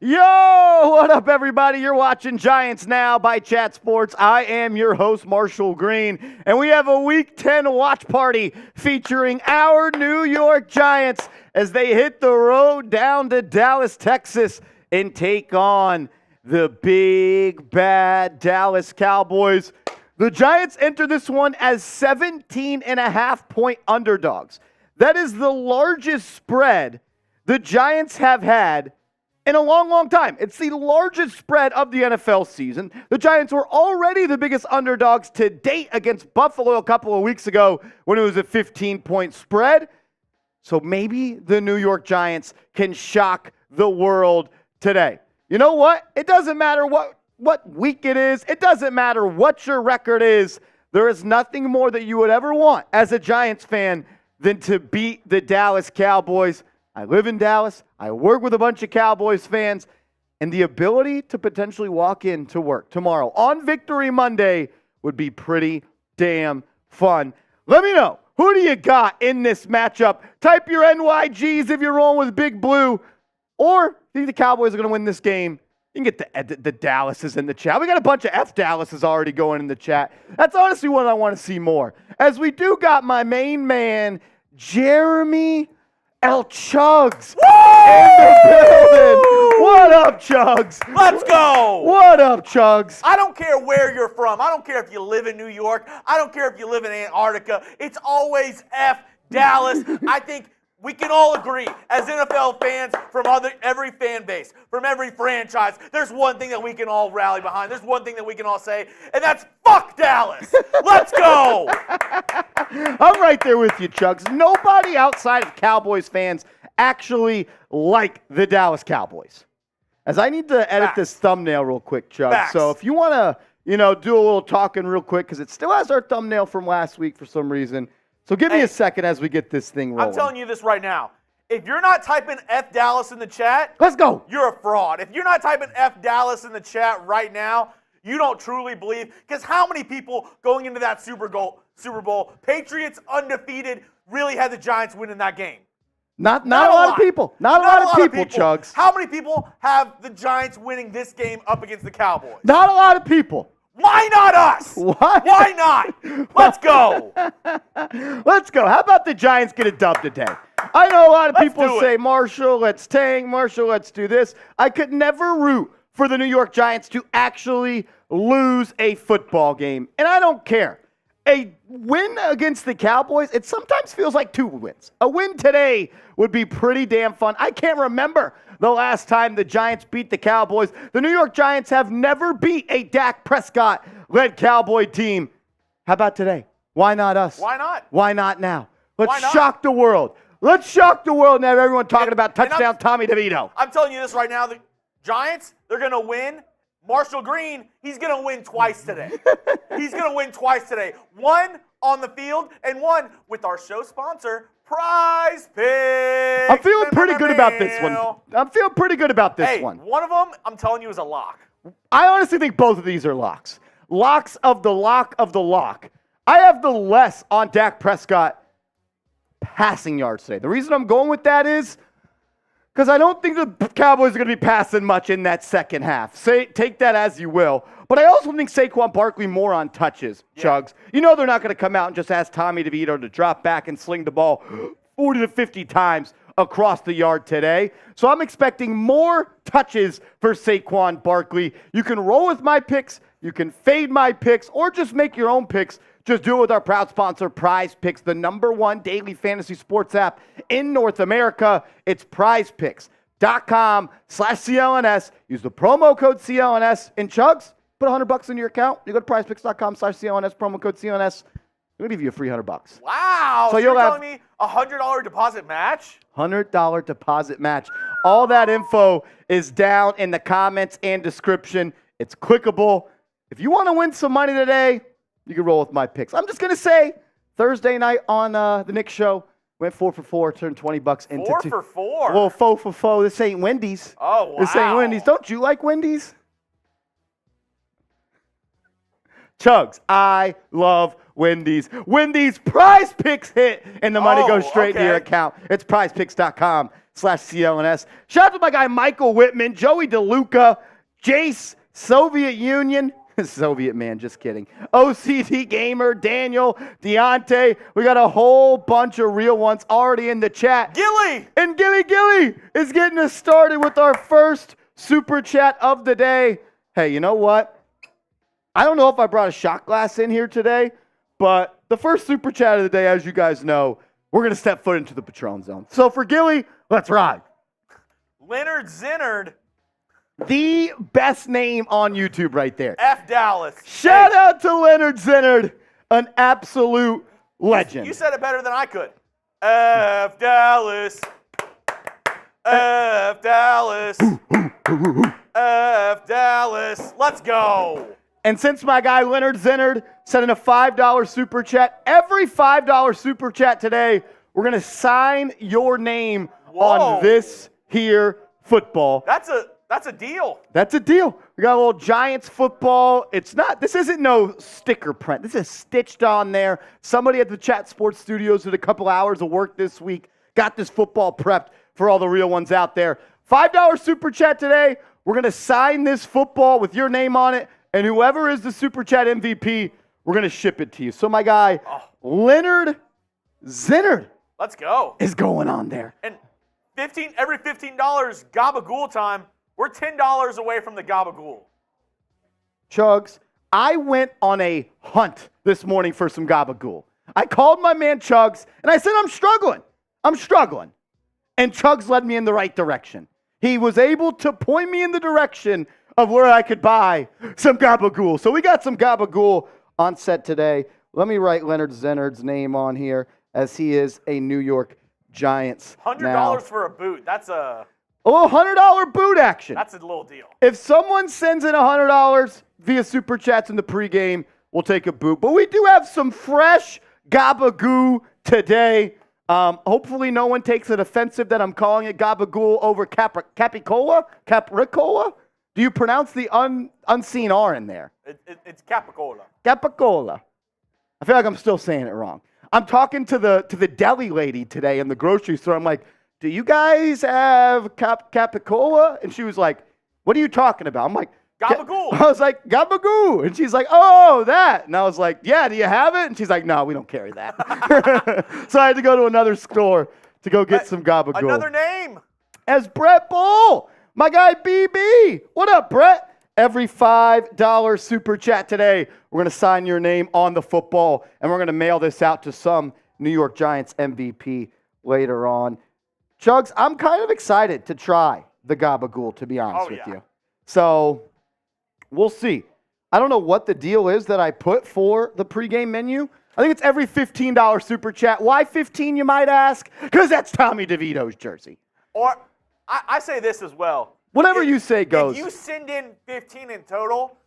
Yo, what up, everybody? You're watching Giants Now by Chat Sports. I am your host, Marshall Green, and we have a Week 10 watch party featuring our New York Giants as they hit the road down to Dallas, Texas, and take on the big, bad Dallas Cowboys. The Giants enter this one as 17.5-point underdogs. That is the largest spread the Giants have had in a long, long time. It's the largest spread of the NFL season. The Giants were already the biggest underdogs to date against Buffalo a couple of weeks ago when it was a 15-point spread. So maybe the New York Giants can shock the world today. You know what? It doesn't matter what week it is. It doesn't matter what your record is. There is nothing more that you would ever want as a Giants fan than to beat the Dallas Cowboys. I live in Dallas. I work with a bunch of Cowboys fans. And the ability to potentially walk into work tomorrow on Victory Monday would be pretty damn fun. Let me know. Who do you got in this matchup? Type your NYGs if you're rolling with Big Blue. Or think the Cowboys are going to win this game. You can get the Dallases in the chat. We got a bunch of F Dallases already going in the chat. That's honestly what I want to see more. As we do got my main man, Jeremy L. Chugs in the building. What up, Chugs? Let's go. What up, Chugs? I don't care where you're from. I don't care if you live in New York. I don't care if you live in Antarctica. It's always F Dallas. I think we can all agree as NFL fans from every fan base, from every franchise, there's one thing that we can all rally behind. There's one thing that we can all say, and that's fuck Dallas. Let's go. I'm right there with you, Chugs. Nobody outside of Cowboys fans actually like the Dallas Cowboys. As I need to edit this thumbnail real quick, Chugs. So if you want to, do a little talking real quick, because it still has our thumbnail from last week for some reason. So give me a second as we get this thing rolling. I'm telling you this right now. If you're not typing F Dallas in the chat, let's go. You're a fraud. If you're not typing F Dallas in the chat right now, you don't truly believe. Because how many people going into that Super Bowl, Patriots undefeated, really had the Giants winning that game? Not a lot of people. Not a lot of people, Chugs. How many people have the Giants winning this game up against the Cowboys? Not a lot of people. Why not us? Why not? Let's go. Let's go. How about the Giants get a dub today? I know a lot of people say, Marshall, let's tank. Marshall, let's do this. I could never root for the New York Giants to actually lose a football game. And I don't care. A win against the Cowboys, it sometimes feels like two wins. A win today would be pretty damn fun. I can't remember the last time the Giants beat the Cowboys. The New York Giants have never beat a Dak Prescott-led Cowboy team. How about today? Why not us? Why not? Why not now? Let's shock the world. Let's shock the world and have everyone talking about touchdown Tommy DeVito. I'm telling you this right now. The Giants, they're going to win. Marshall Green, he's going to win twice today. He's going to win twice today. One on the field and one with our show sponsor, Prize Picks. I'm feeling pretty good about this one. Hey, one of them, I'm telling you, is a lock. I honestly think both of these are locks. Locks of the lock of the lock. I have the less on Dak Prescott passing yards today. The reason I'm going with that is because I don't think the Cowboys are going to be passing much in that second half. Take that as you will. But I also think Saquon Barkley more on touches, Chugs. You know they're not going to come out and just ask Tommy DeVito to drop back and sling the ball 40 to 50 times across the yard today. So I'm expecting more touches for Saquon Barkley. You can roll with my picks. You can fade my picks or just make your own picks. Just do it with our proud sponsor, Prize Picks, the #1 daily fantasy sports app in North America. It's prizepicks.com/CLNS. Use the promo code CLNS. And Chugs, put $100 in your account. You go to prizepicks.com/CLNS, promo code CLNS. I'm going to give you a free $100. Wow. So you're telling me a $100 deposit match? $100 deposit match. All that info is down in the comments and description. It's clickable. If you want to win some money today, you can roll with my picks. I'm just going to say Thursday night on the Knicks show, went 4 for 4, turned $20 into 4 for 4? Well, 4 for 4. This ain't Wendy's. Oh, wow. This ain't Wendy's. Don't you like Wendy's? Chugs, I love Wendy's. Wendy's Prize Picks hit, and the money goes straight to your account. It's prizepicks.com patreon.com/CLNS. Shout out to my guy Michael Whitman, Joey DeLuca, Jace, Soviet Union, Soviet man, just kidding. OCD Gamer, Daniel, Deontay. We got a whole bunch of real ones already in the chat. Gilly! And Gilly is getting us started with our first super chat of the day. Hey, you know what? I don't know if I brought a shot glass in here today, but the first super chat of the day, as you guys know, we're going to step foot into the Patron zone. So for Gilly, let's ride. Leonard Zinnard. The best name on YouTube right there. F Dallas. Shout out to Leonard Zinnard, an absolute legend. You said it better than I could. F Dallas. F Dallas. F Dallas. Let's go. And since my guy Leonard Zinnard sent in a $5 super chat, every $5 super chat today, we're going to sign your name on this here football. That's a deal. That's a deal. We got a little Giants football. This isn't no sticker print. This is stitched on there. Somebody at the Chat Sports Studios did a couple hours of work this week, got this football prepped for all the real ones out there. $5 super chat today. We're going to sign this football with your name on it, and whoever is the super chat MVP, we're going to ship it to you. So my guy, Leonard Zinnard, let's go, is going on there. And every $15 gabagool time. We're $10 away from the gabagool. Chugs, I went on a hunt this morning for some gabagool. I called my man Chugs, and I said, I'm struggling. And Chugs led me in the right direction. He was able to point me in the direction of where I could buy some gabagool. So we got some gabagool on set today. Let me write Leonard Zinnard's name on here, as he is a New York Giants. $100 for a boot. That's a little $100 boot action. That's a little deal. If someone sends in $100 via Super Chats in the pregame, we'll take a boot. But we do have some fresh gabagoo today. Hopefully no one takes it offensive that I'm calling it gabagool over capicola? Capricola? Do you pronounce the unseen R in there? It's capicola. Capicola. I feel like I'm still saying it wrong. I'm talking to the deli lady today in the grocery store. I'm like, do you guys have capicola? And she was like, what are you talking about? I'm like, gabagool. I was like, gabagoo. And she's like, oh, that. And I was like, yeah, do you have it? And she's like, no, we don't carry that. So I had to go to another store to go get some gabagool. Another name. As Brett Bull, my guy BB. What up, Brett? Every $5 super chat today, we're going to sign your name on the football, and we're going to mail this out to some New York Giants MVP later on. Chugs, I'm kind of excited to try the gabagool, to be honest with you. So we'll see. I don't know what the deal is that I put for the pregame menu. I think it's every $15 super chat. Why 15, you might ask? Because that's Tommy DeVito's jersey. Or I say this as well. Whatever you say goes. If you send in 15 in total,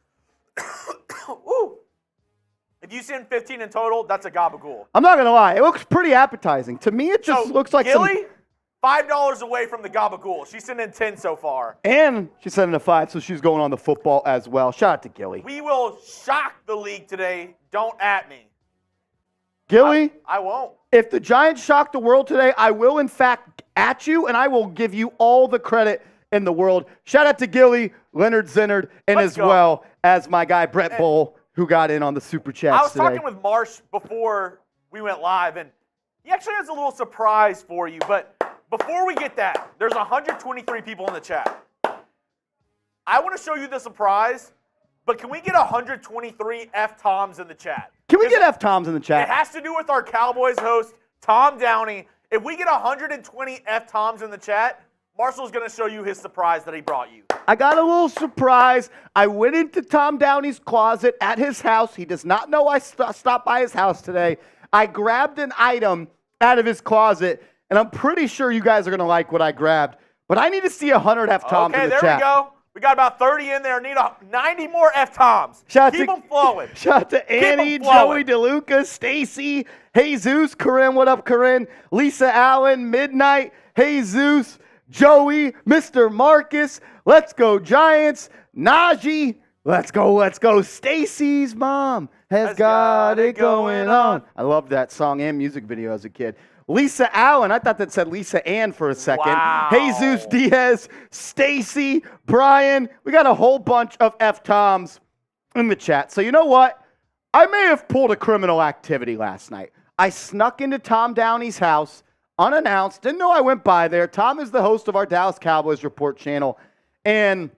if you send 15 in total, that's a gabagool. I'm not going to lie. It looks pretty appetizing. To me, it just looks like Gilly, $5 away from the gabagool. She's sent in 10 so far. And she's sending a 5, so she's going on the football as well. Shout out to Gilly. We will shock the league today. Don't at me. Gilly? I won't. If the Giants shock the world today, I will, in fact, at you, and I will give you all the credit in the world. Shout out to Gilly, Leonard Zinnard, and well as my guy Brett Bull, who got in on the super chats I was today. talking with Marsh before we went live, and he actually has a little surprise for you. But before we get that, there's 123 people in the chat. I want to show you the surprise, but can we get 123 F-Toms in the chat? Can we get F-Toms in the chat? It has to do with our Cowboys host, Tom Downey. If we get 120 F-Toms in the chat, Marshall's going to show you his surprise that he brought you. I got a little surprise. I went into Tom Downey's closet at his house. He does not know I stopped by his house today. I grabbed an item out of his closet, and I'm pretty sure you guys are going to like what I grabbed. But I need to see 100 F-Toms in the chat. Okay, there we go. We got about 30 in there. Need 90 more F-Toms. Keep them flowing. Shout out to Annie, Joey DeLuca, Stacy, Jesus, Corinne. What up, Corinne? Lisa Allen, Midnight, Jesus, Joey, Mr. Marcus. Let's go, Giants. Najee. Let's go. Stacy's mom has got it going on. I loved that song and music video as a kid. Lisa Allen. I thought that said Lisa Ann for a second. Wow. Jesus Diaz, Stacy, Brian. We got a whole bunch of F-Toms in the chat. So you know what? I may have pulled a criminal activity last night. I snuck into Tom Downey's house unannounced. Didn't know I went by there. Tom is the host of our Dallas Cowboys Report channel. And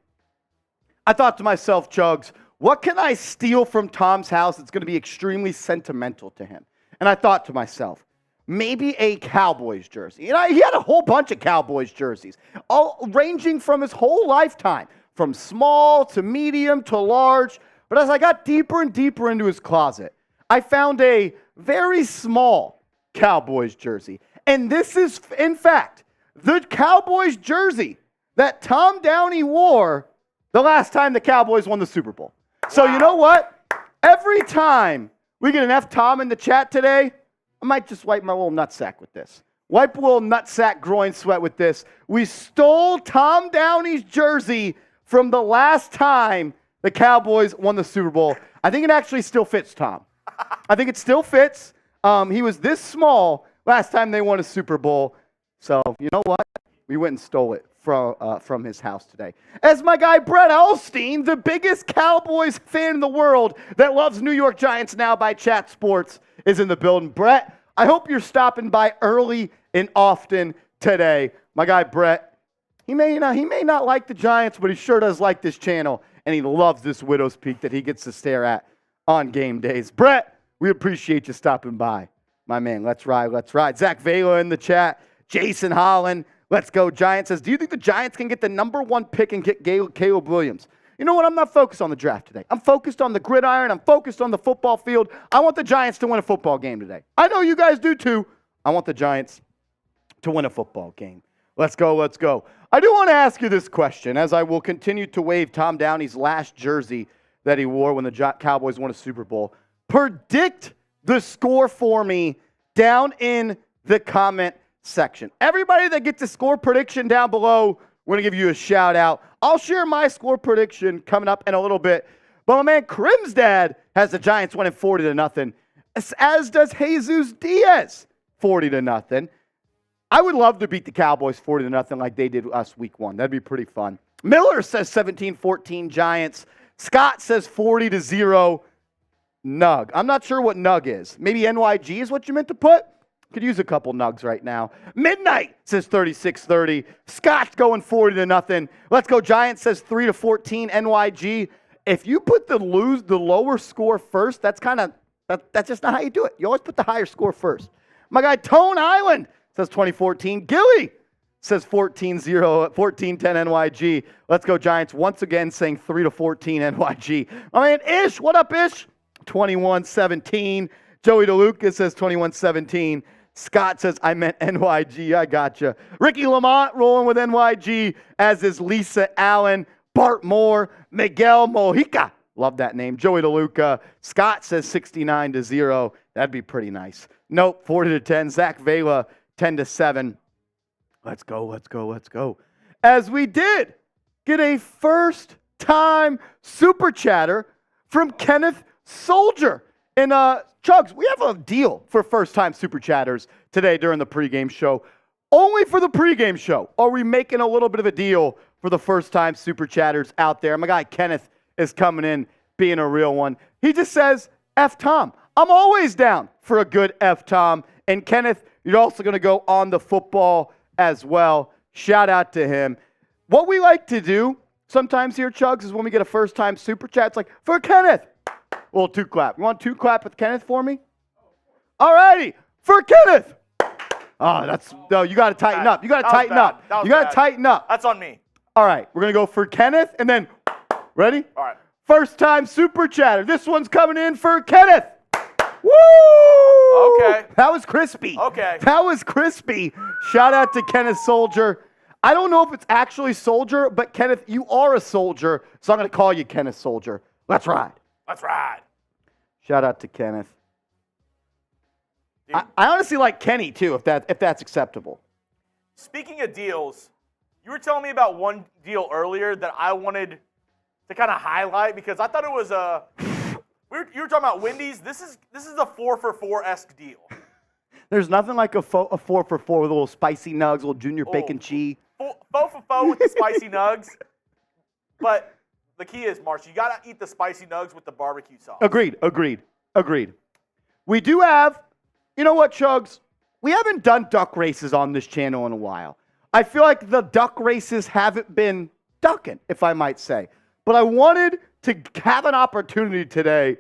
I thought to myself, Chugs, what can I steal from Tom's house that's going to be extremely sentimental to him? And I thought to myself, maybe a Cowboys jersey. You know, he had a whole bunch of Cowboys jerseys, all ranging from his whole lifetime, from small to medium to large. But as I got deeper and deeper into his closet, I found a very small Cowboys jersey. And this is, in fact, the Cowboys jersey that Tom Downey wore the last time the Cowboys won the Super Bowl. So you know what? Every time we get an F-Tom in the chat today, I might just wipe my little nutsack with this. Wipe a little nutsack groin sweat with this. We stole Tom Downey's jersey from the last time the Cowboys won the Super Bowl. I think it actually still fits, Tom. I think it still fits. He was this small last time they won a Super Bowl. So you know what? We went and stole it from his house today. As my guy Brett Elstein, the biggest Cowboys fan in the world that loves New York Giants now by Chat Sports, is in the building. Brett, I hope you're stopping by early and often today. My guy Brett, he may not like the Giants, but he sure does like this channel, and he loves this Widow's Peak that he gets to stare at on game days. Brett, we appreciate you stopping by. My man, let's ride, let's ride. Zach Vela in the chat. Jason Holland, let's go Giants, says, do you think the Giants can get the #1 pick and get Caleb Williams? You know what? I'm not focused on the draft today. I'm focused on the gridiron. I'm focused on the football field. I want the Giants to win a football game today. I know you guys do too. I want the Giants to win a football game. Let's go, let's go. I do want to ask you this question, as I will continue to wave Tom Downey's last jersey that he wore when the Cowboys won a Super Bowl. Predict the score for me down in the comment section. Everybody that gets a score prediction down below, we're going to give you a shout out. I'll share my score prediction coming up in a little bit. But my man Crim's dad has the Giants winning 40-0, as does Jesus Diaz 40-0. I would love to beat the Cowboys 40-0 like they did us week 1. That'd be pretty fun. Miller says 17-14 Giants. Scott says 40-0 Nug. I'm not sure what Nug is. Maybe NYG is what you meant to put? Could use a couple nugs right now. Midnight says 36-30. Scott's going 40-0. Let's go Giants says 3-14 NYG. If you put the lower score first, that's just not how you do it. You always put the higher score first. My guy Tone Island says 2014. Gilly says 14-10 NYG. Let's go Giants once again saying 3-14 NYG. My man Ish, what up Ish? 21-17. Joey DeLuca says 21-17. Scott says, I meant NYG. I gotcha. Ricky Lamont rolling with NYG, as is Lisa Allen, Bart Moore, Miguel Mojica. Love that name. Joey DeLuca. Scott says 69-0. That'd be pretty nice. Nope, 40-10. Zach Vela, 10-7. Let's go, let's go, let's go. As we did get a first-time super chatter from Kenneth Soldier. And Chugs, we have a deal for first-time super chatters today during the pregame show. Only for the pregame show are we making a little bit of a deal for the first-time super chatters out there. My guy Kenneth is coming in, being a real one. He just says, F-Tom. I'm always down for a good F-Tom. And Kenneth, you're also going to go on the football as well. Shout out to him. What we like to do sometimes here, Chugs, is when we get a first-time super chat, it's like, for Kenneth. A little two clap. You want two clap with Kenneth for me? All righty. For Kenneth. No, you got to tighten up. You got to tighten up. You got to tighten up. That's on me. All right. We're going to go for Kenneth and then, ready? All right. First time super chatter. This one's coming in for Kenneth. Woo! Okay. That was crispy. Okay. That was crispy. Shout out to Kenneth Soldier. I don't know if it's actually Soldier, but Kenneth, you are a soldier, so I'm going to call you Kenneth Soldier. Let's ride. Let's ride. Shout out to Kenneth. I honestly like Kenny too, if that's acceptable. Speaking of deals, you were telling me about one deal earlier that I wanted to kind of highlight because I thought it was you were talking about Wendy's. This is a 4-for-4-esque deal. There's nothing like a 4 for 4 with a little spicy nugs, a little junior bacon cheese. Faux for faux with the spicy nugs. But the key is, Marsh, you got to eat the spicy nugs with the barbecue sauce. Agreed. We do have, you know what, Chugs? We haven't done duck races on this channel in a while. I feel like the duck races haven't been ducking, if I might say. But I wanted to have an opportunity today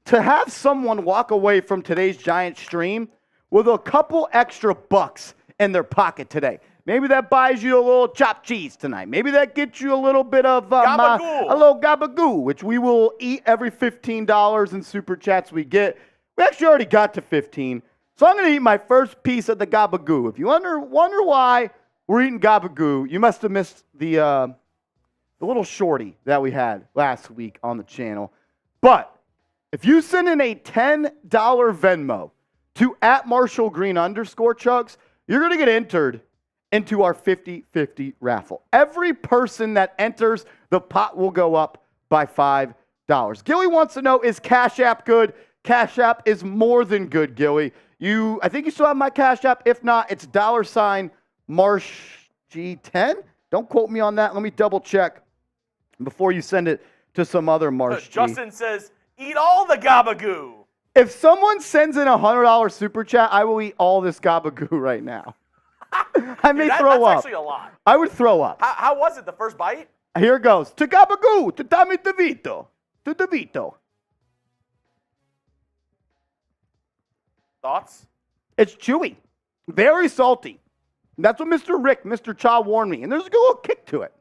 to have someone walk away from today's Giant stream with a couple extra bucks in their pocket today. Maybe that buys you a little chopped cheese tonight. Maybe that gets you a little bit of gabagool. A little gabagool, which we will eat every $15 in super chats we get. We actually already got to 15, so I'm going to eat my first piece of the gabagool. If you wonder why we're eating gabagool, you must have missed the little shorty that we had last week on the channel. But if you send in a $10 Venmo to @MarshallGreen _ Chugs, you're going to get entered into our 50-50 raffle. Every person that enters, the pot will go up by $5. Gilly wants to know, is Cash App good? Cash App is more than good, Gilly. I think you still have my Cash App. If not, it's $MarshG10. Don't quote me on that. Let me double check before you send it to some other Marsh. Justin says, eat all the gabagoo. If someone sends in a $100 super chat, I will eat all this gabagoo right now. I may throw up. That's actually a lot. I would throw up. How was it, the first bite? Here it goes. To gabagoo, to Tommy DeVito, to DeVito. Thoughts? It's chewy. Very salty. That's what Mr. Cha warned me. And there's a good little kick to it.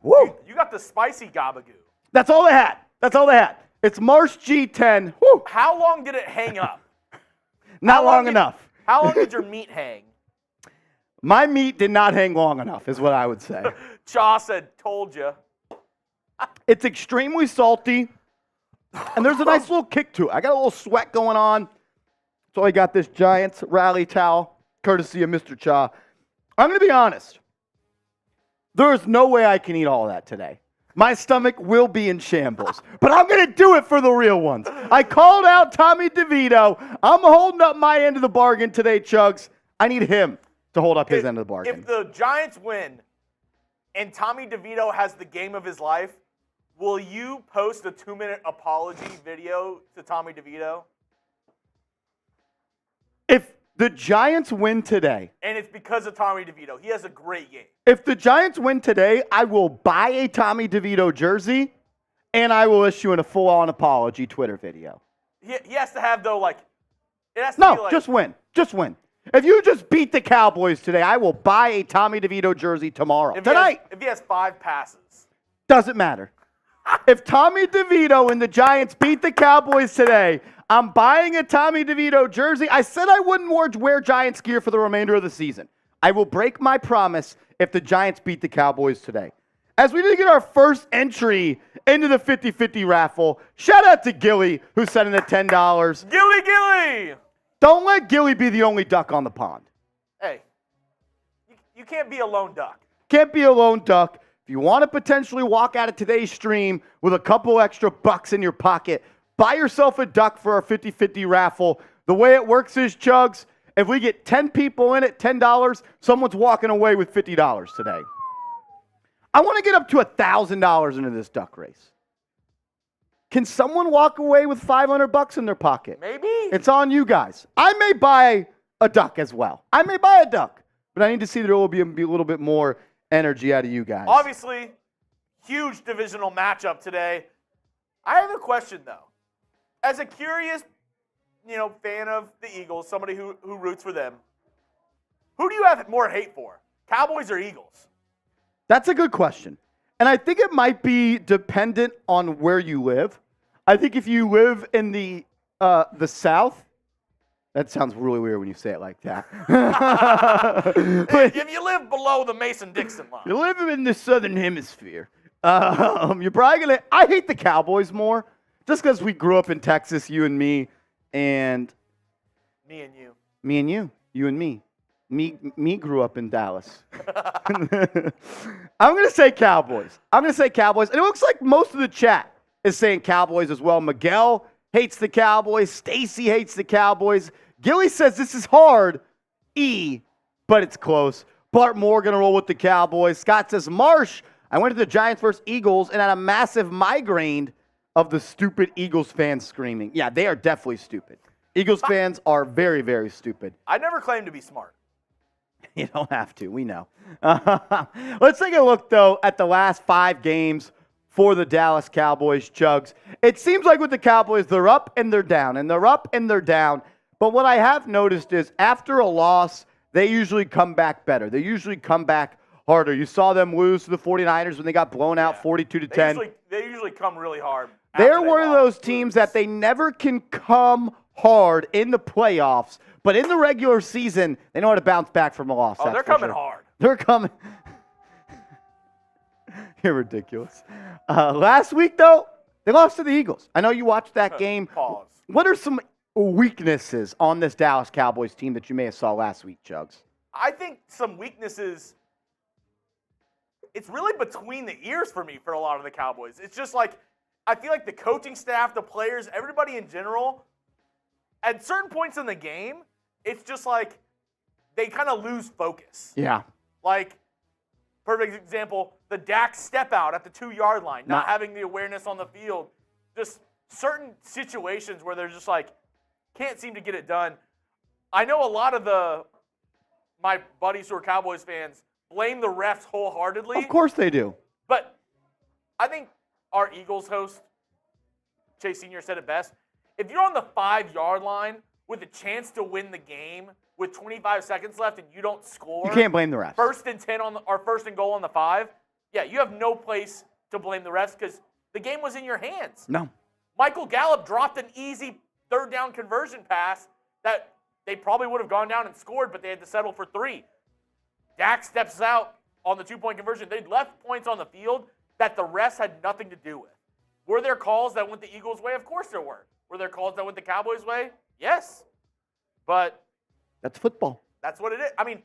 Woo! You got the spicy gabagoo. That's all they had. It's Marsh G10. Woo! How long did it hang up? Not long enough. How long did your meat hang? My meat did not hang long enough, is what I would say. Cha said, told you. It's extremely salty, and there's a nice little kick to it. I got a little sweat going on. So I got this Giants rally towel, courtesy of Mr. Cha. I'm going to be honest. There is no way I can eat all of that today. My stomach will be in shambles. But I'm going to do it for the real ones. I called out Tommy DeVito. I'm holding up my end of the bargain today, Chugs. I need him to hold up his end of the bargain. If the Giants win and Tommy DeVito has the game of his life, will you post a 2-minute apology video to Tommy DeVito? If the Giants win today. And it's because of Tommy DeVito. He has a great game. If the Giants win today, I will buy a Tommy DeVito jersey, and I will issue a full-on apology Twitter video. He has to have, though, like, it has to be like... just win. Just win. If you just beat the Cowboys today, I will buy a Tommy DeVito jersey tomorrow. Tonight. If he has 5 passes. Doesn't matter. If Tommy DeVito and the Giants beat the Cowboys today, I'm buying a Tommy DeVito jersey. I said I wouldn't wear Giants gear for the remainder of the season. I will break my promise if the Giants beat the Cowboys today. As we did get our first entry into the 50-50 raffle, shout out to Gilly, who sent in the $10. Gilly! Don't let Gilly be the only duck on the pond. Hey, you can't be a lone duck. Can't be a lone duck. If you want to potentially walk out of today's stream with a couple extra bucks in your pocket, buy yourself a duck for our 50-50 raffle. The way it works is, Chugs, if we get 10 people in at $10, someone's walking away with $50 today. I want to get up to $1,000 into this duck race. Can someone walk away with $500 in their pocket? Maybe. It's on you guys. I may buy a duck as well. I may buy a duck, but I need to see there will be a little bit more energy out of you guys. Obviously, huge divisional matchup today. I have a question, though. As a curious, fan of the Eagles, somebody who roots for them, who do you have more hate for, Cowboys or Eagles? That's a good question. And I think it might be dependent on where you live. I think if you live in the South, that sounds really weird when you say it like that. If you live below the Mason-Dixon line. You live in the Southern Hemisphere. You're probably going to... I hate the Cowboys more, just because we grew up in Texas, you and me, and... Me and you. Me and you. You and me. Me grew up in Dallas. I'm going to say Cowboys. And it looks like most of the chat is saying Cowboys as well. Miguel hates the Cowboys. Stacy hates the Cowboys. Gilly says this is hard, but it's close. Bart Moore going to roll with the Cowboys. Scott says, Marsh, I went to the Giants versus Eagles and had a massive migraine of the stupid Eagles fans screaming. Yeah, they are definitely stupid. Eagles fans are very, very stupid. I never claimed to be smart. You don't have to. We know. Let's take a look, though, at the last 5 games for the Dallas Cowboys, Chugs. It seems like with the Cowboys, they're up and they're down, and they're up and they're down. But what I have noticed is after a loss, they usually come back better. They usually come back harder. You saw them lose to the 49ers when they got blown out 42-10. They usually come really hard. They're one of those teams that they never can come hard in the playoffs, but in the regular season, they know how to bounce back from a loss. Oh, they're coming hard. They're coming. You're ridiculous. Last week, though, they lost to the Eagles. I know you watched that game. Pause. What are some weaknesses on this Dallas Cowboys team that you may have saw last week, Chugs? I think some weaknesses, it's really between the ears for me for a lot of the Cowboys. It's just like, I feel like the coaching staff, the players, everybody in general, at certain points in the game, it's just like they kind of lose focus. Yeah. Like, perfect example, the Dak step out at the 2-yard line, not having the awareness on the field. Just certain situations where they're just like, can't seem to get it done. I know a lot of my buddies who are Cowboys fans blame the refs wholeheartedly. Of course they do. But I think our Eagles host, Chase Sr., said it best. If you're on the 5-yard line with a chance to win the game with 25 seconds left and you don't score, you can't blame the refs. First and 10 or first and goal on the 5, yeah, you have no place to blame the refs because the game was in your hands. No. Michael Gallup dropped an easy 3rd down conversion pass that they probably would have gone down and scored, but they had to settle for 3. Dak steps out on the 2-point conversion. They left points on the field that the refs had nothing to do with. Were there calls that went the Eagles' way? Of course there were. Were there calls that went the Cowboys' way? Yes. But that's football. That's what it is. I mean,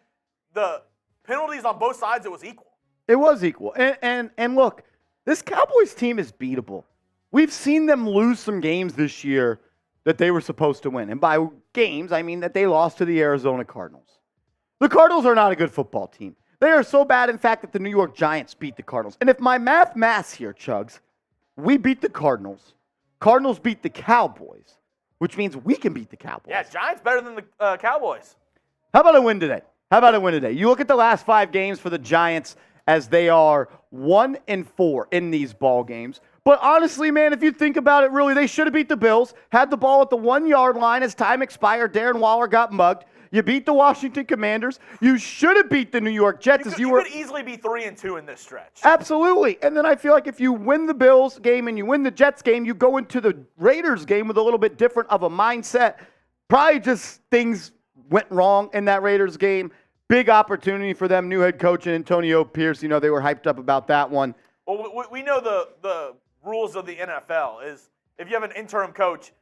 the penalties on both sides, it was equal. It was equal. And look, this Cowboys team is beatable. We've seen them lose some games this year that they were supposed to win. And by games, I mean that they lost to the Arizona Cardinals. The Cardinals are not a good football team. They are so bad, in fact, that the New York Giants beat the Cardinals. And if my math's here, Chugs, we beat the Cardinals. Cardinals beat the Cowboys, which means we can beat the Cowboys. Yeah, Giants better than the Cowboys. How about a win today? You look at the last 5 games for the Giants as they are 1-4 in these ball games. But honestly, man, if you think about it, really, they should have beat the Bills, had the ball at the 1-yard line as time expired. Darren Waller got mugged. You beat the Washington Commanders. You should have beat the New York Jets. You could easily be 3-2 in this stretch. Absolutely. And then I feel like if you win the Bills game and you win the Jets game, you go into the Raiders game with a little bit different of a mindset. Probably just things went wrong in that Raiders game. Big opportunity for them. New head coach and Antonio Pierce. You know, they were hyped up about that one. Well, we know the rules of the NFL is if you have an interim coach,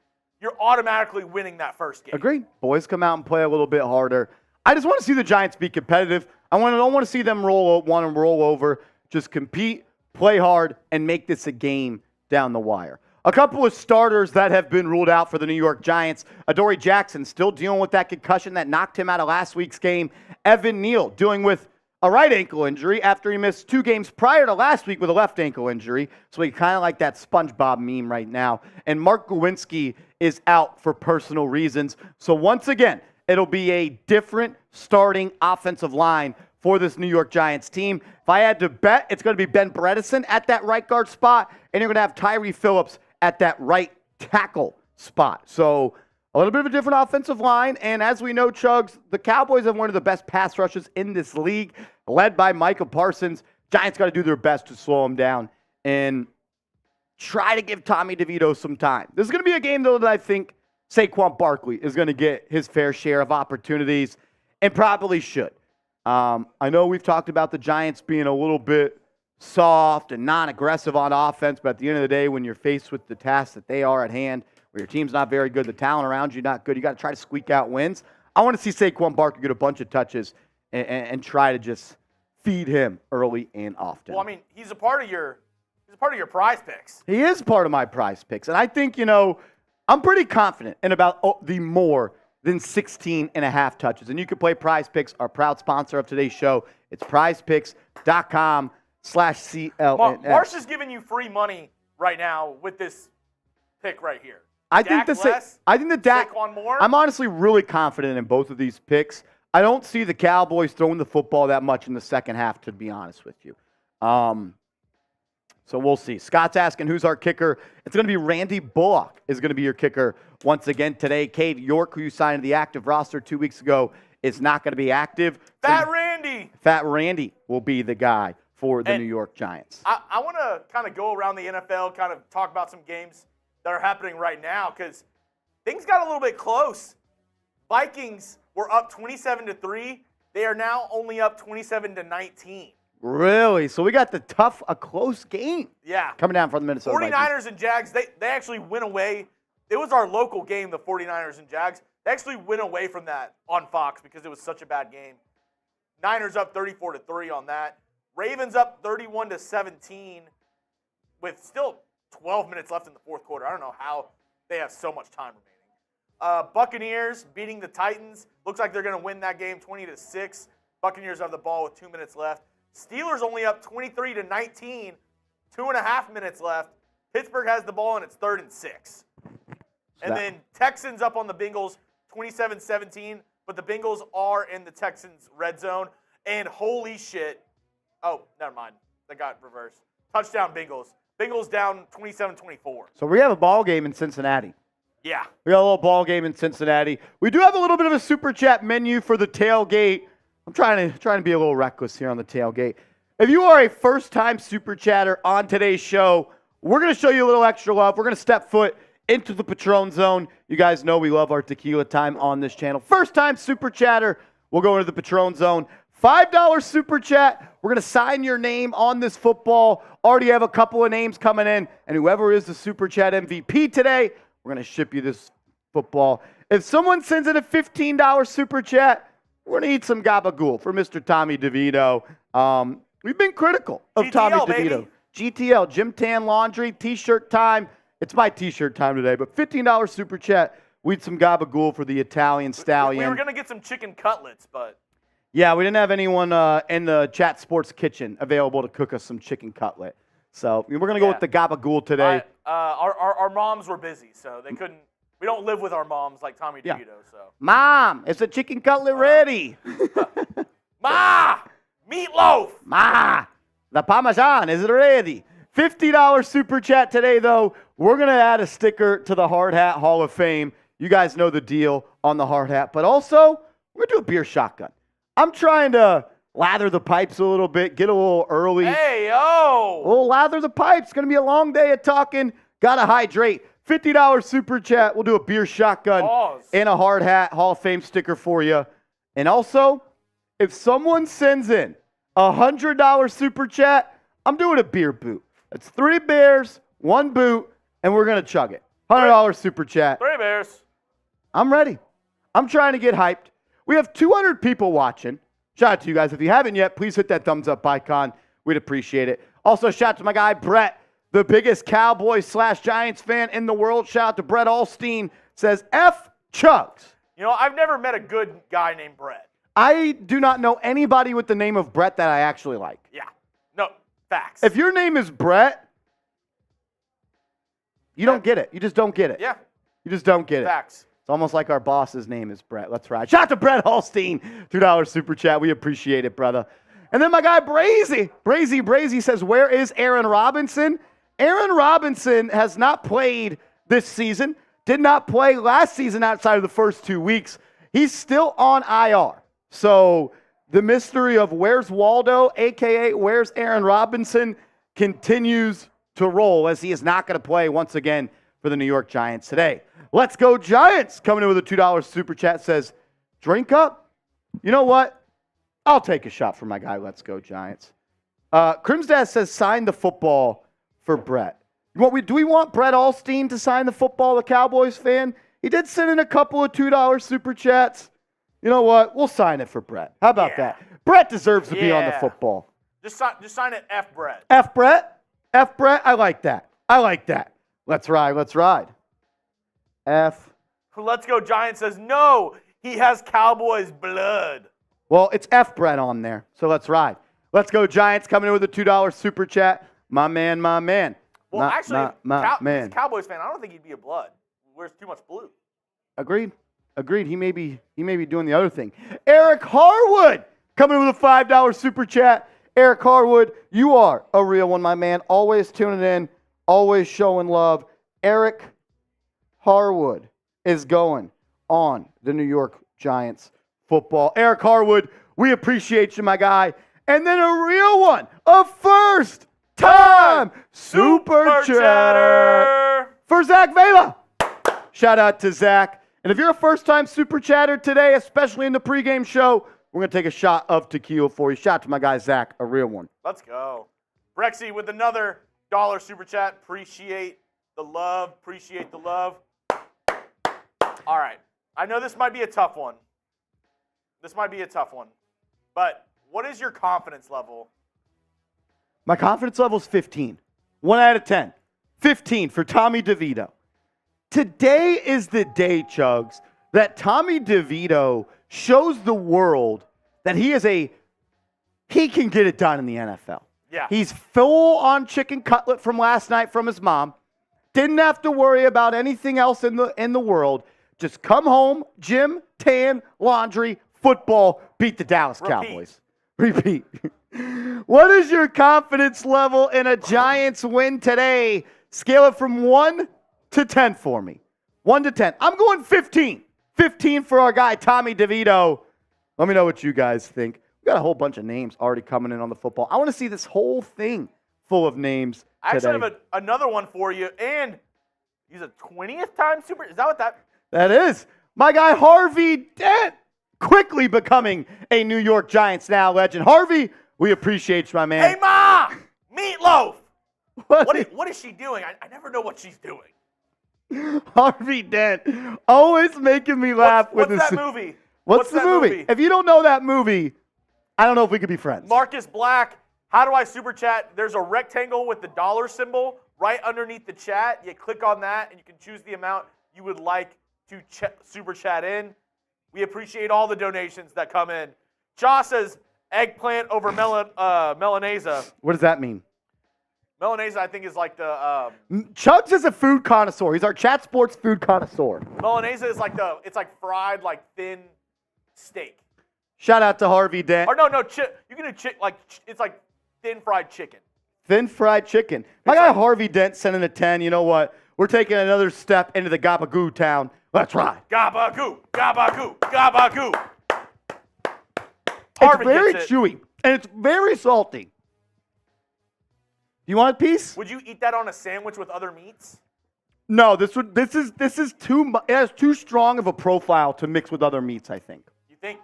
you're automatically winning that first game. Agreed. Boys come out and play a little bit harder. I just want to see the Giants be competitive. I don't want to see them roll over. Just compete, play hard, and make this a game down the wire. A couple of starters that have been ruled out for the New York Giants. Adoree Jackson still dealing with that concussion that knocked him out of last week's game. Evan Neal dealing with a right ankle injury after he missed 2 games prior to last week with a left ankle injury. So he kind of like that SpongeBob meme right now. And Mark Glowinski is out for personal reasons. So once again, it'll be a different starting offensive line for this New York Giants team. If I had to bet, it's going to be Ben Bredeson at that right guard spot, and you're going to have Tyree Phillips at that right tackle spot. So a little bit of a different offensive line, and as we know, Chugs, the Cowboys have one of the best pass rushes in this league, led by Micah Parsons. Giants got to do their best to slow him down and try to give Tommy DeVito some time. This is going to be a game, though, that I think Saquon Barkley is going to get his fair share of opportunities and probably should. I know we've talked about the Giants being a little bit soft and non-aggressive on offense, but at the end of the day, when you're faced with the tasks that they are at hand, where your team's not very good, the talent around you not good, you got to try to squeak out wins. I want to see Saquon Barkley get a bunch of touches and try to just feed him early and often. Well, I mean, he's a part of your prize picks. He is part of my prize picks, and I think, I'm pretty confident in about the more than 16.5 touches. And you can play Prize Picks, our proud sponsor of today's show. It's prizepicks.com/CLNS. Marsh is giving you free money right now with this pick right here. I think the Dak. Saquon more. I'm honestly really confident in both of these picks. I don't see the Cowboys throwing the football that much in the second half, to be honest with you. So we'll see. Scott's asking who's our kicker. It's going to be Randy Bullock is going to be your kicker once again today. Cade York, who you signed to the active roster 2 weeks ago, is not going to be active. Fat Randy. Fat Randy will be the guy for the New York Giants. I want to kind of go around the NFL, kind of talk about some games that are happening right now because things got a little bit close. Vikings were up 27-3. They are now only up 27-19. Really? So we got a close game. Yeah. Coming down from the Minnesota 49ers Vikings. and Jags, they actually went away. It was our local game, the 49ers and Jags. They actually went away from that on Fox because it was such a bad game. Niners up 34-3 on that. Ravens up 31-17 with still 12 minutes left in the fourth quarter. I don't know how they have so much time remaining. Buccaneers beating the Titans. Looks like they're going to win that game 20-6. Buccaneers have the ball with 2 minutes left. Steelers only up 23-19, 2.5 minutes left. Pittsburgh has the ball and it's 3rd and 6. And then Texans up on the Bengals 27-17, but the Bengals are in the Texans' red zone. And holy shit. Oh, never mind. That got reversed. Touchdown Bengals. Bengals down 27-24. So we have a ball game in Cincinnati. Yeah. We got a little ball game in Cincinnati. We do have a little bit of a super chat menu for the tailgate. I'm trying to be a little reckless here on the tailgate. If you are a first-time super chatter on today's show, we're going to show you a little extra love. We're going to step foot into the Patron Zone. You guys know we love our tequila time on this channel. First-time super chatter, we'll go into the Patron Zone. $5 super chat. We're going to sign your name on this football. Already have a couple of names coming in. And whoever is the super chat MVP today, we're going to ship you this football. If someone sends in a $15 super chat, we're going to eat some gabagool for Mr. Tommy DeVito. We've been critical of GTL, Tommy DeVito. baby. GTL, Gym Tan Laundry, T-shirt time. It's my T-shirt time today, but $15 super chat. We eat some gabagool for the Italian stallion. We were going to get some chicken cutlets, but... Yeah, we didn't have anyone in the Chat Sports kitchen available to cook us some chicken cutlet. So we're going to go with the gabagool today. Our moms were busy, so they couldn't. We don't live with our moms like Tommy DeVito. So Mom, is the chicken cutlet ready? Ma, meatloaf. Ma, the Parmesan, is it ready? $50 super chat today, though. We're going to add a sticker to the Hard Hat Hall of Fame. You guys know the deal on the hard hat. But also, we're going to do a beer shotgun. I'm trying to lather the pipes a little bit, get a little early. Hey, yo. We'll lather the pipes. It's going to be a long day of talking. Got to hydrate. $50 super chat. We'll do a beer shotgun and a hard hat Hall of Fame sticker for you. And also, if someone sends in a $100 super chat, I'm doing a beer boot. That's 3 beers, 1 boot, and we're going to chug it. $100 super chat. 3 beers. I'm ready. I'm trying to get hyped. We have 200 people watching. Shout out to you guys. If you haven't yet, please hit that thumbs up icon. We'd appreciate it. Also, shout out to my guy, Brett, the biggest Cowboys/Giants fan in the world. Shout out to Brett Alstein. Says, F Chugs. You know, I've never met a good guy named Brett. I do not know anybody with the name of Brett that I actually like. Yeah. No, facts. If your name is Brett, you don't get it. You just don't get it. Yeah. You just don't get it. Facts. It's almost like our boss's name is Brett. Let's ride. Shout out to Brett Holstein. $2 super chat. We appreciate it, brother. And then my guy Brazy says, where is Aaron Robinson? Aaron Robinson has not played this season. Did not play last season outside of the first 2 weeks. He's still on IR. So the mystery of where's Waldo, a.k.a. where's Aaron Robinson, continues to roll as he is not going to play once again for the New York Giants today. Let's go Giants. Coming in with a $2 super chat says, drink up. You know what? I'll take a shot for my guy. Let's go Giants. Crimsdad says, sign the football for Brett. Do we want Brett Alstein to sign the football, the Cowboys fan? He did send in a couple of $2 super chats. You know what? We'll sign it for Brett. How about that? Brett deserves to be on the football. Just sign it F Brett. F Brett? F Brett? I like that. Let's ride. F Let's Go Giants says, no, he has Cowboys blood. Well, it's F Brett on there, so let's ride. Let's Go Giants coming in with a $2 super chat. My man, my man. Well, He's a He's a Cowboys fan. I don't think he'd be a blood. He wears too much blue. Agreed. He may be doing the other thing. Eric Harwood coming in with a $5 super chat. Eric Harwood, you are a real one, my man. Always tuning in, always showing love. Eric Harwood is going on the New York Giants football. Eric Harwood, we appreciate you, my guy. And then a real one, a first-time super chatter for Zach Vela. Shout out to Zach. And if you're a first-time super chatter today, especially in the pregame show, we're going to take a shot of tequila for you. Shout out to my guy, Zach, a real one. Let's go. Brexy with another $1 super chat. Appreciate the love. Appreciate the love. All right. I know this might be a tough one. But what is your confidence level? My confidence level is 15. 1 out of 10. 15 for Tommy DeVito. Today is the day, Chugs, that Tommy DeVito shows the world that he can get it done in the NFL. Yeah. He's full on chicken cutlet from last night from his mom. Didn't have to worry about anything else in the world. Just come home, gym, tan, laundry, football, beat the Dallas Cowboys. Repeat. What is your confidence level in a Giants win today? Scale it from 1 to 10 for me. 1 to 10. I'm going 15. 15 for our guy, Tommy DeVito. Let me know what you guys think. We got a whole bunch of names already coming in on the football. I want to see this whole thing full of names today. I actually have another one for you, and he's a 20th time super. Is that what that? That is. My guy, Harvey Dent, quickly becoming a New York Giants now legend. Harvey, we appreciate you, my man. Hey, Ma! Meatloaf! What is she doing? I never know what she's doing. Harvey Dent, always making me laugh with What's that movie? What's the movie? If you don't know that movie, I don't know if we could be friends. Marcus Black, how do I super chat? There's a rectangle with the dollar symbol right underneath the chat. You click on that, and you can choose the amount you would like to super chat in. We appreciate all the donations that come in. Cha says eggplant over Melanesa. What does that mean? Melanesa, I think, is like the. Chugs is a food connoisseur. He's our chat sports food connoisseur. Melanesa is like it's like fried, like thin steak. Shout out to Harvey Dent. Or no, you can do it's like thin fried chicken. Thin fried chicken. My guy Harvey Dent sent in a 10. You know what? We're taking another step into the gabagoo town. Let's ride. Gabagoo, gabagoo, gabagoo. It's very chewy and it's very salty. You want a piece? Would you eat that on a sandwich with other meats? No, this is it has too strong of a profile to mix with other meats, I think. You think?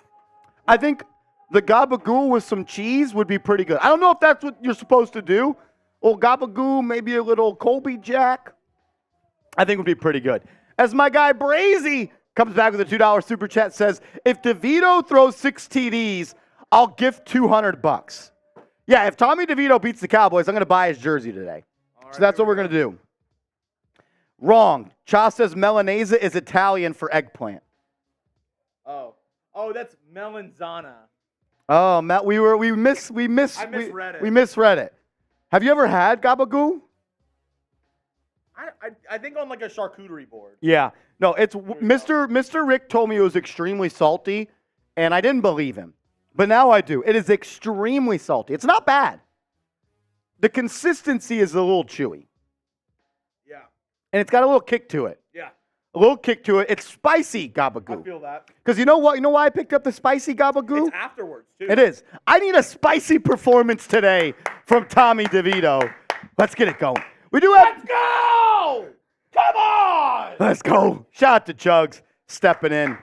I think the gabagool with some cheese would be pretty good. I don't know if that's what you're supposed to do. Well, gabagool, maybe a little Colby Jack. I think would be pretty good. As my guy Brazy comes back with a $2 super chat, says, if DeVito throws 6 TDs, I'll gift $200. Yeah, if Tommy DeVito beats the Cowboys, I'm going to buy his jersey today. So that's what we're going to do. Wrong. Cha says Melanesa is Italian for eggplant. Oh, that's melanzana. Oh, Matt, we misread it. We misread it. Have you ever had gabagool? I think on like a charcuterie board. Yeah. No, it's Mr. Rick told me it was extremely salty, and I didn't believe him. But now I do. It is extremely salty. It's not bad. The consistency is a little chewy. Yeah. And it's got a little kick to it. Yeah. A little kick to it. It's spicy gabagool. I feel that. Because you know what? You know why I picked up the spicy gabagool? It's afterwards, too. It is. I need a spicy performance today from Tommy DeVito. Let's get it going. We do have... Let's go! Come on! Let's go. Shout out to Chugs stepping in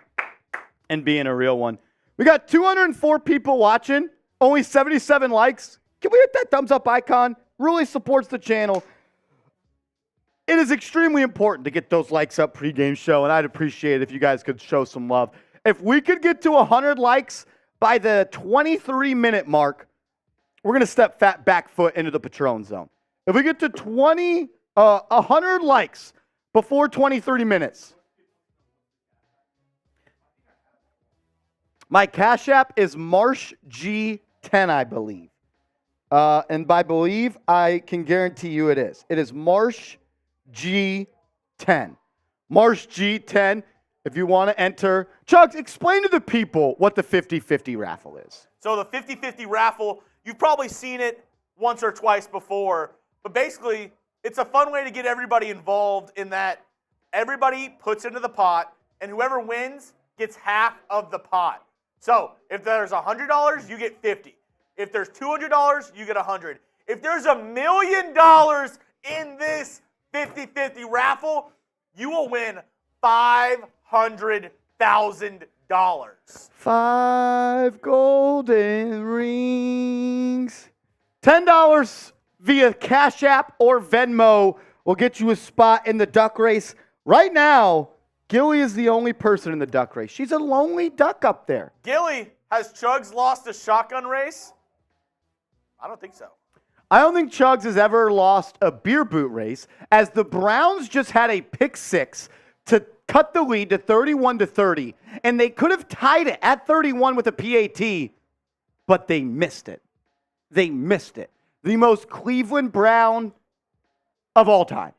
and being a real one. We got 204 people watching, only 77 likes. Can we hit that thumbs up icon? Really supports the channel. It is extremely important to get those likes up pregame show, and I'd appreciate it if you guys could show some love. If we could get to 100 likes by the 23-minute mark, we're going to step back foot into the Patron zone. If we get to 100 likes before 30 minutes, My Cash App is Marsh G10, I believe. And by believe, I can guarantee you it is. It is Marsh G10. Marsh G10, if you want to enter. Chugs, explain to the people what the 50-50 raffle is. So the 50-50 raffle, you've probably seen it once or twice before, but basically it's a fun way to get everybody involved in that everybody puts into the pot, and whoever wins gets half of the pot. So if there's $100, you get 50. If there's $200, you get 100. If there's $1 million in this 50-50 raffle, you will win $500,000. 5 golden rings. $10 via Cash App or Venmo will get you a spot in the duck race. Right now, Gilly is the only person in the duck race. She's a lonely duck up there. Gilly, has Chugs lost a shotgun race? I don't think so. I don't think Chugs has ever lost a beer boot race, as the Browns just had a pick six to cut the lead to 31-30, and they could have tied it at 31 with a PAT, but they missed it. They missed it. The most Cleveland Brown of all time.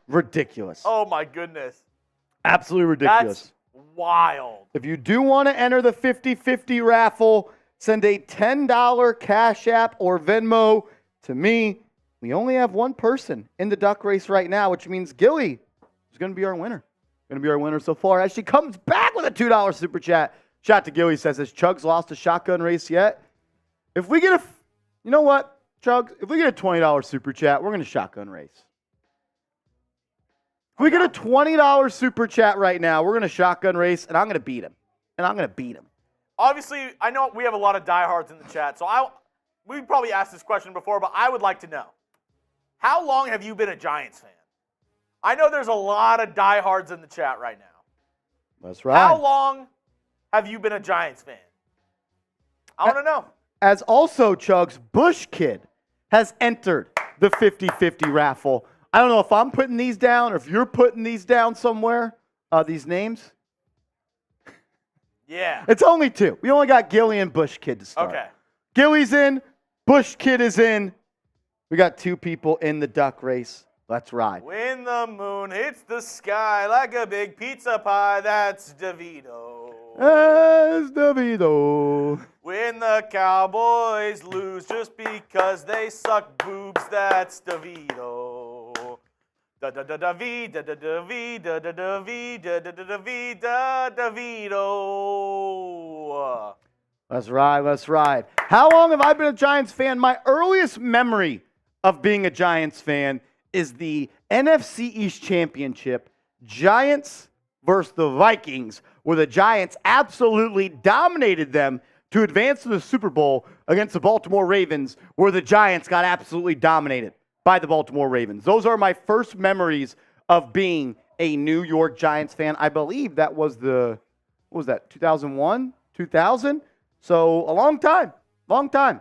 Ridiculous. Oh, my goodness. Absolutely ridiculous. That's wild. If you do want to enter the 50-50 raffle, send a $10 Cash App or Venmo to me. We only have one person in the duck race right now, which means Gilly is going to be our winner. Going to be our winner so far as she comes back with a $2 super chat. Shout to Gilly, says, has Chugs lost a shotgun race yet? If we get you know what, Chugs? If we get a $20 super chat, we're going to shotgun race. If we get a $20 super chat right now, we're going to shotgun race, and I'm going to beat him. Obviously, I know we have a lot of diehards in the chat, so we probably asked this question before, but I would like to know, how long have you been a Giants fan? I know there's a lot of diehards in the chat right now. That's right. How long have you been a Giants fan? I want to know. As also, Chugs, Bush Kid has entered the 50-50 raffle. I don't know if I'm putting these down or if you're putting these down somewhere, these names. Yeah. It's only two. We only got Gilly and Bush Kid to start. Okay. Gilly's in. Bush Kid is in. We got two people in the duck race. Let's ride. When the moon hits the sky like a big pizza pie, that's DeVito. That's DeVito. When the Cowboys lose just because they suck boobs, that's DeVito. DeVito. Let's ride. How long have I been a Giants fan? My earliest memory of being a Giants fan is the NFC East Championship, Giants versus the Vikings, where the Giants absolutely dominated them to advance to the Super Bowl against the Baltimore Ravens, where the Giants got absolutely dominated by the Baltimore Ravens. Those are my first memories of being a New York Giants fan. I believe that was 2001, 2000? So a long time. Long time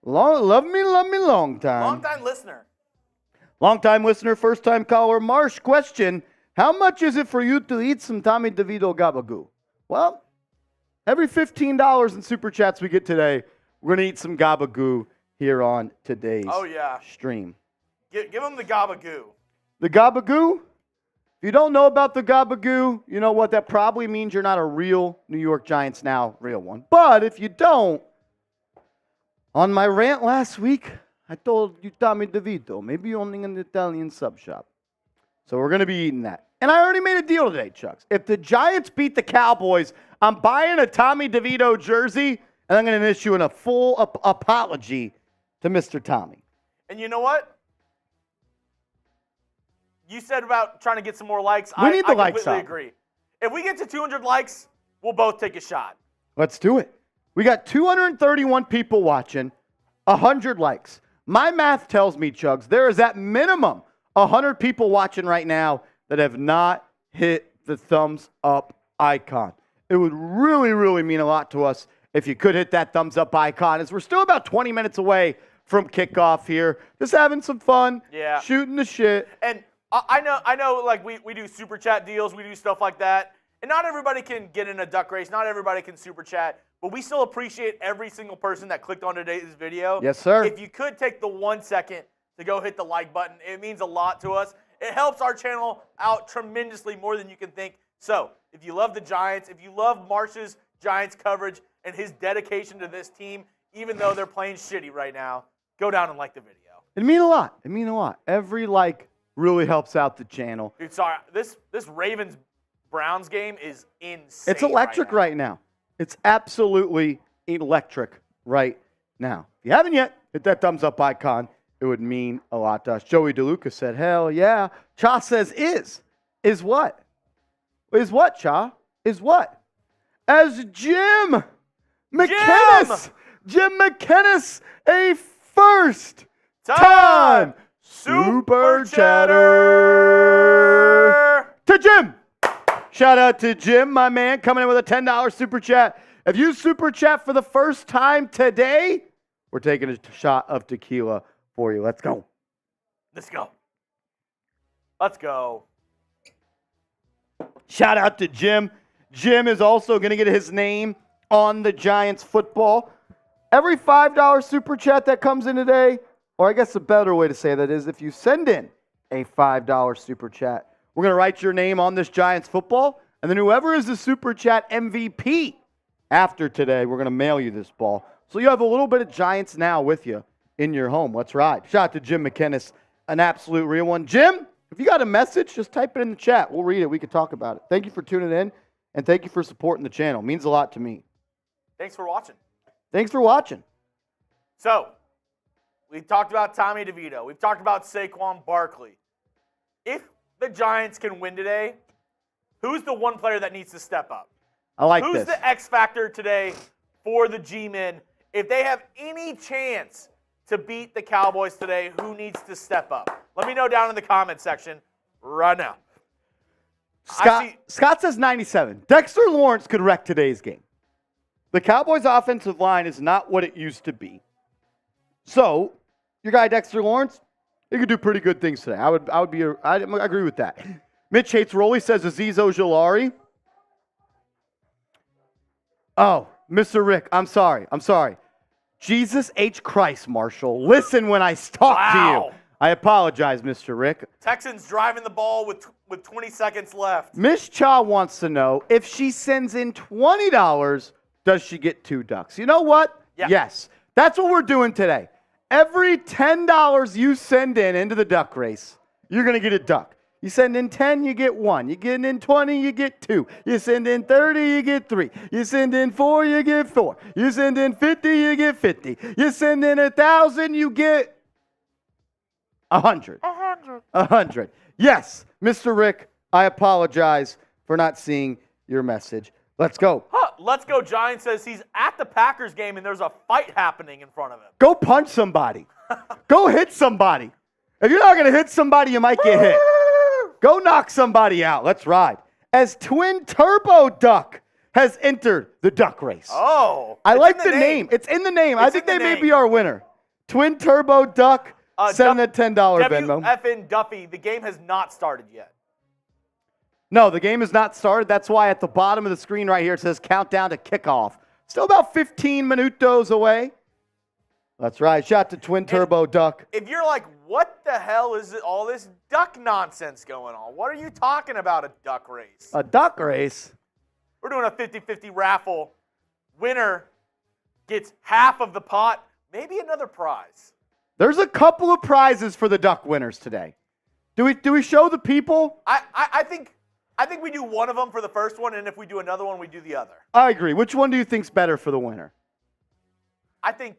listener. Long-time listener, first-time caller. Marsh, question, how much is it for you to eat some Tommy DeVito gabagool? Well, every $15 in Super Chats we get today, we're going to eat some gabagool here on today's stream. Give them the gabagoo. The gabagoo? If you don't know about the gabagoo, you know what? That probably means you're not a real New York Giants now, real one. But if you don't, on my rant last week, I told you Tommy DeVito, maybe owning an Italian sub shop. So we're going to be eating that. And I already made a deal today, Chucks. If the Giants beat the Cowboys, I'm buying a Tommy DeVito jersey, and I'm going to issue a full apology to Mr. Tommy. And you know what? You said about trying to get some more likes. We need the likes completely up. agree. If we get to 200 likes, we'll both take a shot. Let's do it. We got 231 people watching, 100 likes. My math tells me, Chugs, there is at minimum 100 people watching right now that have not hit the thumbs up icon. It would really, really mean a lot to us if you could hit that thumbs up icon, as we're still about 20 minutes away from kickoff here. Just having some fun, shooting the shit. And I know, like we do super chat deals, we do stuff like that. And not everybody can get in a duck race. Not everybody can super chat. But we still appreciate every single person that clicked on today's video. Yes, sir. If you could take the 1 second to go hit the like button, it means a lot to us. It helps our channel out tremendously more than you can think. So if you love the Giants, if you love Marsh's Giants coverage and his dedication to this team, even though they're playing shitty right now, go down and like the video. It means a lot. It means a lot. Every like really helps out the channel. Dude, sorry. This Ravens-Browns game is insane. It's electric right now. It's absolutely electric right now. If you haven't yet, hit that thumbs up icon. It would mean a lot to us. Joey DeLuca said, hell yeah. Cha says is. Is what? Is what, Cha? Is what? As Jim McKinnis. Jim McKinnis, a first time super chatter to Jim. Shout out to Jim, my man, coming in with a $10 super chat. If you super chat for the first time today, we're taking a shot of tequila for you. Let's go. Let's go. Let's go. Shout out to Jim. Jim is also going to get his name on the Giants football. Every $5 super chat that comes in today, or I guess a better way to say that is if you send in a $5 super chat, we're going to write your name on this Giants football, and then whoever is the super chat MVP after today, we're going to mail you this ball. So you have a little bit of Giants now with you in your home. Let's ride. Shout out to Jim McKinnis, an absolute real one. Jim, if you got a message, just type it in the chat. We'll read it. We can talk about it. Thank you for tuning in, and thank you for supporting the channel. It means a lot to me. Thanks for watching. Thanks for watching. So, we talked about Tommy DeVito. We've talked about Saquon Barkley. If the Giants can win today, who's the one player that needs to step up? I like Who's this. the X factor today for the G-men? If they have any chance to beat the Cowboys today, who needs to step up? Let me know down in the comment section right now. Scott says 97. Dexter Lawrence could wreck today's game. The Cowboys' offensive line is not what it used to be. So, your guy Dexter Lawrence, he could do pretty good things today. I agree with that. Mitch hates Rolly says Azeez Ojulari. Oh, Mr. Rick, I'm sorry. Jesus H. Christ, Marshall. Listen when I talk to you. I apologize, Mr. Rick. Texans driving the ball with 20 seconds left. Miss Cha wants to know if she sends in $20, does she get 2 ducks? You know what? Yeah. Yes. That's what we're doing today. Every $10 you send into the duck race, you're going to get a duck. You send in 10, you get 1. You get in 20, you get 2. You send in 30, you get 3. You send in 4, you get 4. You send in 50, you get 50. You send in 1,000, you get 100. 100. Yes, Mr. Rick, I apologize for not seeing your message. Let's go. Let's go, Giants says he's at the Packers game and there's a fight happening in front of him. Go punch somebody. Go hit somebody. If you're not going to hit somebody, you might get hit. Go knock somebody out. Let's ride. As Twin Turbo Duck has entered the duck race. Oh. I like the name. It's in the name. I think they may be our winner. Twin Turbo Duck, send a $10 Venmo. WFN Duffy, the game has not started yet. No, the game has not started. That's why at the bottom of the screen right here it says countdown to kickoff. Still about 15 minutos away. That's right. Shout to Twin Turbo Duck. If you're like, what the hell is all this duck nonsense going on? What are you talking about, a duck race? A duck race? We're doing a 50-50 raffle. Winner gets half of the pot, maybe another prize. There's a couple of prizes for the duck winners today. Do we show the people? I think we do one of them for the first one, and if we do another one, we do the other. I agree. Which one do you think's better for the winner? I think,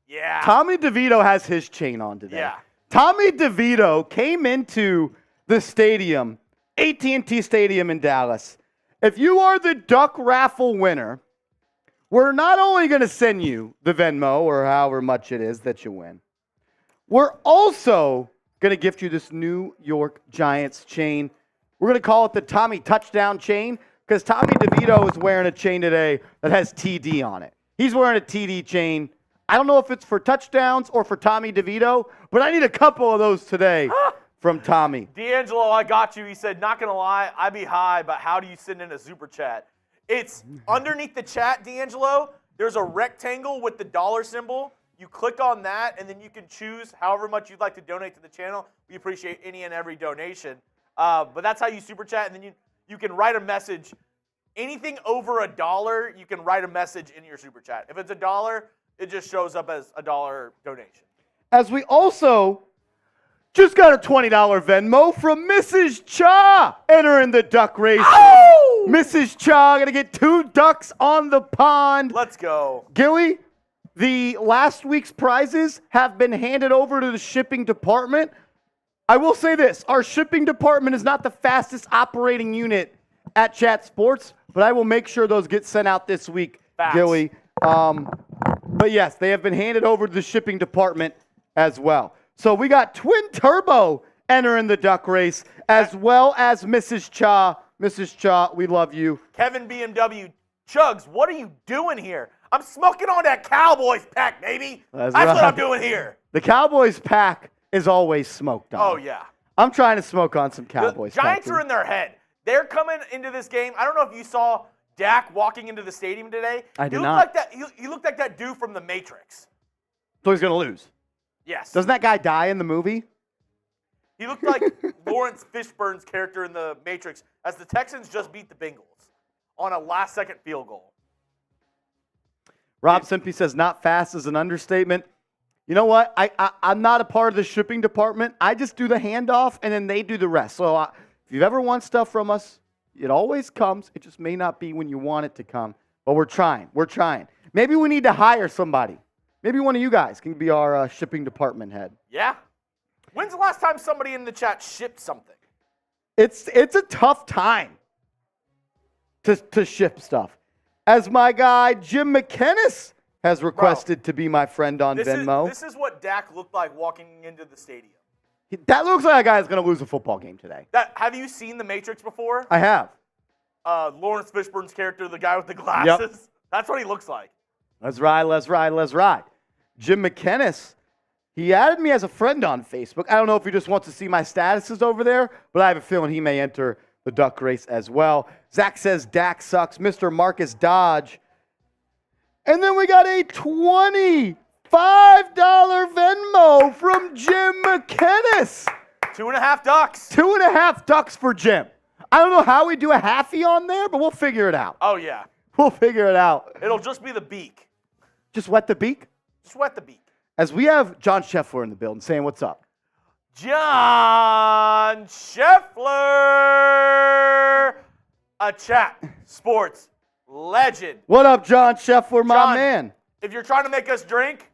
yeah. Tommy DeVito has his chain on today. Yeah. Tommy DeVito came into the stadium, AT&T Stadium in Dallas. If you are the duck raffle winner, we're not only going to send you the Venmo or however much it is that you win, we're also going to gift you this New York Giants chain. We're going to call it the Tommy Touchdown chain because Tommy DeVito is wearing a chain today that has TD on it. He's wearing a TD chain. I don't know if it's for touchdowns or for Tommy DeVito, but I need a couple of those today from Tommy. D'Angelo, I got you. He said, not going to lie, I'd be high, but how do you send in a super chat? It's underneath the chat, D'Angelo. There's a rectangle with the dollar symbol. You click on that, and then you can choose however much you'd like to donate to the channel. We appreciate any and every donation. But that's how you super chat, and then you can write a message. Anything over $1, you can write a message in your super chat. If it's $1, it just shows up as a $1 donation. As we also just got a $20 Venmo from Mrs. Cha entering the duck race. Oh! Mrs. Cha going to get 2 ducks on the pond. Let's go. Gilly, the last week's prizes have been handed over to the shipping department. I will say this. Our shipping department is not the fastest operating unit at Chat Sports, but I will make sure those get sent out this week, Facts. Gilly. But yes, they have been handed over to the shipping department as well. So we got Twin Turbo entering the duck race, as well as Mrs. Cha. Mrs. Cha, we love you. Kevin BMW, Chugs, what are you doing here? I'm smoking on that Cowboys pack, baby. That's right. what I'm doing here. The Cowboys pack is always smoked on. Oh, yeah. I'm trying to smoke on some Cowboys The Giants pack. are in their head. They're coming into this game. I don't know if you saw Dak walking into the stadium today. I did not. Like that, he looked like that dude from The Matrix. So he's going to lose. Yes. Doesn't that guy die in the movie? He looked like Lawrence Fishburne's character in The Matrix as the Texans just beat the Bengals on a last-second field goal. Rob Simpy says, not fast is an understatement. You know what? I'm not a part of the shipping department. I just do the handoff, and then they do the rest. So if you've ever want stuff from us, it always comes. It just may not be when you want it to come. But we're trying. We're trying. Maybe we need to hire somebody. Maybe one of you guys can be our shipping department head. Yeah. When's the last time somebody in the chat shipped something? It's a tough time to ship stuff. As my guy Jim McKennis has requested to be my friend on Venmo. This is what Dak looked like walking into the stadium. That looks like a guy that's going to lose a football game today. Have you seen The Matrix before? I have. Lawrence Fishburne's character, the guy with the glasses. Yep. That's what he looks like. Let's ride, let's ride, let's ride. Jim McKennis, he added me as a friend on Facebook. I don't know if he just wants to see my statuses over there, but I have a feeling he may enter the duck race as well. Zach says Dak sucks. Mr. Marcus Dodge. And then we got a $25 Venmo from Jim McKennis. 2.5 ducks. 2.5 ducks for Jim. I don't know how we do a halfie on there, but we'll figure it out. Oh, yeah. We'll figure it out. It'll just be the beak. Just wet the beak? Just wet the beak. As we have John Scheffler in the building saying, what's up? John Scheffler, a Chat Sports legend. What up, John Scheffler, my man? If you're trying to make us drink,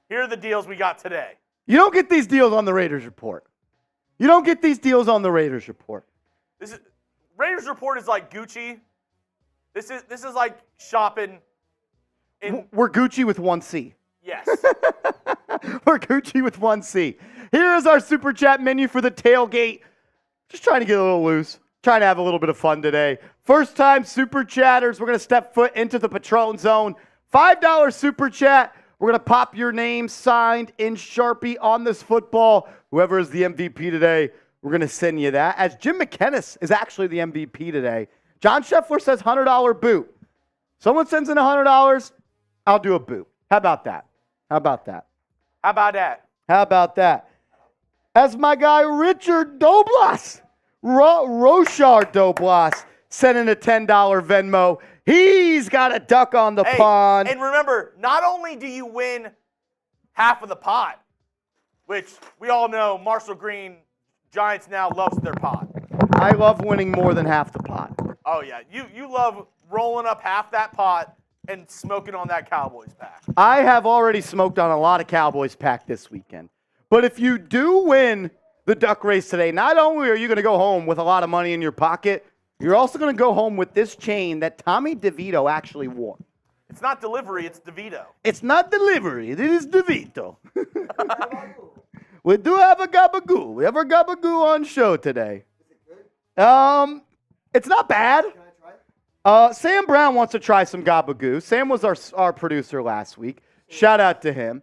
here are the deals we got today. You don't get these deals on the Raiders Report. You don't get these deals on the Raiders Report. Raiders Report is like Gucci. This is like shopping. We're Gucci with one C. Yes. We're Gucci with one C. Here is our super chat menu for the tailgate. Just trying to get a little loose. Trying to have a little bit of fun today. First time super chatters. We're going to step foot into the Patron Zone. $5 super chat. We're going to pop your name signed in Sharpie on this football. Whoever is the MVP today, we're going to send you that. As Jim McKennis is actually the MVP today. John Scheffler says $100 boot. Someone sends in $100, I'll do a boot. How about that? How about that? How about that? How about that? As my guy Richard Doblas, Rochard Doblas, sent in a $10 Venmo. He's got a duck on the pond. And remember, not only do you win half of the pot, which we all know Marshall Green, Giants now loves their pot. I love winning more than half the pot. Oh, yeah. You love rolling up half that pot and smoking on that Cowboys pack. I have already smoked on a lot of Cowboys pack this weekend. But if you do win the duck race today, not only are you going to go home with a lot of money in your pocket, you're also going to go home with this chain that Tommy DeVito actually wore. It's not delivery, it's DeVito. It's not delivery, it is DeVito. We do have a gabagool. We have our gabagool on show today. Is it good? It's not bad. Can I try? Sam Brown wants to try some gabagool. Sam was our producer last week. Shout out to him.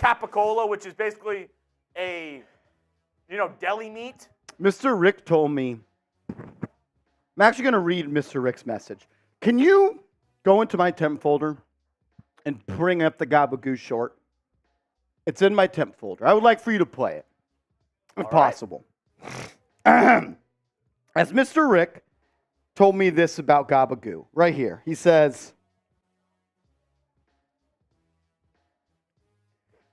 capicola, which is basically a, deli meat. Mr. Rick told me, I'm actually going to read Mr. Rick's message. Can you go into my temp folder and bring up the Gabagoo short? It's in my temp folder. I would like for you to play it, if possible. As Mr. Rick told me this about Gabagoo, right here. He says,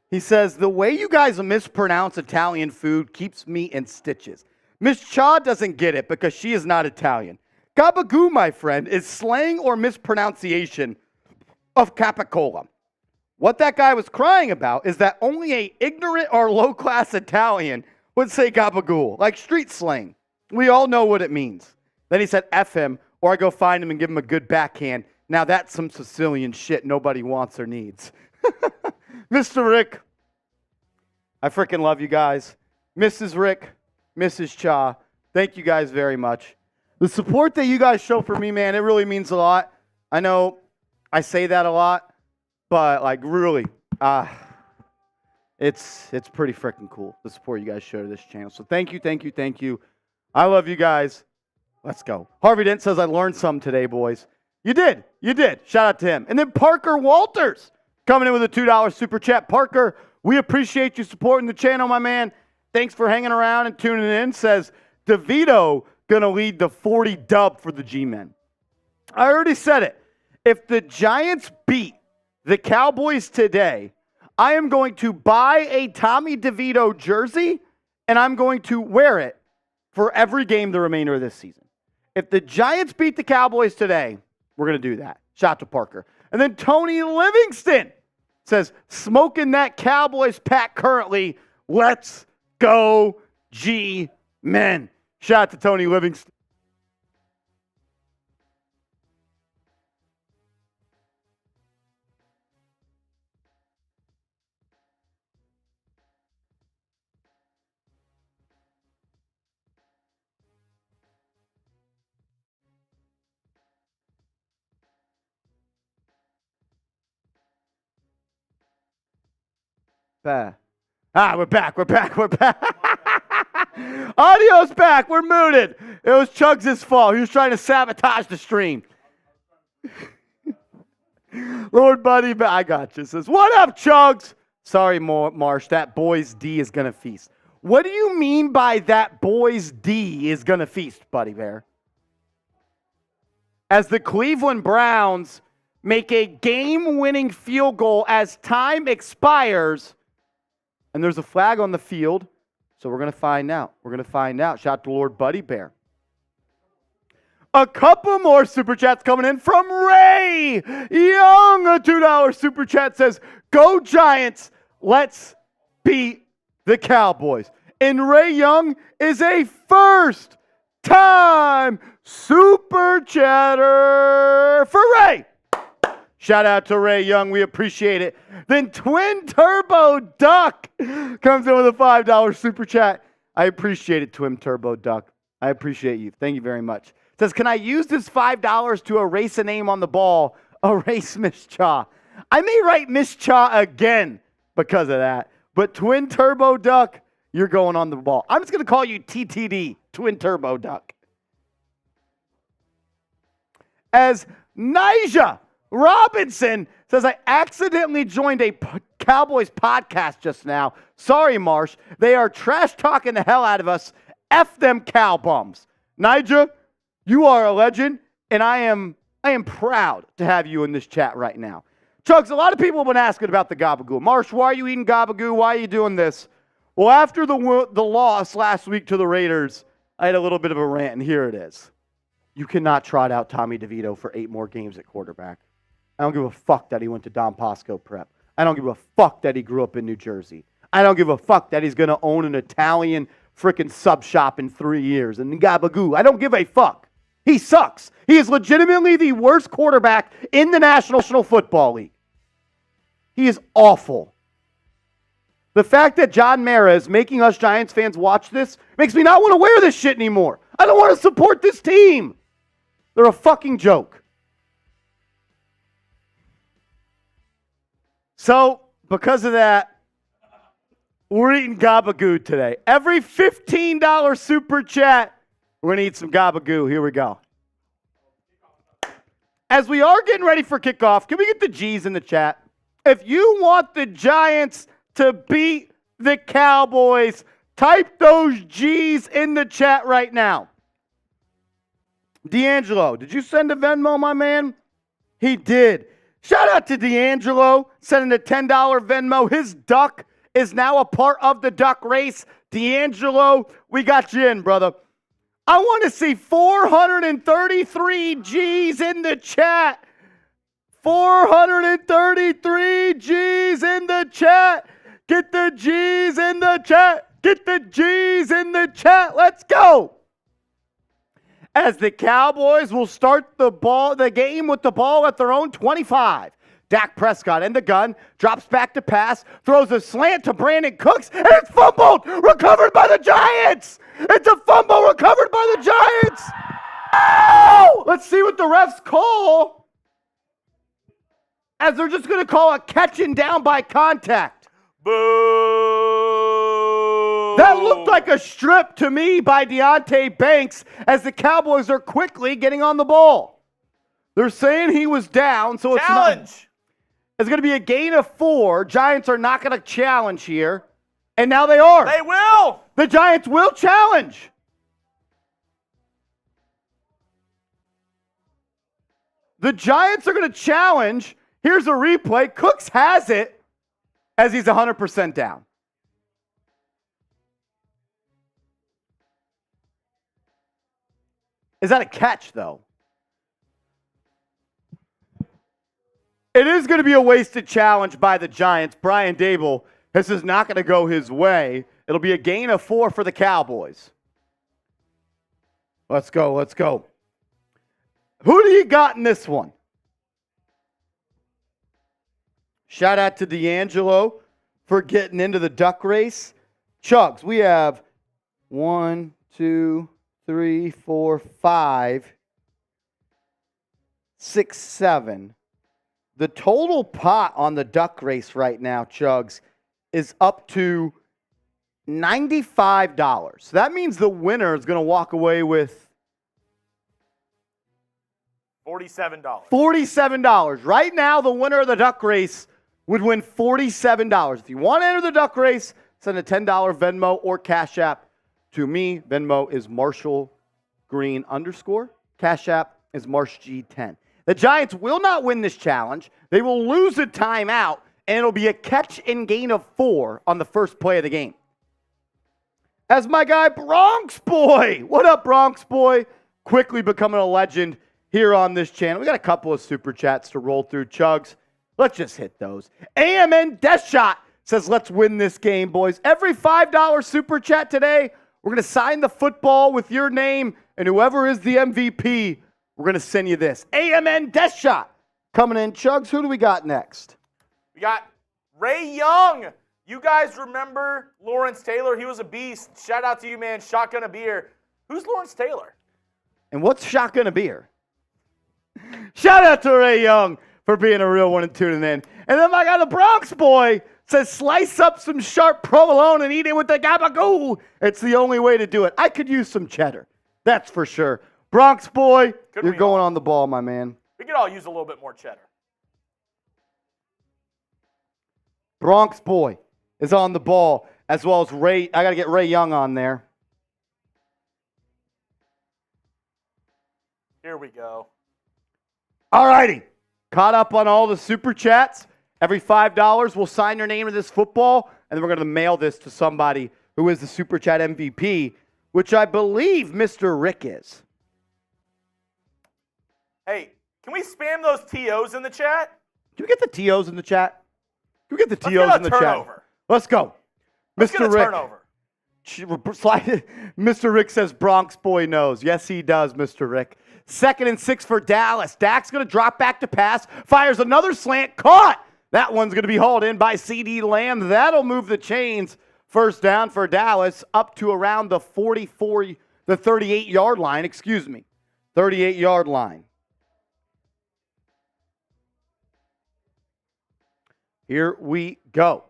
the way you guys mispronounce Italian food keeps me in stitches. Miss Cha doesn't get it because she is not Italian. Gabagoo, my friend, is slang or mispronunciation of capicola. What that guy was crying about is that only a ignorant or low-class Italian would say gabagool, like street slang. We all know what it means. Then he said, F him, or I go find him and give him a good backhand. Now that's some Sicilian shit nobody wants or needs. Mr. Rick, I freaking love you guys. Mrs. Rick, Mrs. Cha, thank you guys very much. The support that you guys show for me, man, it really means a lot. I know I say that a lot, but like really, it's pretty freaking cool, the support you guys show to this channel. So thank you, thank you, thank you. I love you guys. Let's go. Harvey Dent says I learned some today, boys. You did. Shout out to him. And then Parker Walters coming in with a $2 super chat. Parker, we appreciate you supporting the channel, my man. Thanks for hanging around and tuning in. Says DeVito going to lead the 40 dub for the G-Men. I already said it. If the Giants beat the Cowboys today, I am going to buy a Tommy DeVito jersey and I'm going to wear it for every game the remainder of this season. If the Giants beat the Cowboys today, we're going to do that. Shout out to Parker. And then Tony Livingston says, smoking that Cowboys pack currently. Let's go, G-Men. Shout out to Tony Livingston. We're back. Audio's back. We're muted. It was Chugs' fault. He was trying to sabotage the stream. Lord Buddy, I got you. Says, what up, Chugs? Sorry, Marsh. That boy's D is going to feast. What do you mean by that boy's D is going to feast, Buddy Bear? As the Cleveland Browns make a game-winning field goal as time expires, and there's a flag on the field, so we're going to find out. Shout out to Lord Buddy Bear. A couple more super chats coming in from Ray Young. A $2 super chat says, go Giants, let's beat the Cowboys. And Ray Young is a first-time super chatter for Ray. Shout out to Ray Young. We appreciate it. Then Twin Turbo Duck comes in with a $5 super chat. I appreciate it, Twin Turbo Duck. I appreciate you. Thank you very much. Says, can I use this $5 to erase a name on the ball? Erase Miss Cha. I may write Miss Cha again because of that. But Twin Turbo Duck, you're going on the ball. I'm just going to call you TTD, Twin Turbo Duck. As Nija Robinson says, I accidentally joined a Cowboys podcast just now. Sorry, Marsh. They are trash-talking the hell out of us. F them cow bums. Nija, you are a legend, and I am proud to have you in this chat right now. Chugs, a lot of people have been asking about the gabagool. Marsh, why are you eating gabagool? Why are you doing this? Well, after the loss last week to the Raiders, I had a little bit of a rant, and here it is. You cannot trot out Tommy DeVito for 8 more games at quarterback. I don't give a fuck that he went to Don Bosco Prep. I don't give a fuck that he grew up in New Jersey. I don't give a fuck that he's going to own an Italian freaking sub shop in 3 years. And Gabagoo, I don't give a fuck. He sucks. He is legitimately the worst quarterback in the National Football League. He is awful. The fact that John Mara is making us Giants fans watch this makes me not want to wear this shit anymore. I don't want to support this team. They're a fucking joke. So, because of that, we're eating gabagoo today. Every $15 super chat, we're going to eat some gabagoo. Here we go. As we are getting ready for kickoff, can we get the G's in the chat? If you want the Giants to beat the Cowboys, type those G's in the chat right now. D'Angelo, did you send a Venmo, my man? He did. Shout out to D'Angelo, sending a $10 Venmo. His duck is now a part of the duck race. D'Angelo, we got you in, brother. I want to see 433 G's in the chat. 433 G's in the chat. Get the G's in the chat. Get the G's in the chat. Let's go. As the Cowboys will start the game with the ball at their own 25. Dak Prescott in the gun, drops back to pass, throws a slant to Brandon Cooks, and it's fumbled, recovered by the Giants. It's a fumble recovered by the Giants. Oh! Let's see what the refs call, as they're just going to call a catching down by contact. Boo! That looked like a strip to me by Deonte Banks, as the Cowboys are quickly getting on the ball. They're saying he was down, so Challenge! It's going to be a gain of 4. Giants are not going to challenge here. And now they are. They will! The Giants will challenge. The Giants are going to challenge. Here's a replay. Cooks has it as he's 100% down. Is that a catch, though? It is going to be a wasted challenge by the Giants. Brian Dable, this is not going to go his way. It'll be a gain of 4 for the Cowboys. Let's go, let's go. Who do you got in this one? Shout out to D'Angelo for getting into the duck race. Chugs, we have 1, 2, 3, 4, 5, 6, 7. The total pot on the duck race right now, Chugs, is up to $95. So that means the winner is going to walk away with $47. $47. Right now, the winner of the duck race would win $47. If you want to enter the duck race, send a $10 Venmo or Cash App to me. Venmo is Marshall Green _. Cash App is MarshG10. The Giants will not win this challenge. They will lose a timeout, and it'll be a catch and gain of 4 on the first play of the game. As my guy Bronx Boy, what up Bronx Boy, quickly becoming a legend here on this channel. We got a couple of super chats to roll through, Chugs. Let's just hit those. AMN Death Shot says, let's win this game, boys. Every $5 super chat today, we're going to sign the football with your name, and whoever is the MVP, we're going to send you this. AMN Death Shot coming in. Chugs, who do we got next? We got Ray Young. You guys remember Lawrence Taylor? He was a beast. Shout out to you, man. Shotgun a beer. Who's Lawrence Taylor? And what's shotgun a beer? Shout out to Ray Young for being a real one and tuning in. And then my guy, the Bronx Boy, says slice up some sharp provolone and eat it with the gabagool. It's the only way to do it. I could use some cheddar. That's for sure. Bronx Boy, you're going on the ball, my man. We could all use a little bit more cheddar. Bronx Boy is on the ball, as well as Ray. I got to get Ray Young on there. Here we go. All righty. Caught up on all the super chats. Every $5, we'll sign your name to this football, and then we're going to mail this to somebody who is the super chat MVP, which I believe Mr. Rick is. Hey, can we spam those TOs in the chat? Can we get the TOs in the chat? Can we get the TOs in the turnover. chat? Let's go. Let's Mr. get a Rick. turnover. Mr. Rick says Bronx Boy knows. Yes, he does, Mr. Rick. 2nd and 6 for Dallas. Dak's going to drop back to pass. Fires another slant. Caught. That one's going to be hauled in by C.D. Lamb. That'll move the chains. First down for Dallas up to around the 38-yard line. 38-yard line. Here we go.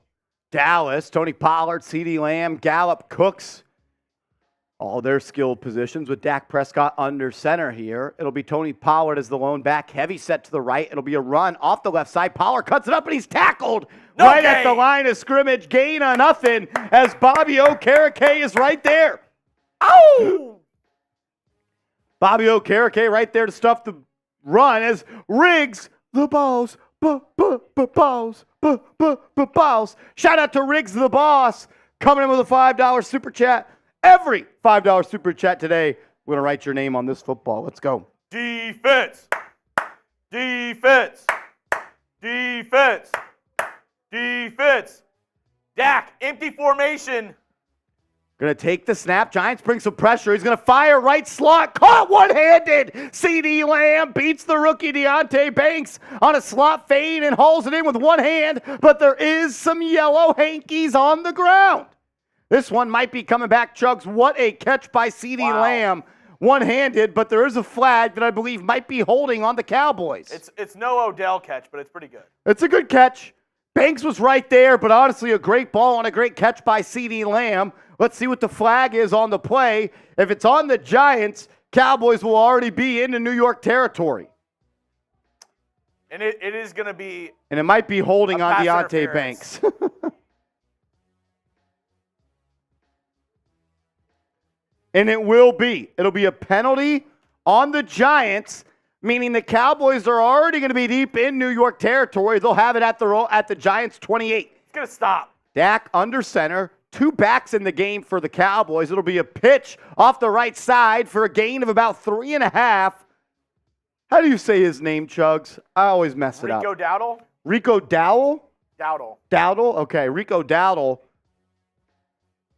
Dallas, Tony Pollard, CeeDee Lamb, Gallup, Cooks. All their skilled positions with Dak Prescott under center here. It'll be Tony Pollard as the lone back. Heavy set to the right. It'll be a run off the left side. Pollard cuts it up, and he's tackled right at the line of scrimmage. Gain on nothing as Bobby Okereke is right there. Ow! Bobby Okereke right there to stuff the run as Riggs the balls. Balls. Shout out to Riggs the boss coming in with a $5 super chat. Every $5 super chat today, we're going to write your name on this football. Let's go. Defense. Defense. Defense. Defense. Dak, empty formation. Going to take the snap. Giants bring some pressure. He's going to fire right slot. Caught one-handed. CeeDee Lamb beats the rookie Deonte Banks on a slot fade and hauls it in with one hand, but there is some yellow hankies on the ground. This one might be coming back, Chugs. What a catch by CeeDee Lamb. One-handed, but there is a flag that I believe might be holding on the Cowboys. It's no Odell catch, but it's pretty good. It's a good catch. Banks was right there, but honestly, a great ball and a great catch by CeeDee Lamb. Let's see what the flag is on the play. If it's on the Giants, Cowboys will already be into New York territory. And it is going to be... And it might be holding on Deonte Banks. And it will be. It'll be a penalty on the Giants, meaning the Cowboys are already going to be deep in New York territory. They'll have it at the Giants 28. It's going to stop. Dak under center. 2 backs in the game for the Cowboys. It'll be a pitch off the right side for a gain of about 3.5. How do you say his name, Chugs? I always mess it up. Rico Dowdle? Rico Dowdle? Dowdle. Dowdle? Okay, Rico Dowdle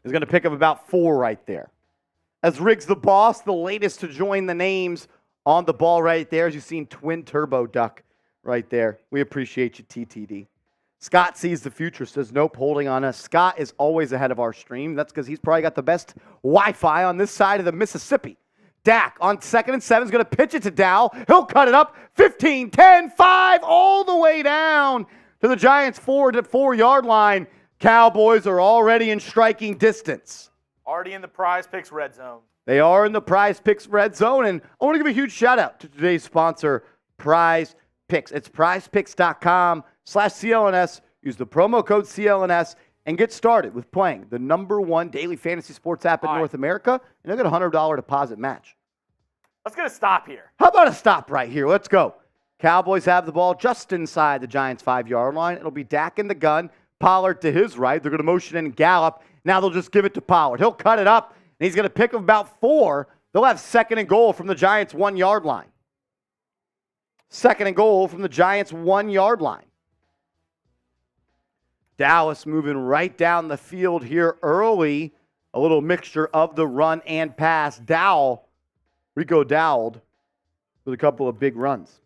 is going to pick up about 4 right there. As Riggs the boss, the latest to join the names on the ball right there. As you've seen, twin turbo duck right there. We appreciate you, TTD. Scott sees the future, says nope, holding on us. Scott is always ahead of our stream. That's because he's probably got the best Wi-Fi on this side of the Mississippi. Dak on 2nd and 7 is going to pitch it to Dow. He'll cut it up 15, 10, 5, all the way down to the Giants' 4-yard line. Cowboys are already in striking distance. Already in the Prize Picks red zone. They are in the Prize Picks red zone, and I want to give a huge shout out to today's sponsor, Prize Picks. It's prizepicks.com/CLNS. Use the promo code CLNS and get started with playing the #1 daily fantasy sports app in North America, and they'll get a $100 deposit match. Let's get a stop here. How about a stop right here? Let's go. Cowboys have the ball just inside the Giants' 5-yard line. It'll be Dak in the gun, Pollard to his right. They're going to motion in Gallup. Now they'll just give it to Pollard. He'll cut it up, and he's going to pick up about 4. They'll have 2nd and goal from the Giants' 1-yard line. 2nd and goal from the Giants' 1-yard line. Dallas moving right down the field here early. A little mixture of the run and pass. Rico Dowd with a couple of big runs.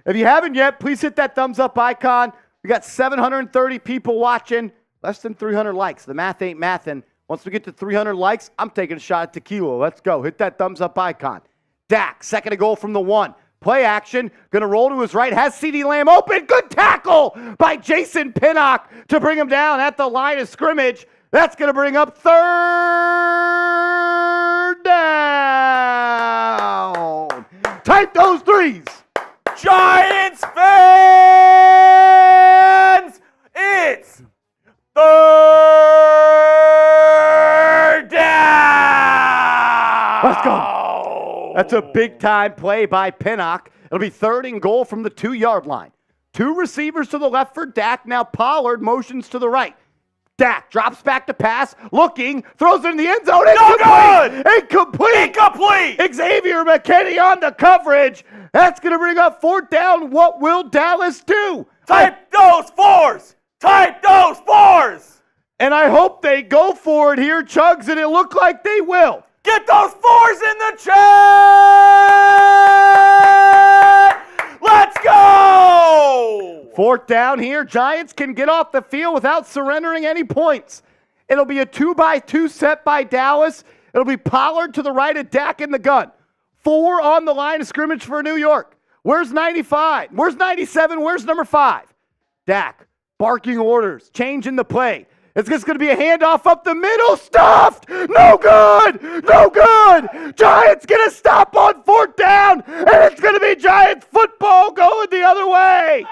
If you haven't yet, please hit that thumbs up icon. We got 730 people watching. Less than 300 likes. The math ain't mathin'. Once we get to 300 likes, I'm taking a shot at tequila. Let's go. Hit that thumbs up icon. Dak, 2nd and goal from the 1. Play action. Going to roll to his right. Has CeeDee Lamb open. Good tackle by Jason Pinnock to bring him down at the line of scrimmage. That's going to bring up 3rd down. Type those 3s. Giants fans, it's 3rd down. Let's go. That's a big-time play by Pinnock. It'll be 3rd and goal from the 2-yard line. 2 receivers to the left for Dak. Now Pollard motions to the right. Dak drops back to pass, looking, throws it in the end zone. Incomplete. Xavier McKinney on the coverage. That's going to bring up 4th down. What will Dallas do? Type those 4s. Type those 4s. And I hope they go for it here, Chugs, and it looked like they will. Get those 4s in the chat. Let's go. 4th down here. Giants can get off the field without surrendering any points. It'll be a 2-by-2 set by Dallas. It'll be Pollard to the right of Dak in the gun. 4 on the line of scrimmage for New York. Where's 95? Where's 97? Where's number 5? Dak barking orders, changing the play. It's just going to be a handoff up the middle. Stuffed. No good. No good. Giants get a stop on 4th down. And it's going to be Giants football going the other way.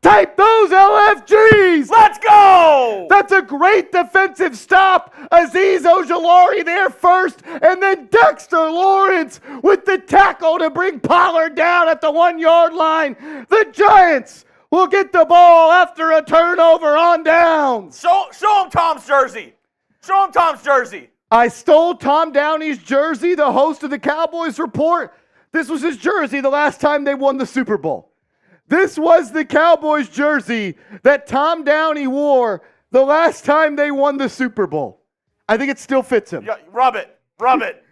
Type those LFGs. Let's go. That's a great defensive stop. Azeez Ojulari there first, and then Dexter Lawrence with the tackle to bring Pollard down at the 1-yard line. The Giants will get the ball after a turnover on downs. Show him Tom's jersey. Show him Tom's jersey. I stole Tom Downey's jersey, the host of the Cowboys Report. This was his jersey the last time they won the Super Bowl. This was the Cowboys jersey that Tom Downey wore the last time they won the Super Bowl. I think it still fits him. Yeah, rub it. Rub it.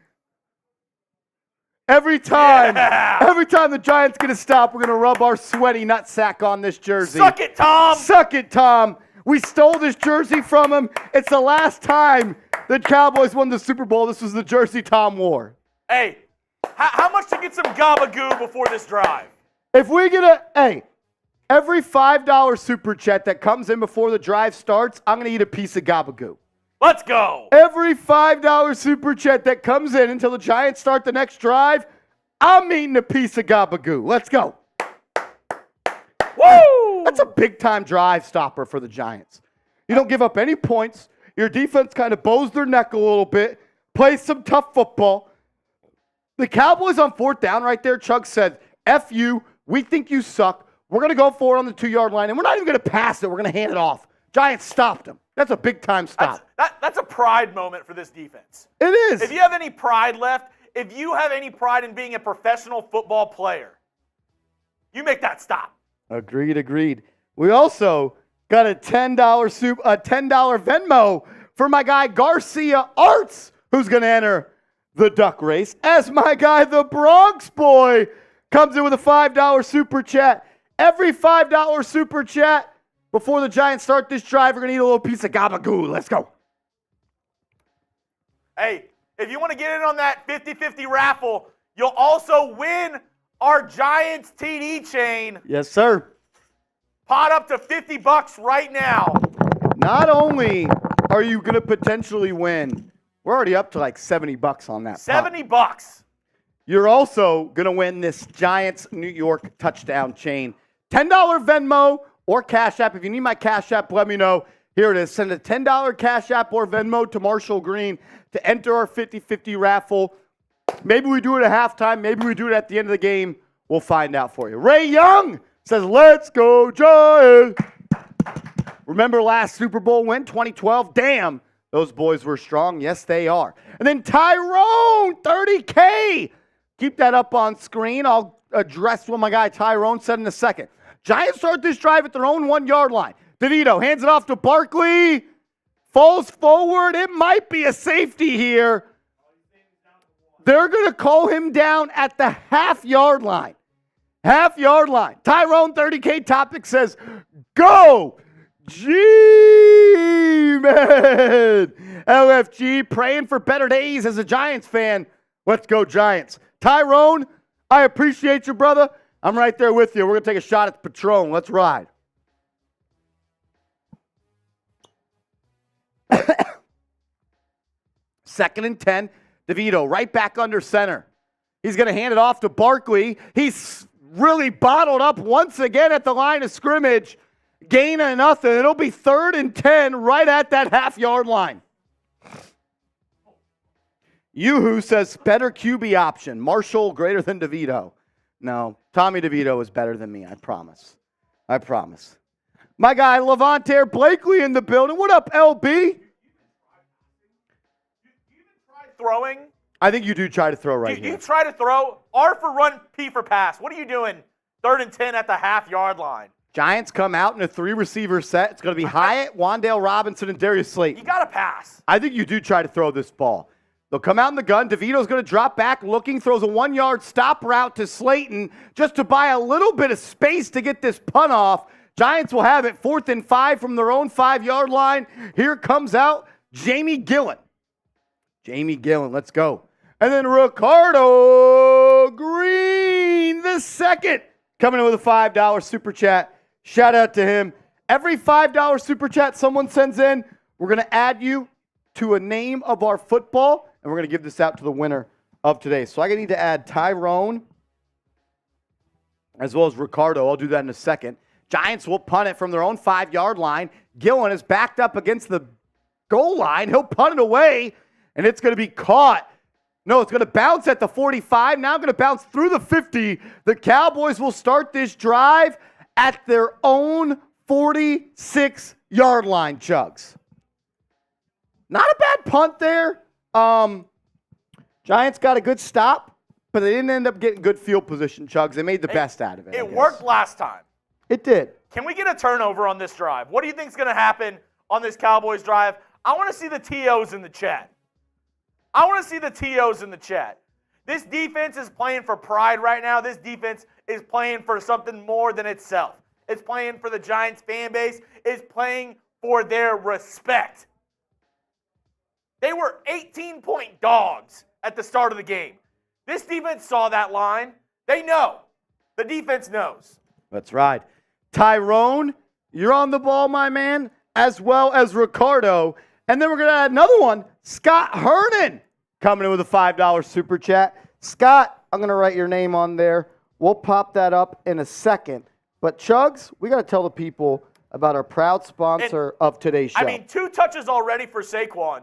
Every time the Giants get a stop, we're going to rub our sweaty nutsack on this jersey. Suck it, Tom. Suck it, Tom. We stole this jersey from him. It's the last time the Cowboys won the Super Bowl. This was the jersey Tom wore. Hey, how much to get some gabagool before this drive? If we get every $5 super chat that comes in before the drive starts, I'm going to eat a piece of gabagool. Let's go. Every $5 super chat that comes in until the Giants start the next drive, I'm eating a piece of gabagool. Let's go. Woo! That's a big-time drive stopper for the Giants. You don't give up any points. Your defense kind of bows their neck a little bit, plays some tough football. The Cowboys on 4th down right there, Chuck said, F you. We think you suck. We're going to go for it on the 2-yard line, and we're not even going to pass it. We're going to hand it off. Giants stopped him. That's a big-time stop. That's a pride moment for this defense. It is. If you have any pride left, if you have any pride in being a professional football player, you make that stop. Agreed. We also got a $10 Venmo for my guy Garcia Arts, who's going to enter the duck race, as my guy the Bronx Boy comes in with a $5 super chat. Every $5 super chat before the Giants start this drive, we're going to eat a little piece of gabagool. Let's go. Hey, if you want to get in on that 50-50 raffle, you'll also win our Giants TD chain. Yes, sir. Pot up to $50 right now. Not only are you going to potentially win, we're already up to like $70 on that. $70. You're also going to win this Giants New York touchdown chain. $10 Venmo or Cash App. If you need my Cash App, let me know. Here it is. Send a $10 Cash App or Venmo to Marshall Green to enter our 50-50 raffle. Maybe we do it at halftime. Maybe we do it at the end of the game. We'll find out for you. Ray Young says, let's go Giants. Remember last Super Bowl win, 2012? Damn, those boys were strong. Yes, they are. And then Tyrone, 30K. Keep that up on screen. I'll address what my guy Tyrone said in a second. Giants start this drive at their own 1-yard line. DeVito hands it off to Barkley. Falls forward. It might be a safety here. They're going to call him down at the half-yard line. Half-yard line. Tyrone 30K Topic says, go G-Man. LFG praying for better days as a Giants fan. Let's go Giants. Tyrone, I appreciate you, brother. I'm right there with you. We're going to take a shot at the Patron. Let's ride. Second and 10. DeVito right back under center. He's going to hand it off to Barkley. He's really bottled up once again at the line of scrimmage. Gain of nothing. It'll be 3rd and 10 right at that half-yard line. Yoo-hoo says better QB option. Marshall greater than DeVito. No, Tommy DeVito is better than me, I promise. I promise. My guy, Levante Blakely in the building. What up, LB? Throwing? I think you do try to throw right here. You try to throw. R for run, P for pass. What are you doing 3rd and 10 at the half-yard line? Giants come out in a 3-receiver set. It's going to be Hyatt, Wan'Dale Robinson, and Darius Slayton. You got to pass. I think you do try to throw this ball. They'll come out in the gun. DeVito's going to drop back, looking, throws a 1-yard stop route to Slayton just to buy a little bit of space to get this punt off. Giants will have it 4th and 5 from their own 5-yard line. Here comes out Jamie Gillen. Jamie Gillen, let's go. And then Ricardo Green, the second, coming in with a $5 super chat. Shout out to him. Every $5 super chat someone sends in, we're going to add you to a name of our football, and we're going to give this out to the winner of today. So I need to add Tyrone as well as Ricardo. I'll do that in a second. Giants will punt it from their own 5-yard line. Gillen is backed up against the goal line. He'll punt it away, and it's going to be caught. No, it's going to bounce at the 45. Now going to bounce through the 50. The Cowboys will start this drive at their own 46-yard line, Chugs. Not a bad punt there. Giants got a good stop, but they didn't end up getting good field position, Chugs. They made the best out of it. It worked last time. It did. Can we get a turnover on this drive? What do you think is going to happen on this Cowboys drive? I want to see the TOs in the chat. This defense is playing for pride right now. This defense is playing for something more than itself. It's playing for the Giants fan base. It's playing for their respect. They were 18-point dogs at the start of the game. This defense saw that line. They know. The defense knows. That's right. Tyrone, you're on the ball, my man, as well as Ricardo. And then we're going to add another one, Scott Hernan, coming in with a $5 super chat. Scott, I'm going to write your name on there. We'll pop that up in a second. But, Chugs, we got to tell the people about our proud sponsor of today's show. I mean, 2 touches already for Saquon.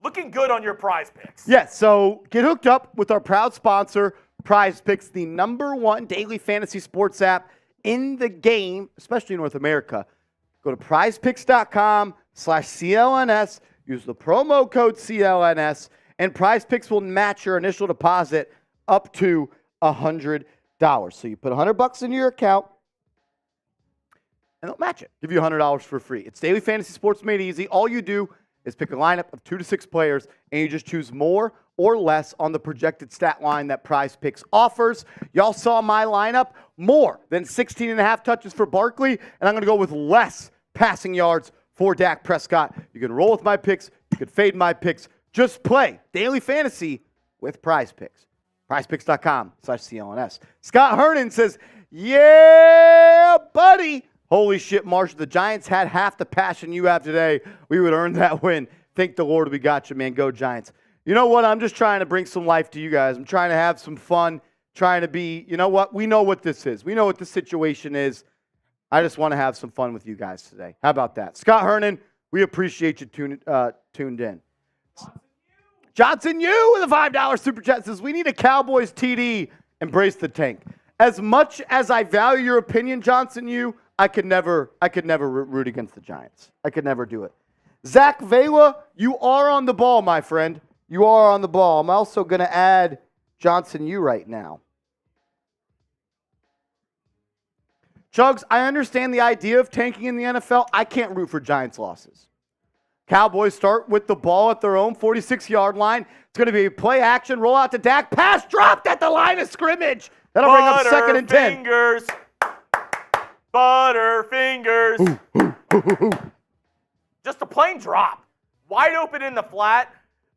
Looking good on your prize picks. Yes, so get hooked up with our proud sponsor, Prize Picks, the #1 daily fantasy sports app in the game, especially in North America. Go to prizepicks.com/CLNS, use the promo code CLNS, and Prize Picks will match your initial deposit up to $100. So you put $100 into your account, and they'll match it. Give you $100 for free. It's daily fantasy sports made easy. All you do is pick a lineup of 2 to 6 players, and you just choose more or less on the projected stat line that Prize Picks offers. Y'all saw my lineup, more than 16.5 touches for Barkley, and I'm going to go with less passing yards for Dak Prescott. You can roll with my picks. You can fade my picks. Just play daily fantasy with Prize Picks. PrizePicks.com/CLNS. Scott Hernan says, yeah, buddy. Holy shit, Marshall, the Giants had half the passion you have today. We would earn that win. Thank the Lord we got you, man. Go Giants. You know what? I'm just trying to bring some life to you guys. I'm trying to have some fun, trying to be, you know what? We know what this is. We know what this situation is. I just want to have some fun with you guys today. How about that? Scott Hernan, we appreciate you tuned in. Johnson, you with a $5 super chat says, we need a Cowboys TD. Embrace the tank. As much as I value your opinion, Johnson, I could never root against the Giants. I could never do it. Zach Vela, you are on the ball, my friend. You are on the ball. I'm also going to add Johnson right now. Chugs, I understand the idea of tanking in the NFL. I can't root for Giants losses. Cowboys start with the ball at their own 46-yard line. It's going to be play action, roll out to Dak, pass dropped at the line of scrimmage. That'll bring up 2nd and 10. Butterfingers. Just a plain drop. Wide open in the flat.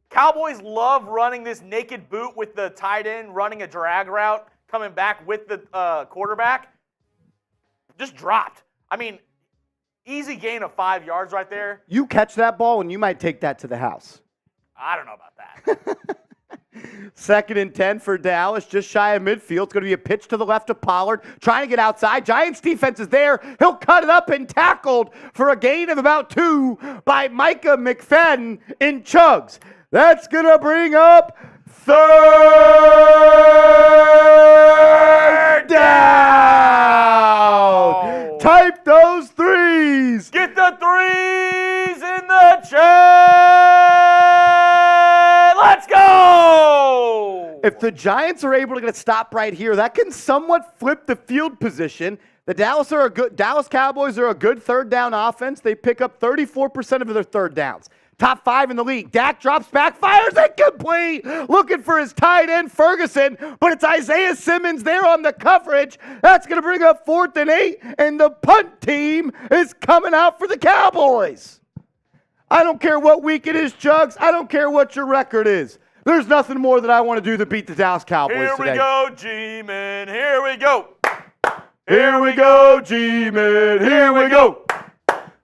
Cowboys love running this naked boot with the tight end, running a drag route, coming back with the quarterback. Just dropped. I mean, easy gain of 5 yards right there. You catch that ball and you might take that to the house. I don't know about that. 2nd and 10 for Dallas, just shy of midfield. It's going to be a pitch to the left of Pollard, trying to get outside. Giants defense is there. He'll cut it up and tackled for a gain of about 2 by Micah McFadden in Chugs. That's going to bring up 3rd down. Type those 3s. Get the 3s in the chat. Let's go. If the Giants are able to get a stop right here, that can somewhat flip the field position. The Dallas Cowboys are a good 3rd down offense. They pick up 34% of their 3rd downs. Top 5 in the league. Dak drops back, fires incomplete. Looking for his tight end, Ferguson, but it's Isaiah Simmons there on the coverage. That's going to bring up 4th and 8, and the punt team is coming out for the Cowboys. I don't care what week it is, Chugs. I don't care what your record is. There's nothing more that I want to do to beat the Dallas Cowboys today. Here we go, G-Man. Here we go. Here we go, G-Man. Here we go.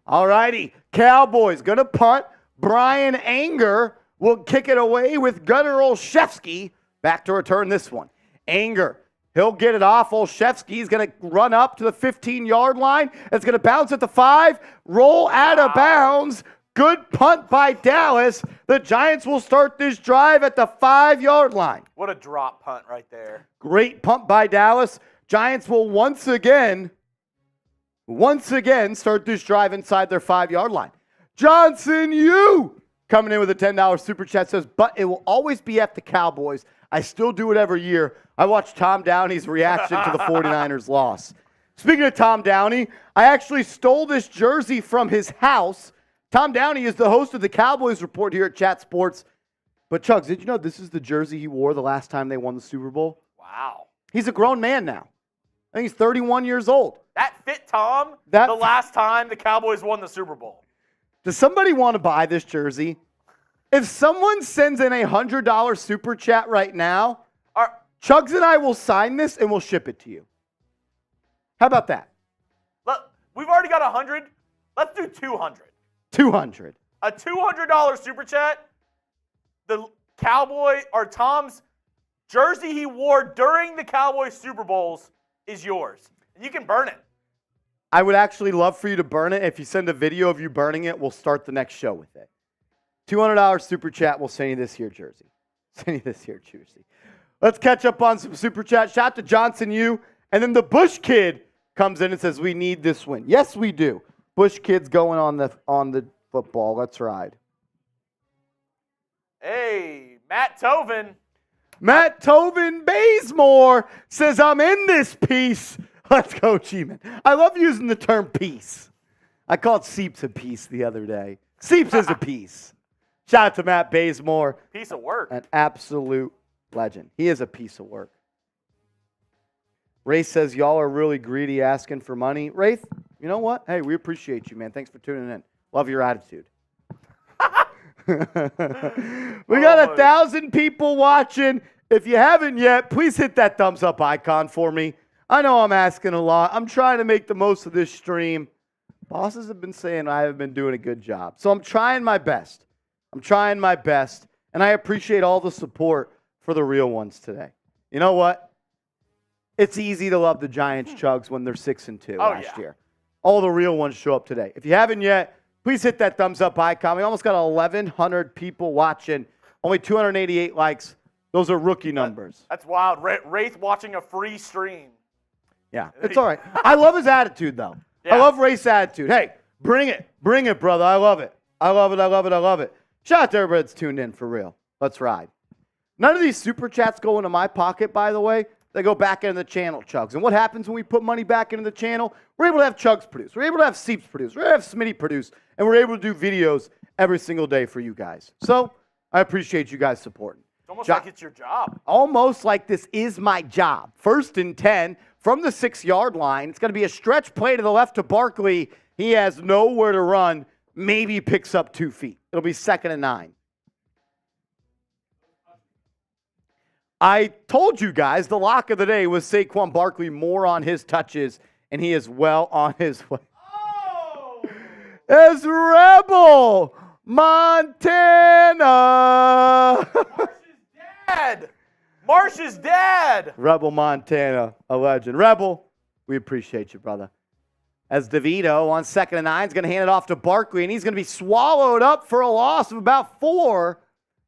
All righty. Cowboys going to punt. Brian Anger will kick it away with Gunnar Olszewski back to return this one. Anger, he'll get it off. Olszewski, he's going to run up to the 15-yard line. It's going to bounce at the 5, roll out of bounds. Good punt by Dallas. The Giants will start this drive at the 5-yard line. What a drop punt right there. Great punt by Dallas. Giants will once again start this drive inside their 5-yard line. Johnson, you coming in with a $10 super chat says, but it will always be at the Cowboys. I still do it every year. I watched Tom Downey's reaction to the 49ers loss. Speaking of Tom Downey, I actually stole this jersey from his house. Tom Downey is the host of the Cowboys Report here at Chat Sports. But Chugs, did you know this is the jersey he wore the last time they won the Super Bowl? Wow. He's a grown man now. I think he's 31 years old. That fit Tom the last time the Cowboys won the Super Bowl. Does somebody want to buy this jersey? If someone sends in a $100 super chat right now, Chugs and I will sign this and we'll ship it to you. How about that? Look, we've already got 100. Let's do 200. 200. A $200 super chat. The Cowboy or Tom's jersey he wore during the Cowboys Super Bowls is yours. And you can burn it. I would actually love for you to burn it. If you send a video of you burning it, we'll start the next show with it. $200 super chat. We'll send you this here jersey. Let's catch up on some super chat. Shout out to Johnson U. And then the Bush Kid comes in and says, we need this win. Yes, we do. Bush Kid's going on the football. Let's ride. Hey, Matt Tovin. Matt Tovin Bazemore says, I'm in this piece. Let's go, G-Man. I love using the term piece. I called Seeps a piece the other day. Seeps is a piece. Shout out to Matt Bazemore. Piece of work. An absolute legend. He is a piece of work. Wraith says, y'all are really greedy asking for money. Wraith, you know what? Hey, we appreciate you, man. Thanks for tuning in. Love your attitude. We got 1,000 people watching. If you haven't yet, please hit that thumbs up icon for me. I know I'm asking a lot. I'm trying to make the most of this stream. Bosses have been saying I haven't been doing a good job. So I'm trying my best. And I appreciate all the support for the real ones today. You know what? It's easy to love the Giants, Chugs, when they're 6-2 last year. All the real ones show up today. If you haven't yet, please hit that thumbs up icon. We almost got 1,100 people watching. Only 288 likes. Those are rookie numbers. That's wild. Wraith watching a free stream. Yeah, it's all right. I love his attitude, though. Yeah. I love Wraith's attitude. Hey, bring it. Bring it, brother. I love it. Shout out to everybody that's tuned in, for real. Let's ride. None of these super chats go into my pocket, by the way. They go back into the channel, Chugs. And what happens when we put money back into the channel? We're able to have Chugs produce. We're able to have Seeps produce. We're able to have Smitty produce. And we're able to do videos every single day for you guys. So I appreciate you guys supporting. It's almost like it's your job. Almost like this is my job. 1st and 10 from the 6-yard line. It's going to be a stretch play to the left to Barkley. He has nowhere to run. Maybe picks up 2 feet. It'll be 2nd and 9. I told you guys the lock of the day was Saquon Barkley more on his touches, and he is well on his way. Oh! It's Rebel Montana. Marsh's dad. Rebel Montana, a legend. Rebel, we appreciate you, brother. As DeVito on 2nd and 9 is going to hand it off to Barkley, and he's going to be swallowed up for a loss of about 4.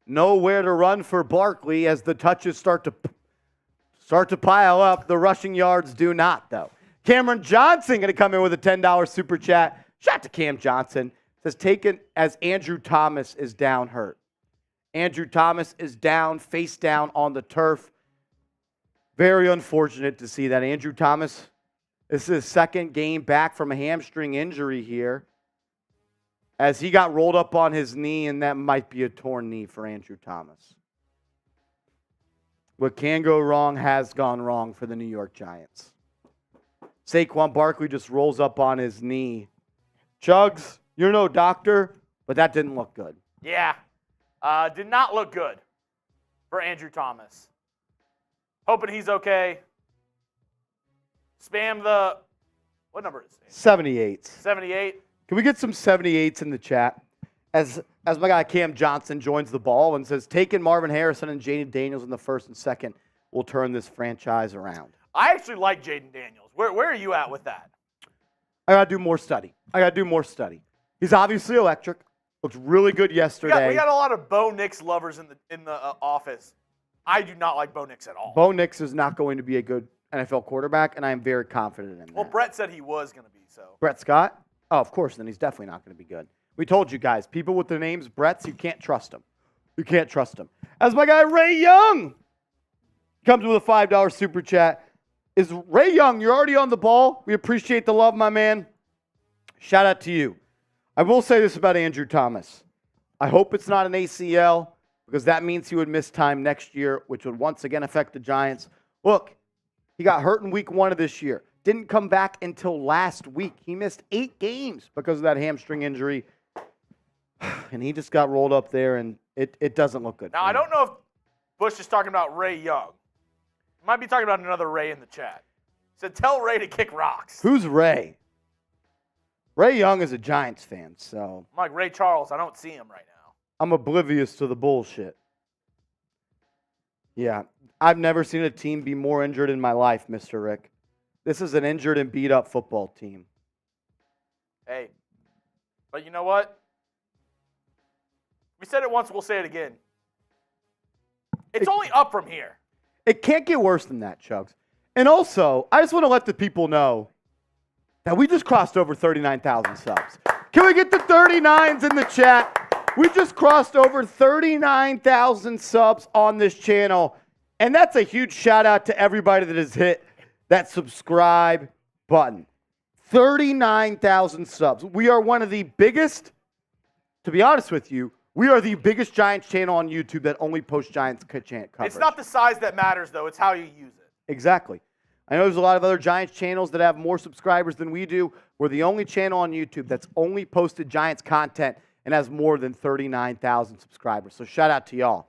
Nowhere to run for Barkley as the touches start to pile up. The rushing yards do not, though. Cameron Johnson going to come in with a $10 super chat. Shout out to Cam Johnson. Says, taken as Andrew Thomas is down hurt. Andrew Thomas is down, face down on the turf. Very unfortunate to see that. Andrew Thomas, this is his 2nd game back from a hamstring injury here, as he got rolled up on his knee, and that might be a torn knee for Andrew Thomas. What can go wrong has gone wrong for the New York Giants. Saquon Barkley just rolls up on his knee. Chugs, you're no doctor, but that didn't look good. Yeah. Did not look good for Andrew Thomas. Hoping he's okay. Spam the, what number is it? 78. 78. Can we get some 78s in the chat? As my guy Cam Johnson joins the ball and says, taking Marvin Harrison and Jaden Daniels in the first and second will turn this franchise around. I actually like Jaden Daniels. Where are you at with that? I got to do more study. He's obviously electric. Looked really good yesterday. We got a lot of Bo Nix lovers in the office. I do not like Bo Nix at all. Bo Nix is not going to be a good NFL quarterback, and I am very confident in that. Well, Brett said he was going to be, so. Brett Scott? Oh, of course, then he's definitely not going to be good. We told you guys, people with the names Bretts, you can't trust them. You can't trust them. As my guy Ray Young comes with a $5 super chat. Is Ray Young, you're already on the ball. We appreciate the love, my man. Shout out to you. I will say this about Andrew Thomas. I hope it's not an ACL because that means he would miss time next year, which would once again affect the Giants. Look, he got hurt in week 1 of this year. Didn't come back until last week. He missed 8 games because of that hamstring injury. And he just got rolled up there, and it doesn't look good. Now, I don't know if Bush is talking about Ray Young. He might be talking about another Ray in the chat. He said, tell Ray to kick rocks. Who's Ray? Ray Young is a Giants fan, so. I'm like Ray Charles. I don't see him right now. I'm oblivious to the bullshit. Yeah, I've never seen a team be more injured in my life, Mr. Rick. This is an injured and beat-up football team. Hey, but you know what? We said it once, we'll say it again. It's only up from here. It can't get worse than that, Chugs. And also, I just want to let the people know that we just crossed over 39,000 subs. Can we get the 39s in the chat? We just crossed over 39,000 subs on this channel. And that's a huge shout out to everybody that has hit that subscribe button. 39,000 subs. We are one of the biggest, to be honest with you, we are the biggest Giants channel on YouTube that only posts Giants coverage. It's not the size that matters, though. It's how you use it. Exactly. I know there's a lot of other Giants channels that have more subscribers than we do. We're the only channel on YouTube that's only posted Giants content and has more than 39,000 subscribers. So shout out to y'all.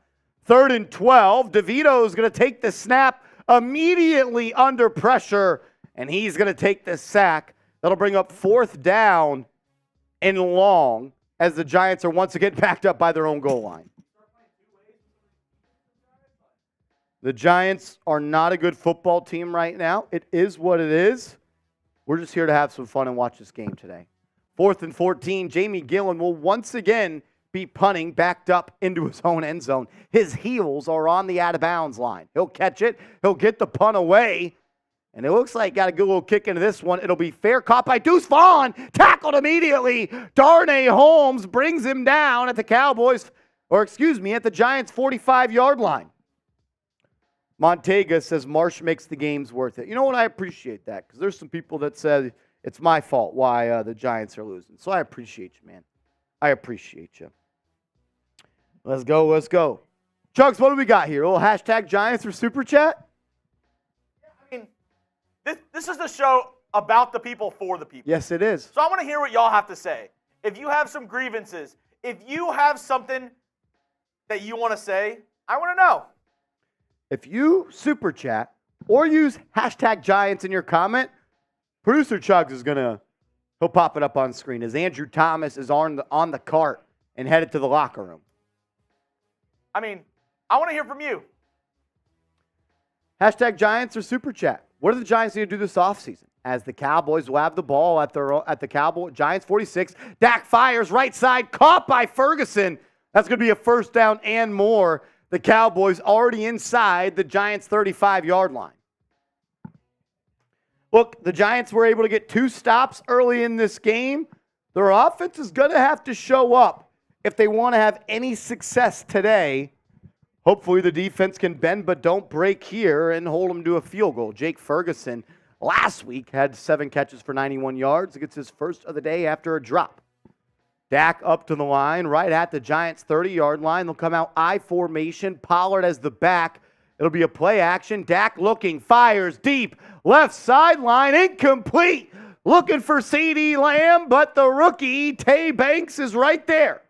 3rd and 12. DeVito is going to take the snap immediately under pressure, and he's going to take the sack. That'll bring up 4th down and long as the Giants are once again backed up by their own goal line. The Giants are not a good football team right now. It is what it is. We're just here to have some fun and watch this game today. 4th and 14, Jamie Gillen will once again be punting backed up into his own end zone. His heels are on the out-of-bounds line. He'll catch it. He'll get the punt away. And it looks like got a good little kick into this one. It'll be fair, caught by Deuce Vaughn. Tackled immediately. Darnay Holmes brings him down at the Cowboys, at the Giants' 45-yard line. Montega says Marsh makes the games worth it. You know what? I appreciate that because there's some people that said it's my fault why the Giants are losing. So I appreciate you, man. I appreciate you. Let's go. Chugs, what do we got here? A little hashtag Giants for Super Chat? I mean, this is the show about the people for the people. Yes, it is. So I want to hear what y'all have to say. If you have some grievances, if you have something that you want to say, I want to know. If you super chat or use hashtag Giants in your comment, producer Chugs is he'll pop it up on screen as Andrew Thomas is on the cart and headed to the locker room. I mean, I want to hear from you. Hashtag Giants or super chat. What do the Giants need to do this offseason? As the Cowboys will have the ball at the Giants 46. Dak fires right side, caught by Ferguson. That's going to be a 1st down and more. The Cowboys already inside the Giants' 35-yard line. Look, the Giants were able to get 2 stops early in this game. Their offense is going to have to show up if they want to have any success today. Hopefully the defense can bend but don't break here and hold them to a field goal. Jake Ferguson last week had 7 catches for 91 yards. It gets his first of the day after a drop. Dak up to the line, right at the Giants' 30-yard line. They'll come out I formation. Pollard as the back. It'll be a play action. Dak looking, fires deep. Left sideline, incomplete. Looking for CeeDee Lamb, but the rookie, Tay Banks, is right there.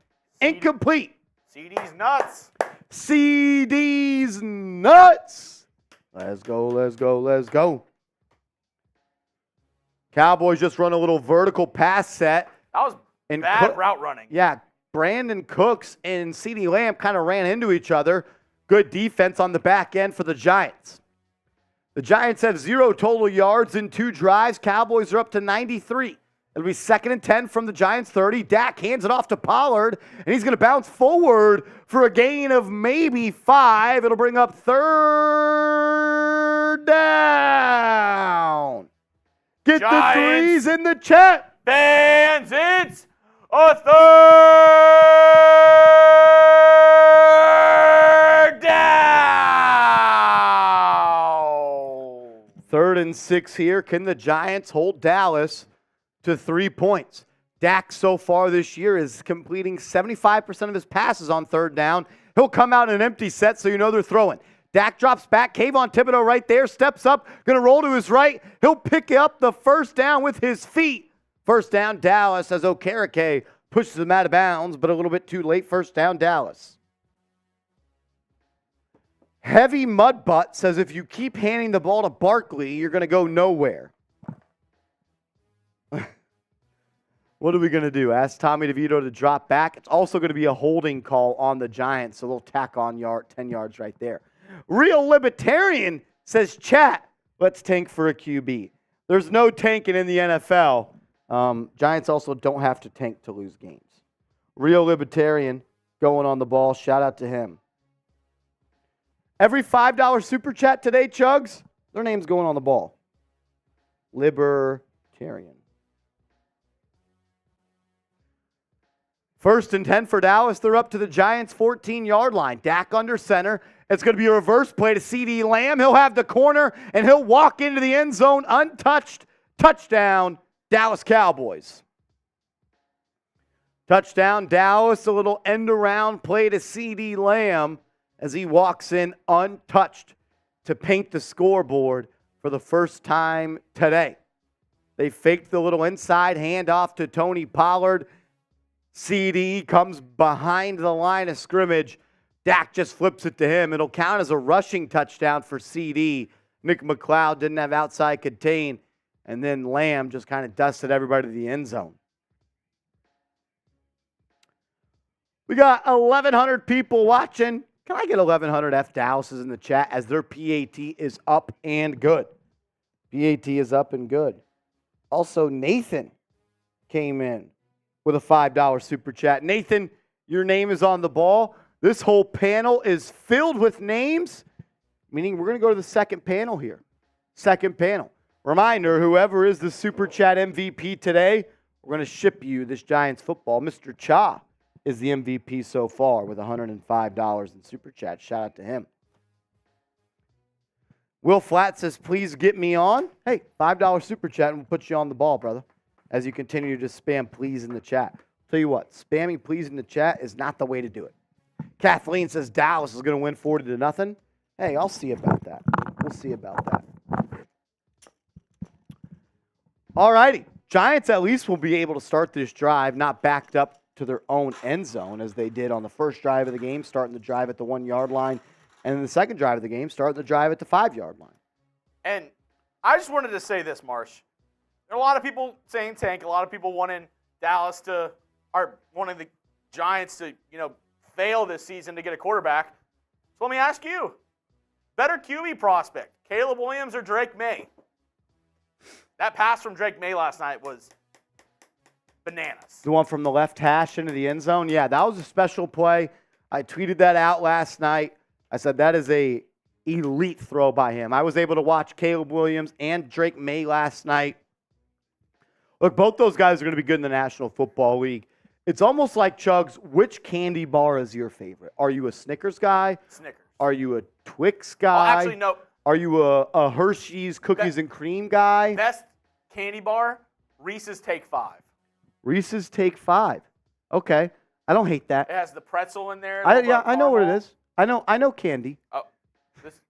Incomplete. CD's nuts. CD's nuts. Let's go. Cowboys just run a little vertical pass set. That was And Bad route running. Yeah, Brandon Cooks and CeeDee Lamb kind of ran into each other. Good defense on the back end for the Giants. The Giants have 0 total yards in 2 drives. Cowboys are up to 93. It'll be 2nd and 10 from the Giants' 30. Dak hands it off to Pollard, and he's going to bounce forward for a gain of maybe 5. It'll bring up 3rd down. Get Giants. the threes in the chat. Fans, it's a 3rd down. 3rd and 6 here. Can the Giants hold Dallas to 3 points? Dak so far this year is completing 75% of his passes on 3rd down. He'll come out in an empty set, so you know they're throwing. Dak drops back. Kayvon Thibodeau right there. Steps up. Going to roll to his right. He'll pick up the 1st down with his feet. 1st down, Dallas, as Okereke pushes him out of bounds, but a little bit too late. 1st down, Dallas. Heavy Mudbutt says if you keep handing the ball to Barkley, you're going to go nowhere. What are we going to do? Ask Tommy DeVito to drop back. It's also going to be a holding call on the Giants, so they'll tack on 10 yards right there. Real Libertarian says, chat, let's tank for a QB. There's no tanking in the NFL. Giants also don't have to tank to lose games. Real Libertarian going on the ball. Shout out to him. Every $5 super chat today, Chugs, their name's going on the ball. Libertarian. 1st and 10 for Dallas. They're up to the Giants' 14-yard line. Dak under center. It's going to be a reverse play to CeeDee Lamb. He'll have the corner, and he'll walk into the end zone untouched. Touchdown, Dallas Cowboys. Touchdown, Dallas. A little end-around play to CeeDee Lamb as he walks in untouched to paint the scoreboard for the first time today. They faked the little inside handoff to Tony Pollard. CD comes behind the line of scrimmage. Dak just flips it to him. It'll count as a rushing touchdown for CD. Nick McLeod didn't have outside contain. And then Lamb just kind of dusted everybody to the end zone. We got 1,100 people watching. Can I get 1,100 F Dallases in the chat as their PAT is up and good? PAT is up and good. Also, Nathan came in with a $5 super chat. Nathan, your name is on the ball. This whole panel is filled with names, meaning we're going to go to the second panel here. Second panel. Reminder, whoever is the super chat MVP today, we're going to ship you this Giants football. Mr. Cha is the MVP so far with $105 in super chat. Shout out to him. Will Flat says, please get me on. Hey, $5 super chat and we'll put you on the ball, brother, as you continue to spam please in the chat. Tell you what, spamming please in the chat is not the way to do it. Kathleen says Dallas is going to win 40-0. Hey, I'll see about that. We'll see about that. All righty. Giants at least will be able to start this drive not backed up to their own end zone as they did on the first drive of the game, starting the drive at the 1-yard line, and then the second drive of the game, starting the drive at the 5-yard line. And I just wanted to say this, Marsh. There are a lot of people saying tank, a lot of people wanting Dallas to, or wanting the Giants to, fail this season to get a quarterback. So let me ask you, better QB prospect, Caleb Williams or Drake May? That pass from Drake May last night was bananas. The one from the left hash into the end zone? Yeah, that was a special play. I tweeted that out last night. I said that is a elite throw by him. I was able to watch Caleb Williams and Drake May last night. Look, both those guys are going to be good in the National Football League. It's almost like, Chugs, which candy bar is your favorite? Are you a Snickers guy? Snickers. Are you a Twix guy? Actually, no. Are you a Hershey's cookies and cream guy? Best candy bar, Reese's Take 5. Reese's Take 5. Okay. I don't hate that. It has the pretzel in there. I know what it is. I know candy. Oh,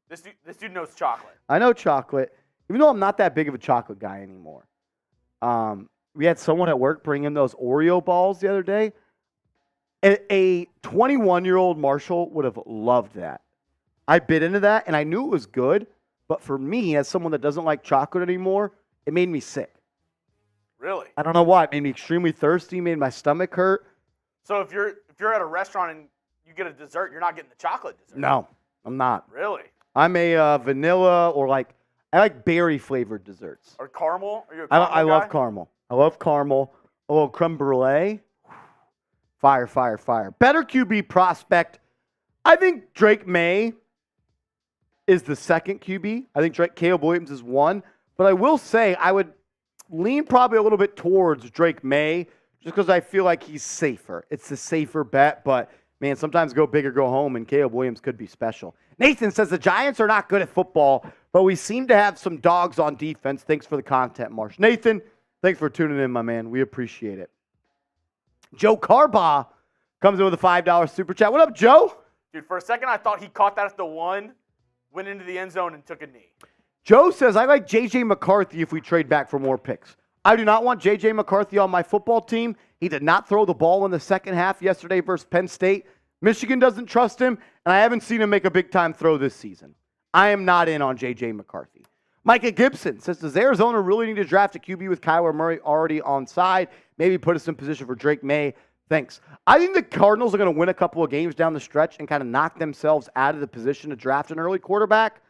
this dude knows chocolate. I know chocolate. Even though I'm not that big of a chocolate guy anymore. We had someone at work bring in those Oreo balls the other day. A 21-year-old Marshall would have loved that. I bit into that, and I knew it was good. But for me, as someone that doesn't like chocolate anymore, it made me sick. Really? I don't know why. It made me extremely thirsty, made my stomach hurt. So if you're at a restaurant and you get a dessert, you're not getting the chocolate dessert? No, I'm not. Really? I'm a vanilla or I like berry-flavored desserts. Or caramel? Are you a I caramel love guy? caramel. I love caramel. A little creme brulee. Fire, fire, fire. Better QB prospect. I think Drake May is the second QB. I think Caleb Williams is one. But I will say I would lean probably a little bit towards Drake May just because I feel like he's safer. It's a safer bet, but man, sometimes go big or go home, and Caleb Williams could be special. Nathan says the Giants are not good at football, but we seem to have some dogs on defense. Thanks for the content, Marsh. Nathan, thanks for tuning in, my man. We appreciate it. Joe Carbaugh comes in with a $5 super chat. What up, Joe? Dude, for a second I thought he caught that at the 1, went into the end zone, and took a knee. Joe says, I like J.J. McCarthy if we trade back for more picks. I do not want J.J. McCarthy on my football team. He did not throw the ball in the second half yesterday versus Penn State. Michigan doesn't trust him, and I haven't seen him make a big-time throw this season. I am not in on J.J. McCarthy. Micah Gibson says, does Arizona really need to draft a QB with Kyler Murray already on side? Maybe put us in position for Drake May. Thanks. I think the Cardinals are going to win a couple of games down the stretch and kind of knock themselves out of the position to draft an early quarterback.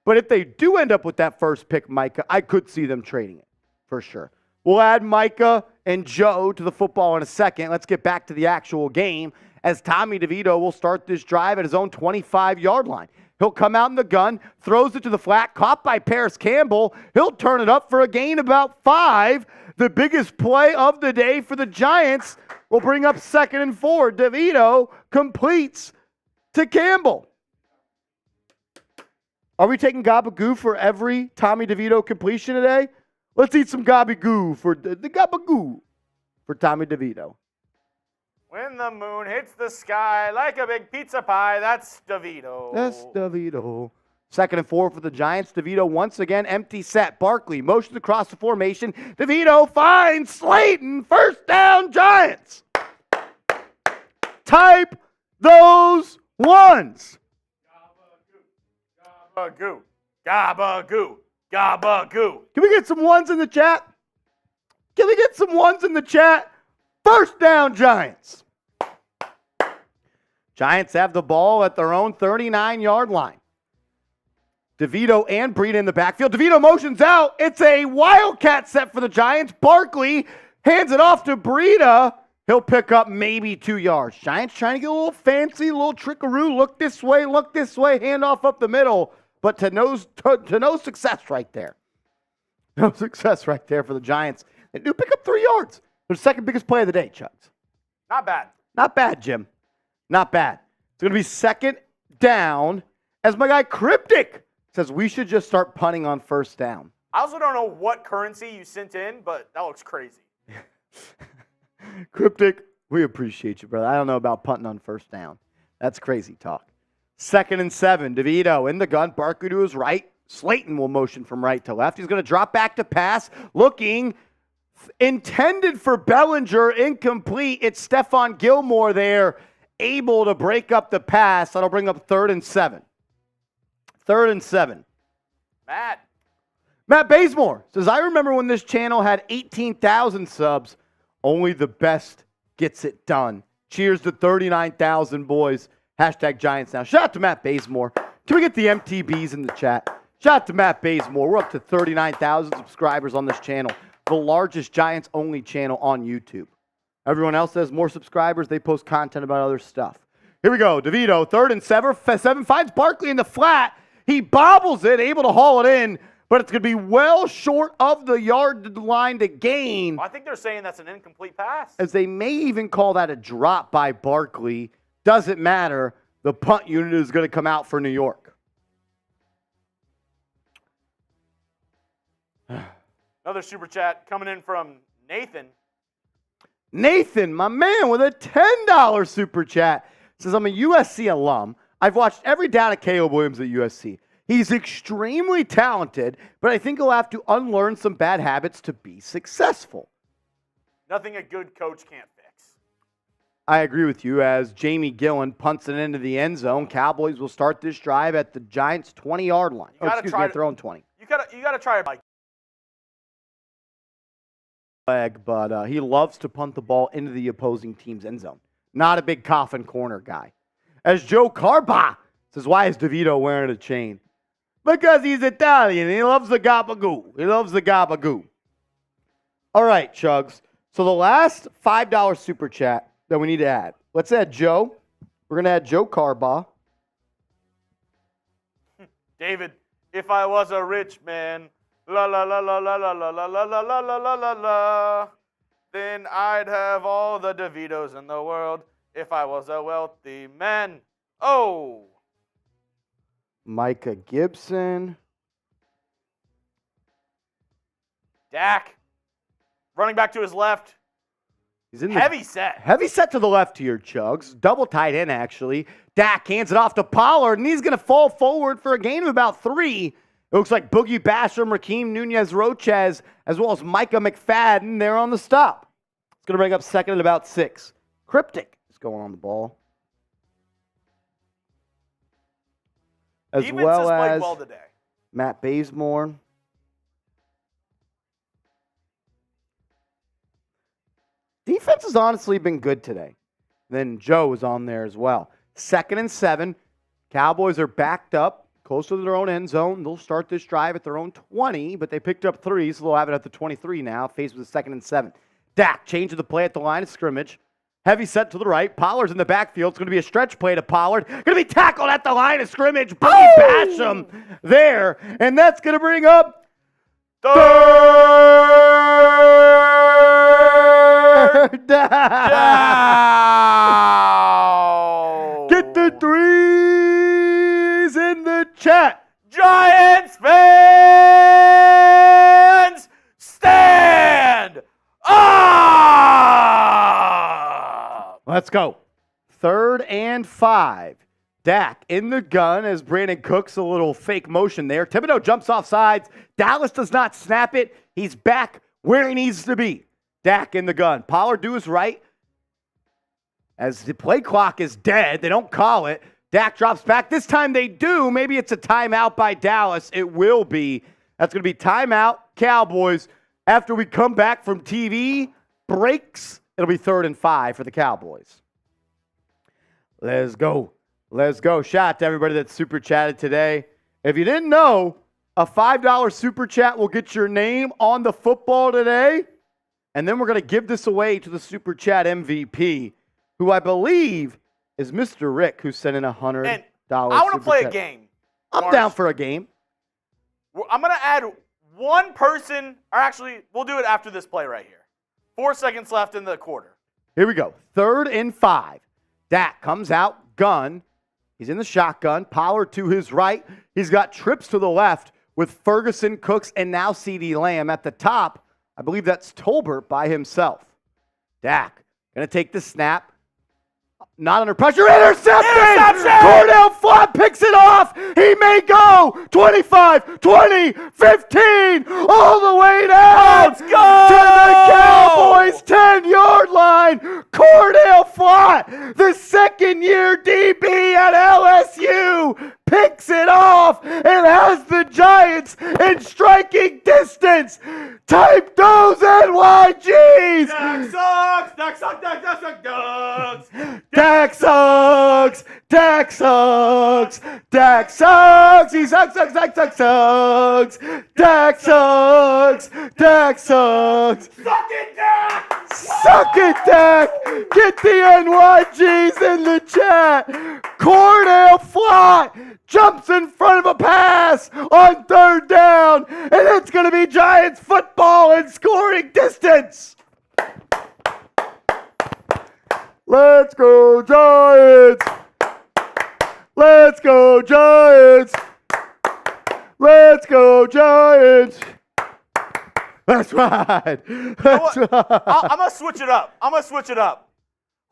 But if they do end up with that first pick, Micah, I could see them trading it for sure. We'll add Micah and Joe to the football in a second. Let's get back to the actual game as Tommy DeVito will start this drive at his own 25-yard line. He'll come out in the gun, throws it to the flat, caught by Paris Campbell. He'll turn it up for a gain about 5. The biggest play of the day for the Giants will bring up 2nd and 4. DeVito completes to Campbell. Are we taking gabagoo for every Tommy DeVito completion today? Let's eat some gabagoo for the gabagoo for Tommy DeVito. When the moon hits the sky like a big pizza pie, that's DeVito. That's DeVito. 2nd and 4 for the Giants. DeVito once again empty set. Barkley motions across the formation. DeVito finds Slayton. First down, Giants. Type those ones. Gabagoo, gabagoo, gabagoo. Can we get some ones in the chat? Can we get some ones in the chat? First down, Giants. Giants have the ball at their own 39-yard line. DeVito and Breida in the backfield. DeVito motions out. It's a wildcat set for the Giants. Barkley hands it off to Breida. He'll pick up maybe 2 yards. Giants trying to get a little fancy, a little trickaroo. Look this way, handoff up the middle. But to no success right there. No success right there for the Giants. They do pick up 3 yards. Their second biggest play of the day, Chucks. Not bad. Not bad, Jim. Not bad. It's going to be 2nd down as my guy Cryptic says we should just start punting on 1st down. I also don't know what currency you sent in, but that looks crazy. Cryptic, we appreciate you, brother. I don't know about punting on 1st down. That's crazy talk. 2nd and 7. DeVito in the gun. Barkley to his right. Slayton will motion from right to left. He's going to drop back to pass. Looking intended for Bellinger. Incomplete. It's Stephon Gilmore there. Able to break up the pass. That'll bring up 3rd and 7. 3rd and 7. Matt Bazemore says, I remember when this channel had 18,000 subs. Only the best gets it done. Cheers to 39,000 boys. Hashtag Giants now. Shout out to Matt Bazemore. Can we get the MTBs in the chat? Shout out to Matt Bazemore. We're up to 39,000 subscribers on this channel. The largest Giants-only channel on YouTube. Everyone else has more subscribers. They post content about other stuff. Here we go. DeVito, 3rd and 7. Finds Barkley in the flat. He bobbles it, able to haul it in, but it's going to be well short of the yard line to gain. Well, I think they're saying that's an incomplete pass. As they may even call that a drop by Barkley. Doesn't matter. The punt unit is going to come out for New York. Another super chat coming in from Nathan. Nathan, my man, with a $10 super chat, says, I'm a USC alum. I've watched every down at Caleb Williams at USC. He's extremely talented, but I think he'll have to unlearn some bad habits to be successful. Nothing a good coach can't fix. I agree with you as Jamie Gillen punts it into the end zone. Cowboys will start this drive at the Giants' 20-yard line. At their own 20. You gotta try it by leg, but he loves to punt the ball into the opposing team's end zone. Not a big coffin corner guy. As Joe Carba says, why is DeVito wearing a chain? Because he's Italian and he loves the gabagool. He loves the gabagool. All right, Chugs. So the last $5 super chat that we need to add. Let's add Joe. We're going to add Joe Carba. David, if I was a rich man, la la la la la la la la la la la la la la la, then I'd have all the DeVitos in the world if I was a wealthy man. Oh! Micah Gibson. Dak, running back to his left. He's in Heavy set. Heavy set to the left here, Chugs. Double tight end, actually. Dak hands it off to Pollard, and he's going to fall forward for a gain of about 3. It looks like Boogie Basham, Raheem Nunez-Roches, as well as Micah McFadden there on the stop. It's going to bring up second at about 6. Cryptic is going on the ball. As Defense well has played as well today. Matt Bazemore. Defense has honestly been good today. Then Joe is on there as well. 2nd and 7. Cowboys are backed up close to their own end zone. They'll start this drive at their own 20, but they picked up 3, so they'll have it at the 23 now, faced with a 2nd and 7. Dak changing the play at the line of scrimmage. Heavy set to the right. Pollard's in the backfield. It's going to be a stretch play to Pollard. Going to be tackled at the line of scrimmage. Boogie Basham there. And that's going to bring up third down. Get the 3s in the chat. Giants fans, stand up! Let's go. 3rd and 5. Dak in the gun as Brandon Cooks a little fake motion there. Thibodeau jumps off sides. Dallas does not snap it. He's back where he needs to be. Dak in the gun. Pollard do his right. As the play clock is dead, they don't call it. Dak drops back. This time they do. Maybe it's a timeout by Dallas. It will be. That's going to be timeout, Cowboys. After we come back from TV breaks, it'll be 3rd and 5 for the Cowboys. Let's go. Let's go. Shout out to everybody that super chatted today. If you didn't know, a $5 super chat will get your name on the football today. And then we're going to give this away to the super chat MVP, who I believe is Mr. Rick, who sent in $100. And I want to play a game. I'm down for a game. I'm going to add one person, or actually, we'll do it after this play right here. 4 seconds left in the quarter. Here we go. 3rd and 5. Dak comes out, gun. He's in the shotgun. Pollard to his right. He's got trips to the left with Ferguson, Cooks, and now CeeDee Lamb at the top. I believe that's Tolbert by himself. Dak going to take the snap. Not under pressure. Interception! Cordell Flott picks it off. He may go 25, 20, 15, all the way down. Let's go! To the Cowboys 10-yard line. Cordell Flott, the second-year DB at LSU, picks it off and has the Giants in striking distance. Type those NYGs. Dak sucks! Dak sucks! Dak sucks! Dak sucks! Dak sucks! Dak sucks! Dak sucks! He sucks, sucks, sucks, sucks, sucks! Dak sucks! Dak sucks! Suck it, Dak! Suck it, Dak! Get the NYGs in the chat! Cordell Flott jumps in front of a pass on 3rd down, and it's going to be Giants football in scoring distance! Let's go, Giants! Let's go, Giants! Let's go, Giants! That's right. That's right. I'm going to switch it up.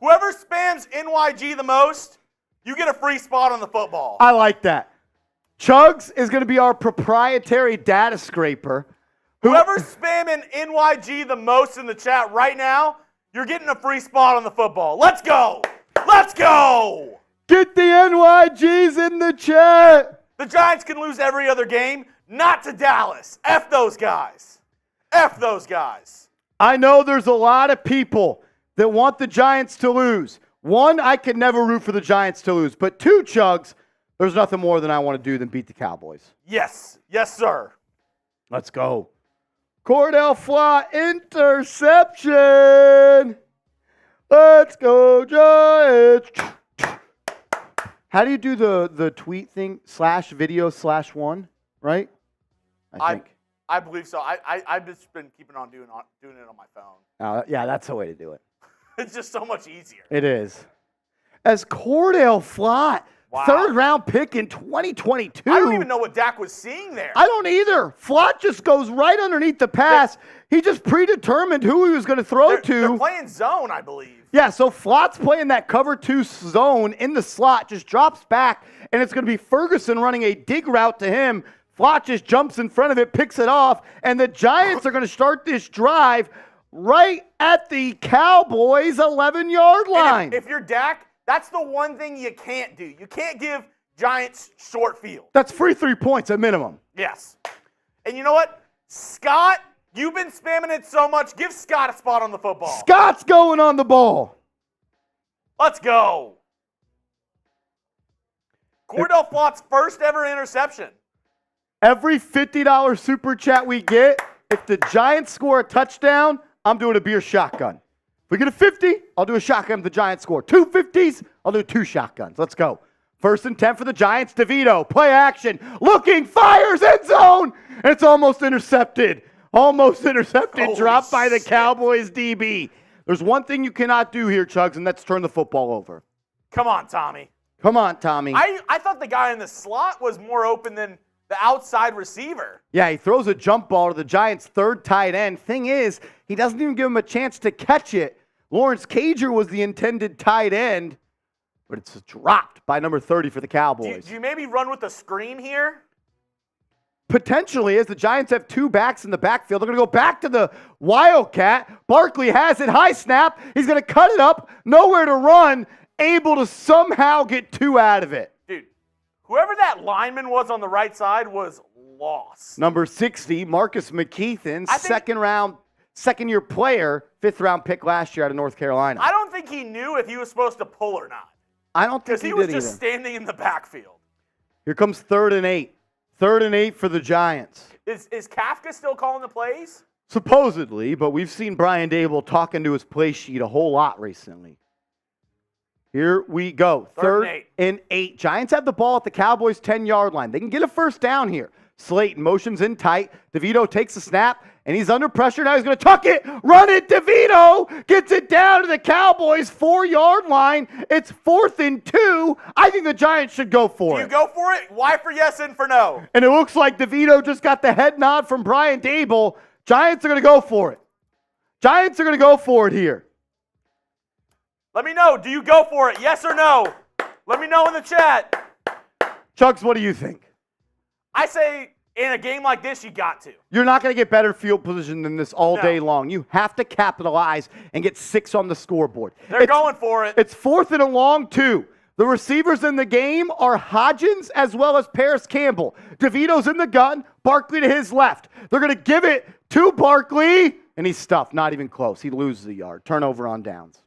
Whoever spams NYG the most, you get a free spot on the football. I like that. Chugs is going to be our proprietary data scraper. Whoever's spamming NYG the most in the chat right now, you're getting a free spot on the football. Let's go. Let's go. Get the NYGs in the chat. The Giants can lose every other game, not to Dallas. F those guys. F those guys. I know there's a lot of people that want the Giants to lose. One, I could never root for the Giants to lose. But two, Chugs, there's nothing more than I want to do than beat the Cowboys. Yes. Yes, sir. Let's go. Cordell Flott, interception. Let's go, Giants. How do you do the tweet thing? /video/1, right? I think. I believe so. I've just been keeping on doing it on my phone. Yeah, that's the way to do it. It's just so much easier. It is. As Cordell Flott, Wow. 3rd round pick in 2022. I don't even know what Dak was seeing there. I don't either. Flott just goes right underneath the pass. He just predetermined who he was going to throw to. They're playing zone, I believe. Yeah, so Flott's playing that cover 2 zone in the slot, just drops back, and it's going to be Ferguson running a dig route to him. Flott just jumps in front of it, picks it off, and the Giants are going to start this drive right at the Cowboys' 11-yard line. If you're Dak, that's the one thing you can't do. You can't give Giants short field. That's free 3 points at minimum. Yes. And you know what? Scott, you've been spamming it so much. Give Scott a spot on the football. Scott's going on the ball. Let's go. Cordell Flott's first ever interception. Every $50 super chat we get, if the Giants score a touchdown, I'm doing a beer shotgun. If we get a 50, I'll do a shotgun if the Giants score. 2 50s, I'll do 2 shotguns. Let's go. 1st and 10 for the Giants. DeVito, play action. Looking, fires, end zone. And it's almost intercepted. Almost intercepted. Holy Dropped by the shit. Cowboys DB. There's one thing you cannot do here, Chugs, and that's turn the football over. Come on, Tommy. Come on, Tommy. I thought the guy in the slot was more open than the outside receiver. Yeah, he throws a jump ball to the Giants' 3rd tight end. Thing is, he doesn't even give him a chance to catch it. Lawrence Cager was the intended tight end, but it's dropped by number 30 for the Cowboys. Do you maybe run with a screen here? Potentially, as the Giants have 2 backs in the backfield, they're going to go back to the Wildcat. Barkley has it, high snap. He's going to cut it up, nowhere to run, able to somehow get 2 out of it. Dude, whoever that lineman was on the right side was lost. Number 60, Marcus McKeithen, I think- second-year player, 5th-round pick last year out of North Carolina. I don't think he knew if he was supposed to pull or not. I don't think Because he was did just either. standing in the backfield. Here comes 3rd and 8. 3rd and 8 for the Giants. Is Kafka still calling the plays? Supposedly, but we've seen Brian Dable talking to his play sheet a whole lot recently. Here we go. 3rd and 8. Giants have the ball at the Cowboys' 10-yard line. They can get a 1st down here. Slayton motions in tight. DeVito takes the snap, and he's under pressure. Now he's going to tuck it, run it. DeVito gets it down to the Cowboys' 4-yard line. It's 4th and 2. I think the Giants should go for Do it. you go for it? Why for yes and for no? And it looks like DeVito just got the head nod from Brian Dable. Giants are going to go for it. Giants are going to go for it here. Let me know. Do you go for it? Yes or no? Let me know in the chat. Chugs, what do you think? I say in a game like this, you got to. You're not going to get better field position than this all day long. You have to capitalize and get 6 on the scoreboard. They're going for it. It's 4th and a long 2. The receivers in the game are Hodgins as well as Paris Campbell. DeVito's in the gun, Barkley to his left. They're going to give it to Barkley, and he's stuffed. Not even close. He loses a yard. Turnover on downs.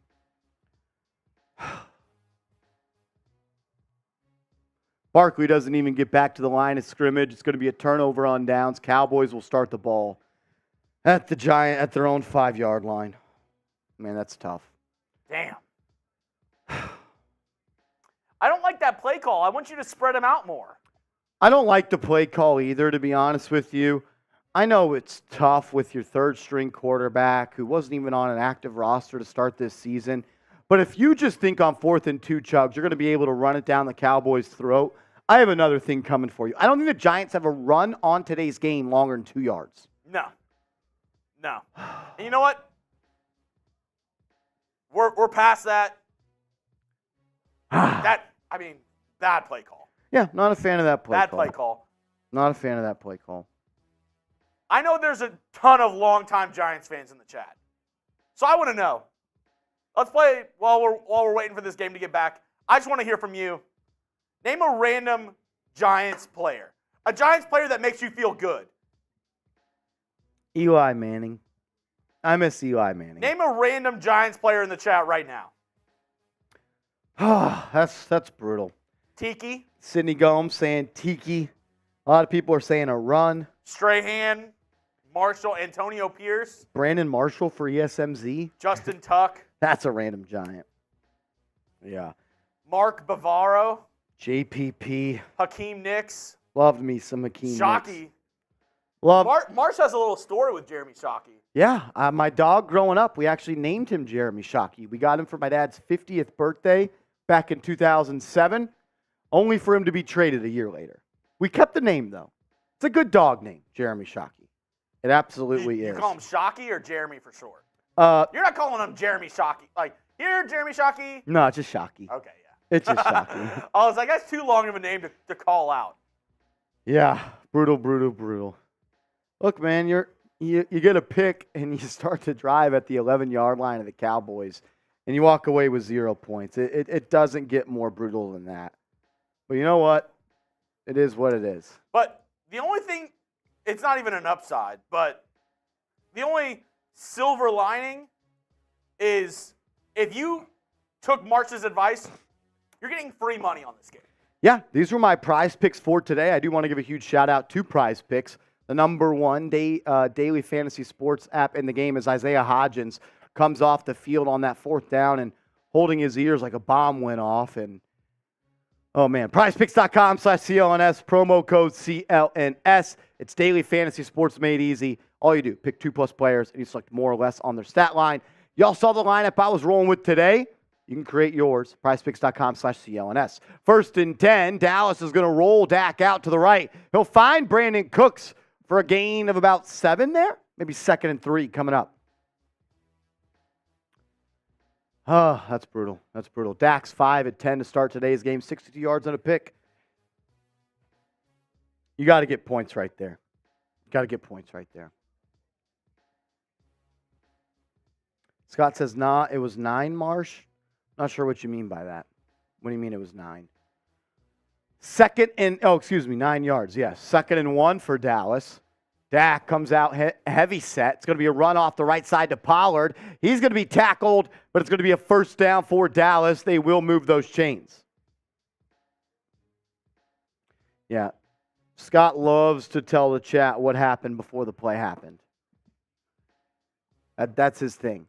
Barkley doesn't even get back to the line of scrimmage. It's going to be a turnover on downs. Cowboys will start the ball at their own 5-yard line. Man, that's tough. Damn. I don't like that play call. I want you to spread them out more. I don't like the play call either, to be honest with you. I know it's tough with your 3rd-string quarterback who wasn't even on an active roster to start this season. But if you just think on 4th and 2, Chugs, you're going to be able to run it down the Cowboys' throat. I have another thing coming for you. I don't think the Giants have a run on today's game longer than 2 yards. No. And you know what? We're past that. Bad play call. Yeah, not a fan of that play Bad call. play call. Not a fan of that play call. I know there's a ton of longtime Giants fans in the chat. So I want to know. Let's play while we're waiting for this game to get back. I just want to hear from you. Name a random Giants player. A Giants player that makes you feel good. Eli Manning. I miss Eli Manning. Name a random Giants player in the chat right now. That's brutal. Tiki, Sidney Gomes saying Tiki. A lot of people are saying a run. Strahan, Marshall, Antonio Pierce, Brandon Marshall for ESMZ. Justin Tuck, That's a random Giant. Yeah. Mark Bavaro, JPP. Hakeem Nicks, Loved me some Hakeem Shockey. Nicks. Love. Marsh has a little story with Jeremy Shockey. Yeah, my dog growing up, we actually named him Jeremy Shockey. We got him for my dad's 50th birthday back in 2007, only for him to be traded a year later. We kept the name, though. It's a good dog name, Jeremy Shockey. It absolutely is. You call him Shockey or Jeremy for short? Uh, You're not calling him Jeremy Shockey. Like, here, Jeremy Shockey? No, it's just Shockey. Okay, yeah. It's just Shockey. I was like, that's too long of a name to call out. Yeah, brutal, brutal, brutal. Look, man, you get a pick and you start to drive at the 11-yard line of the Cowboys, and you walk away with 0 points. It doesn't get more brutal than that. But you know what? It is what it is. But the only thing, it's not even an upside, but the only silver lining is if you took March's advice, you're getting free money on this game. Yeah, these were my prize picks for today. I do want to give a huge shout out to Prize Picks. The number one daily fantasy sports app in the game is Isaiah Hodgins. Comes off the field on that 4th down and holding his ears like a bomb went off. And, oh, man, prizepicks.com/CLNS, promo code CLNS. It's daily fantasy sports made easy. All you do, pick 2+ players, and you select more or less on their stat line. Y'all saw the lineup I was rolling with today. You can create yours, prizepicks.com/CLNS. 1st and 10, Dallas is going to roll Dak out to the right. He'll find Brandon Cooks for a gain of about 7 there. Maybe 2nd and 3 coming up. Oh, that's brutal. That's brutal. Dak's 5 at 10 to start today's game. 62 yards and a pick. You got to get points right there. Got to get points right there. Scott says, nah, it was 9, Marsh. Not sure what you mean by that. What do you mean it was 9? 9 yards. Yes, 2nd and 1 for Dallas. Dak comes out heavy set. It's going to be a run off the right side to Pollard. He's going to be tackled, but it's going to be a 1st down for Dallas. They will move those chains. Yeah. Scott loves to tell the chat what happened before the play happened. That's his thing.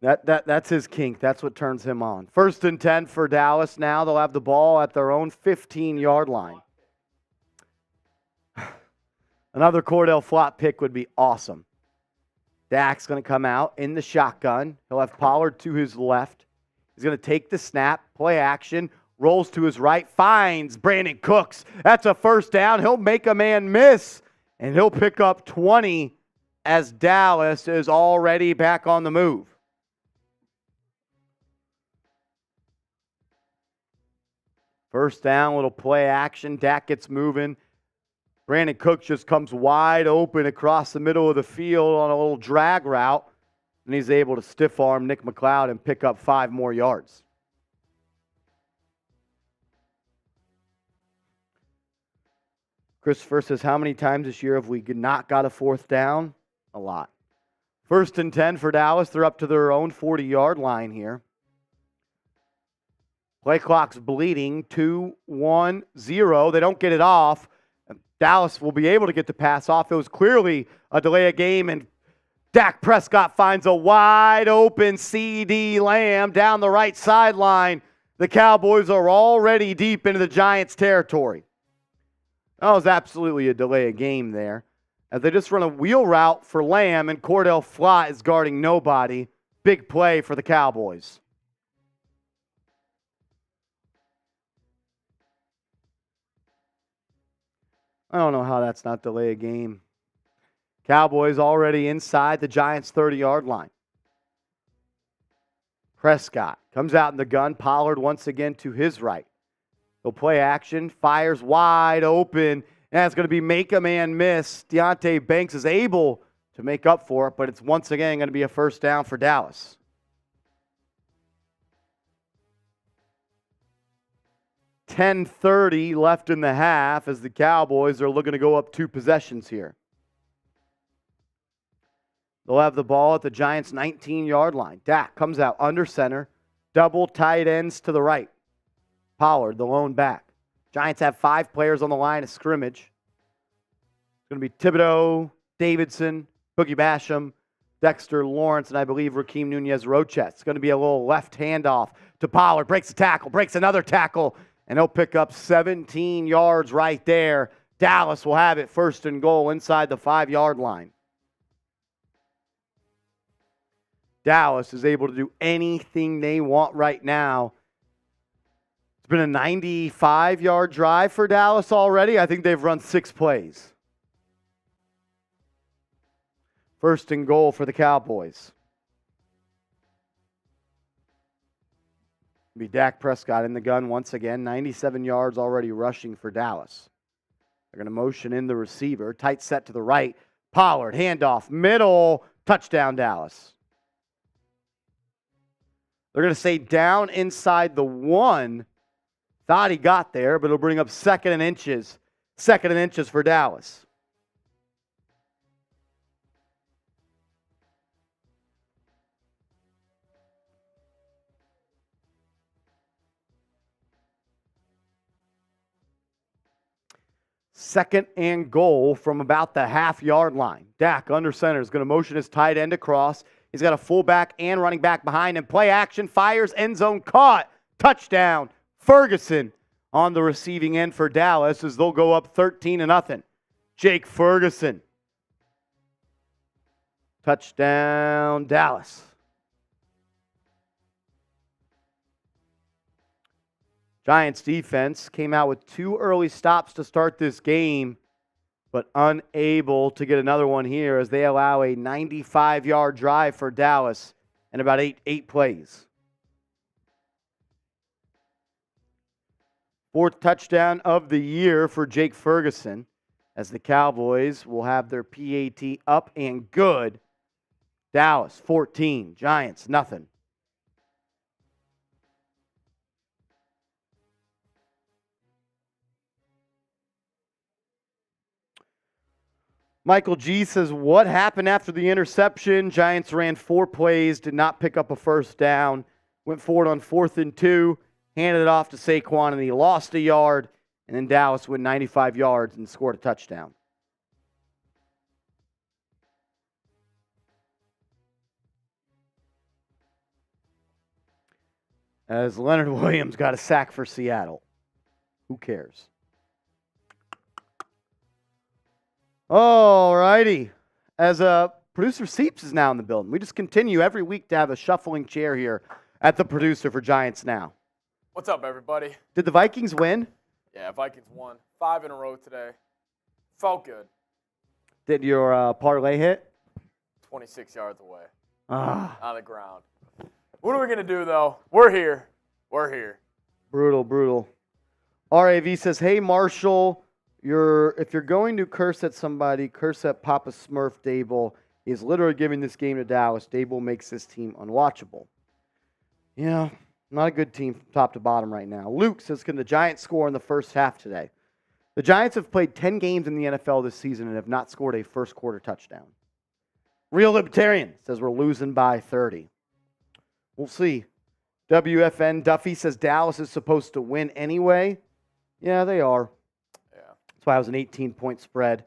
That's his kink. That's what turns him on. 1st and 10 for Dallas now. They'll have the ball at their own 15-yard line. Another Cordell Flott pick would be awesome. Dak's going to come out in the shotgun. He'll have Pollard to his left. He's going to take the snap, play action, rolls to his right, finds Brandon Cooks. That's a 1st down. He'll make a man miss, and he'll pick up 20 as Dallas is already back on the move. First down, little play action. Dak gets moving. Brandon Cooks just comes wide open across the middle of the field on a little drag route, and he's able to stiff arm Nick McLeod and pick up 5 more yards. Christopher says, how many times this year have we not got a 4th down? A lot. 1st and 10 for Dallas. They're up to their own 40-yard line here. Play clock's bleeding. 2-1-0. They don't get it off. Dallas will be able to get the pass off. It was clearly a delay of game, and Dak Prescott finds a wide open CeeDee Lamb down the right sideline. The Cowboys are already deep into the Giants' territory. That was absolutely a delay of game there, as they just run a wheel route for Lamb, and Cordell Flott is guarding nobody. Big play for the Cowboys. I don't know how that's not delay a game. Cowboys already inside the Giants' 30-yard line. Prescott comes out in the gun. Pollard once again to his right. He'll play action, fires wide open, and it's going to be make a man miss. Deonte Banks is able to make up for it, but it's once again going to be a 1st down for Dallas. .10:30 left in the half as the Cowboys are looking to go up 2 possessions here. They'll have the ball at the Giants' 19-yard line. Dak comes out under center. Double tight ends to the right. Pollard, the lone back. Giants have 5 players on the line of scrimmage. It's going to be Thibodeau, Davidson, Boogie Basham, Dexter Lawrence, and I believe Rakeem Nunez-Roches. It's going to be a little left handoff to Pollard. Breaks a tackle, breaks another tackle, and he'll pick up 17 yards right there. Dallas will have it 1st and goal inside the 5-yard line. Dallas is able to do anything they want right now. It's been a 95-yard drive for Dallas already. I think they've run 6 plays. 1st and goal for the Cowboys. It'll be Dak Prescott in the gun once again. 97 yards already rushing for Dallas. They're going to motion in the receiver. Tight set to the right. Pollard, handoff, middle, touchdown Dallas. They're going to say down inside the 1. Thought he got there, but it'll bring up 2nd and inches. 2nd and inches for Dallas. Second and goal from about the half-yard line. Dak under center is going to motion his tight end across. He's got a fullback and running back behind him. Play action, fires, end zone caught. Touchdown. Ferguson on the receiving end for Dallas as they'll go up 13-0. Jake Ferguson. Touchdown, Dallas. Giants defense came out with 2 early stops to start this game, but unable to get another one here as they allow a 95-yard drive for Dallas and about eight plays. 4th touchdown of the year for Jake Ferguson as the Cowboys will have their PAT up and good. Dallas 14, Giants nothing. Michael G says, what happened after the interception? Giants ran 4 plays, did not pick up a 1st down, went forward on 4th and 2, handed it off to Saquon, and he lost a yard, and then Dallas went 95 yards and scored a touchdown. As Leonard Williams got a sack for Seattle. Who cares? All righty. As producer Seeps is now in the building. We just continue every week to have a shuffling chair here at the producer for Giants Now. What's up, everybody? Did the Vikings win? Yeah, Vikings won 5 in a row today. Felt good. Did your parlay hit? 26 yards away. Ah, On the ground. What are we going to do, though? We're here. We're here. brutal, brutal. RAV says, hey, Marshall, if you're going to curse at somebody, curse at Papa Smurf Dable. He's literally giving this game to Dallas. Dable makes this team unwatchable. Yeah, not a good team from top to bottom right now. Luke says, can the Giants score in the first half today? The Giants have played 10 games in the NFL this season and have not scored a first quarter touchdown. Real Libertarian says we're losing by 30. We'll see. WFN Duffy says Dallas is supposed to win anyway. Yeah, they are. Yeah. That's why it was an 18-point spread.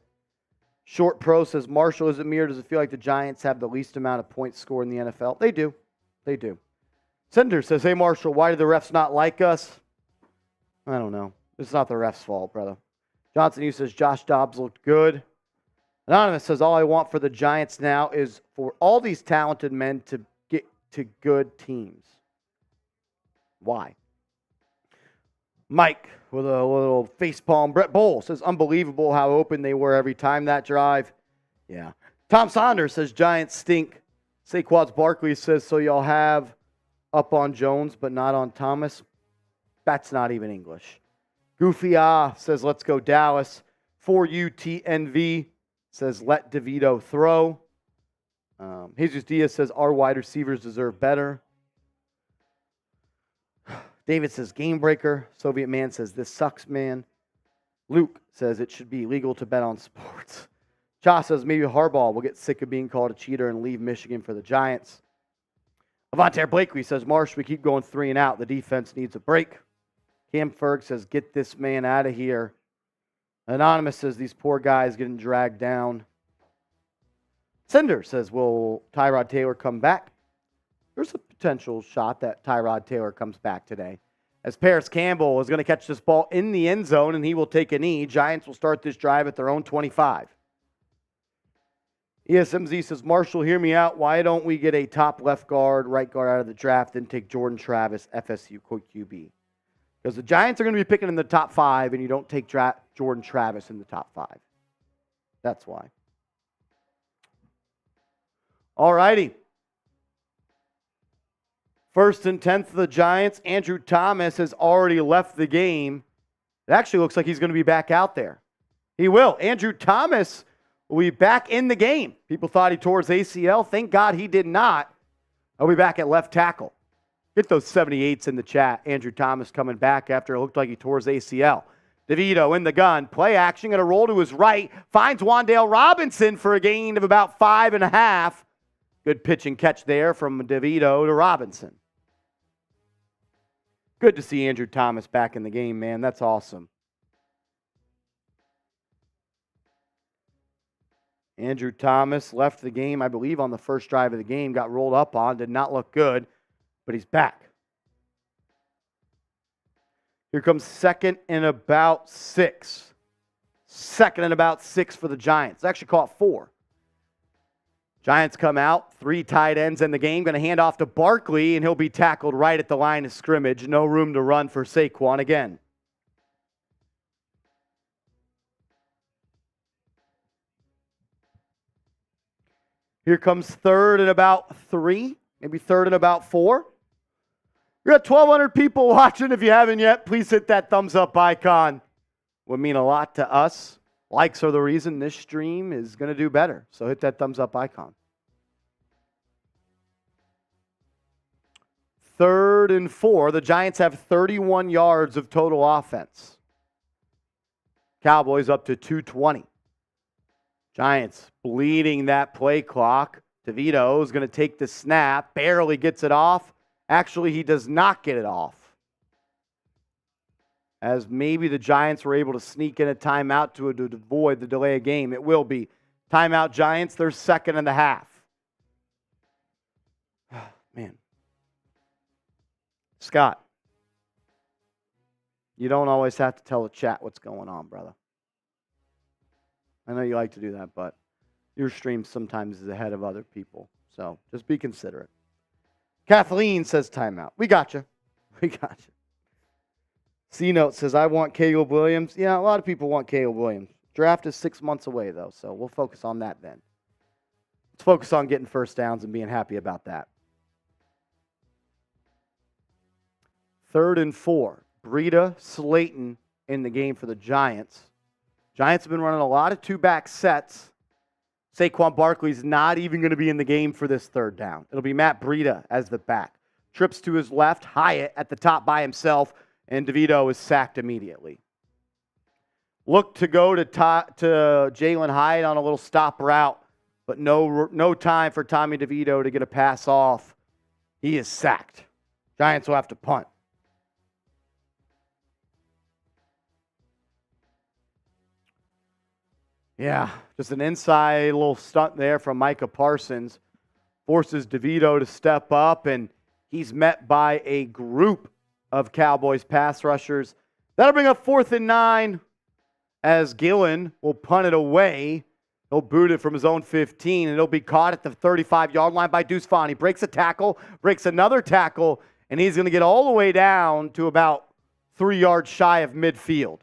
Short Pro says, Marshall, is it me or does it feel like the Giants have the least amount of points scored in the NFL? They do. They do. Sender says, hey, Marshall, why do the refs not like us? I don't know. It's not the refs' fault, brother. Johnson Hughes says, Josh Dobbs looked good. Anonymous says, all I want for the Giants now is for all these talented men to get to good teams. Why? Mike with a little facepalm. Brett Bowl says, unbelievable how open they were every time that drive. Yeah. Tom Saunders says, Giants stink. Saquon Barkley says, so y'all have up on Jones but not on Thomas. That's not even English. Goofy says, let's go Dallas. 4UTNV says, let DeVito throw. Jesus Diaz says, our wide receivers deserve better. David says, game breaker. Soviet Man says, this sucks, man. Luke says, it should be illegal to bet on sports. Cha says maybe Harbaugh will get sick of being called a cheater and leave Michigan for the Giants. Avante Blakely says, Marsh, we keep going 3 and out. The defense needs a break. Cam Ferg says, get this man out of here. Anonymous says, these poor guys getting dragged down. Cinder says, will Tyrod Taylor come back? There's a potential shot that Tyrod Taylor comes back today. As Paris Campbell is going to catch this ball in the end zone and he will take a knee. Giants will start this drive at their own 25. ESMZ says, Marshall, hear me out. Why don't we get a top left guard, right guard out of the draft, then take Jordan Travis, FSU QB? Because the Giants are going to be picking in the top 5, and you don't take Jordan Travis in the top 5. That's why. All righty. 1st and 10th for the Giants. Andrew Thomas has already left the game. It actually looks like he's going to be back out there. He will. Andrew Thomas will be back in the game. People thought he tore his ACL. Thank God he did not. He'll be back at left tackle. Get those 78s in the chat. Andrew Thomas coming back after it looked like he tore his ACL. DeVito in the gun. Play action. Going to roll to his right. Finds Wan'Dale Robinson for a gain of about 5.5. Good pitch and catch there from DeVito to Robinson. Good to see Andrew Thomas back in the game, man. That's awesome. Andrew Thomas left the game, I believe, on the first drive of the game. Got rolled up on. Did not look good, but he's back. Here comes 2nd and about 6. 2nd and about 6 for the Giants. Actually caught 4. Giants come out, 3 tight ends in the game. Going to hand off to Barkley, and he'll be tackled right at the line of scrimmage. No room to run for Saquon again. Here comes 3rd and about 3, maybe 3rd and about 4. We got 1,200 people watching. If you haven't yet, please hit that thumbs up icon. Would mean a lot to us. Likes are the reason this stream is going to do better. So hit that thumbs up icon. 3rd and 4. The Giants have 31 yards of total offense. Cowboys up to 220. Giants bleeding that play clock. DeVito is going to take the snap. Barely gets it off. Actually, he does not get it off. As maybe the Giants were able to sneak in a timeout to avoid the delay of game. It will be. Timeout Giants, they're 2nd and a half. Man. Scott, you don't always have to tell the chat what's going on, brother. I know you like to do that, but your stream sometimes is ahead of other people. So just be considerate. Kathleen says timeout. We got you. We got you. C-Note says, I want Caleb Williams. Yeah, a lot of people want Caleb Williams. Draft is 6 months away, though, so we'll focus on that then. Let's focus on getting first downs and being happy about that. 3rd and 4. Breida, Slayton in the game for the Giants. Giants have been running a lot of 2-back sets. Saquon Barkley's not even going to be in the game for this 3rd down. It'll be Matt Breida as the back. Trips to his left, Hyatt at the top by himself, and DeVito is sacked immediately. Look to go to Jalen Hyatt on a little stop route, but no time for Tommy DeVito to get a pass off. He is sacked. Giants will have to punt. Yeah, just an inside little stunt there from Micah Parsons. Forces DeVito to step up, and he's met by a group of Cowboys pass rushers. That'll bring up 4th and 9 as Gillen will punt it away. He'll boot it from his own 15, and it'll be caught at the 35-yard line by Deuce Vaughn. He breaks a tackle, breaks another tackle, and he's going to get all the way down to about 3 yards shy of midfield.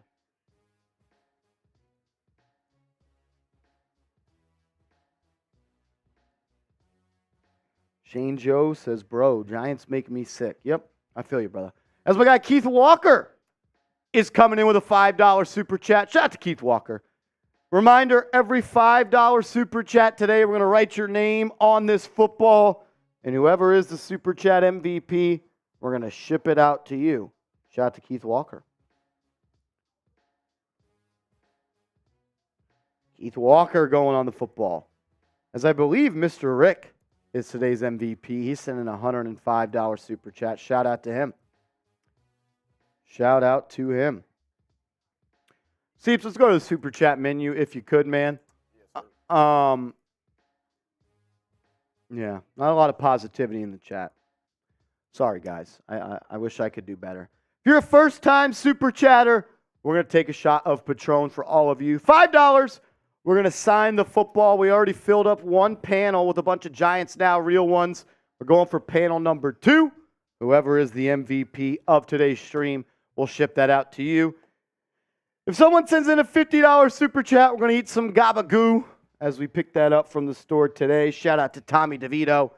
Shane Joe says, bro, Giants make me sick. Yep, I feel you, brother. As my guy Keith Walker is coming in with a $5 super chat. Shout out to Keith Walker. Reminder, every $5 super chat today, we're going to write your name on this football, and whoever is the super chat MVP, we're going to ship it out to you. Shout out to Keith Walker. Keith Walker going on the football. As I believe Mr. Rick is today's MVP. He's sending a $105 super chat. Shout out to him. Shout out to him. Seeps, let's go to the super chat menu if you could, man. Yeah, not a lot of positivity in the chat. Sorry, guys. I wish I could do better. If you're a first-time super chatter, we're going to take a shot of Patron for all of you. $5. We're going to sign the football. We already filled up one panel with a bunch of Giants Now real ones. We're going for panel number 2. Whoever is the MVP of today's stream, we'll ship that out to you. If someone sends in a $50 super chat, we're going to eat some gabagool as we pick that up from the store today. Shout out to Tommy DeVito.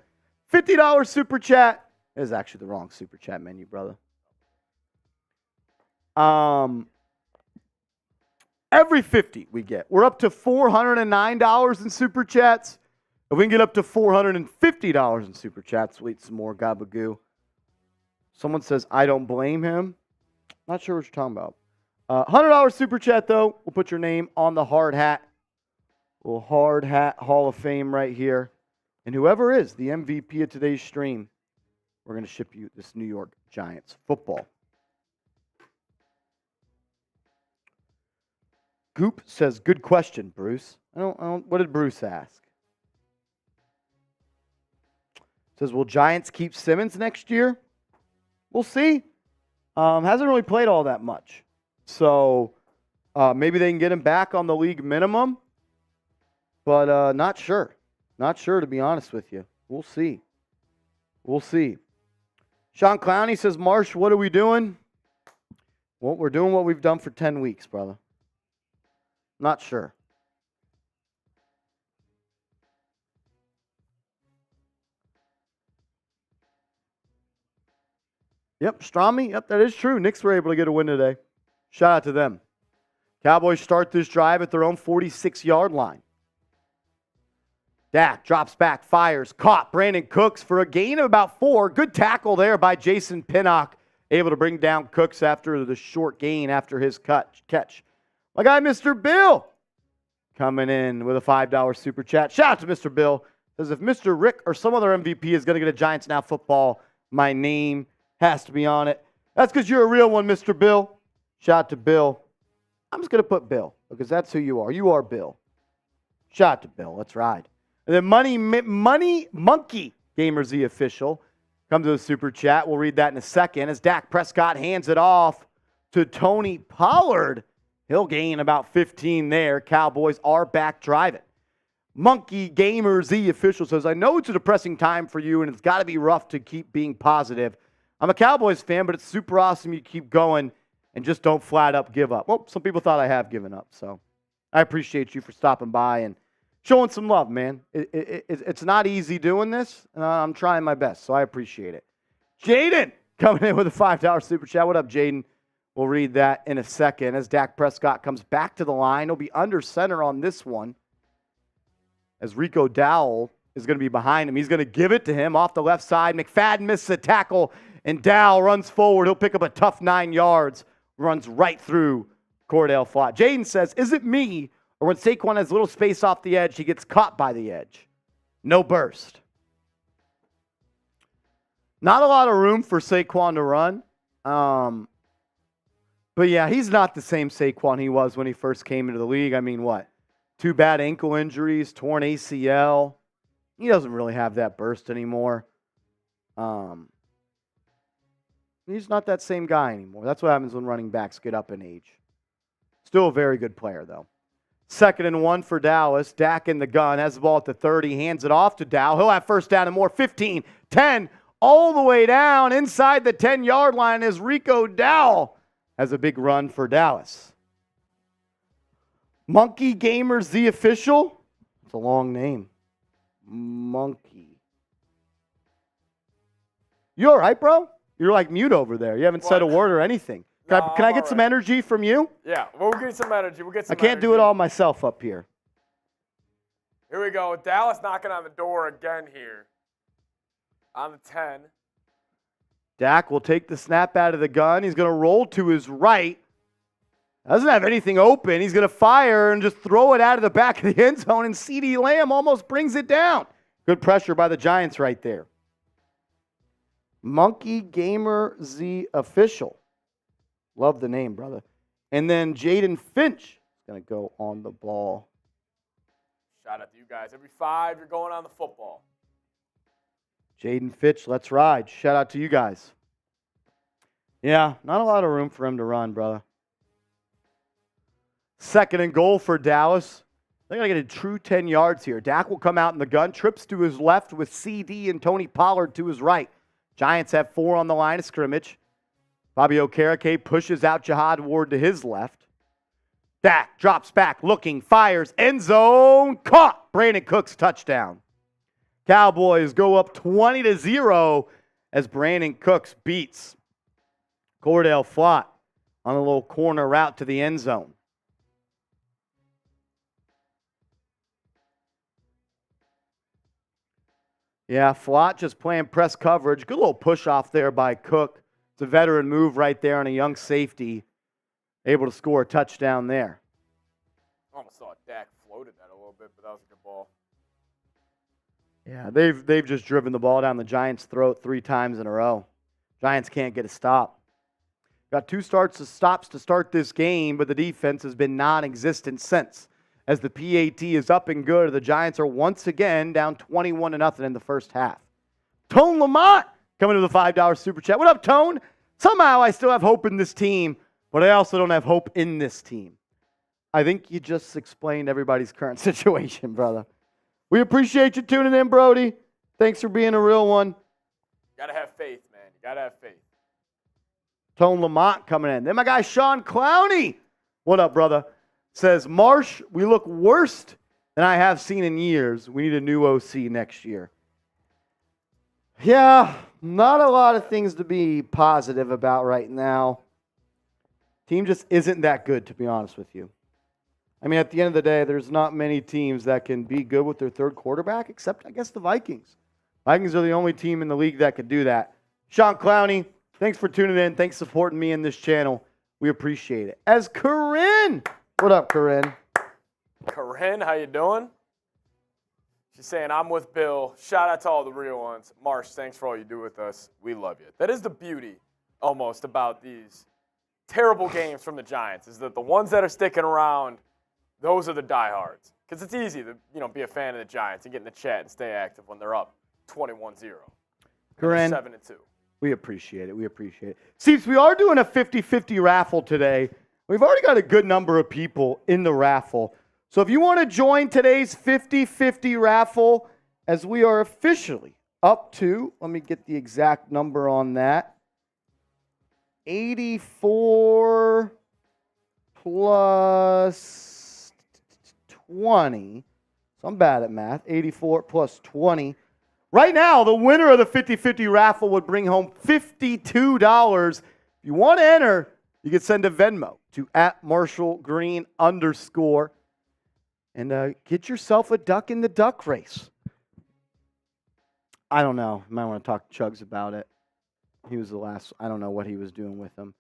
$50 super chat. That is actually the wrong super chat menu, brother. Every 50 we get. We're up to $409 in super chats. If we can get up to $450 in super chats, we'll eat some more gabagool. Someone says, I don't blame him. Not sure what you're talking about. $100 super chat, though. We'll put your name on the hard hat. Little hard hat Hall of Fame right here. And whoever is the MVP of today's stream, we're going to ship you this New York Giants football. Goop says, good question, Bruce. I don't, what did Bruce ask? Says, will Giants keep Simmons next year? We'll see. Hasn't really played all that much. So maybe they can get him back on the league minimum. But not sure. Not sure, to be honest with you. We'll see. We'll see. Sean Clowney says, Marsh, what are we doing? Well, we're doing what we've done for 10 weeks, brother. Not sure. Yep, Strami. Yep, that is true. Knicks were able to get a win today. Shout out to them. Cowboys start this drive at their own 46-yard line. Dak drops back, fires, caught Brandon Cooks for a gain of about 4. Good tackle there by Jason Pinnock, able to bring down Cooks after the short gain after his catch. My guy, Mr. Bill, coming in with a $5 super chat. Shout out to Mr. Bill. Says, if Mr. Rick or some other MVP is going to get a Giants Now football, my name has to be on it. That's because you're a real one, Mr. Bill. Shout out to Bill. I'm just going to put Bill because that's who you are. You are Bill. Shout out to Bill. Let's ride. And then Money Monkey Gamers, the official, comes to the super chat. We'll read that in a second. As Dak Prescott hands it off to Tony Pollard, he'll gain about 15 there. Cowboys are back driving. Monkey Gamers, the official, says, I know it's a depressing time for you, and it's got to be rough to keep being positive. I'm a Cowboys fan, but it's super awesome you keep going and just don't flat up give up. Well, some people thought I have given up, so I appreciate you for stopping by and showing some love, man. It's not easy doing this, and I'm trying my best, so I appreciate it. Jaden coming in with a $5 super chat. What up, Jaden? We'll read that in a second. As Dak Prescott comes back to the line, he'll be under center on this one. As Rico Dowell is going to be behind him. He's going to give it to him off the left side. McFadden misses the tackle, and Dowell runs forward. He'll pick up a tough 9 yards, runs right through Cordell Flott. Jaden says, is it me, or when Saquon has little space off the edge, he gets caught by the edge? No burst. Not a lot of room for Saquon to run. But yeah, he's not the same Saquon he was when he first came into the league. I mean, what? 2 bad ankle injuries, torn ACL. He doesn't really have that burst anymore. He's not that same guy anymore. That's what happens when running backs get up in age. Still a very good player, though. 2nd and 1 for Dallas. Dak in the gun. Has the ball at the 30. Hands it off to Dow. He'll have first down and more. 15, 10, all the way down inside the 10-yard line as Rico Dowell has a big run for Dallas. Monkey Gamers, the official. It's a long name. Monkey. You all right, bro? You're like mute over there. You haven't said a word or anything. Can I get some energy from you? Yeah, we'll get some energy. I can't do it all myself up here. Here we go. Dallas knocking on the door again here. On the 10. Dak will take the snap out of the gun. He's going to roll to his right. Doesn't have anything open. He's going to fire and just throw it out of the back of the end zone, and CeeDee Lamb almost brings it down. Good pressure by the Giants right there. Monkey Gamer Z Official. Love the name, brother. And then Jaden Finch is going to go on the ball. Shout out to you guys. Every 5, you're going on the football. Jaden Finch, let's ride. Shout out to you guys. Yeah, not a lot of room for him to run, brother. 2nd and goal for Dallas. They're going to get a true 10 yards here. Dak will come out in the gun, trips to his left with CD and Tony Pollard to his right. Giants have 4 on the line of scrimmage. Bobby Okereke pushes out Jihad Ward to his left. Dak drops back, looking, fires, end zone, caught. Brandon Cooks touchdown. Cowboys go up 20-0 as Brandon Cooks beats Cordell Flott on a little corner route to the end zone. Yeah, Flott just playing press coverage. Good little push off there by Cook. It's a veteran move right there on a young safety. Able to score a touchdown there. Almost thought Dak floated that a little bit, but that was a good ball. Yeah, they've just driven the ball down the Giants' throat 3 times in a row. Giants can't get a stop. Got 2 stops to start this game, but the defense has been non-existent since. As the PAT is up and good, the Giants are once again down 21-0 in the first half. Tone Lamont coming to the $5 super chat. What up, Tone? Somehow I still have hope in this team, but I also don't have hope in this team. I think you just explained everybody's current situation, brother. We appreciate you tuning in, Brody. Thanks for being a real one. Got to have faith, man. You got to have faith. Tone Lamont coming in. Then my guy Sean Clowney. What up, brother? Says, Marsh, we look worse than I have seen in years. We need a new OC next year. Yeah, not a lot of things to be positive about right now. Team just isn't that good, to be honest with you. I mean, at the end of the day, there's not many teams that can be good with their third quarterback, except, I guess, the Vikings. Vikings are the only team in the league that could do that. Sean Clowney, thanks for tuning in. Thanks for supporting me in this channel. We appreciate it. As Corinne. What up, Corinne? Corinne, how you doing? She's saying, I'm with Bill. Shout out to all the real ones. Marsh, thanks for all you do with us. We love you. That is the beauty, almost, about these terrible games from the Giants, is that the ones that are sticking around, those are the diehards. Because it's easy to be a fan of the Giants and get in the chat and stay active when they're up 21-0. Corinne, 7-2. we appreciate it. We appreciate it. Seeps, we are doing a 50-50 raffle today. We've already got a good number of people in the raffle. So if you want to join today's 50-50 raffle, as we are officially up to, let me get the exact number on that, 84 plus 20. So I'm bad at math. 84 plus 20. Right now, the winner of the 50-50 raffle would bring home $52. If you want to enter, you can send a Venmo to @MarshallGreen_ and get yourself a duck in the duck race. I don't know. You might want to talk to Chugs about it. He was the last. I don't know what he was doing with them.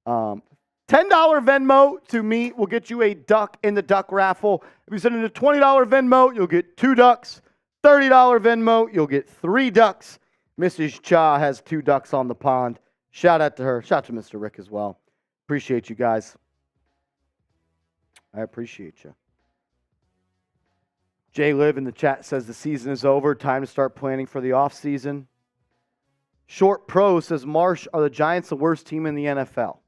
$10 Venmo to me will get you a duck in the duck raffle. If you send in a $20 Venmo, you'll get 2 ducks. $30 Venmo, you'll get 3 ducks. Mrs. Cha has 2 ducks on the pond. Shout out to her. Shout out to Mr. Rick as well. Appreciate you guys. I appreciate you. Jay Liv in the chat says the season is over. Time to start planning for the offseason. Short Pro says, Marsh, are the Giants the worst team in the NFL?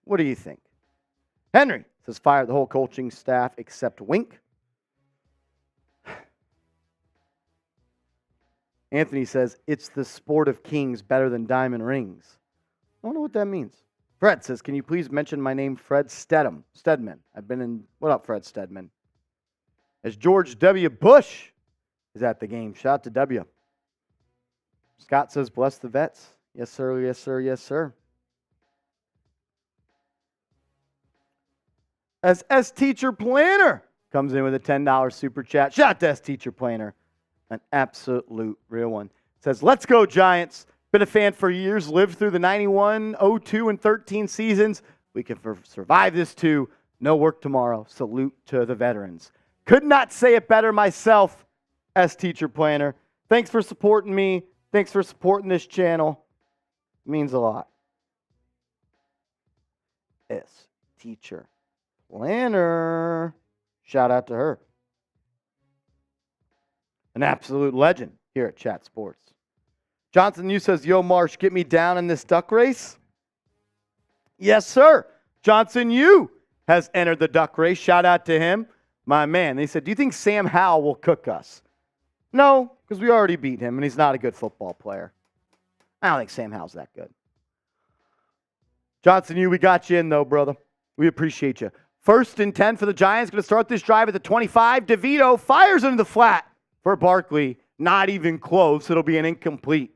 What do you think? Henry says, fire the whole coaching staff except Wink. Anthony says, it's the sport of kings better than diamond rings. I don't know what that means. Fred says, can you please mention my name, Fred Stedman? I've been in, what up, Fred Stedman? As George W. Bush is at the game. Shout out to W. Scott says, bless the vets. Yes, sir, yes, sir, yes, sir. As S Teacher Planner comes in with a $10 super chat. Shout out to S Teacher Planner. An absolute real one. Says, let's go Giants. Been a fan for years. Lived through the 91, 02, and 13 seasons. We can survive this too. No work tomorrow. Salute to the veterans. Could not say it better myself as teacher planner. Thanks for supporting me. Thanks for supporting this channel. It means a lot. As teacher planner. Shout out to her. An absolute legend here at Chat Sports. Johnson Yu says, yo, Marsh, get me down in this duck race. Yes, sir. Johnson Yu has entered the duck race. Shout out to him. My man. They said, do you think Sam Howell will cook us? No, because we already beat him, and he's not a good football player. I don't think Sam Howell's that good. Johnson Yu, we got you in, though, brother. We appreciate you. 1st and 10 for the Giants. Going to start this drive at the 25. DeVito fires into the flat for Barkley. Not even close. It'll be an incomplete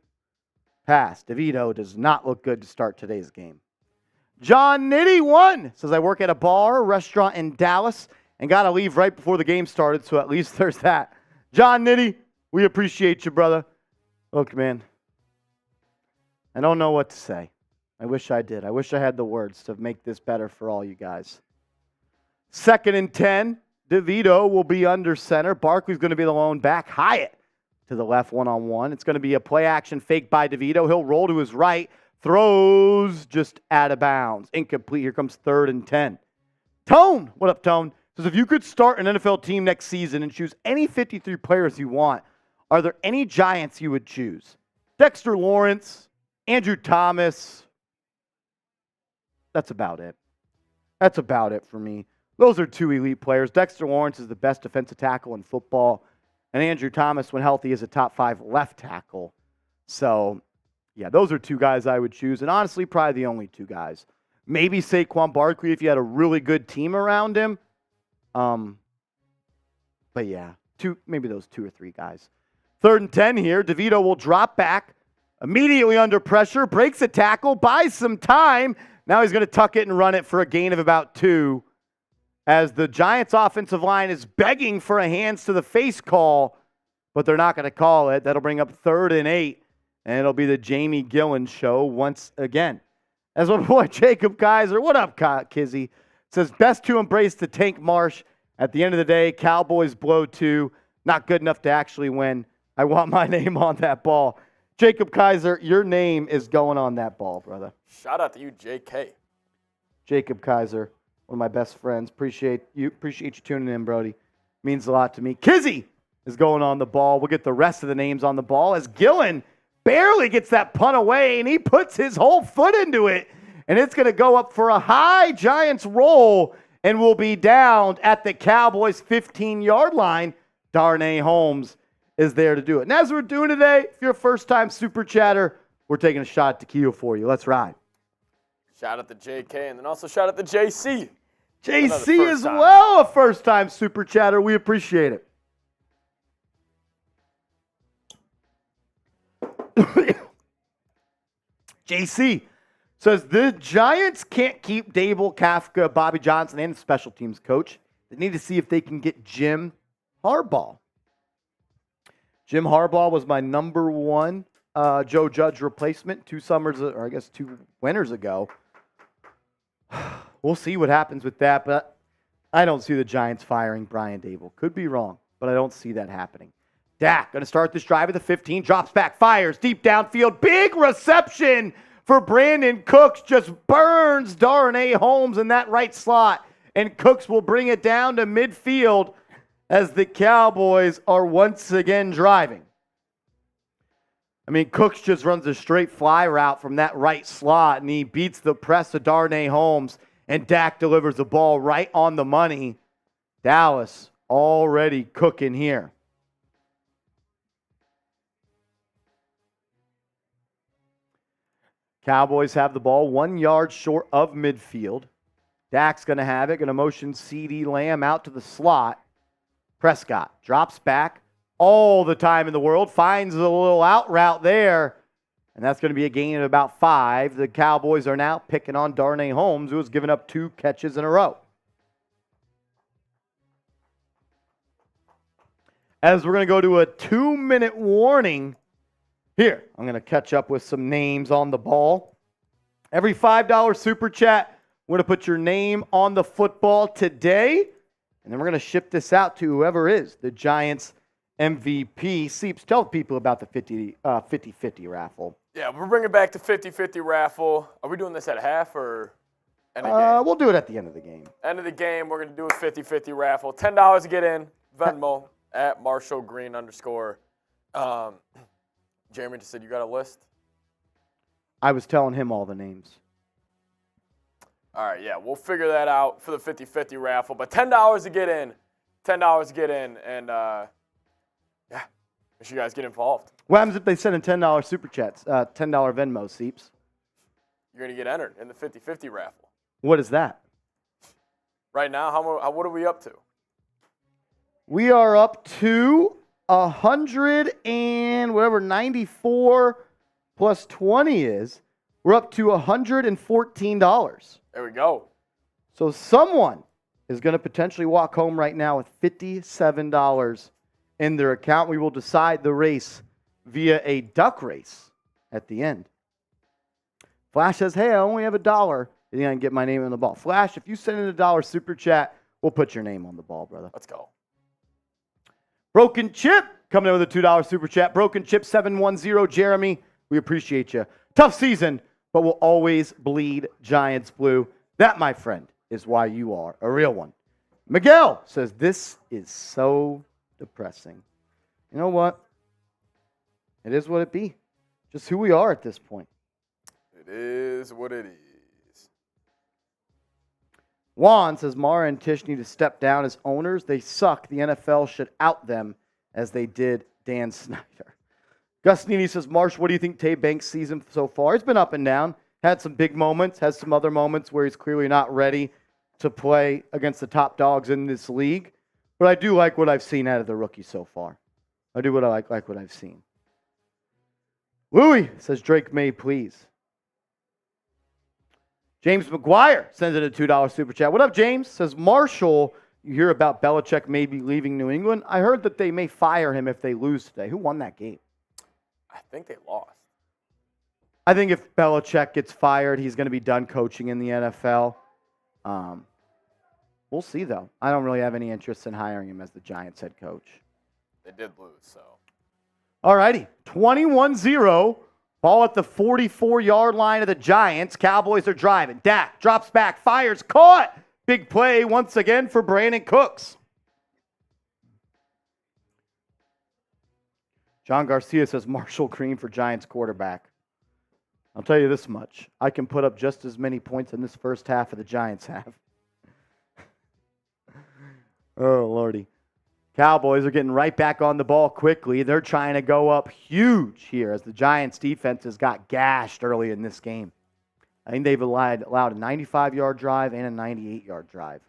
pass. DeVito does not look good to start today's game. John Nitty 1 says, I work at a bar, restaurant in Dallas, and got to leave right before the game started, so at least there's that. John Nitty, we appreciate you, brother. Look, man, I don't know what to say. I wish I did. I wish I had the words to make this better for all you guys. 2nd and 10. DeVito will be under center. Barkley's going to be the lone back. Hyatt to the left one-on-one. It's going to be a play-action fake by DeVito. He'll roll to his right. Throws just out of bounds. Incomplete. Here comes 3rd and 10. Tone. What up, Tone? Says, if you could start an NFL team next season and choose any 53 players you want, are there any Giants you would choose? Dexter Lawrence, Andrew Thomas. That's about it. That's about it for me. Those are 2 elite players. Dexter Lawrence is the best defensive tackle in football, and Andrew Thomas, when healthy, is a top 5 left tackle. So, yeah, those are 2 guys I would choose, and honestly, probably the only 2 guys. Maybe Saquon Barkley if you had a really good team around him. But yeah, maybe those 2 or 3 guys. 3rd and 10 here. DeVito will drop back, immediately under pressure, breaks a tackle, buys some time. Now he's going to tuck it and run it for a gain of about 2. As the Giants' offensive line is begging for a hands to the face call, but they're not going to call it. That'll bring up 3rd and 8, and it'll be the Jamie Gillen show once again. As my boy Jacob Kaiser, what up, Kizzy? Says, best to embrace the tank, Marsh. At the end of the day, Cowboys blow 2. Not good enough to actually win. I want my name on that ball. Jacob Kaiser, your name is going on that ball, brother. Shout out to you, JK. Jacob Kaiser, one of my best friends. Appreciate you tuning in, Brody. Means a lot to me. Kizzy is going on the ball. We'll get the rest of the names on the ball as Gillen barely gets that punt away, and he puts his whole foot into it. And it's going to go up for a high Giants roll and will be down at the Cowboys' 15-yard line. Darnay Holmes is there to do it. And as we're doing today, if you're a first-time Super Chatter, we're taking a shot at tequila for you. Let's ride. Shout out to JK, and then also shout out to JC. JC as well, a first-time Super Chatter. We appreciate it. JC says the Giants can't keep Dable, Kafka, Bobby Johnson, and the special teams coach. They need to see if they can get Jim Harbaugh. Jim Harbaugh was my number 1 Joe Judge replacement 2 winters ago. We'll see what happens with that, but I don't see the Giants firing Brian Dable. Could be wrong, but I don't see that happening. Dak going to start this drive at the 15, drops back, fires deep downfield. Big reception for Brandon Cooks. Just burns Darnay Holmes in that right slot. And Cooks will bring it down to midfield as the Cowboys are once again driving. I mean, Cooks just runs a straight fly route from that right slot, and he beats the press of Darnay Holmes, and Dak delivers the ball right on the money. Dallas already cooking here. Cowboys have the ball 1 yard short of midfield. Dak's going to have it. Going to motion CeeDee Lamb out to the slot. Prescott drops back all the time in the world. Finds a little out route there. And that's going to be a gain of about 5. The Cowboys are now picking on Darnay Holmes, who has given up 2 catches in a row. As we're going to go to a 2-minute warning here, I'm going to catch up with some names on the ball. Every $5 super chat We're going to put your name on the football today, and then we're going to ship this out to whoever is the Giants MVP. Seeps, tell people about the 50-50 raffle. Yeah, we're bringing back the 50-50 raffle. Are we doing this at half or end of game? We'll do it at the end of the game. End of the game, we're going to do a 50-50 raffle. $10 to get in. Venmo at @MarshallGreen_. Jeremy just said you got a list? I was telling him all the names. All right, yeah, we'll figure that out for the 50-50 raffle. But $10 to get in. $10 to get in. And, yeah, make sure you guys get involved. What happens if they send in $10 super chats, $10 Venmo, Seeps? You're going to get entered in the 50-50 raffle. What is that? Right now, what are we up to? We are up to 94 plus 20 is. We're up to $114. There we go. So someone is going to potentially walk home right now with $57 in their account. We will decide the race via a duck race at the end. Flash says, hey, I only have $1. You're going to get my name on the ball. Flash, if you send in $1 super chat, we'll put your name on the ball, brother. Let's go. Broken Chip coming in with a $2 super chat. Broken Chip 710. Jeremy, we appreciate you. Tough season, but we'll always bleed Giants blue. That, my friend, is why you are a real one. Miguel says, this is so depressing. You know what? It is what it be. Just who we are at this point. It is what it is. Juan says, Mara and Tish need to step down as owners. They suck. The NFL should out them as they did Dan Snyder. Gus Needy says, Marsh, what do you think Tay Banks' season so far? He's been up and down. Had some big moments. Has some other moments where he's clearly not ready to play against the top dogs in this league. But I do like what I've seen out of the rookie so far. I do like what I've seen. Louis says, Drake May, please. James McGuire sends in a $2 super chat. What up, James? Says, Marshall, you hear about Belichick maybe leaving New England? I heard that they may fire him if they lose today. Who won that game? I think they lost. I think if Belichick gets fired, he's going to be done coaching in the NFL. We'll see, though. I don't really have any interest in hiring him as the Giants head coach. They did lose, so. All righty. 21-0. Ball at the 44-yard line of the Giants. Cowboys are driving. Dak drops back, fires, caught. Big play once again for Brandon Cooks. John Garcia says Marshall Green for Giants quarterback. I'll tell you this much. I can put up just as many points in this first half as the Giants have. Oh, Lordy. Cowboys are getting right back on the ball quickly. They're trying to go up huge here as the Giants' defense has got gashed early in this game. I think they've allowed a 95-yard drive and a 98-yard drive.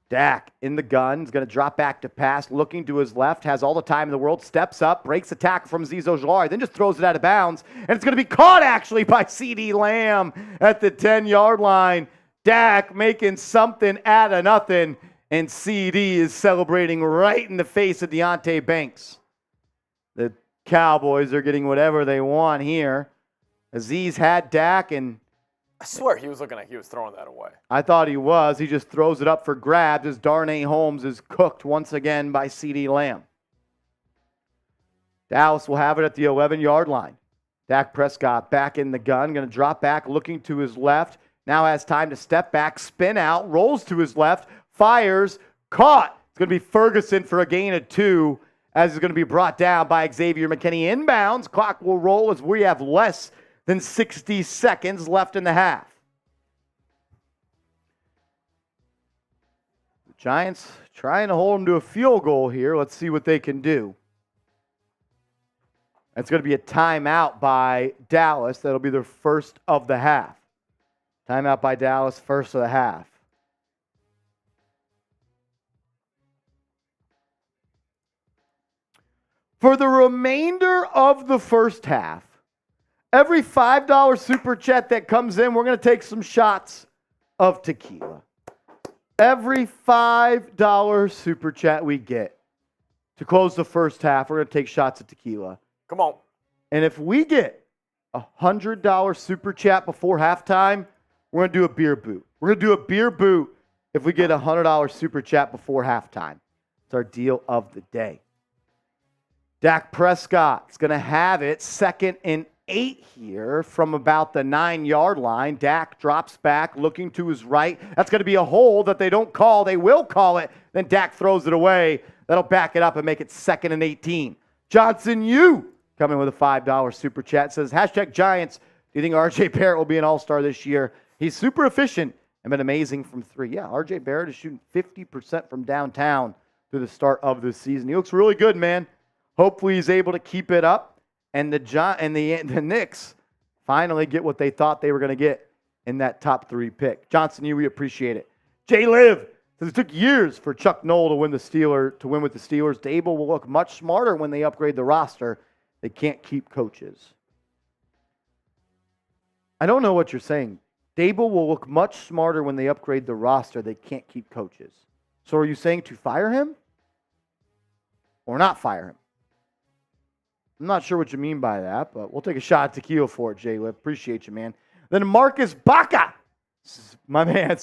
Dak in the gun is going to drop back to pass, looking to his left, has all the time in the world, steps up, breaks a tackle from Zizo Jalari, then just throws it out of bounds, and it's going to be caught actually by CeeDee Lamb at the 10-yard line. Dak making something out of nothing. And CD is celebrating right in the face of Deontay Banks. The Cowboys are getting whatever they want here. Aziz had Dak, and I swear he was looking like he was throwing that away. I thought he was. He just throws it up for grabs as Darnay Holmes is cooked once again by CeeDee Lamb. Dallas will have it at the 11-yard line. Dak Prescott back in the gun, going to drop back, looking to his left. Now has time to step back, spin out, rolls to his left, fires, caught. It's going to be Ferguson for a gain of 2 as he's going to be brought down by Xavier McKinney. Inbounds, clock will roll as we have less than 60 seconds left in the half. The Giants trying to hold them to a field goal here. Let's see what they can do. It's going to be a timeout by Dallas. That'll be their first of the half. Timeout by Dallas, first of the half. For the remainder of the first half, every $5 super chat that comes in, we're going to take some shots of tequila. Every $5 super chat we get to close the first half, we're going to take shots of tequila. Come on. And if we get a $100 super chat before halftime, we're going to do a beer boot. We're going to do a beer boot if we get a $100 super chat before halftime. It's our deal of the day. Dak Prescott's going to have it 2nd and 8 here from about the 9-yard line. Dak drops back, looking to his right. That's going to be a hole that they don't call. They will call it. Then Dak throws it away. That'll back it up and make it 2nd and 18. Johnson, you coming with a $5 super chat, says, #Giants. Do you think R.J. Barrett will be an all-star this year? He's super efficient and been amazing from 3. Yeah, R.J. Barrett is shooting 50% from downtown through the start of this season. He looks really good, man. Hopefully he's able to keep it up. And the Knicks finally get what they thought they were going to get in that top 3 pick. Johnson, we appreciate it. Jay Liv says it took years for Chuck Noll to win with the Steelers. Dable will look much smarter when they upgrade the roster. They can't keep coaches. I don't know what you're saying. Dable will look much smarter when they upgrade the roster. They can't keep coaches. So are you saying to fire him or not fire him? I'm not sure what you mean by that, but we'll take a shot at tequila for it, Jay Liv. Appreciate you, man. Then Marcus Baca. This is my man,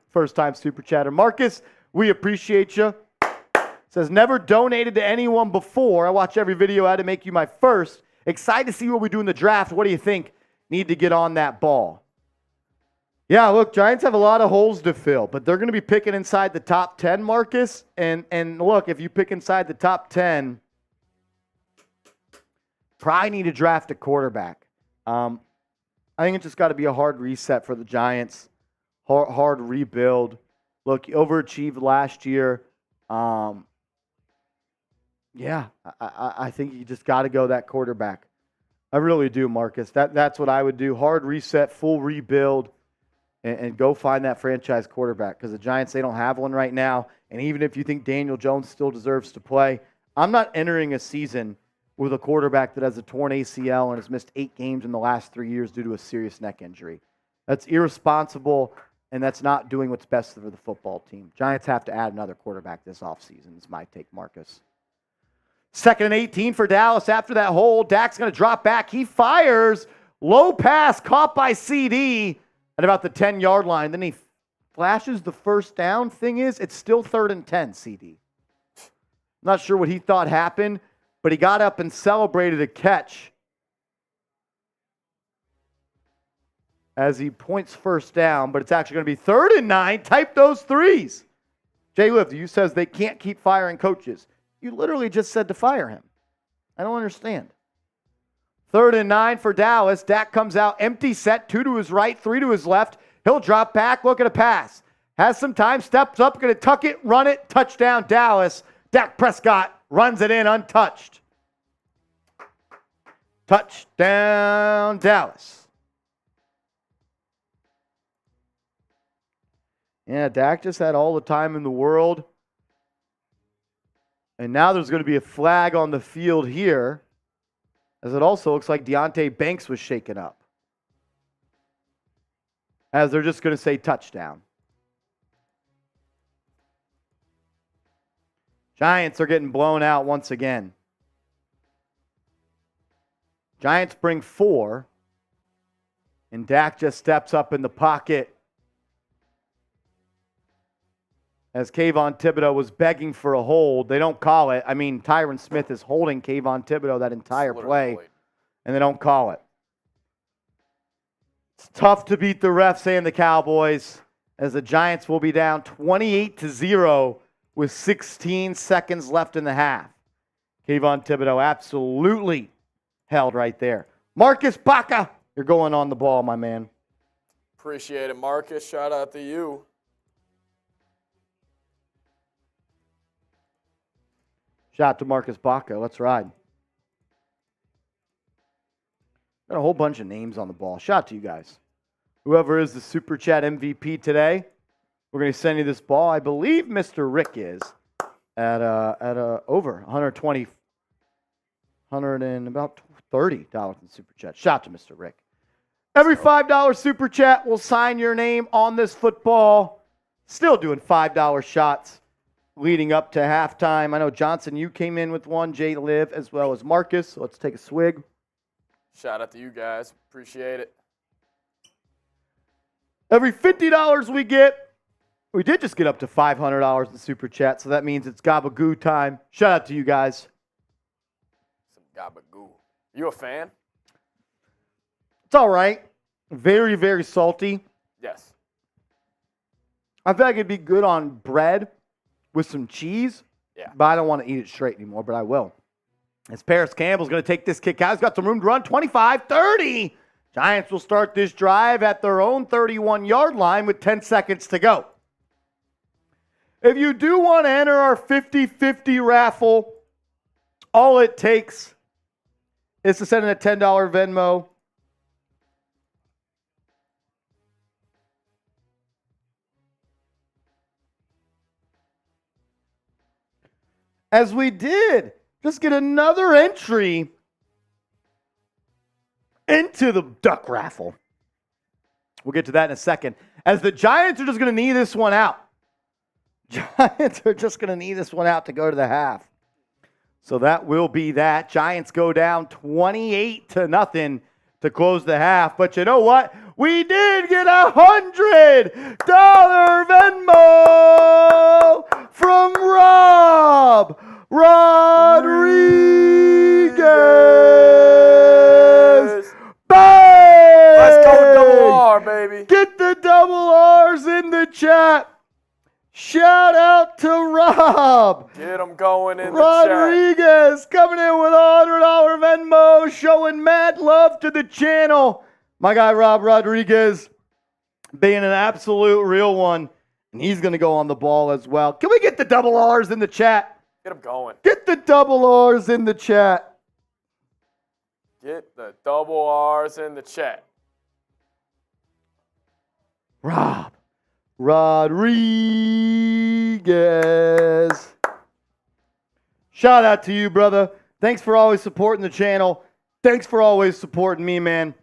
first-time super chatter. Marcus, we appreciate you. Says, never donated to anyone before. I watch every video. I had to make you my first. Excited to see what we do in the draft. What do you think? Need to get on that ball. Yeah, look, Giants have a lot of holes to fill, but they're going to be picking inside the top 10, Marcus. And look, if you pick inside the top 10, probably need to draft a quarterback. I think it's just got to be a hard reset for the Giants, hard rebuild. Look, you overachieved last year. I think you just got to go that quarterback. I really do, Marcus. That's what I would do. Hard reset, full rebuild, and go find that franchise quarterback because the Giants, they don't have one right now. And even if you think Daniel Jones still deserves to play, I'm not entering a season with a quarterback that has a torn ACL and has missed 8 games in the last 3 years due to a serious neck injury. That's irresponsible, and that's not doing what's best for the football team. Giants have to add another quarterback this offseason is my take, Marcus. 2nd and 18 for Dallas. After that hole, Dak's going to drop back. He fires. Low pass caught by CD at about the 10-yard line. Then he flashes the first down. Thing is, it's still 3rd and 10, CD. Not sure what he thought happened, but he got up and celebrated a catch as he points first down, but it's actually going to be 3rd and 9. Type those 3s. Jay Liv, you says they can't keep firing coaches. You literally just said to fire him. I don't understand. 3rd and 9 for Dallas. Dak comes out, empty set, 2 to his right, 3 to his left. He'll drop back, look at a pass. Has some time, steps up, going to tuck it, run it, touchdown Dallas. Dak Prescott runs it in untouched. Touchdown Dallas. Yeah, Dak just had all the time in the world. And now there's going to be a flag on the field here, as it also looks like Deonte Banks was shaken up. As they're just going to say touchdown. Giants are getting blown out once again. Giants bring 4, and Dak just steps up in the pocket as Kayvon Thibodeau was begging for a hold. They don't call it. I mean, Tyron Smith is holding Kayvon Thibodeau that entire play, and they don't call it. It's tough to beat the refs and the Cowboys, as the Giants will be down 28-0 with 16 seconds left in the half. Kayvon Thibodeau absolutely held right there. Marcus Baca, you're going on the ball, my man. Appreciate it, Marcus. Shout out to you. Shout out to Marcus Baca. Let's ride. Got a whole bunch of names on the ball. Shout out to you guys. Whoever is the Super Chat MVP today, we're going to send you this ball. I believe Mr. Rick is at over 120, 100 and about $30 in Super Chat. Shout out to Mr. Rick. Every $5 Super Chat will sign your name on this football. Still doing $5 shots leading up to halftime. I know, Johnson, you came in with one, Jay Liv, as well as Marcus. So let's take a swig. Shout out to you guys. Appreciate it. Every $50 we get, we did just get up to $500 in Super Chat, so that means it's gabagool time. Shout out to you guys. Some gabagool. You a fan? It's all right. Very, very salty. Yes. I feel like it'd be good on bread with some cheese. Yeah. But I don't want to eat it straight anymore, but I will. As Paris Campbell's going to take this kick out. He's got some room to run. 25-30. Giants will start this drive at their own 31-yard line with 10 seconds to go. If you do want to enter our 50-50 raffle, all it takes is to send in a $10 Venmo. As we did, just get another entry into the duck raffle. We'll get to that in a second. As the Giants are just going to need this one out. Giants are just going to need this one out to go to the half. So that will be that. Giants go down 28-0 to close the half. But you know what? We did get $100 Venmo from Rob Rodriguez. Bang! Let's go double R, baby. Get the double R's in the chat. Shout out to Rob. Get them going in the Rodriguez coming in with a $100 Venmo, showing mad love to the channel. My guy Rob Rodriguez being an absolute real one, and he's going to go on the ball as well. Can we get the double R's in the chat? Get them going. Get the double R's in the chat. Get the double R's in the chat. Rob Rodriguez. Shout out to you, brother. Thanks for always supporting the channel. Thanks for always supporting me, man.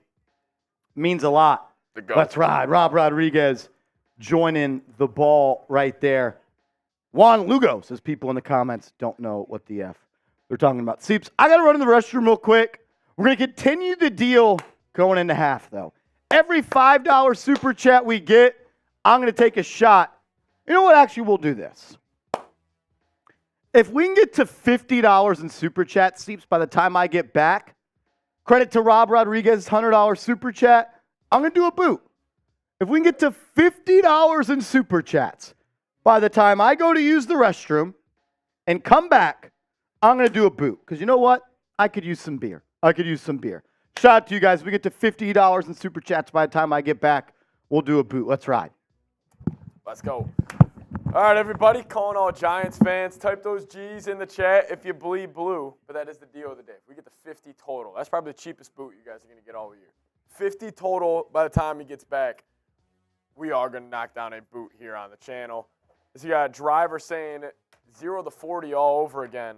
Means a lot. Let's ride. Rob Rodriguez joining the ball right there. Juan Lugo says people in the comments don't know what the F they're talking about. Seeps, I got to run in the restroom real quick. We're going to continue the deal going into half, though. Every $5 super chat we get, I'm going to take a shot. You know what? Actually, we'll do this. If we can get to $50 in super chat, Seeps, by the time I get back, credit to Rob Rodriguez's $100 super chat, I'm going to do a boot. If we can get to $50 in super chats, by the time I go to use the restroom and come back, I'm going to do a boot. Because you know what? I could use some beer. Shout out to you guys. If we get to $50 in super chats by the time I get back, we'll do a boot. Let's ride. Let's go. All right, everybody, calling all Giants fans, type those G's in the chat if you bleed blue. But that is the deal of the day. If we get to 50 total, that's probably the cheapest boot you guys are going to get all year. 50 total by the time he gets back. We are going to knock down a boot here on the channel. So you got a driver saying 0 to 40 all over again.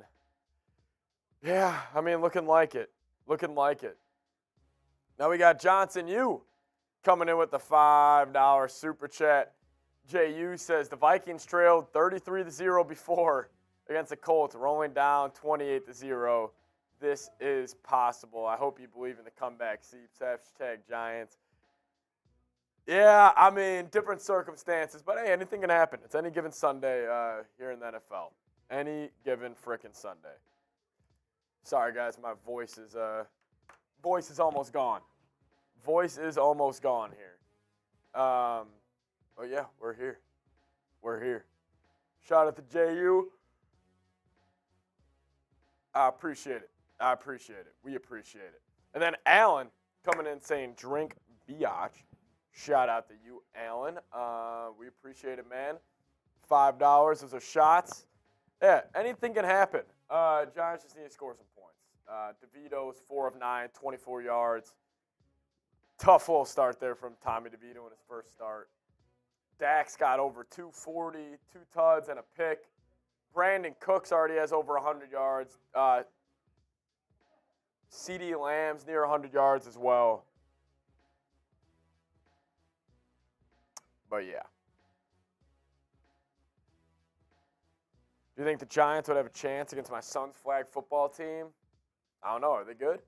Yeah, I mean, looking like it. Now we got Johnson U coming in with the $5 super chat. JU says the Vikings trailed 33-0 before against the Colts, rolling down 28-0. This is possible. I hope you believe in the comeback, Seeps. # Giants. Yeah, I mean, different circumstances, but hey, anything can happen. It's any given Sunday here in the NFL. Any given frickin' Sunday. Sorry, guys, my voice is almost gone. Voice is almost gone here. Oh yeah, we're here. Shout out to JU. I appreciate it. We appreciate it. And then Alan coming in saying drink biatch. Shout out to you, Alan. We appreciate it, man. $5. Those are shots. Yeah, anything can happen. Giants just need to score some points. DeVito is 4 of 9, 24 yards. Tough little start there from Tommy DeVito in his first start. Dak's got over 240, 2 tuds and a pick. Brandon Cooks already has over 100 yards. CeeDee Lamb's near 100 yards as well. But yeah. Do you think the Giants would have a chance against my son's flag football team? I don't know. Are they good?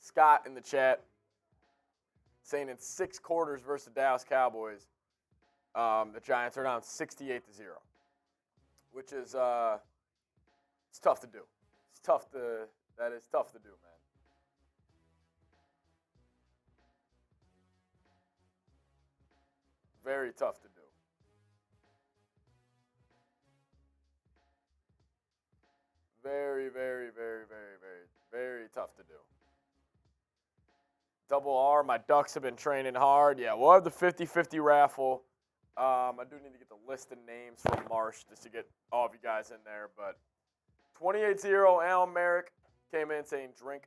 Scott in the chat. saying in 6 quarters versus the Dallas Cowboys, the Giants are down 68-0, which is it's tough to do. That is tough to do, man. Very tough to do. Very, very, very, very, very, very tough to do. Double R, my Ducks have been training hard. Yeah, we'll have the 50-50 raffle. I do need to get the list of names from Marsh just to get all of you guys in there. But 28-0, Alan Merrick came in saying drink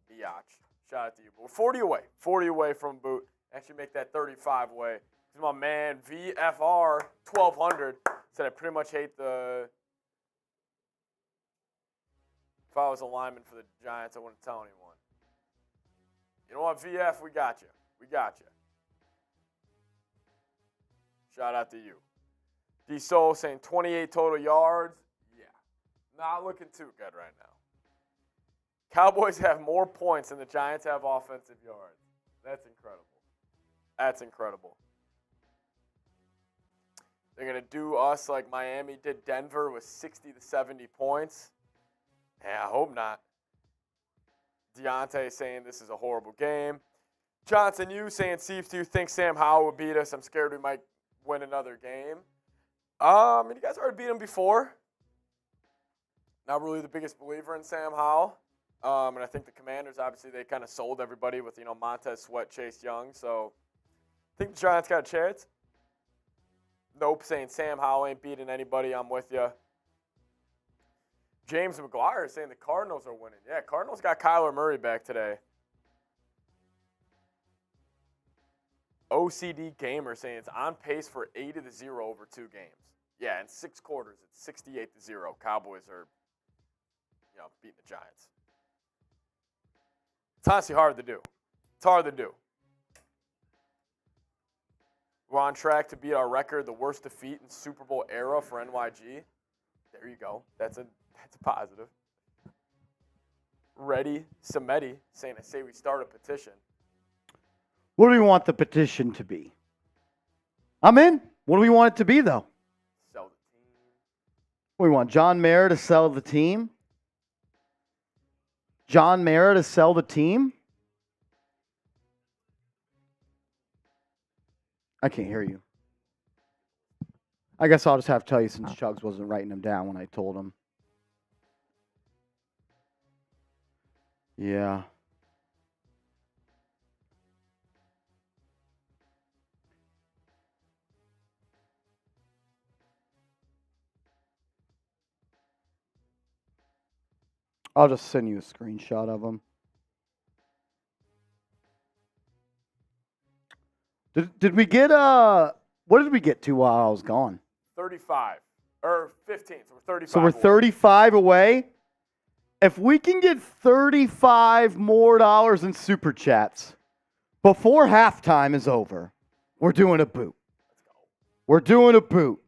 biatch. Shout out to you. But we're 40 away. 40 away from boot. Actually make that 35 away. My man, VFR 1200, said I pretty much hate the... If I was a lineman for the Giants, I wouldn't tell anyone. You know what, VF, we got you. We got you. Shout out to you. D-Soul saying 28 total yards. Yeah. Not looking too good right now. Cowboys have more points than the Giants have offensive yards. That's incredible. That's incredible. They're going to do us like Miami did Denver with 60 to 70 points. Yeah, I hope not. Deontay saying this is a horrible game. Johnson, you saying, Steve, do you think Sam Howell will beat us? I'm scared we might win another game. You guys already beat him before. Not really the biggest believer in Sam Howell. And I think the Commanders, obviously, they kind of sold everybody with, Montez Sweat, Chase Young. So I think the Giants got a chance. Nope, saying Sam Howell ain't beating anybody. I'm with you. James McGuire saying the Cardinals are winning. Yeah, Cardinals got Kyler Murray back today. OCD Gamer saying it's on pace for 80-0 over 2 games. Yeah, in 6 quarters, it's 68-0. Cowboys are, beating the Giants. It's honestly hard to do. It's hard to do. We're on track to beat our record, the worst defeat in Super Bowl era for NYG. There you go. That's a positive. Ready, Samedi, saying, I say we start a petition. What do we want the petition to be? I'm in. What do we want it to be, though? Sell the team. We want John Mara to sell the team? John Mara to sell the team? I can't hear you. I guess I'll just have to tell you since Chugs wasn't writing them down when I told him. Yeah. I'll just send you a screenshot of them. Did we get what did we get to while I was gone? 35 or 15. So we're 35. So we're 35 away. If we can get 35 more dollars in super chats before halftime is over, we're doing a boot. Let's go. We're doing a boot.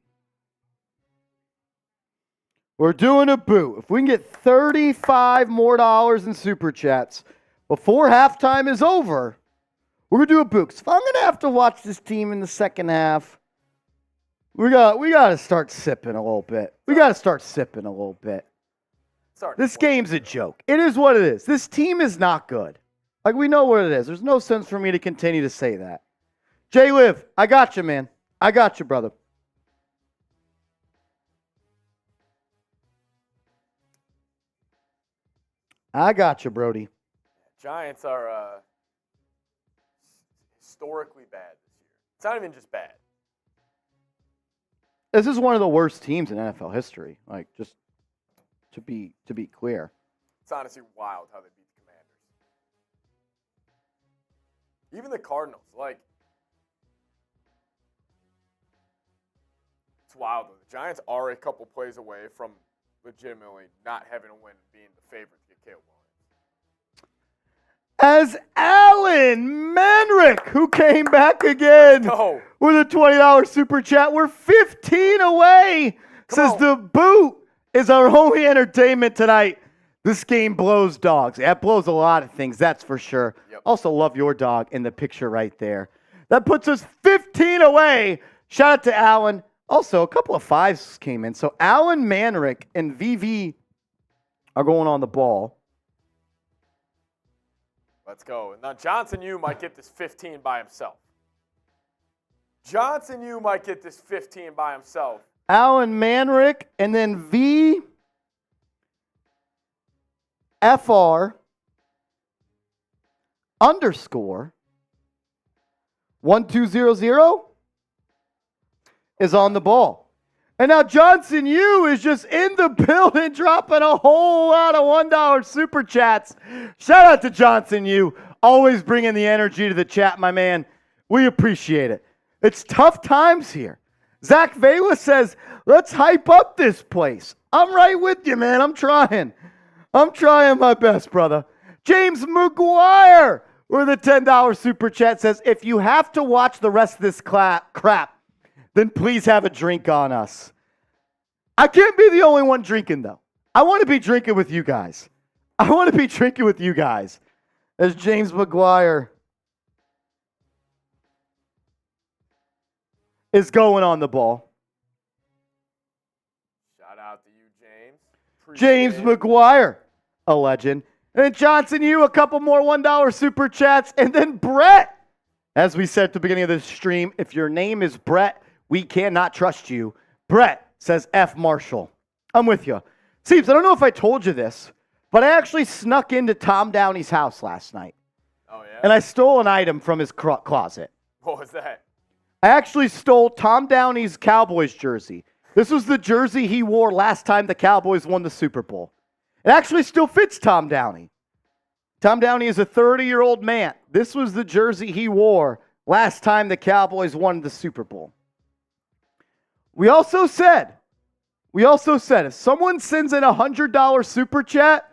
We're doing a boot. If we can get 35 more dollars in super chats before halftime is over, we're going to do a boot. If I'm going to have to watch this team in the second half, we got to start sipping a little bit. We got to start sipping a little bit. This game's a joke. It is what it is. This team is not good. Like, we know what it is. There's no sense for me to continue to say that. Jay Liv, I got you, man. I got you, brother. I got you, Brody. Giants are historically bad this year. It's not even just bad. This is one of the worst teams in NFL history. Like, just to be clear. It's honestly wild how they beat the Commanders. Even the Cardinals, like, it's wild though. The Giants are a couple plays away from legitimately not having a win and being the favorite to get Caleb Williams. As Alan Manrick, who came back again with a $20 super chat, we're 15 away. Says the boot is our only entertainment tonight. This game blows dogs. That blows a lot of things, that's for sure. Yep. Also love your dog in the picture right there. That puts us 15 away. Shout out to Alan. Also, a couple of fives came in. So Alan Manrick and VV are going on the ball. Let's go. Now, Johnson Yu might get this 15 by himself. Johnson Yu might get this 15 by himself. Alan Manrick and then VFR underscore 1200 is on the ball. And now Johnson Yu is just in the building dropping a whole lot of $1 super chats. Shout out to Johnson Yu. Always bringing the energy to the chat, my man. We appreciate it. It's tough times here. Zach Vela says, let's hype up this place. I'm right with you, man. I'm trying my best, brother. James McGuire with a $10 super chat says, if you have to watch the rest of this crap, then please have a drink on us. I can't be the only one drinking, though. I want to be drinking with you guys. As James McGuire is going on the ball. Shout out to you, James. James McGuire, a legend. And then Johnson Yu, a couple more $1 super chats. And then Brett, as we said at the beginning of this stream, if your name is Brett, we cannot trust you. Brett says F. Marshall. I'm with you. Seems, I don't know if I told you this, but I actually snuck into Tom Downey's house last night. Oh, yeah? And I stole an item from his closet. What was that? I actually stole Tom Downey's Cowboys jersey. This was the jersey he wore last time the Cowboys won the Super Bowl. It actually still fits Tom Downey. Tom Downey is a 30-year-old man. This was the jersey he wore last time the Cowboys won the Super Bowl. We also said, if someone sends in a $100 super chat,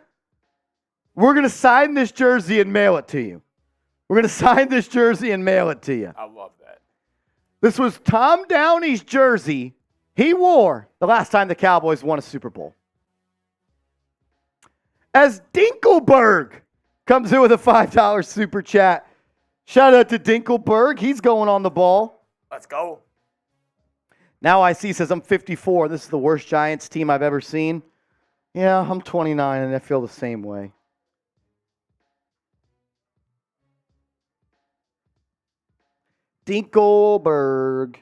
we're going to sign this jersey and mail it to you. I love that. This was Tom Downey's jersey he wore the last time the Cowboys won a Super Bowl. As Dinkelberg comes in with a $5 super chat. Shout out to Dinkelberg. He's going on the ball. Let's go. Now I see says I'm 54. This is the worst Giants team I've ever seen. Yeah, I'm 29 and I feel the same way. Dinkelberg.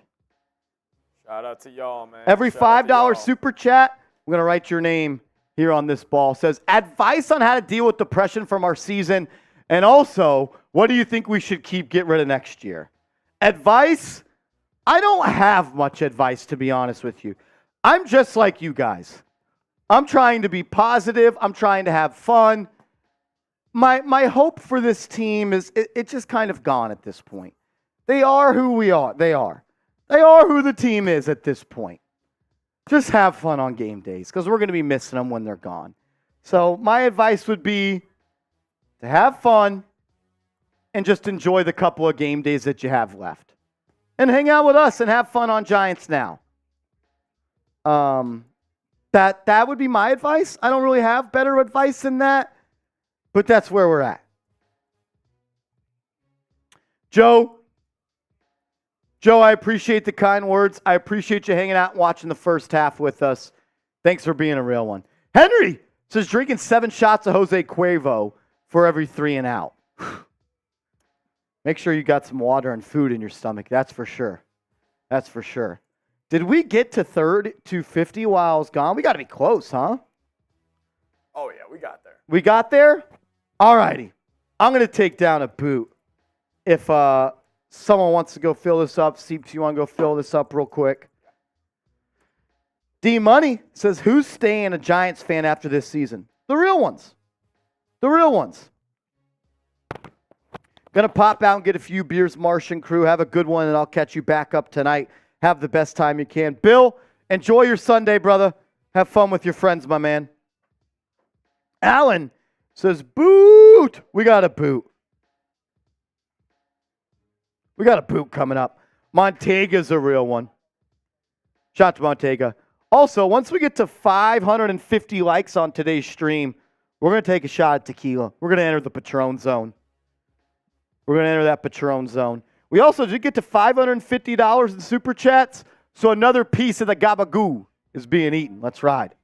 Shout out to y'all, man. Every Shout out to y'all. $5 super chat, I'm going to write your name here on this ball. Says, advice on how to deal with depression from our season. And also, what do you think we should get rid of next year? Advice? I don't have much advice, to be honest with you. I'm just like you guys. I'm trying to be positive. I'm trying to have fun. My hope for this team is it's just kind of gone at this point. They are who we are. They are who the team is at this point. Just have fun on game days because we're going to be missing them when they're gone. So my advice would be to have fun and just enjoy the couple of game days that you have left. And hang out with us and have fun on Giants Now. That would be my advice. I don't really have better advice than that, but that's where we're at. Joe, I appreciate the kind words. I appreciate you hanging out and watching the first half with us. Thanks for being a real one. Henry says drinking 7 shots of Jose Cuervo for every 3 and out. Make sure you got some water and food in your stomach. That's for sure. Did we get to 50 while I was gone? We got to be close, huh? Oh, yeah, we got there. We got there? All righty. I'm going to take down a boot. If someone wants to go fill this up, Seeps, you want to go fill this up real quick? D-Money says, who's staying a Giants fan after this season? The real ones. Going to pop out and get a few beers, Martian crew. Have a good one, and I'll catch you back up tonight. Have the best time you can. Bill, enjoy your Sunday, brother. Have fun with your friends, my man. Alan says, boot. We got a boot. Coming up. Montega's a real one. Shout out to Montega. Also, once we get to 550 likes on today's stream, We're going to take a shot at tequila. We're going to enter the Patron zone. We're going to enter that Patron zone. We also did get to $550 in Super Chats, so another piece of the gabagool is being eaten. Let's ride.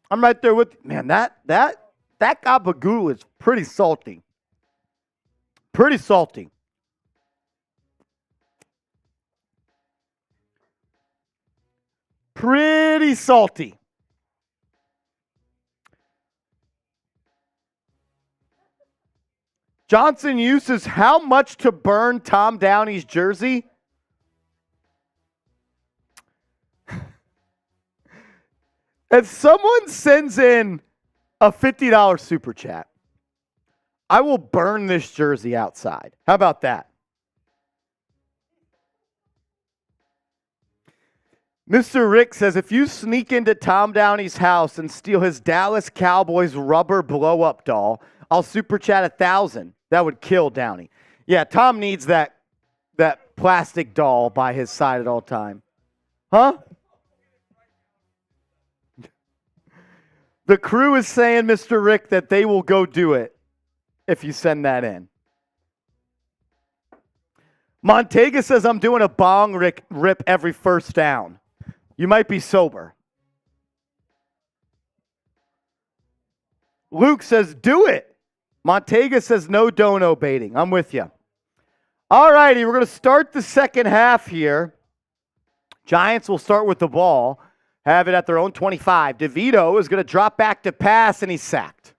I'm right there with you. Man, that gabagool is pretty salty. Pretty salty. Pretty salty. Johnson uses how much to burn Tom Downey's jersey? If someone sends in a $50 super chat, I will burn this jersey outside. How about that? Mr. Rick says, if you sneak into Tom Downey's house and steal his Dallas Cowboys rubber blow-up doll, I'll super chat 1,000. That would kill Downey. Yeah, Tom needs that plastic doll by his side at all time. Huh? The crew is saying, Mr. Rick, that they will go do it if you send that in. Montega says, I'm doing a bong rip every first down. You might be sober. Luke says, do it. Montega says, no dono baiting. I'm with you. All righty, we're going to start the second half here. Giants will start with the ball. Have it at their own 25. DeVito is going to drop back to pass, and he's sacked.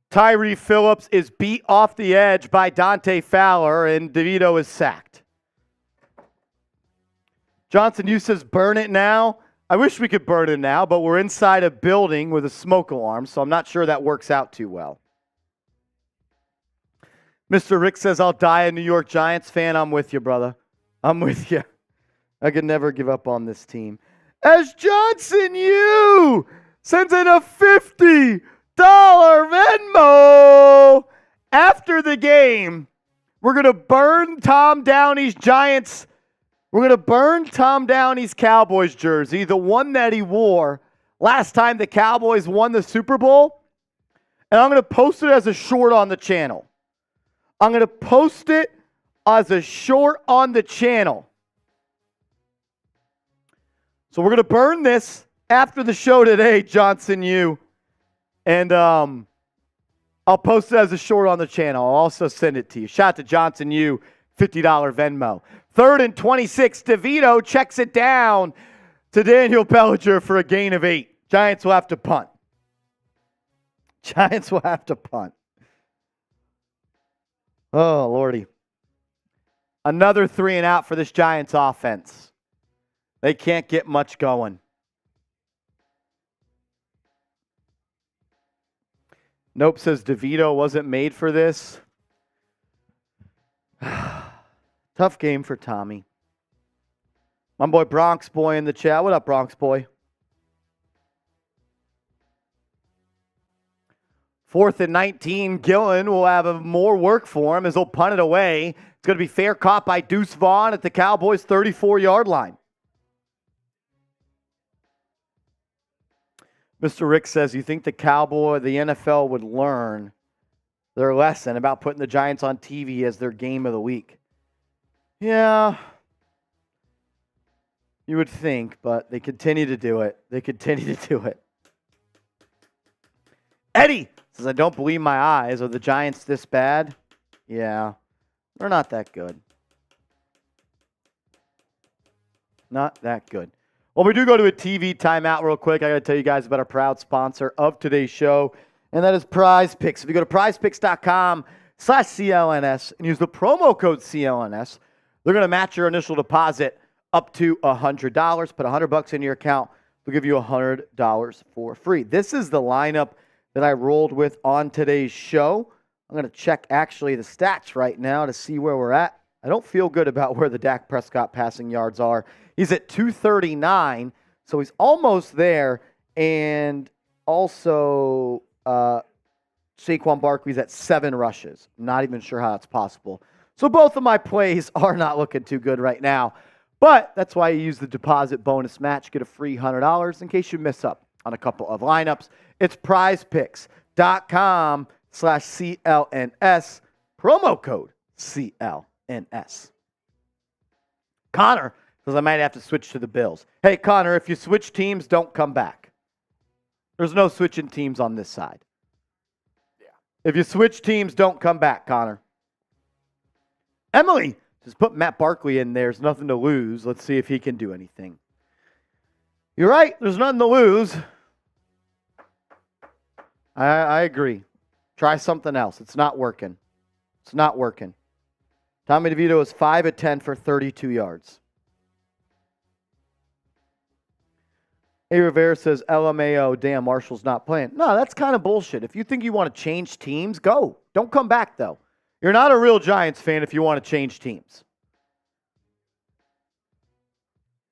Tyree Phillips is beat off the edge by Dante Fowler, and DeVito is sacked. Johnson, you says burn it now. I wish we could burn it now, but we're inside a building with a smoke alarm, so I'm not sure that works out too well. Mr. Rick says, I'll die a New York Giants fan. I'm with you, brother. I'm with you. I could never give up on this team. As Johnson, you sends in a $50 Venmo. After the game, we're going to burn Tom Downey's Giants. We're going to burn Tom Downey's Cowboys jersey, the one that he wore last time the Cowboys won the Super Bowl. And I'm going to post it as a short on the channel. I'm going to post it as a short on the channel. So we're going to burn this after the show today, Johnson, you. And I'll post it as a short on the channel. I'll also send it to you. Shout out to Johnson, you, $50 Venmo. 3rd and 26. DeVito checks it down to Daniel Bellinger for a gain of 8. Giants will have to punt. Giants will have to punt. Oh, Lordy. Another 3 and out for this Giants offense. They can't get much going. Nope says DeVito wasn't made for this. Tough game for Tommy. My boy Bronx Boy in the chat. What up, Bronx Boy? 4th and 19. Gillen will have more work for him as he'll punt it away. It's going to be fair caught by Deuce Vaughn at the Cowboys' 34-yard line. Mr. Rick says, you think the NFL would learn their lesson about putting the Giants on TV as their game of the week? Yeah, you would think, but they continue to do it. They continue to do it. Eddie says, I don't believe my eyes. Are the Giants this bad? Yeah, they're not that good. Not that good. Well, we do go to a TV timeout real quick. I got to tell you guys about our proud sponsor of today's show, and that is Prize Picks. If you go to prizepicks.com/CLNS and use the promo code CLNS, they're going to match your initial deposit up to $100. Put $100 in your account. They'll give you $100 for free. This is the lineup that I rolled with on today's show. I'm going to check actually the stats right now to see where we're at. I don't feel good about where the Dak Prescott passing yards are. He's at 239, so he's almost there. And also, Saquon Barkley's at 7 rushes. Not even sure how that's possible. So both of my plays are not looking too good right now. But that's why you use the deposit bonus match. Get a free $100 in case you miss up on a couple of lineups. It's prizepicks.com/CLNS. Promo code CLNS. Connor says I might have to switch to the Bills. Hey, Connor, if you switch teams, don't come back. There's no switching teams on this side. Yeah. If you switch teams, don't come back, Connor. Emily just put Matt Barkley in there. There's nothing to lose. Let's see if he can do anything. You're right. There's nothing to lose. I agree. Try something else. It's not working. It's not working. Tommy DeVito is 5 of 10 for 32 yards. A. Rivera says, LMAO, damn, Marshall's not playing. No, that's kind of bullshit. If you think you want to change teams, go. Don't come back, though. You're not a real Giants fan if you want to change teams.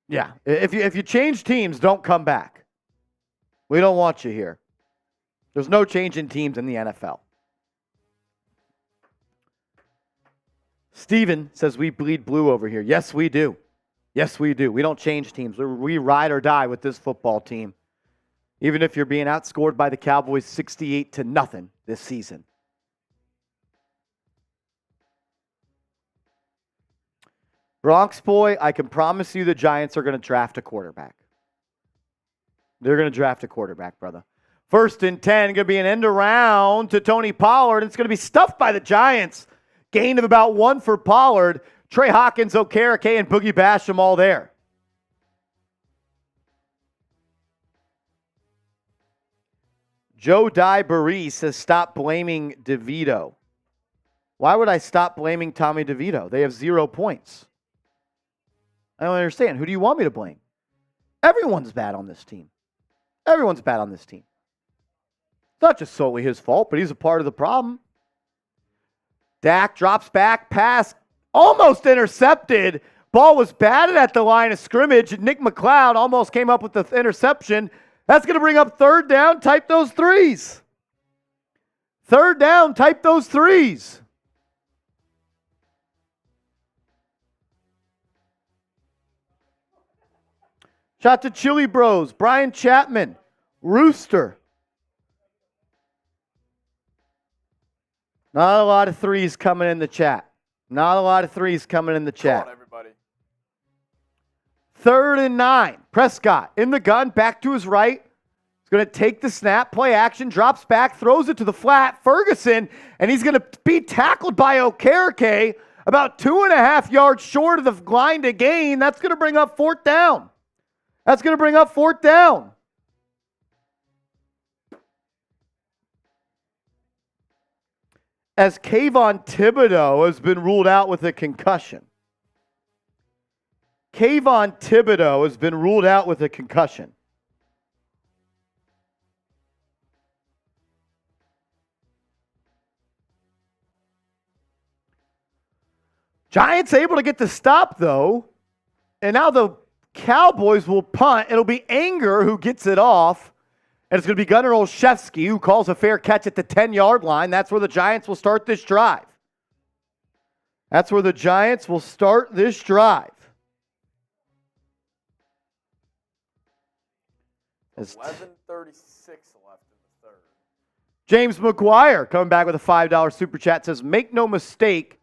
Yeah, if you change teams, don't come back. We don't want you here. There's no change in teams in the NFL. Steven says we bleed blue over here. Yes, we do. Yes, we do. We don't change teams. We ride or die with this football team. Even if you're being outscored by the Cowboys 68-0 this season. Bronx boy, I can promise you the Giants are going to draft a quarterback. They're going to draft a quarterback, brother. 1st and 10, going to be an end around to Tony Pollard. It's going to be stuffed by the Giants. Gain of about 1 for Pollard. Trey Hawkins, Okereke, and Boogie Basham all there. Joe Dye says, stop blaming DeVito. Why would I stop blaming Tommy DeVito? They have 0 points. I don't understand. Who do you want me to blame? Everyone's bad on this team. Everyone's bad on this team. It's not just solely his fault, but he's a part of the problem. Dak drops back, pass, almost intercepted. Ball was batted at the line of scrimmage. Nick McLeod almost came up with the interception. That's going to bring up 3rd down. Type those threes. 3rd down. Type those threes. Shout to Chili Bros, Brian Chapman, Rooster. Not a lot of threes coming in the chat. Not a lot of threes coming in the chat. Come on, everybody. 3rd and 9. Prescott in the gun, back to his right. He's going to take the snap, play action, drops back, throws it to the flat. Ferguson, and he's going to be tackled by Okereke about 2.5 yards short of the line to gain. That's going to bring up 4th down. That's going to bring up 4th down. As Kayvon Thibodeau has been ruled out with a concussion. Kayvon Thibodeau has been ruled out with a concussion. Giants able to get the stop, though. And now the Cowboys will punt. It'll be Anger who gets it off. And it's going to be Gunnar Olszewski who calls a fair catch at the 10-yard line. That's where the Giants will start this drive. That's where the Giants will start this drive. 11:36 left in the 3rd. James McGuire coming back with a $5 super chat says, make no mistake,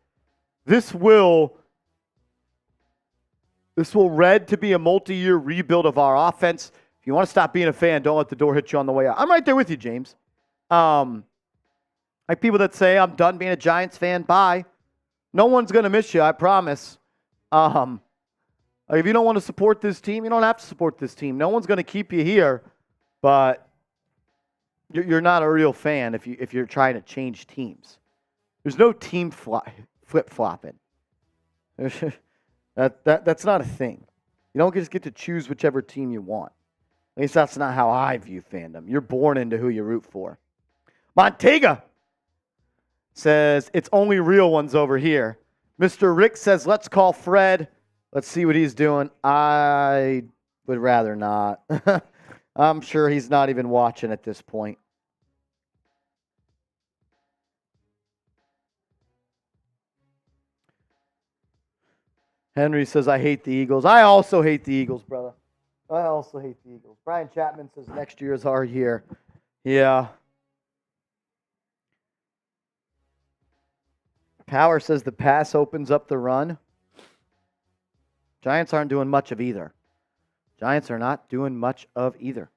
this will read to be a multi-year rebuild of our offense. If you want to stop being a fan, don't let the door hit you on the way out. I'm right there with you, James. Like people that say, I'm done being a Giants fan, bye. No one's going to miss you, I promise. If you don't want to support this team, you don't have to support this team. No one's going to keep you here, but you're not a real fan if you're trying to change teams. There's no team flip-flopping. That's not a thing. You don't just get to choose whichever team you want. At least that's not how I view fandom. You're born into who you root for. Montega says, it's only real ones over here. Mr. Rick says, let's call Fred. Let's see what he's doing. I would rather not. I'm sure he's not even watching at this point. Henry says, I hate the Eagles. I also hate the Eagles, brother. I also hate the Eagles. Brian Chapman says next year is our year. Yeah. Power says the pass opens up the run. Giants aren't doing much of either. Giants are not doing much of either.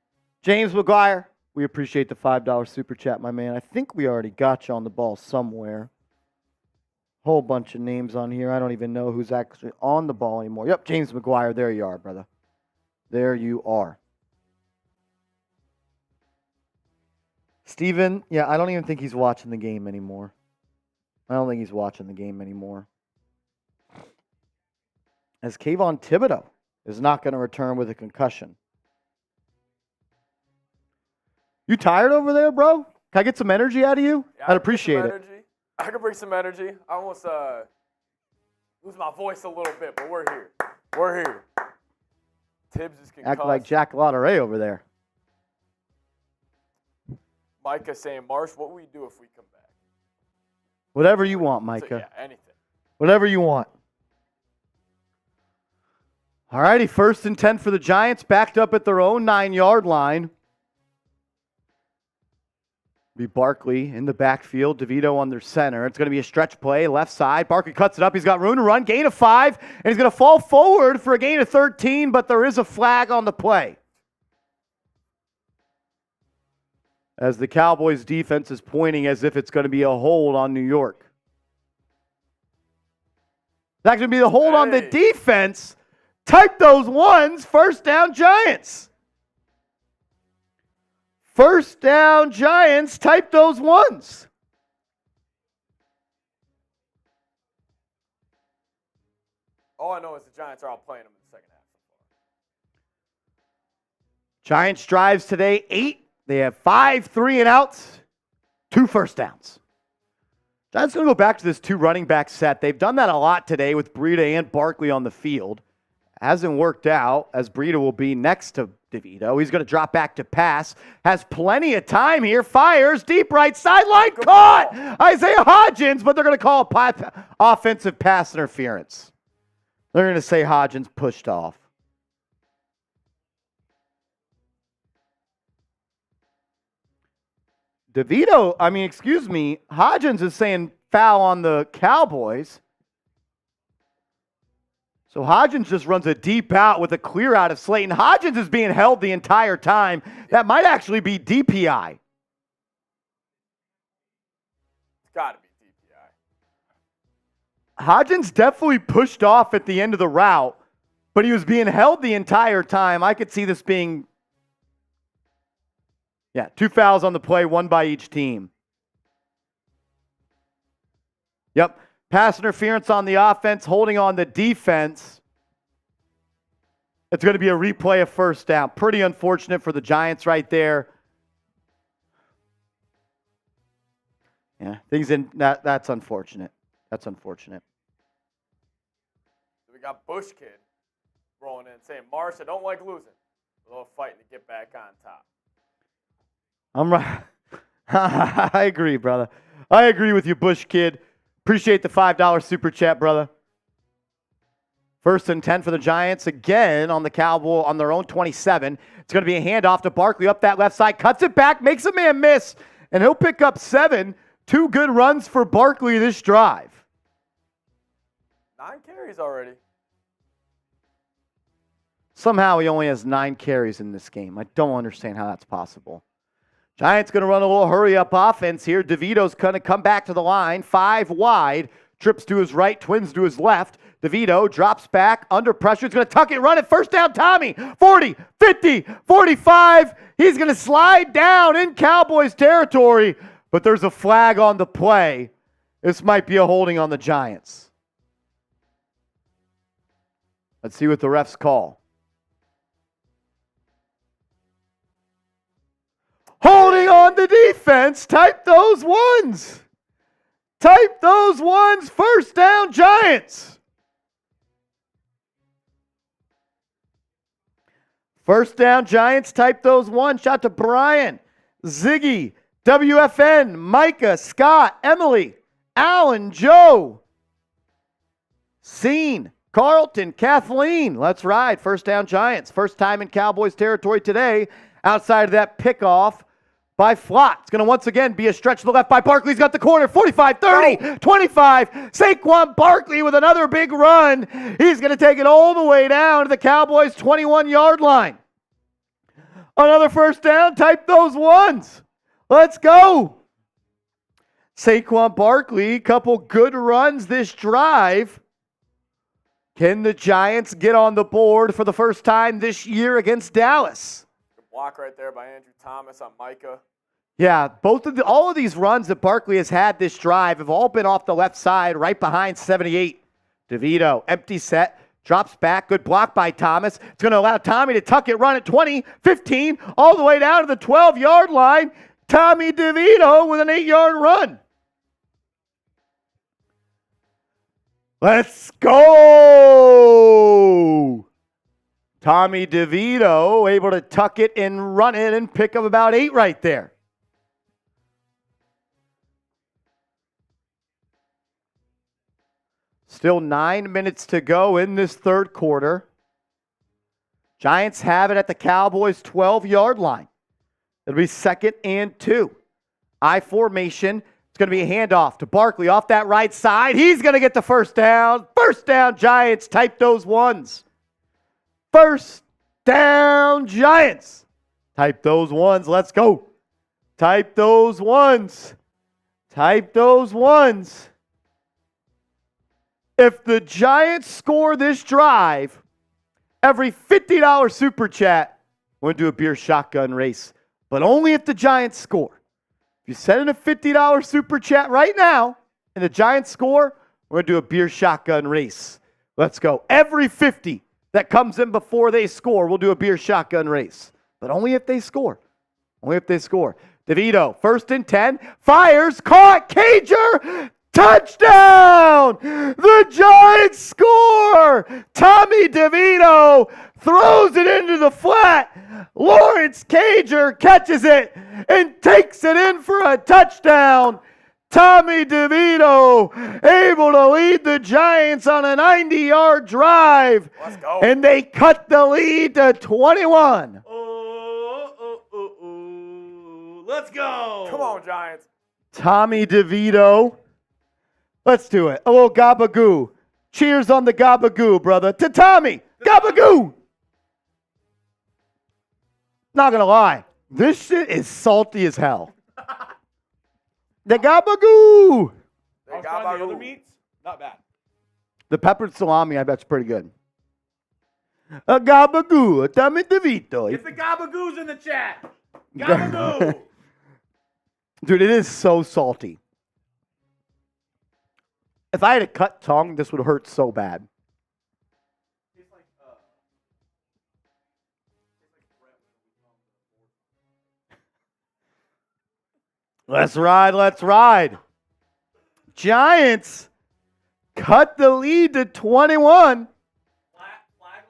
James McGuire, we appreciate the $5 super chat, my man. I think we already got you on the ball somewhere. Whole bunch of names on here. I don't even know who's actually on the ball anymore. Yep, James McGuire. There you are, brother. There you are. Steven, yeah, I don't even think he's watching the game anymore. I don't think he's watching the game anymore. As Kayvon Thibodeau is not going to return with a concussion. You tired over there, bro? Can I get some energy out of you? Yeah, I'd appreciate it. I can bring some energy. I almost lose my voice a little bit, but we're here. We're here. Tibbs is concussed. Act like Jack Lotteray over there. Micah saying, Marsh, what will you do if we come back? Whatever you want, Micah. So, yeah, anything. Whatever you want. All righty, 1st and 10 for the Giants, backed up at their own 9-yard line. Be Barkley in the backfield, DeVito under center. It's going to be a stretch play, left side. Barkley cuts it up. He's got room to run, gain of 5, and he's going to fall forward for a gain of 13, but there is a flag on the play. As the Cowboys defense is pointing as if it's going to be a hold on New York. That's going to be the hold on the defense. Type those ones. 1st down, Giants. 1st down, Giants. Type those ones. All I know is the Giants are out playing them in the second half. Giants drives today, 8. They have 5 3-and-outs, 2 first downs. Giants going to go back to this 2 running back set. They've done that a lot today with Breida and Barkley on the field. Hasn't worked out, as Breida will be next to DeVito. He's going to drop back to pass. Has plenty of time here. Fires deep right sideline. Caught! Isaiah Hodgins, but they're going to call offensive pass interference. They're going to say Hodgins pushed off. Hodgins is saying foul on the Cowboys. So Hodgins just runs a deep out with a clear out of Slayton. Hodgins is being held the entire time. That might actually be DPI. It's got to be DPI. Hodgins definitely pushed off at the end of the route, but he was being held the entire time. I could see this being, 2 fouls on the play, 1 by each team. Yep. Pass interference on the offense, holding on the defense. It's going to be a replay of 1st down. Pretty unfortunate for the Giants right there. Yeah, that's unfortunate. That's unfortunate. So we got Bush Kid rolling in saying, Marsh, I don't like losing. A little fighting to get back on top. I'm right. I agree, brother. I agree with you, Bush Kid. Appreciate the $5 super chat, brother. 1st and 10 for the Giants again on the Cowboy on their own 27. It's going to be a handoff to Barkley up that left side. Cuts it back, makes a man miss, and he'll pick up 7. 2 good runs for Barkley this drive. 9 carries already. Somehow he only has 9 carries in this game. I don't understand how that's possible. Giants going to run a little hurry-up offense here. DeVito's going to come back to the line. 5 wide. Trips to his right, twins to his left. DeVito drops back, under pressure. He's going to tuck it, run it. 1st down, Tommy. 40, 50, 45. He's going to slide down in Cowboys territory, but there's a flag on the play. This might be a holding on the Giants. Let's see what the refs call. Holding on the defense. Type those ones. Type those ones. 1st down, Giants. 1st down, Giants. Type those ones. Shout to Brian, Ziggy, WFN, Micah, Scott, Emily, Alan, Joe, Scene, Carlton, Kathleen, let's ride. First down Giants. First time in Cowboys territory today outside of that pickoff by Flott. It's going to once again be a stretch to the left by Barkley. He's got the corner, 45, 30, 25. Saquon Barkley with another big run. He's going to take it all the way down to the Cowboys' 21-yard line. Another first down. Type those ones. Let's go. Saquon Barkley, couple good runs this drive. Can the Giants get on the board for the first time this year against Dallas? Good block right there by Andrew Thomas on Micah. Yeah, all of these runs that Barkley has had this drive have all been off the left side, right behind 78. DeVito, empty set, drops back, good block by Thomas. It's going to allow Tommy to tuck it, run at 20, 15, all the way down to the 12-yard line. Tommy DeVito with an 8-yard run. Let's go! Tommy DeVito able to tuck it and run it and pick up about 8 right there. Still 9 minutes to go in this third quarter. Giants have it at the Cowboys' 12-yard line. It'll be 2nd and 2. I formation. It's going to be a handoff to Barkley off that right side. He's going to get the first down. First down, Giants. Type those ones. First down, Giants. Type those ones. Let's go. Type those ones. Type those ones. If the Giants score this drive, every $50 super chat, we're going to do a beer shotgun race. But only if the Giants score. If you send in a $50 super chat right now and the Giants score, we're going to do a beer shotgun race. Let's go. Every 50 that comes in before they score, we'll do a beer shotgun race. But only if they score. Only if they score. DeVito, 1st and 10, fires, caught, Cager, touchdown! The Giants score! Tommy DeVito throws it into the flat. Lawrence Cager catches it and takes it in for a touchdown. Tommy DeVito able to lead the Giants on a 90-yard drive. Let's go. And they cut the lead to 21. Let's go. Come on, Giants. Tommy DeVito. Let's do it. A little gabagoo. Cheers on the gabagoo, brother. To Tommy. Gabagoo. Not going to lie. This shit is salty as hell. The gabagoo. The other meats, not bad. The peppered salami, I bet's pretty good. A gabagoo. A Tommy DeVito. Get the gabagoos in the chat. Gabagoo. Dude, it is so salty. If I had a cut tongue, this would hurt so bad. Let's ride, let's ride. Giants cut the lead to 21. Flag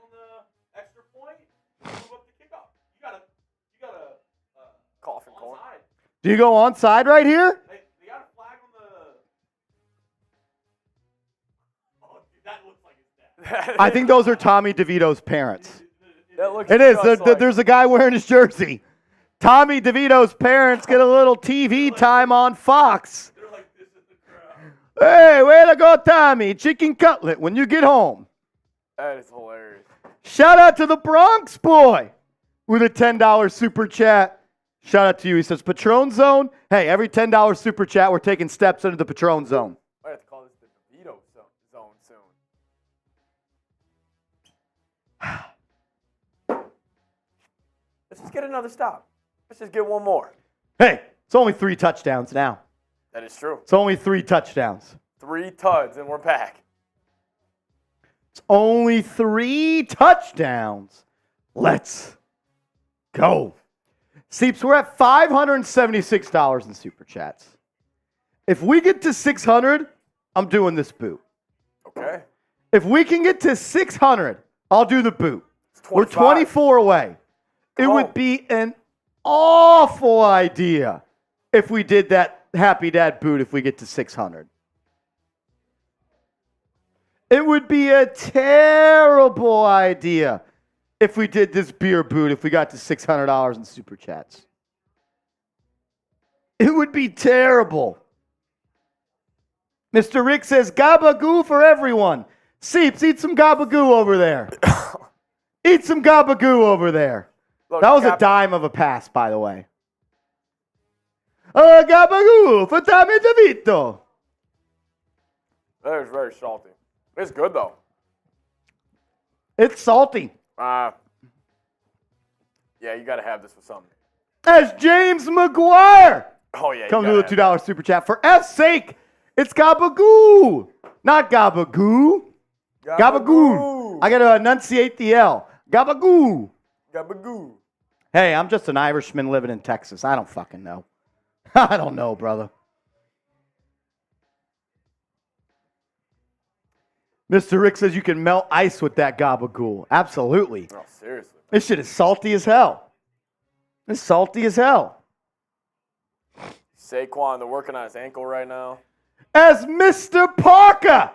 on the extra point. Move up the kickoff. You gotta Cough and corn. onside. Do you go onside right here? They got a flag on the. Oh, dude, that looks like his dad. I think those are Tommy DeVito's parents. That looks It is. just like There's a guy wearing his jersey. Tommy DeVito's parents get a little TV time on Fox. They're like this in the crowd. Hey, way to go, Tommy. Chicken cutlet when you get home. That is hilarious. Shout out to the Bronx boy with a $10 super chat. Shout out to you. He says, Patron Zone. Hey, every $10 super chat, we're taking steps into the Patron Zone. I have to call this the DeVito zone soon. Let's just get another stop. Let's just get one more. Hey, it's only 3 touchdowns now. That is true. It's only 3 touchdowns. 3 tuds and we're back. It's only 3 touchdowns. Let's go. Seeps, we're at $576 in super chats. If we get to 600, I'm doing this boot. Okay. If we can get to 600, I'll do the boot. We're 25. 24 away. It Come would on. be an awful idea if we did that Happy Dad boot if we get to 600. It would be a terrible idea if we did this beer boot, if we got to $600 in super chats. It would be terrible. Mr. Rick says, gabagoo for everyone. Seeps, eat some gabagoo over there. Eat some gabagoo over there. Look, That was a dime of a pass, by the way. Gabagoo for Tommy DeVito. That is very salty. It's good, though. It's salty. Yeah, you got to have this with something. As James McGuire Oh, yeah. comes with a $2 super chat. For F's sake, it's gabagoo, not gabagoo. Gabagoo. I got to enunciate the L. Gabagoo. Gabagoo. Hey, I'm just an Irishman living in Texas. I don't fucking know. I don't know, brother. Mr. Rick says you can melt ice with that gabagool. Absolutely. Oh, seriously. This shit is salty as hell. It's salty as hell. Saquon, they're working on his ankle right now. As Mr. Parker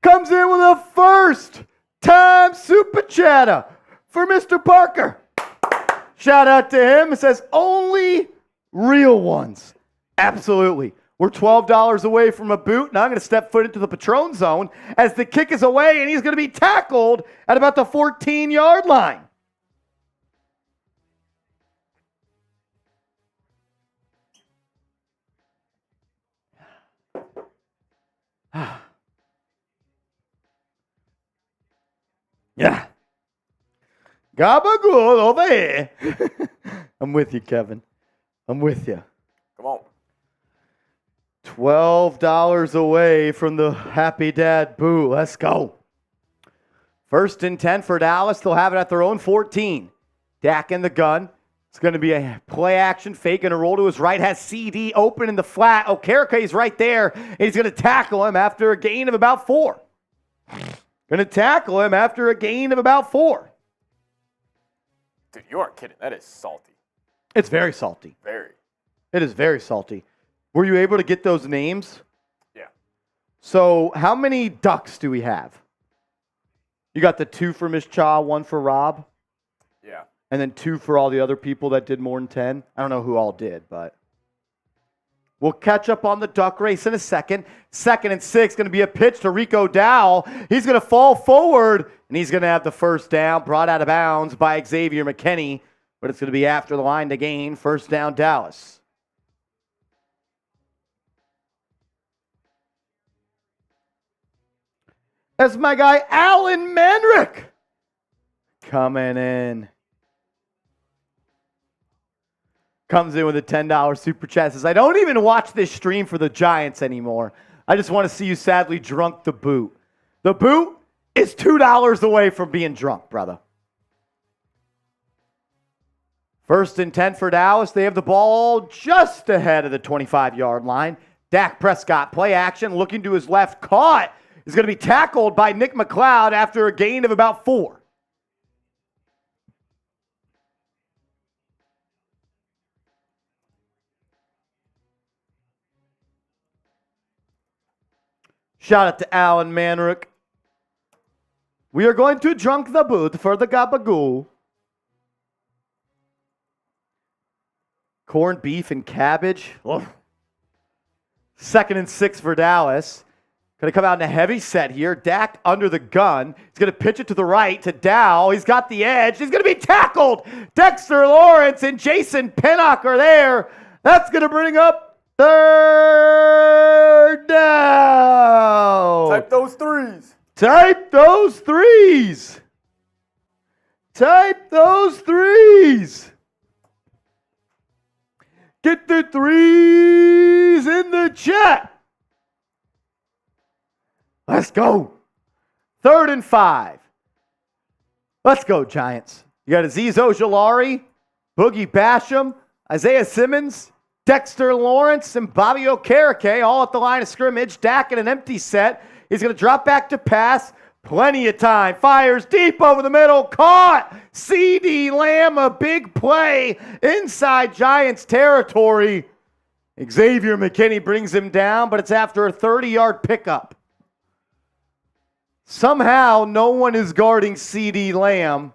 comes in with a first-time super chatter for Mr. Parker. Shout out to him. It says only real ones. Absolutely. We're $12 away from a boot. Now I'm going to step foot into the Patron zone as the kick is away, and he's going to be tackled at about the 14-yard line. Yeah. Gabagool over here. I'm with you, Kevin. I'm with you. Come on. $12 away from the Happy Dad Boo. Let's go. 1st and 10 for Dallas. They'll have it at their own 14. Dak in the gun. It's going to be a play action fake. Going to roll to his right. Has CD open in the flat. Okereke right there. And he's going to tackle him after a gain of about 4. Going to tackle him after a gain of about 4. Dude, you aren't kidding. That is salty. It's very salty. Very. It is very salty. Were you able to get those names? Yeah. So how many ducks do we have? You got the 2 for Miss Cha, 1 for Rob? Yeah. And then 2 for all the other people that did more than 10? I don't know who all did, but we'll catch up on the duck race in a second. 2nd and 6, going to be a pitch to Rico Dowell. He's going to fall forward, and he's going to have the first down brought out of bounds by Xavier McKinney, but it's going to be after the line to gain. First down, Dallas. That's my guy, Alan Manrick, coming in. Comes in with a $10 super chat. Says, I don't even watch this stream for the Giants anymore. I just want to see you sadly drunk the boot. The boot is $2 away from being drunk, brother. 1st and 10 for Dallas. They have the ball just ahead of the 25-yard line. Dak Prescott, play action, looking to his left, caught. Is going to be tackled by Nick McLeod after a gain of about 4. Shout out to Alan Manrick. We are going to drunk the boot for the gabagool. Corned beef and cabbage. Ugh. 2nd and 6 for Dallas. Going to come out in a heavy set here. Dak under the gun. He's going to pitch it to the right to Dow. He's got the edge. He's going to be tackled. Dexter Lawrence and Jason Pinnock are there. That's going to bring up 3rd down. Type those 3s. Type those 3s. Type those 3s. Get the 3s in the chat. Let's go. 3rd and 5. Let's go, Giants. You got Azeez Ojulari, Boogie Basham, Isaiah Simmons, Dexter Lawrence, and Bobby Okereke all at the line of scrimmage. Dak in an empty set. He's going to drop back to pass. Plenty of time. Fires deep over the middle. Caught. CeeDee Lamb, a big play inside Giants territory. Xavier McKinney brings him down, but it's after a 30-yard pickup. Somehow, no one is guarding CeeDee Lamb.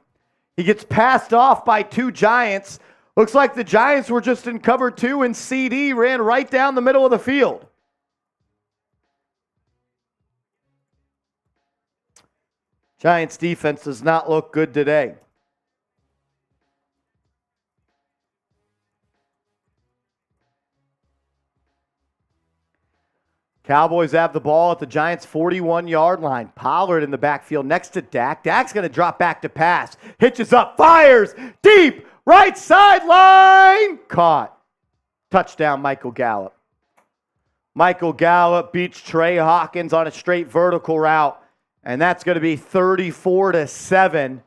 He gets passed off by 2 Giants. Looks like the Giants were just in cover 2, and CeeDee ran right down the middle of the field. Giants defense does not look good today. Cowboys have the ball at the Giants' 41-yard line. Pollard in the backfield next to Dak. Dak's going to drop back to pass. Hitches up, fires, deep, right sideline. Caught. Touchdown, Michael Gallup. Michael Gallup beats Trey Hawkins on a straight vertical route, and that's going to be 34-7.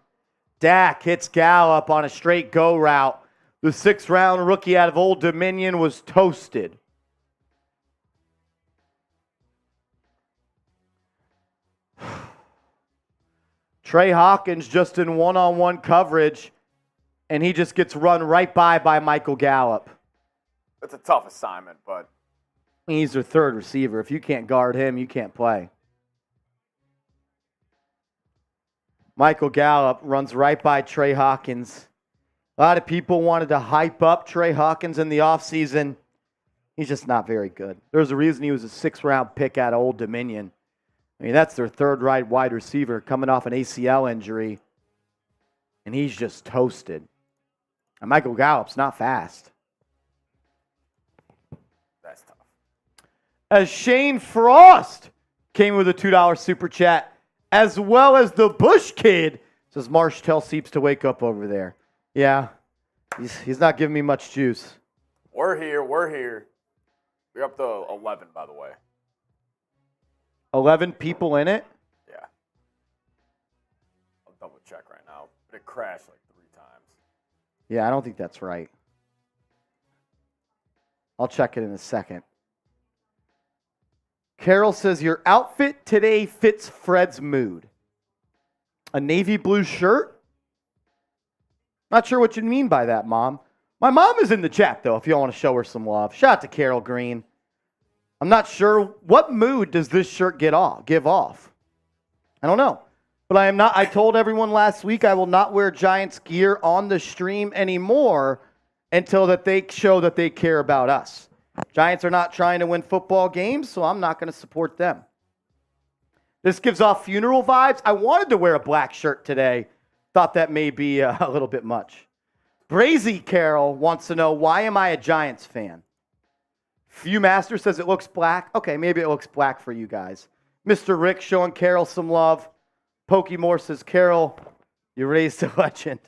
Dak hits Gallup on a straight go route. The 6th-round rookie out of Old Dominion was toasted. Trey Hawkins just in one-on-one coverage, and he just gets run right by Michael Gallup. That's a tough assignment, but He's their 3rd receiver. If you can't guard him, you can't play. Michael Gallup runs right by Trey Hawkins. A lot of people wanted to hype up Trey Hawkins in the offseason. He's just not very good. There's a reason he was a 6th-round pick out of Old Dominion. I mean, that's their 3rd wide receiver coming off an ACL injury, and he's just toasted. And Michael Gallup's not fast. that's tough. As Shane Frost came with a $2 super chat, as well as the Bush Kid, says Marsh, tell Seeps to wake up over there. Yeah, he's not giving me much juice. We're here. We're up to 11, by the way. 11 people in it? Yeah. I'll double check right now. But it crashed like 3 times. Yeah, I don't think that's right. I'll check it in a second. Carol says, your outfit today fits Fred's mood. A navy blue shirt? Not sure what you mean by that, Mom. My mom is in the chat, though, if you want to show her some love. Shout out to Carol Green. I'm not sure, what mood does this shirt give off? I don't know. But I told everyone last week I will not wear Giants gear on the stream anymore until that they show that they care about us. Giants are not trying to win football games, so I'm not going to support them. This gives off funeral vibes. I wanted to wear a black shirt today. Thought that may be a little bit much. Brazy Carol wants to know, why am I a Giants fan? Viewmaster says it looks black. Okay, maybe it looks black for you guys. Mr. Rick showing Carol some love. Pokemore says, Carol, you raised a legend.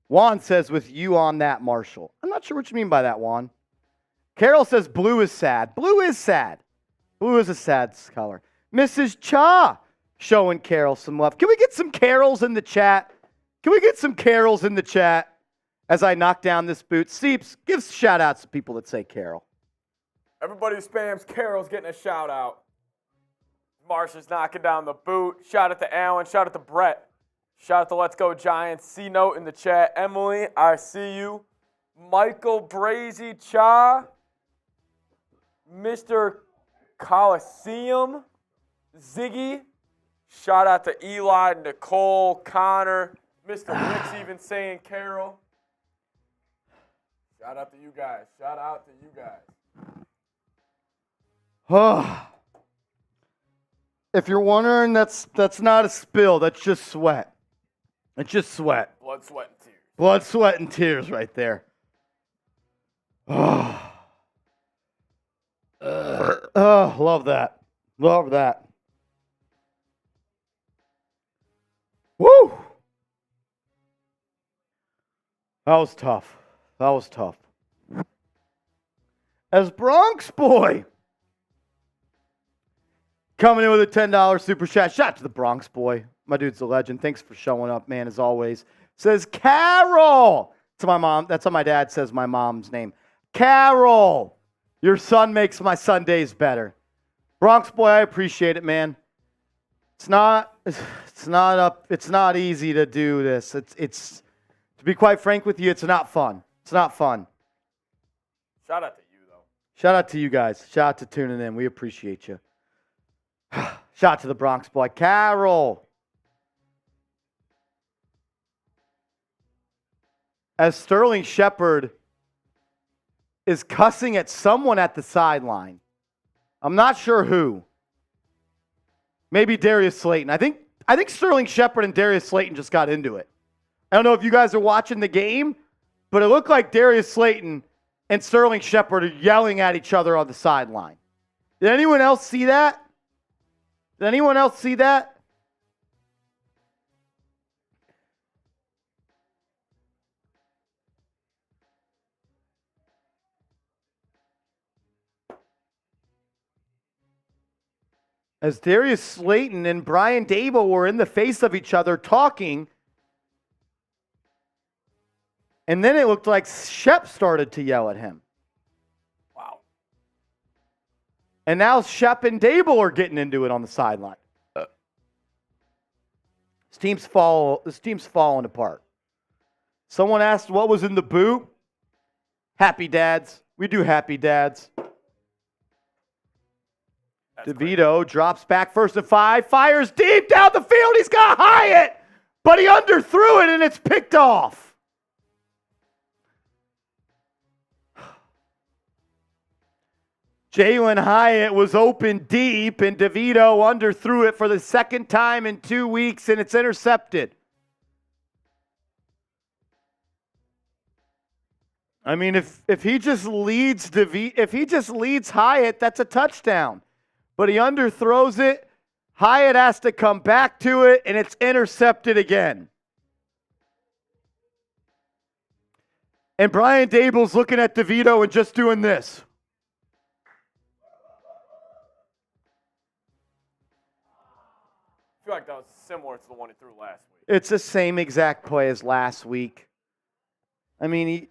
Juan says, with you on that, Marshall. I'm not sure what you mean by that, Juan. Carol says, blue is sad. Blue is sad. Blue is a sad color. Mrs. Cha showing Carol some love. Can we get some Carols in the chat? Can we get some Carols in the chat? As I knock down this boot, Seeps, give shout-outs to people that say Carol. Everybody who spams Carol's getting a shout-out. Marsh is knocking down the boot. Shout out to Alan. Shout out to Brett. Shout out to Let's Go Giants. C-Note in the chat. Emily, I see you. Michael Brazy Cha. Mr. Coliseum. Ziggy. Shout out to Eli, Nicole, Connor. Mr. Rick's even saying Carol. Shout out to you guys. Shout out to you guys. Oh. If you're wondering, that's not a spill. That's just sweat. It's just sweat. Blood, sweat, and tears. Blood, sweat, and tears right there. Oh. Love that. Love that. Woo! That was tough. That was tough. As Bronx Boy coming in with a $10 super chat. Shout out to the Bronx Boy. My dude's a legend. Thanks for showing up, man, as always. Says Carol. To my mom. That's how my dad says my mom's name. Carol. Your son makes my Sundays better. Bronx Boy, I appreciate it, man. It's not easy to do this. It's to be quite frank with you, it's not fun. It's not fun. Shout out to you, though. Shout out to you guys. Shout out to tuning in. We appreciate you. Shot to the Bronx boy. Carroll. As Sterling Shepard is cussing at someone at the sideline. I'm not sure who. Maybe Darius Slayton. I think Sterling Shepard and Darius Slayton just got into it. I don't know if you guys are watching the game, but it looked like Darius Slayton and Sterling Shepard are yelling at each other on the sideline. Did anyone else see that? Did anyone else see that? As Darius Slayton and Brian Dable were in the face of each other talking, and then it looked like Shep started to yell at him. Wow. And now Shep and Dable are getting into it on the sideline. This team's falling apart. Someone asked what was in the boot. Happy dads. We do happy dads. DeVito drops back 1st and 5, fires deep down the field. He's got Hyatt, but he underthrew it and it's picked off. Jalen Hyatt was open deep and DeVito underthrew it for the second time in 2 weeks and it's intercepted. I mean, if he just leads Hyatt, that's a touchdown. But he underthrows it. Hyatt has to come back to it, and it's intercepted again. And Brian Dable's looking at DeVito and just doing this. I feel like that was similar to the one he threw last week. It's the same exact play as last week. I mean,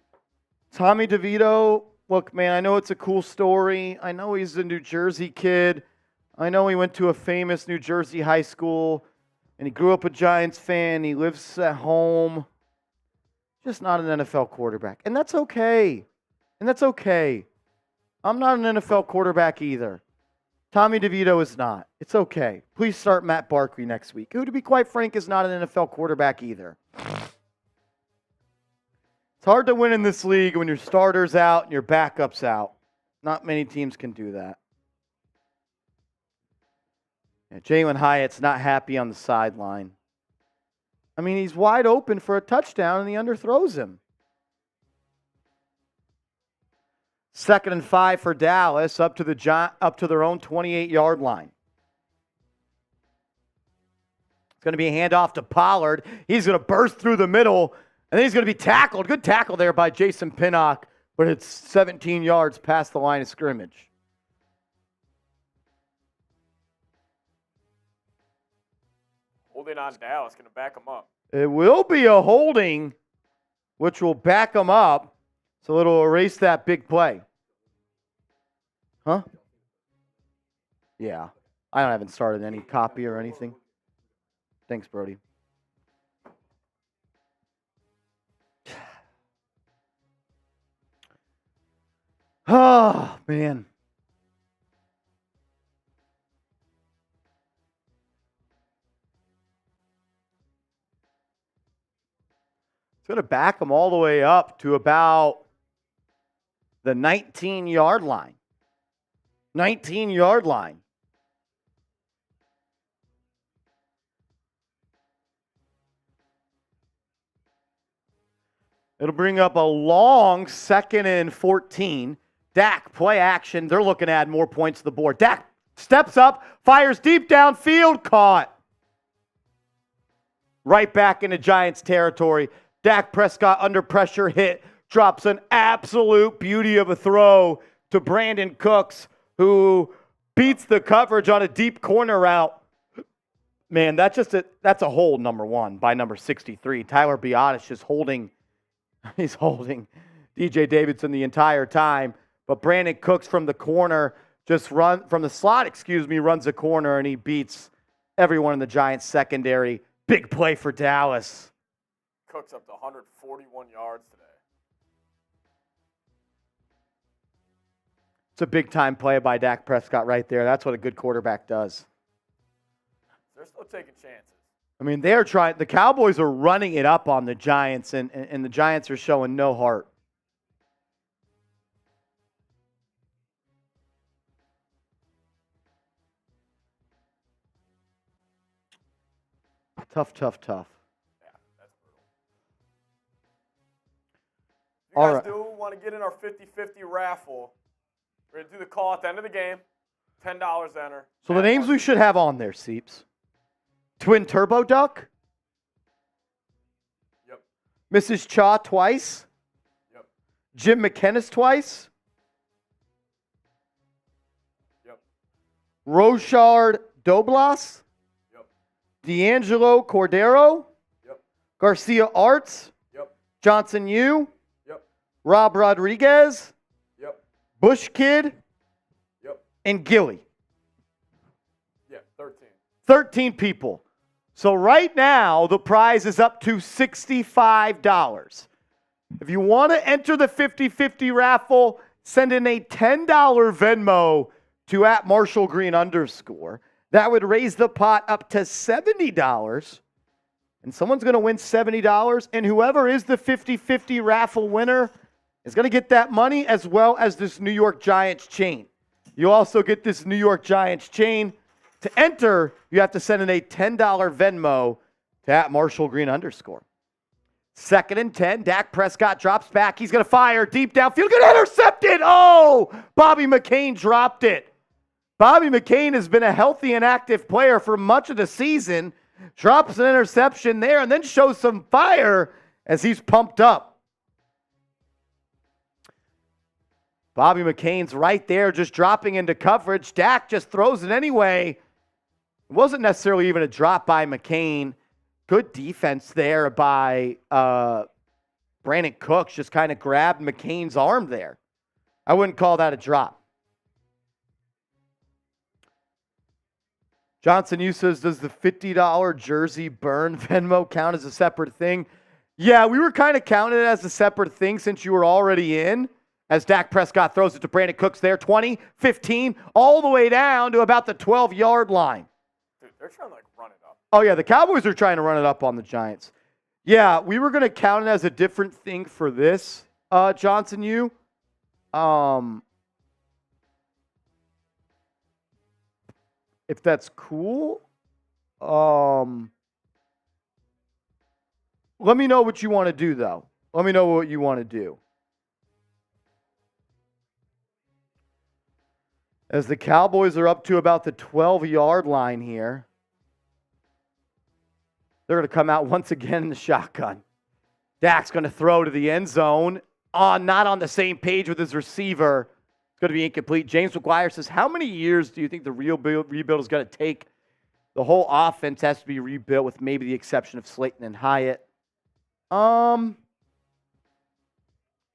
Tommy DeVito, look, man, I know it's a cool story. I know he's a New Jersey kid. I know he went to a famous New Jersey high school, and he grew up a Giants fan. He lives at home. Just not an NFL quarterback. And that's okay. I'm not an NFL quarterback either. Tommy DeVito is not. It's okay. Please start Matt Barkley next week, who, to be quite frank, is not an NFL quarterback either. It's hard to win in this league when your starter's out and your backup's out. Not many teams can do that. Yeah, Jalen Hyatt's not happy on the sideline. I mean, he's wide open for a touchdown and he underthrows him. 2nd and 5 for Dallas, up to their own 28-yard line. It's going to be a handoff to Pollard. He's going to burst through the middle, and then he's going to be tackled. Good tackle there by Jason Pinnock, but it's 17 yards past the line of scrimmage. Holding on Dallas, going to back him up. It will be a holding, which will back them up. So it'll erase that big play. Huh? Yeah. I haven't started any copy or anything. Thanks, Brody. Oh, man. It's going to back them all the way up to about the 19-yard line. 19-yard line. It'll bring up a long 2nd and 14. Dak, play action. They're looking to add more points to the board. Dak steps up, fires deep downfield, caught. Right back into Giants territory. Dak Prescott under pressure hit. Drops an absolute beauty of a throw to Brandon Cooks, who beats the coverage on a deep corner route. Man, that's a hold, number one, by number 63. Tyler Biotis just holding DJ Davidson the entire time. But Brandon Cooks from the corner from the slot, runs the corner, and he beats everyone in the Giants secondary. Big play for Dallas. Cooks up to 141 yards today. It's a big-time play by Dak Prescott right there. That's what a good quarterback does. Still taking chances. I mean, they're trying. The Cowboys are running it up on the Giants, and the Giants are showing no heart. Tough. Yeah, that's brutal. If you All guys right. do want to get in our 50-50 raffle, we're going to do the call at the end of the game. $10 to enter. So the names we should have on there, Seeps. Twin Turbo Duck. Yep. Mrs. Cha twice. Yep. Jim McKennis twice. Yep. Rochard Doblas. Yep. D'Angelo Cordero. Yep. Garcia Arts. Yep. Johnson Yu. Yep. Rob Rodriguez. Yep. Bush Kid. Yep. And Gilly. Yeah, 13. 13 people. So right now, the prize is up to $65. If you want to enter the 50-50 raffle, send in a $10 Venmo to @MarshallGreen_. That would raise the pot up to $70. And someone's going to win $70. And whoever is the 50-50 raffle winner is going to get that money as well as this New York Giants chain. You also get this New York Giants chain. To enter, you have to send in a $10 Venmo to @MarshallGreen_. 2nd and 10. Dak Prescott drops back. He's going to fire deep downfield. Good, intercepted. Oh, Bobby McCain dropped it. Bobby McCain has been a healthy and active player for much of the season. Drops an interception there and then shows some fire as he's pumped up. Bobby McCain's right there just dropping into coverage. Dak just throws it anyway. It wasn't necessarily even a drop by McCain. Good defense there by Brandon Cooks. Just kind of grabbed McCain's arm there. I wouldn't call that a drop. Johnson, you says, does the $50 jersey burn Venmo count as a separate thing? Yeah, we were kind of counting it as a separate thing since you were already in. As Dak Prescott throws it to Brandon Cooks there, 20, 15, all the way down to about the 12-yard line. Dude, they're trying to, run it up. Oh, yeah, the Cowboys are trying to run it up on the Giants. Yeah, we were going to count it as a different thing for this, Johnson, you. If that's cool. Let me know what you want to do, though. Let me know what you want to do. As the Cowboys are up to about the 12-yard line here. They're going to come out once again in the shotgun. Dak's going to throw to the end zone. Not on the same page with his receiver. It's going to be incomplete. James McGuire says, how many years do you think the real rebuild is going to take? The whole offense has to be rebuilt with maybe the exception of Slayton and Hyatt. You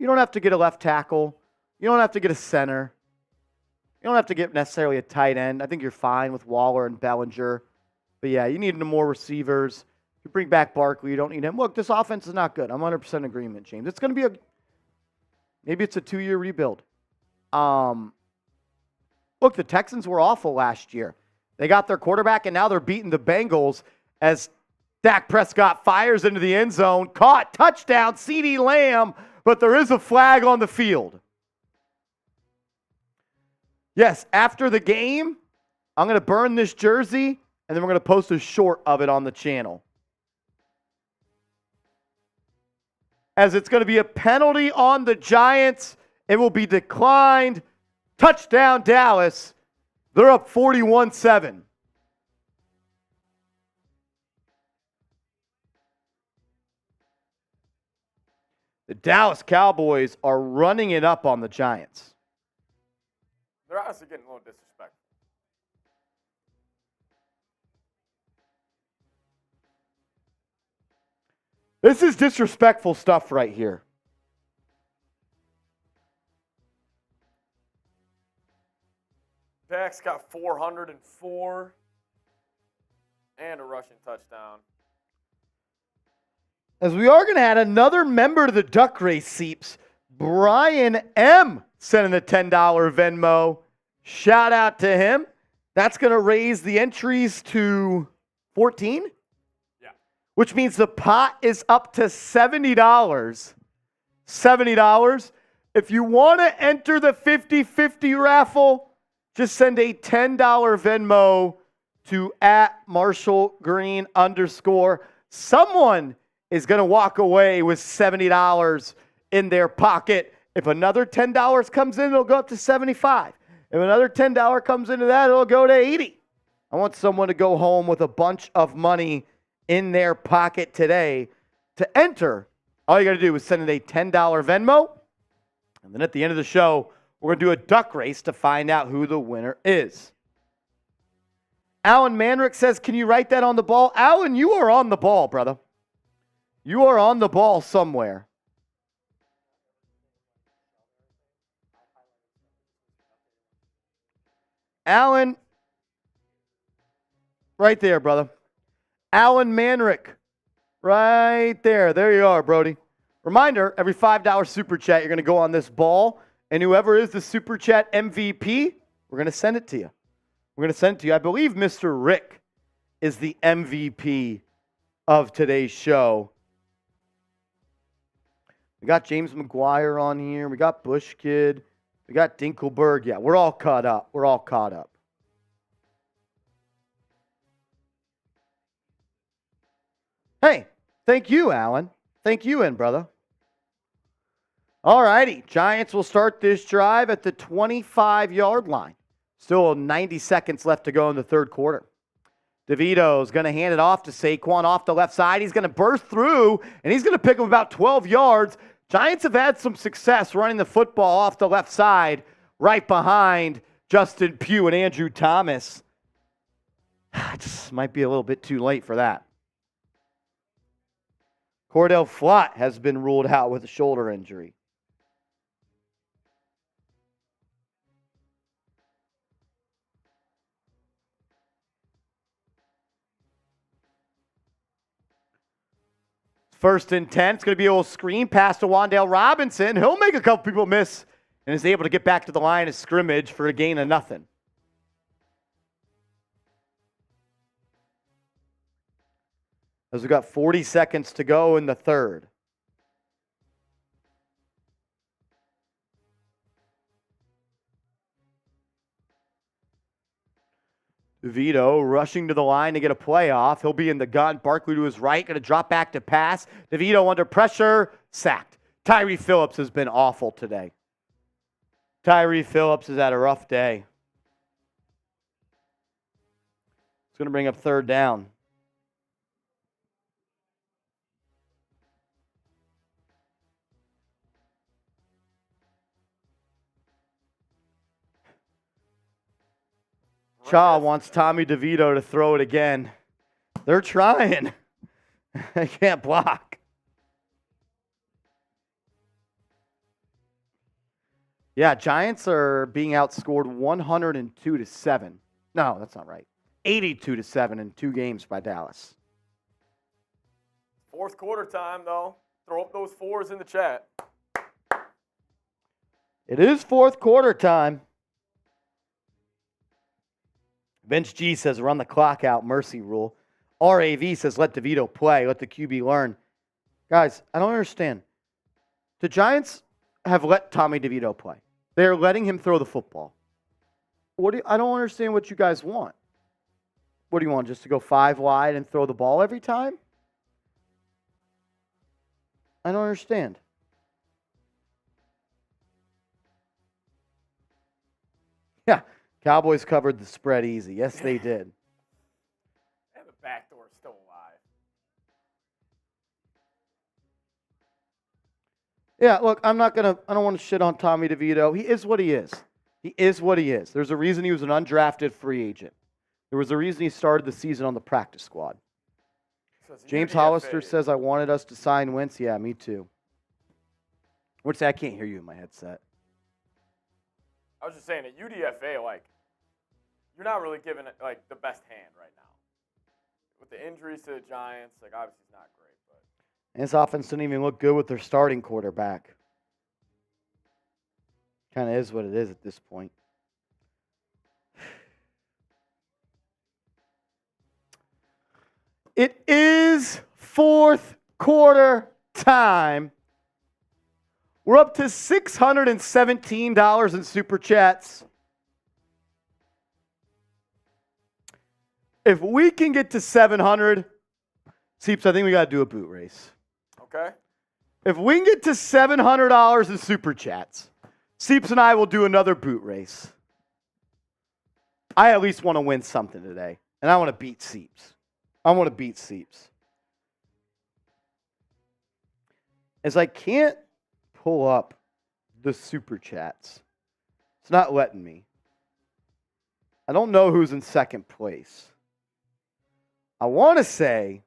don't have to get a left tackle. You don't have to get a center. You don't have to get necessarily a tight end. I think you're fine with Waller and Bellinger. But yeah, you need more receivers. You bring back Barkley, you don't need him. Look, this offense is not good. I'm 100% agreement, James. It's going to be maybe it's a 2-year rebuild. Look, the Texans were awful last year. They got their quarterback, and now they're beating the Bengals as Dak Prescott fires into the end zone. Caught, touchdown, CeeDee Lamb, but there is a flag on the field. Yes, after the game, I'm going to burn this jersey, and then we're going to post a short of it on the channel. As it's going to be a penalty on the Giants. It will be declined. Touchdown, Dallas. They're up 41-7. The Dallas Cowboys are running it up on the Giants. They're honestly getting a little disrespectful. This is disrespectful stuff right here. Dak's got 404 and a rushing touchdown. As we are going to add another member to the Duck Race, Seeps. Brian M. sending a $10 Venmo. Shout out to him. That's going to raise the entries to 14? Yeah. Which means the pot is up to $70. $70. If you want to enter the 50-50 raffle, just send a $10 Venmo to @MarshallGreen_. Someone is going to walk away with $70 in their pocket. If another $10 comes in, it'll go up to $75. If another $10 comes into that, it'll go to $80. I want someone to go home with a bunch of money in their pocket today. To enter, all you got to do is send in a $10 Venmo. And then at the end of the show, we're going to do a duck race to find out who the winner is. Alan Manrick says, can you write that on the ball? Alan, you are on the ball, brother. You are on the ball somewhere. Alan, right there, brother. Alan Manrick, right there. There you are, Brody. Reminder, every $5 super chat, you're going to go on this ball, and whoever is the super chat MVP, we're going to send it to you. We're going to send it to you. I believe Mr. Rick is the MVP of today's show. We got James McGuire on here. We got Bush Kid. We got Dinkelberg. Yeah, we're all caught up. We're all caught up. Hey, thank you, Alan. Thank you, brother. All righty. Giants will start this drive at the 25-yard line. Still 90 seconds left to go in the third quarter. DeVito is going to hand it off to Saquon off the left side. He's going to burst through, and he's going to pick up about 12 yards. Giants have had some success running the football off the left side, right behind Justin Pugh and Andrew Thomas. Just might be a little bit too late for that. Cordell Flott has been ruled out with a shoulder injury. First and 10. It's going to be a little screen pass to Wan'Dale Robinson. He'll make a couple people miss and is able to get back to the line of scrimmage for a gain of nothing. As we've got 40 seconds to go in the third. DeVito rushing to the line to get a play off. He'll be in the gun. Barkley to his right, going to drop back to pass. DeVito under pressure, sacked. Tyree Phillips has been awful today. Tyree Phillips has had a rough day. It's going to bring up third down. Shaw wants Tommy DeVito to throw it again. They're trying. They can't block. Yeah, Giants are being outscored 102-7. No, that's not right. 82-7 in 2 games by Dallas. Fourth quarter time, though. Throw up those fours in the chat. It is fourth quarter time. Bench G says run the clock out, mercy rule. RAV says let DeVito play, let the QB learn. Guys, I don't understand. The Giants have let Tommy DeVito play. They're letting him throw the football. I don't understand what you guys want. What do you want, just to go 5 wide and throw the ball every time? I don't understand. Yeah. Cowboys covered the spread easy. Yes, they did. And the back door is still alive. Yeah, look, I don't want to shit on Tommy DeVito. He is what he is. He is what he is. There's a reason he was an undrafted free agent. There was a reason he started the season on the practice squad. James Hollister says, I wanted us to sign Wentz. Yeah, me too. What's that? I can't hear you in my headset. I was just saying, at UDFA, you're not really giving it, the best hand right now. With the injuries to the Giants, obviously it's not great. But And this offense didn't even look good with their starting quarterback. Kind of is what it is at this point. It is fourth quarter time. We're up to $617 in Super Chats. If we can get to 700, Seeps, I think we got to do a boot race. Okay. If we can get to $700 in Super Chats, Seeps and I will do another boot race. I at least want to win something today, and I want to beat Seeps. As I can't pull up the Super Chats. It's not letting me. I don't know who's in second place. I want to say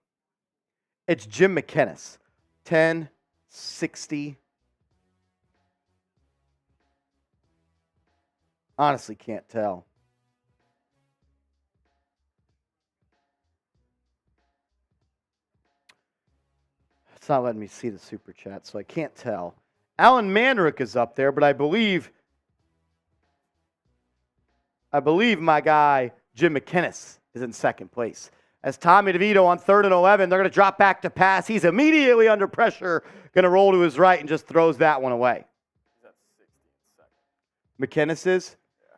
it's Jim McKinnis. 1060. Honestly, can't tell. It's not letting me see the Super Chat, so I can't tell. Alan Manrick is up there, but I believe my guy, Jim McKinnis, is in second place. As Tommy DeVito on 3rd and 11, they're going to drop back to pass. He's immediately under pressure, going to roll to his right and just throws that one away. McKinnis is? Yeah.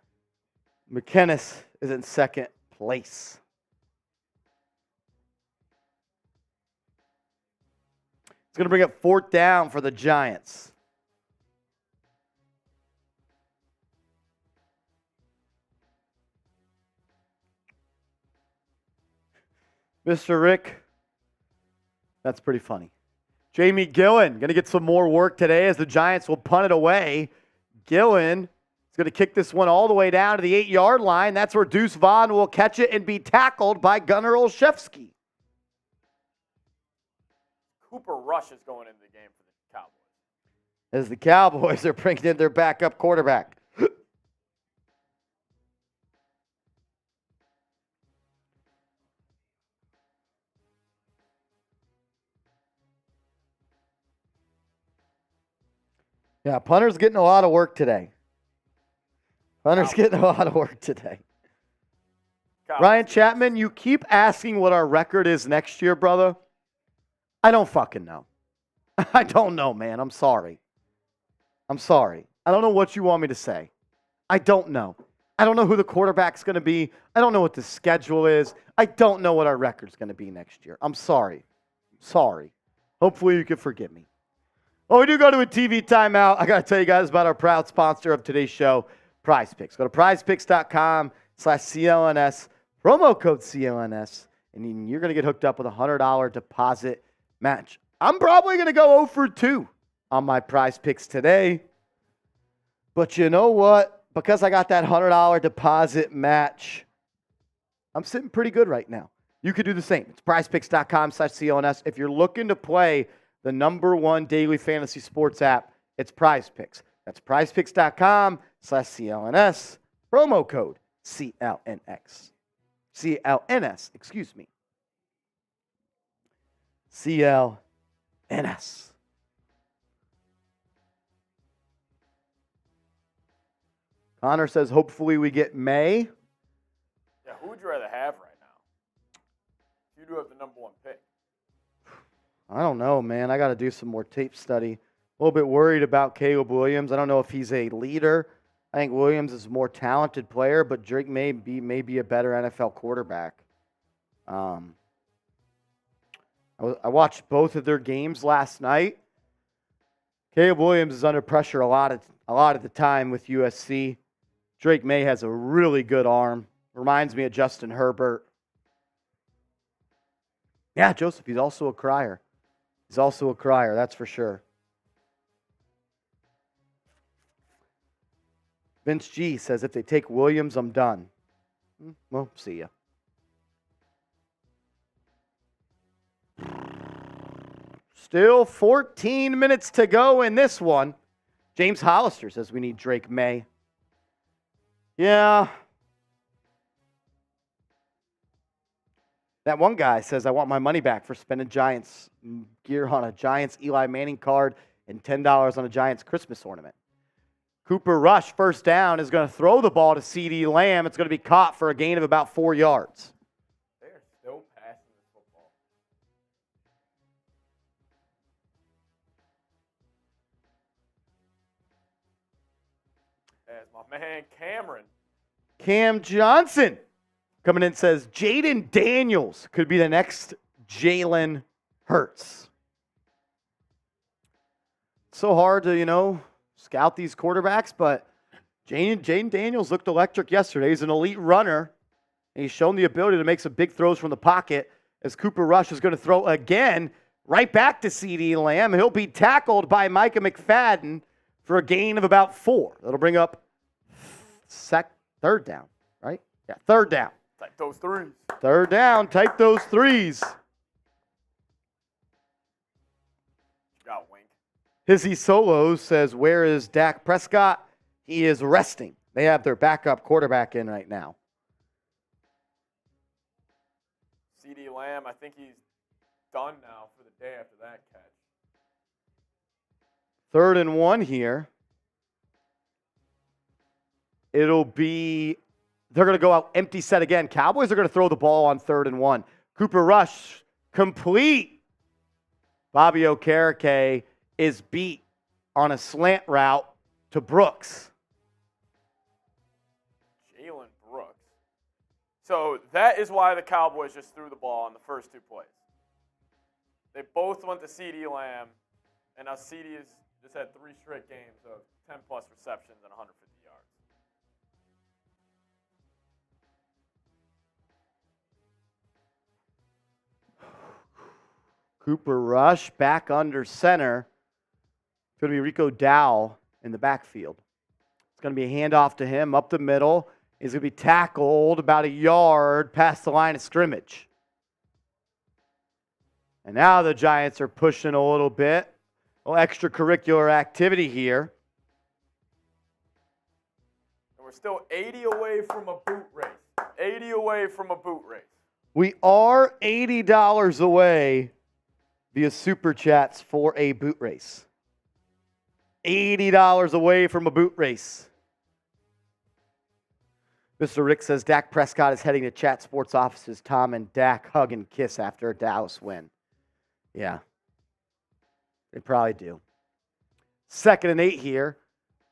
McKinnis is in second place. It's going to bring up 4th down for the Giants. Mr. Rick, that's pretty funny. Jamie Gillen going to get some more work today as the Giants will punt it away. Gillen is going to kick this one all the way down to the 8-yard line. That's where Deuce Vaughn will catch it and be tackled by Gunnar Olszewski. Cooper Rush is going into the game for the Cowboys. As the Cowboys are bringing in their backup quarterback. Yeah, punter's getting a lot of work today. Cowboys. Ryan Chapman, you keep asking what our record is next year, brother. I don't fucking know. I don't know, man. I'm sorry. I don't know what you want me to say. I don't know. I don't know who the quarterback's going to be. I don't know what the schedule is. I don't know what our record's going to be next year. I'm sorry. Hopefully you can forgive me. Well, we do go to a TV timeout. I got to tell you guys about our proud sponsor of today's show, Prize Picks. Go to prizepicks.com/CLNS, promo code CLNS, and you're going to get hooked up with a $100 deposit match. I'm probably going to go 0 for 2 on my Prize Picks today. But you know what? Because I got that $100 deposit match, I'm sitting pretty good right now. You could do the same. It's prizepicks.com/CLNS. If you're looking to play the #1 daily fantasy sports app, it's Prize Picks. That's prizepicks.com/CLNS. Promo code CLNS. CLNS, excuse me. CLNS. Connor says, hopefully we get May. Yeah, who would you rather have right now? You do have the #1 pick. I don't know, man. I got to do some more tape study. A little bit worried about Caleb Williams. I don't know if he's a leader. I think Williams is a more talented player, but Drake may be a better NFL quarterback. I watched both of their games last night. Caleb Williams is under pressure a lot of the time with USC. Drake May has a really good arm. Reminds me of Justin Herbert. Yeah, Joseph, he's also a crier. That's for sure. Vince G says, if they take Williams, I'm done. Well, see ya. Still 14 minutes to go in this one. James Hollister says we need Drake May. Yeah. That one guy says, I want my money back for spending Giants gear on a Giants Eli Manning card and $10 on a Giants Christmas ornament. Cooper Rush, first down, is going to throw the ball to CeeDee Lamb. It's going to be caught for a gain of about 4 yards. They're still passing this football. man, Cameron. Cam Johnson coming in says Jaden Daniels could be the next Jalen Hurts. So hard to, scout these quarterbacks, but Jaden Daniels looked electric yesterday. He's an elite runner, and he's shown the ability to make some big throws from the pocket as Cooper Rush is going to throw again right back to CeeDee Lamb. He'll be tackled by Micah McFadden for a gain of about 4. That'll bring up third down, right? Yeah, third down. Type those threes. Third down. Type those threes. Got wink. Hizzy Solo says, where is Dak Prescott? He is resting. They have their backup quarterback in right now. CeeDee Lamb, I think he's done now for the day after that catch. 3rd and 1 here. It'll be, they're going to go out empty set again. Cowboys are going to throw the ball on 3rd and 1. Cooper Rush, complete. Bobby Okereke is beat on a slant route to Brooks. Jalen Brooks. So that is why the Cowboys just threw the ball on the first 2 plays. They both went to CeeDee Lamb, and now CeeDee has just had 3 straight games of 10-plus receptions and 150 yards. Cooper Rush back under center. It's going to be Rico Dow in the backfield. It's going to be a handoff to him up the middle. He's going to be tackled about a yard past the line of scrimmage. And now the Giants are pushing a little bit. A little extracurricular activity here. And we're still 80 away from a boot race. 80 away from a boot race. We are $80 away via Super Chats for a boot race. $80 away from a boot race. Mr. Rick says Dak Prescott is heading to Chat Sports offices. Tom and Dak hug and kiss after a Dallas win. Yeah, they probably do. 2nd and 8 here.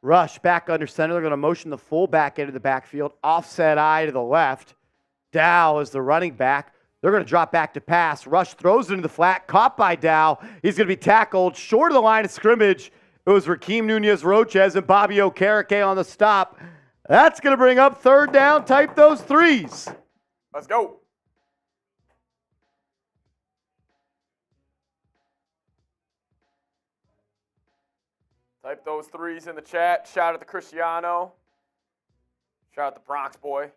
Rush back under center. They're going to motion the fullback into the backfield. Offset eye to the left. Dow is the running back. They're going to drop back to pass. Rush throws it into the flat. Caught by Dow. He's going to be tackled short of the line of scrimmage. It was Rakeem Nunez-Roches and Bobby Okereke on the stop. That's going to bring up 3rd down. Type those threes. Let's go. Type those threes in the chat. Shout out to Cristiano. Shout out to Bronx boy.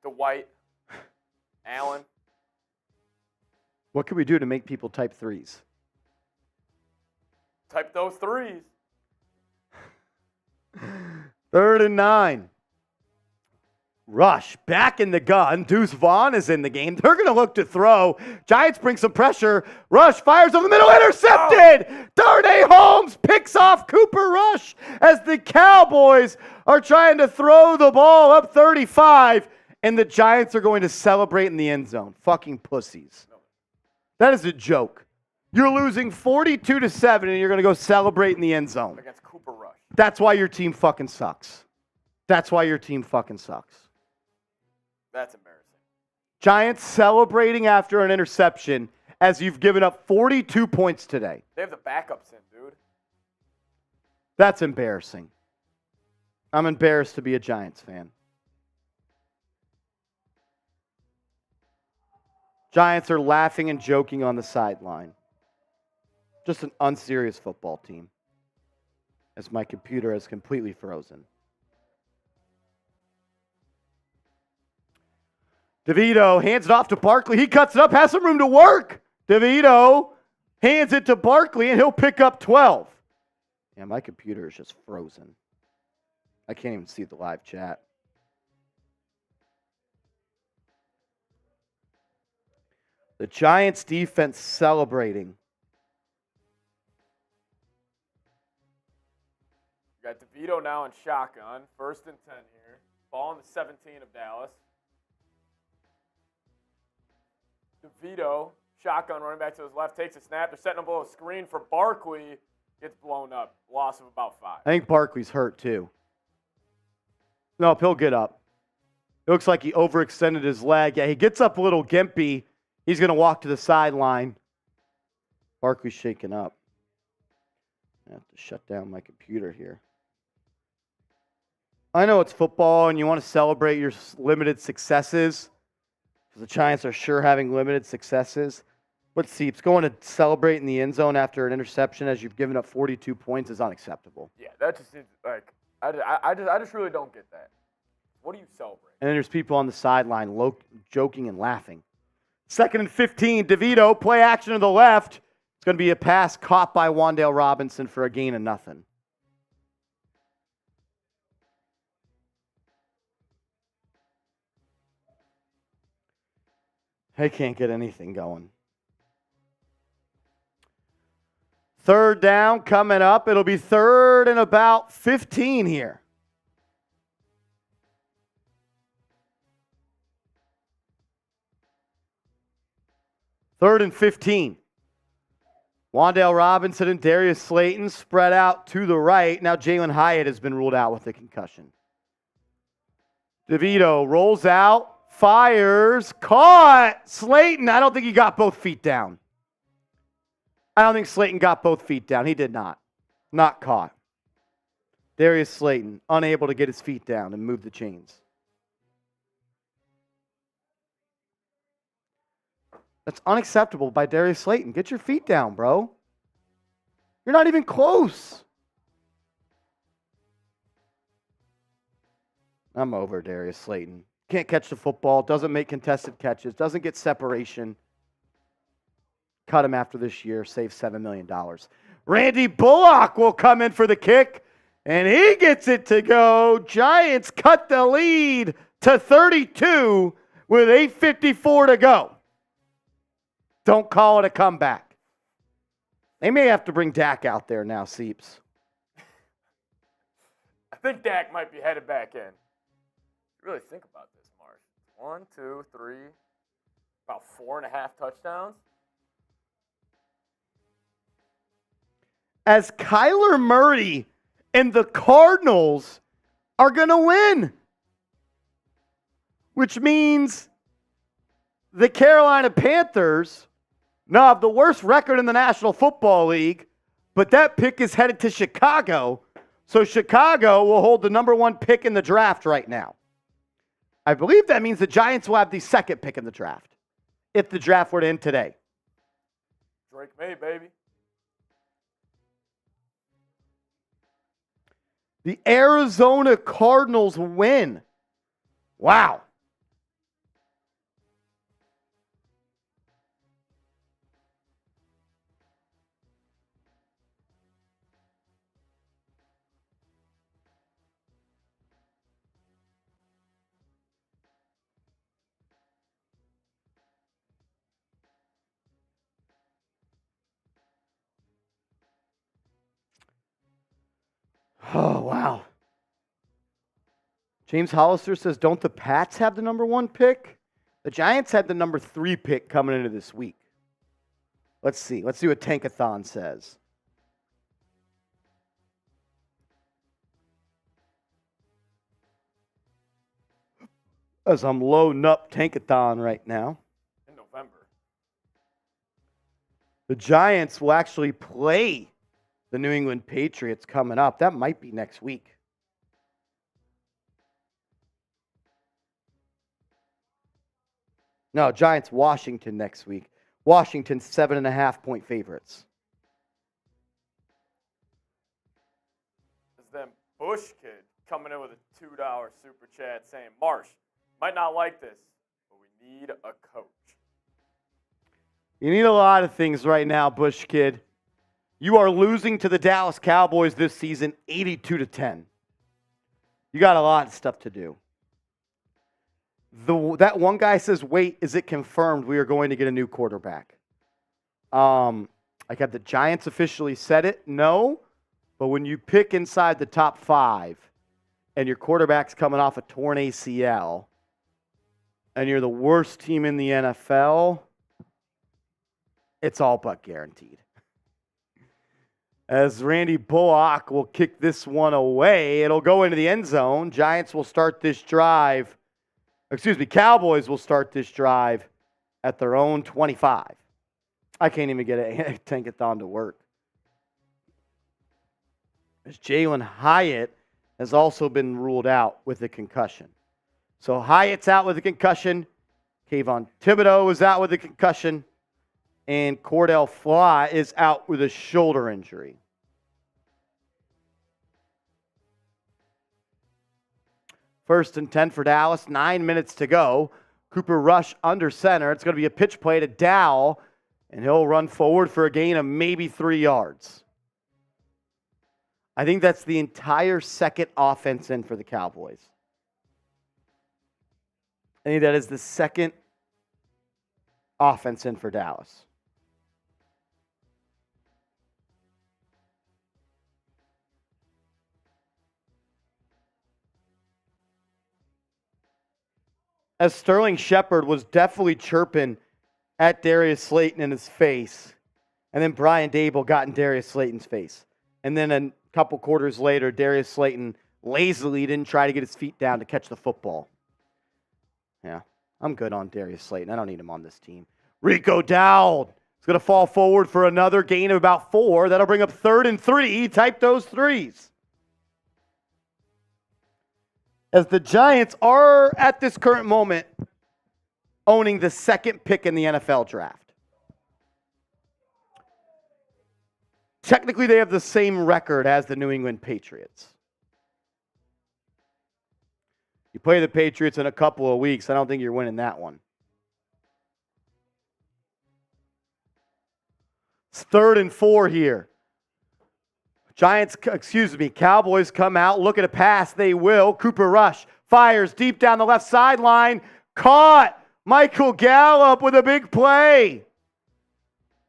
Dwight. Allen. What can we do to make people type threes? Type those threes. 3rd and 9. Rush back in the gun. Deuce Vaughn is in the game. They're going to look to throw. Giants bring some pressure. Rush fires over the middle. Intercepted. Darnay Holmes picks off Cooper Rush as the Cowboys are trying to throw the ball up 35, and the Giants are going to celebrate in the end zone. Fucking pussies. That is a joke. You're losing 42-7, and you're going to go celebrate in the end zone. Against Cooper Rush. That's why your team fucking sucks. That's why your team fucking sucks. That's embarrassing. Giants celebrating after an interception as you've given up 42 points today. They have the backups in, dude. That's embarrassing. I'm embarrassed to be a Giants fan. Giants are laughing and joking on the sideline. Just an unserious football team. As my computer is completely frozen. DeVito hands it off to Barkley. He cuts it up, has some room to work. DeVito hands it to Barkley, and he'll pick up 12. Yeah, my computer is just frozen. I can't even see the live chat. The Giants defense celebrating. You got DeVito now in shotgun. 1st and 10 here. Ball in the 17 of Dallas. DeVito, shotgun running back to his left, takes a snap. They're setting up a little screen for Barkley. Gets blown up. Loss of about 5. I think Barkley's hurt too. No, he'll get up. It looks like he overextended his leg. Yeah, he gets up a little gimpy. He's going to walk to the sideline. Barkley's shaking up. I have to shut down my computer here. I know it's football and you want to celebrate your limited successes, because the Giants are sure having limited successes. But Seeps, going to celebrate in the end zone after an interception as you've given up 42 points is unacceptable. Yeah, that just seems like I just really don't get that. What do you celebrate? And then there's people on the sideline joking and laughing. 2nd and 15, DeVito, play action to the left. It's going to be a pass caught by Wan'Dale Robinson for a gain of nothing. They can't get anything going. 3rd down coming up. It'll be 3rd and about 15 here. Third and 15. Wan'Dale Robinson and Darius Slayton spread out to the right. Now Jalen Hyatt has been ruled out with a concussion. DeVito rolls out, fires, caught. Slayton, I don't think he got both feet down. I don't think Slayton got both feet down. He did not. Not caught. Darius Slayton, unable to get his feet down and move the chains. That's unacceptable by Darius Slayton. Get your feet down, bro. You're not even close. I'm over Darius Slayton. Can't catch the football, doesn't make contested catches, doesn't get separation. Cut him after this year, save $7 million. Randy Bullock will come in for the kick, and he gets it to go. Giants cut the lead to 32 with 8:54 to go. Don't call it a comeback. They may have to bring Dak out there now, Seeps. I think Dak might be headed back in. Really think about this, Mark. 1, 2, 3, about 4.5 touchdowns. As Kyler Murray and the Cardinals are going to win, which means the Carolina Panthers now have the worst record in the National Football League, but that pick is headed to Chicago, so Chicago will hold the number 1 pick in the draft right now. I believe that means the Giants will have the 2nd pick in the draft, if the draft were to end today. Drake May, baby. The Arizona Cardinals win. Wow. Oh, wow. James Hollister says, don't the Pats have the number 1 pick? The Giants had the number 3 pick coming into this week. Let's see. Let's see what Tankathon says. As I'm loading up Tankathon right now. In November. The Giants will actually play the New England Patriots coming up. That might be next week. No, Giants, Washington next week. Washington, 7.5-point favorites. Is them Bush kid coming in with a $2 super chat saying, Marsh, might not like this, but we need a coach. You need a lot of things right now, Bush kid. You are losing to the Dallas Cowboys this season 82-10. You got a lot of stuff to do. That one guy says, wait, is it confirmed we are going to get a new quarterback? Like, have the Giants officially said it? No. But when you pick inside the top 5 and your quarterback's coming off a torn ACL and you're the worst team in the NFL, it's all but guaranteed. as Randy Bullock will kick this one away. It'll go into the end zone. Giants will start this drive. Cowboys will start this drive at their own 25. I can't even get a tankathon to work. As Jalen Hyatt has also been ruled out with a concussion. So Hyatt's out with a concussion. Kayvon Thibodeau is out with a concussion. And Cordell Fly is out with a shoulder injury. First and 10 for Dallas. 9 minutes to go. Cooper Rush under center. It's going to be a pitch play to Dow, and he'll run forward for a gain of maybe 3 yards. I think that's the entire second offense in for the Cowboys. I think that is the second offense in for Dallas. As Sterling Shepard was definitely chirping at Darius Slayton in his face. And then Brian Dable got in Darius Slayton's face. And then a couple quarters later, Darius Slayton lazily didn't try to get his feet down to catch the football. Yeah, I'm good on Darius Slayton. I don't need him on this team. Rico Dowd is going to fall forward for another gain of about 4. That'll bring up 3rd and 3. Type those threes. As the Giants are, at this current moment, owning the second pick in the NFL draft. Technically, they have the same record as the New England Patriots. You play the Patriots in a couple of weeks, I don't think you're winning that one. It's 3rd and 4 here. Cowboys come out, look at a pass, they will. Cooper Rush fires deep down the left sideline. Caught! Michael Gallup with a big play.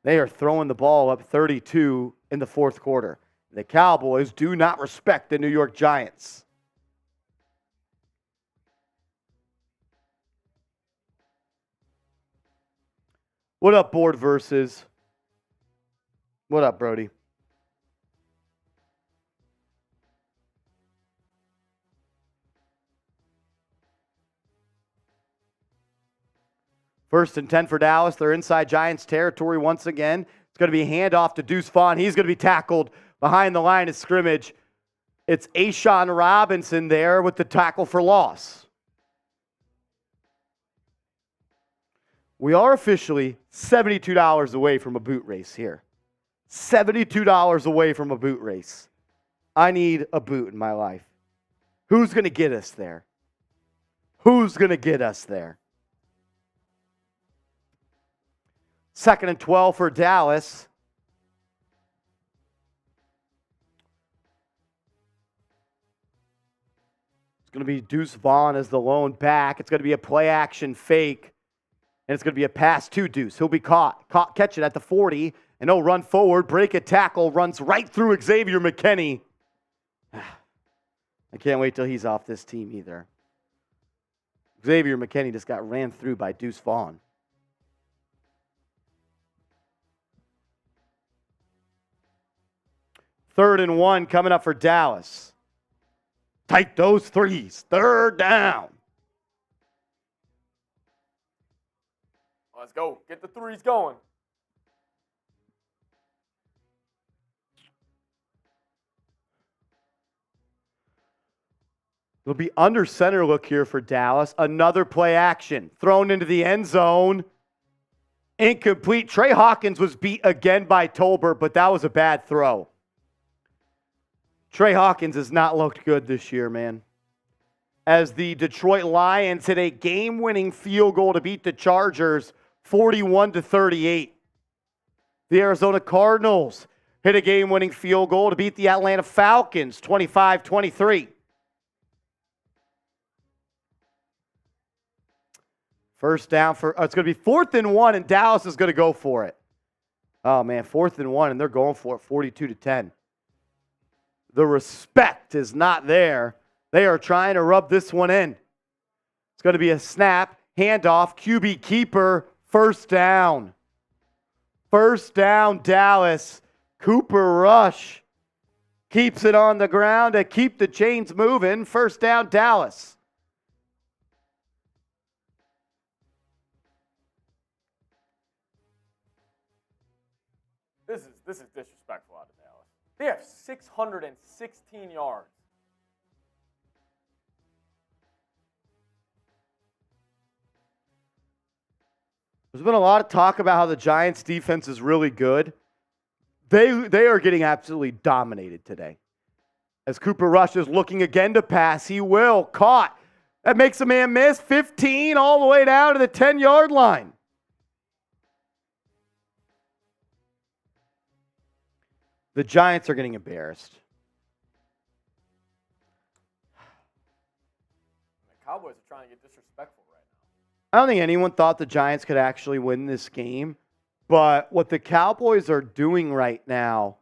They are throwing the ball up 32 in the fourth quarter. The Cowboys do not respect the New York Giants. What up, Board Versus? What up, Brody? First and 10 for Dallas. They're inside Giants territory once again. It's going to be a handoff to Deuce Vaughn. He's going to be tackled behind the line of scrimmage. It's Ashawn Robinson there with the tackle for loss. We are officially $72 away from a boot race here. $72 away from a boot race. I need a boot in my life. Who's going to get us there? Who's going to get us there? 2nd and 12 for Dallas. It's going to be Deuce Vaughn as the lone back. It's going to be a play-action fake. And it's going to be a pass to Deuce. He'll be caught. Catch it at the 40. And he'll run forward, break a tackle, runs right through Xavier McKinney. I can't wait till he's off this team either. Xavier McKinney just got ran through by Deuce Vaughn. Third and 1 coming up for Dallas. Tight those threes. 3rd down. Let's go. Get the threes going. It'll be under center look here for Dallas. Another play action. Thrown into the end zone. Incomplete. Trey Hawkins was beat again by Tolbert, but that was a bad throw. Trey Hawkins has not looked good this year, man. As the Detroit Lions hit a game-winning field goal to beat the Chargers 41-38. The Arizona Cardinals hit a game-winning field goal to beat the Atlanta Falcons 25-23. First down for, it's going to be 4th and 1, and Dallas is going to go for it. Oh, man, 4th and 1, and they're going for it 42-10. The respect is not there. They are trying to rub this one in. It's going to be a snap, handoff, QB keeper, first down. First down, Dallas. Cooper Rush keeps it on the ground to keep the chains moving. First down, Dallas. This is disrespectful out of Dallas. They have 616 yards. There's been a lot of talk about how the Giants' defense is really good. They are getting absolutely dominated today. As Cooper Rush is looking again to pass, he will. Caught. That makes a man miss. 15 all the way down to the 10-yard line. The Giants are getting embarrassed. The Cowboys are trying to get disrespectful right now. I don't think anyone thought the Giants could actually win this game, but what the Cowboys are doing right now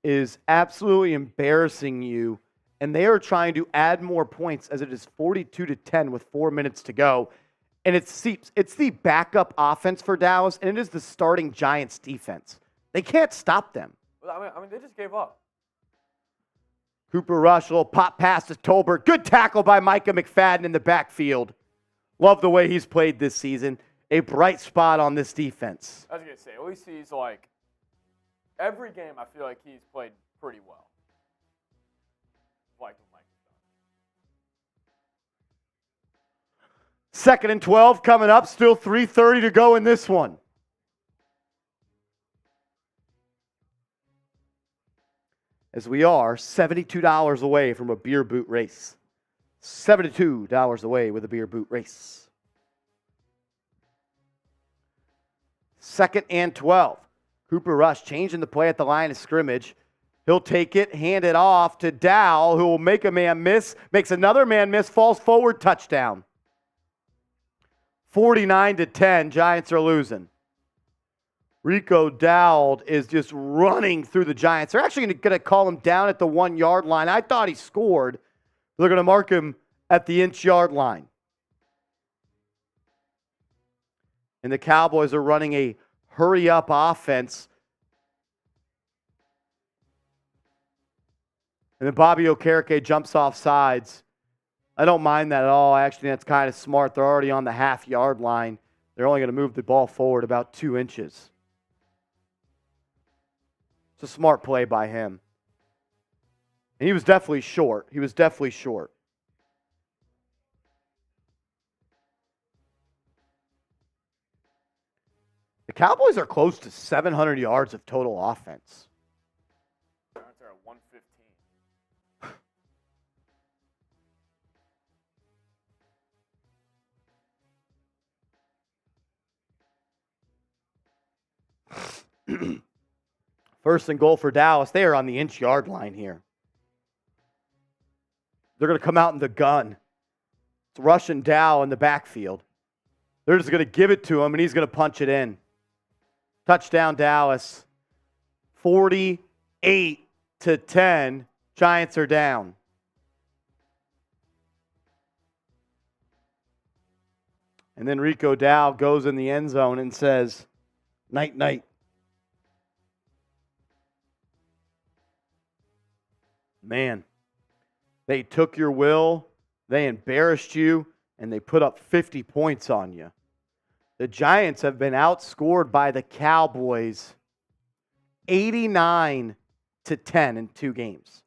is absolutely embarrassing you, and they are trying to add more points as it is 42-10 with 4 minutes to go. And it's the backup offense for Dallas, and it is the starting Giants defense. They can't stop them. I mean, they just gave up. Cooper Rush, a little pop pass to Tolbert. Good tackle by Micah McFadden in the backfield. Love the way he's played this season. A bright spot on this defense. I was going to say, at least he's like, every game I feel like he's played pretty well. Like Mike has done. 2nd and 12 coming up. Still 3:30 to go in this one. As we are $72 away from a beer boot race. $72 away with a beer boot race. 2nd and 12. Cooper Rush changing the play at the line of scrimmage. He'll take it, hand it off to Dow, who will make a man miss, makes another man miss, falls forward, touchdown. 49-10, Giants are losing. Rico Dowd is just running through the Giants. They're actually going to call him down at the 1-yard line. I thought he scored. They're going to mark him at the inch-yard line. And the Cowboys are running a hurry-up offense. And then Bobby Okereke jumps off sides. I don't mind that at all. Actually, that's kind of smart. They're already on the half-yard line. They're only going to move the ball forward about 2 inches. It's a smart play by him. And he was definitely short. He was definitely short. The Cowboys are close to 700 yards of total offense. Giants are at 115. 1st and goal for Dallas. They are on the inch-yard line here. They're going to come out in the gun. It's Rush and Dow in the backfield. They're just going to give it to him, and he's going to punch it in. Touchdown, Dallas. 48-10. Giants are down. And then Rico Dow goes in the end zone and says, night, night. Man, they took your will, they embarrassed you, and they put up 50 points on you. The Giants have been outscored by the Cowboys 89-10 in 2 games.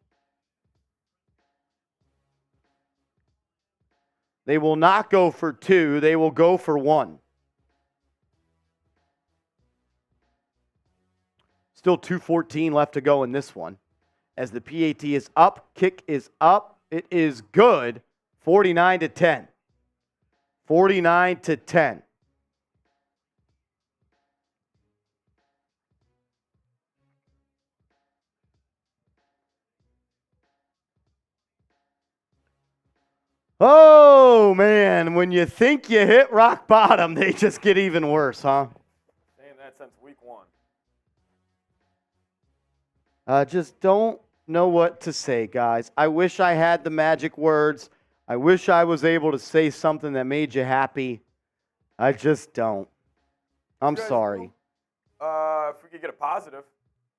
They will not go for 2, they will go for 1. Still 2:14 left to go in this one. As the PAT is up, kick is up. It is good. 49-10. 49-10. Oh, man. When you think you hit rock bottom, they just get even worse, huh? saying that since week 1. Just don't know what to say, guys. I wish I had the magic words. I wish I was able to say something that made you happy. I just don't. I'm sorry. If we could get a positive.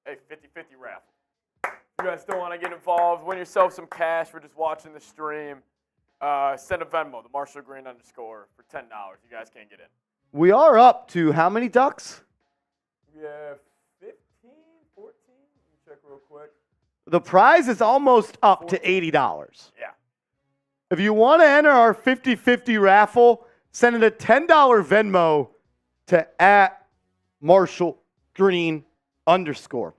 Hey, 50-50 raffle. If you guys still want to get involved, win yourself some cash for just watching the stream, send a Venmo, the Marshall Green _ for $10. You guys can't get in. We are up to how many ducks? We have 15, 14. Let me check real quick. The prize is almost up to $80. Yeah. If you want to enter our 50-50 raffle, send in a $10 Venmo to @Marshall Green _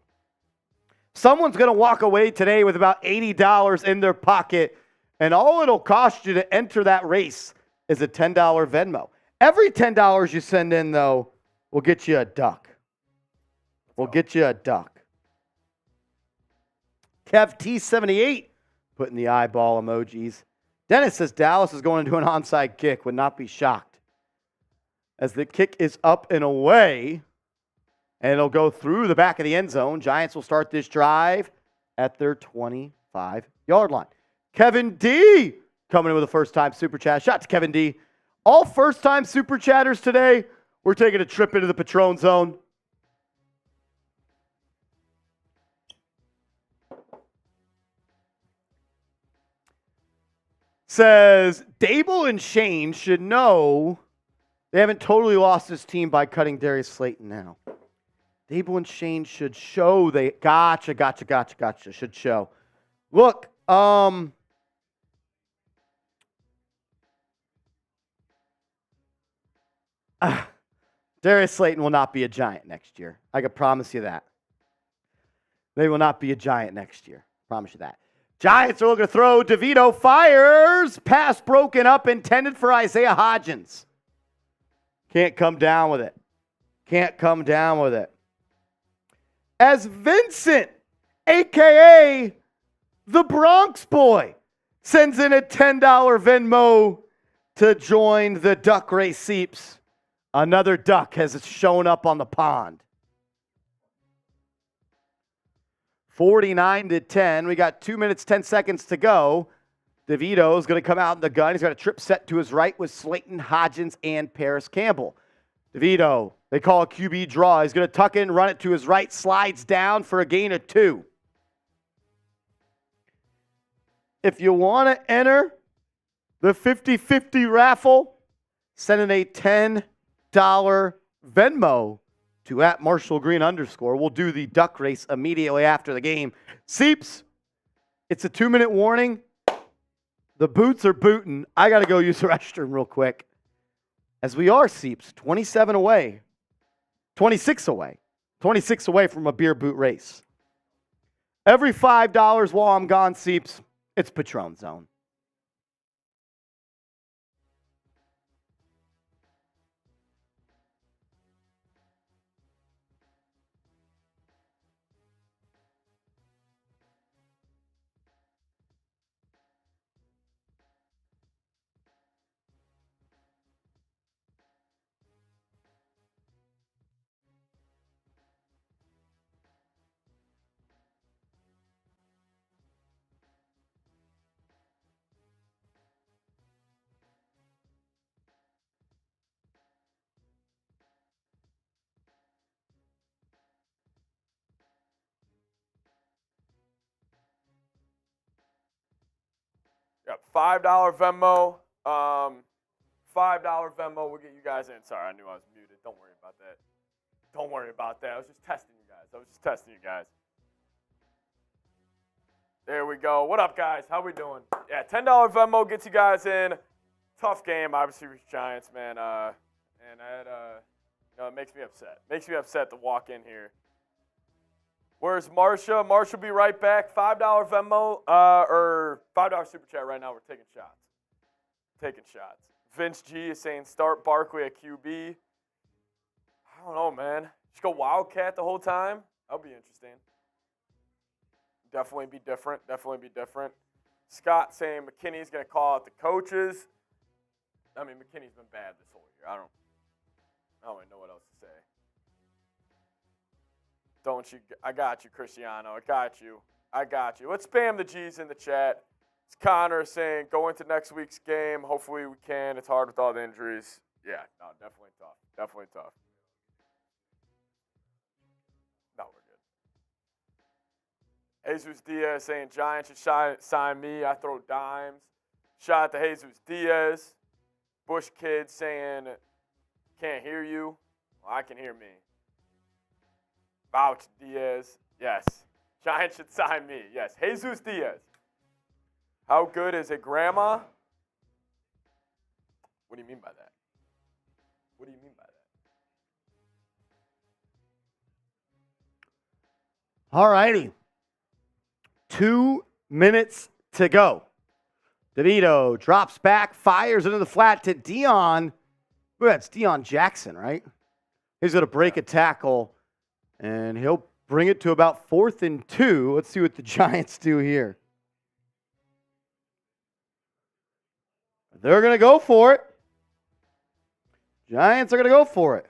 Someone's going to walk away today with about $80 in their pocket, and all it'll cost you to enter that race is a $10 Venmo. Every $10 you send in, though, will get you a duck. We'll get you a duck. Kev T78 putting the eyeball emojis. Dennis says Dallas is going to do an onside kick. Would not be shocked. As the kick is up and away, and it'll go through the back of the end zone. Giants will start this drive at their 25-yard line. Kevin D coming in with a first-time super chat. Shout out to Kevin D. All first-time super chatters today, we're taking a trip into the Patron Zone. Says Dable and Shane should know they haven't totally lost this team by cutting Darius Slayton now. Dable and Shane should show they gotcha. Should show. Look, Darius Slayton will not be a Giant next year. I can promise you that. They will not be a Giant next year. Promise you that. Giants are looking to throw. DeVito fires. Pass broken up, intended for Isaiah Hodgins. Can't come down with it. As Vincent, a.k.a. the Bronx Boy, sends in a $10 Venmo to join the duck race Seeps. Another duck has shown up on the pond. 49-10. We got 2 minutes, 10 seconds to go. DeVito is going to come out in the gun. He's got a trip set to his right with Slayton, Hodgins, and Paris Campbell. DeVito, they call a QB draw. He's going to tuck in, run it to his right, slides down for a gain of 2. If you want to enter the 50-50 raffle, send in a $10 Venmo to @Marshall Green _ We'll do the duck race immediately after the game. Seeps, it's a 2-minute warning. The boots are booting. I got to go use the restroom real quick. As we are, Seeps, 26 away. 26 away from a beer boot race. Every $5 while I'm gone, Seeps, it's Patron Zone. Yep, $5 Venmo. $5 Venmo. We'll get you guys in. Sorry, I knew I was muted. Don't worry about that. I was just testing you guys. There we go. What up, guys? How we doing? Yeah, $10 Venmo gets you guys in. Tough game, obviously, with Giants, man. And it makes me upset. Makes me upset to walk in here. Where's Marsha? Marsha will be right back. $5 Venmo or $5 Super Chat right now. We're taking shots. Vince G is saying start Barkley at QB. I don't know, man. Just go Wildcat the whole time. That'll be interesting. Definitely be different. Scott saying McKinney's going to call out the coaches. I mean, McKinney's been bad this whole year. I don't even know what else to say. Don't you? I got you, Cristiano. I got you. Let's spam the G's in the chat. It's Connor saying, go into next week's game. Hopefully we can. It's hard with all the injuries. Yeah, no, definitely tough. No, we're good. Jesus Diaz saying Giants should sign me. I throw dimes. Shout out to Jesus Diaz. Bush Kid saying can't hear you. Well, I can hear me. Vouch Diaz. Yes. Giants should sign me. Yes. Jesus Diaz. How good is it, Grandma? What do you mean by that? What do you mean by that? All righty. 2 minutes to go. DeVito drops back, fires into the flat to Deion. Ooh, that's Deion Jackson, right? He's going to break a tackle, and he'll bring it to about 4th and 2. Let's see what the Giants do here. They're going to go for it. Giants are going to go for it.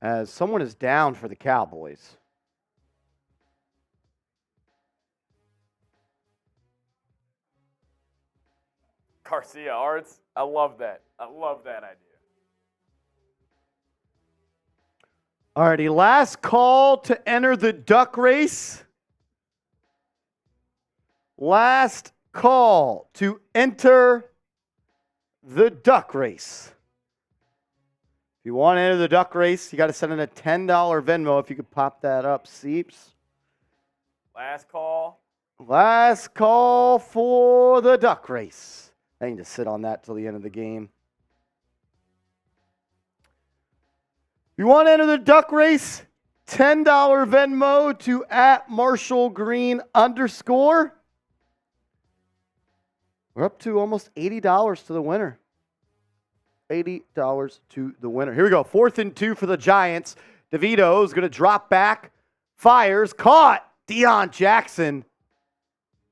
As someone is down for the Cowboys. Garcia Arts. I love that. I love that idea. Alrighty, last call to enter the duck race. Last call to enter the duck race. If you want to enter the duck race, you got to send in a $10 Venmo. If you could pop that up, Seeps. Last call. Last call for the duck race. I need to sit on that till the end of the game. If you want to enter the duck race, $10 Venmo to @MarshallGreen_. We're up to almost $80 to the winner. $80 to the winner. Here we go. 4th and 2 for the Giants. DeVito is going to drop back. Fires. Caught. Deion Jackson. Is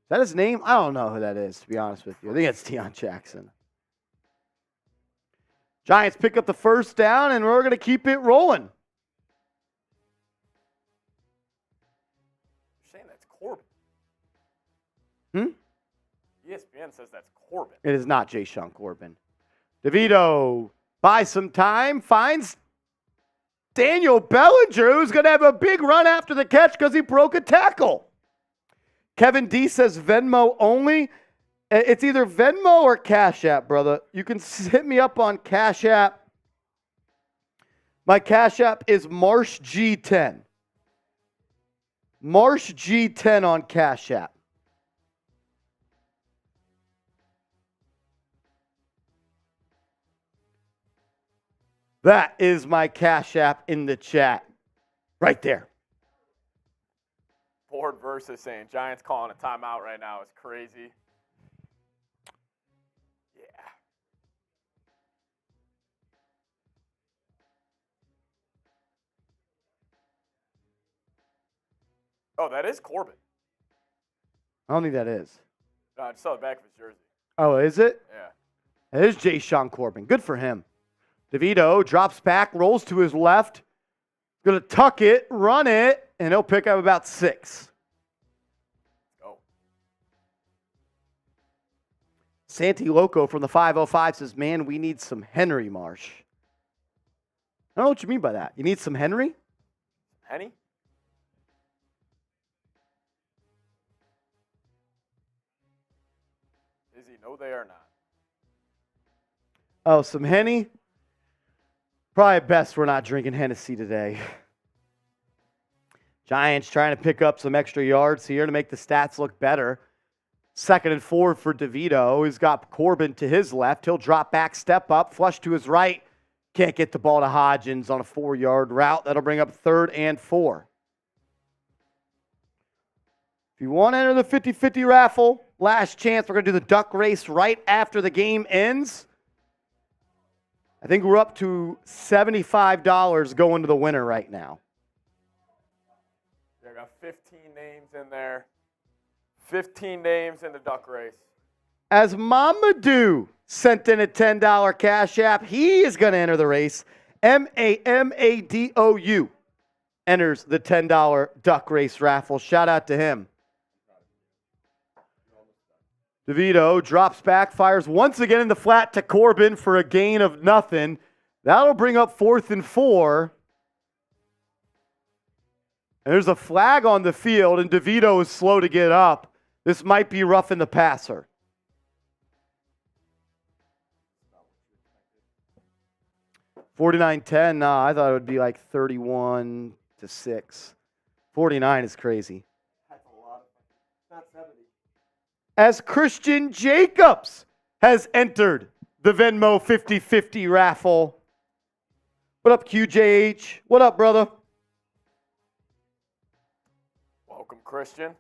that his name? I don't know who that is, to be honest with you. I think it's Deion Jackson. Giants pick up the first down, and we're going to keep it rolling. You're saying that's Corbin. Hmm? ESPN says that's Corbin. It is not Jay Sean Corbin. DeVito buys some time, finds Daniel Bellinger, who's going to have a big run after the catch because he broke a tackle. Kevin D says Venmo only. It's either Venmo or Cash App, brother. You can hit me up on Cash App. My Cash App is MarshG10. MarshG10 on Cash App. That is my Cash App in the chat. Right there. Ford versus saying Giants calling a timeout right now is crazy. Yeah. Oh, that is Corbin. I don't think that is. No, I just saw the back of his jersey. Oh, is it? Yeah. It is Jay Sean Corbin. Good for him. DeVito drops back, rolls to his left. Going to tuck it, run it, and he'll pick up about 6. Go. Santi Loco from the 505 says, man, we need some Henry, Marsh. I don't know what you mean by that. You need some Henry? Henny? Is he? No, they are not. Oh, some Henny? Probably best we're not drinking Hennessy today. Giants trying to pick up some extra yards here to make the stats look better. 2nd and 4 for DeVito. He's got Corbin to his left. He'll drop back, step up, flush to his right. Can't get the ball to Hodgins on a 4-yard route. That'll bring up 3rd and 4. If you want to enter the 50-50 raffle, last chance. We're going to do the duck race right after the game ends. I think we're up to $75 going to the winner right now. I got 15 names in there. 15 names in the duck race. As Mamadou sent in a $10 Cash App, he is going to enter the race. Mamadou enters the $10 duck race raffle. Shout out to him. DeVito drops back, fires once again in the flat to Corbin for a gain of nothing. That'll bring up 4th and 4. And there's a flag on the field, and DeVito is slow to get up. This might be roughing the passer. $49-10. Nah, I thought it would be like 31-6. 49 is crazy. That's a lot. Not 70. As Christian Jacobs has entered the Venmo 50-50 raffle. What up, QJH? What up, brother? Welcome, Christian.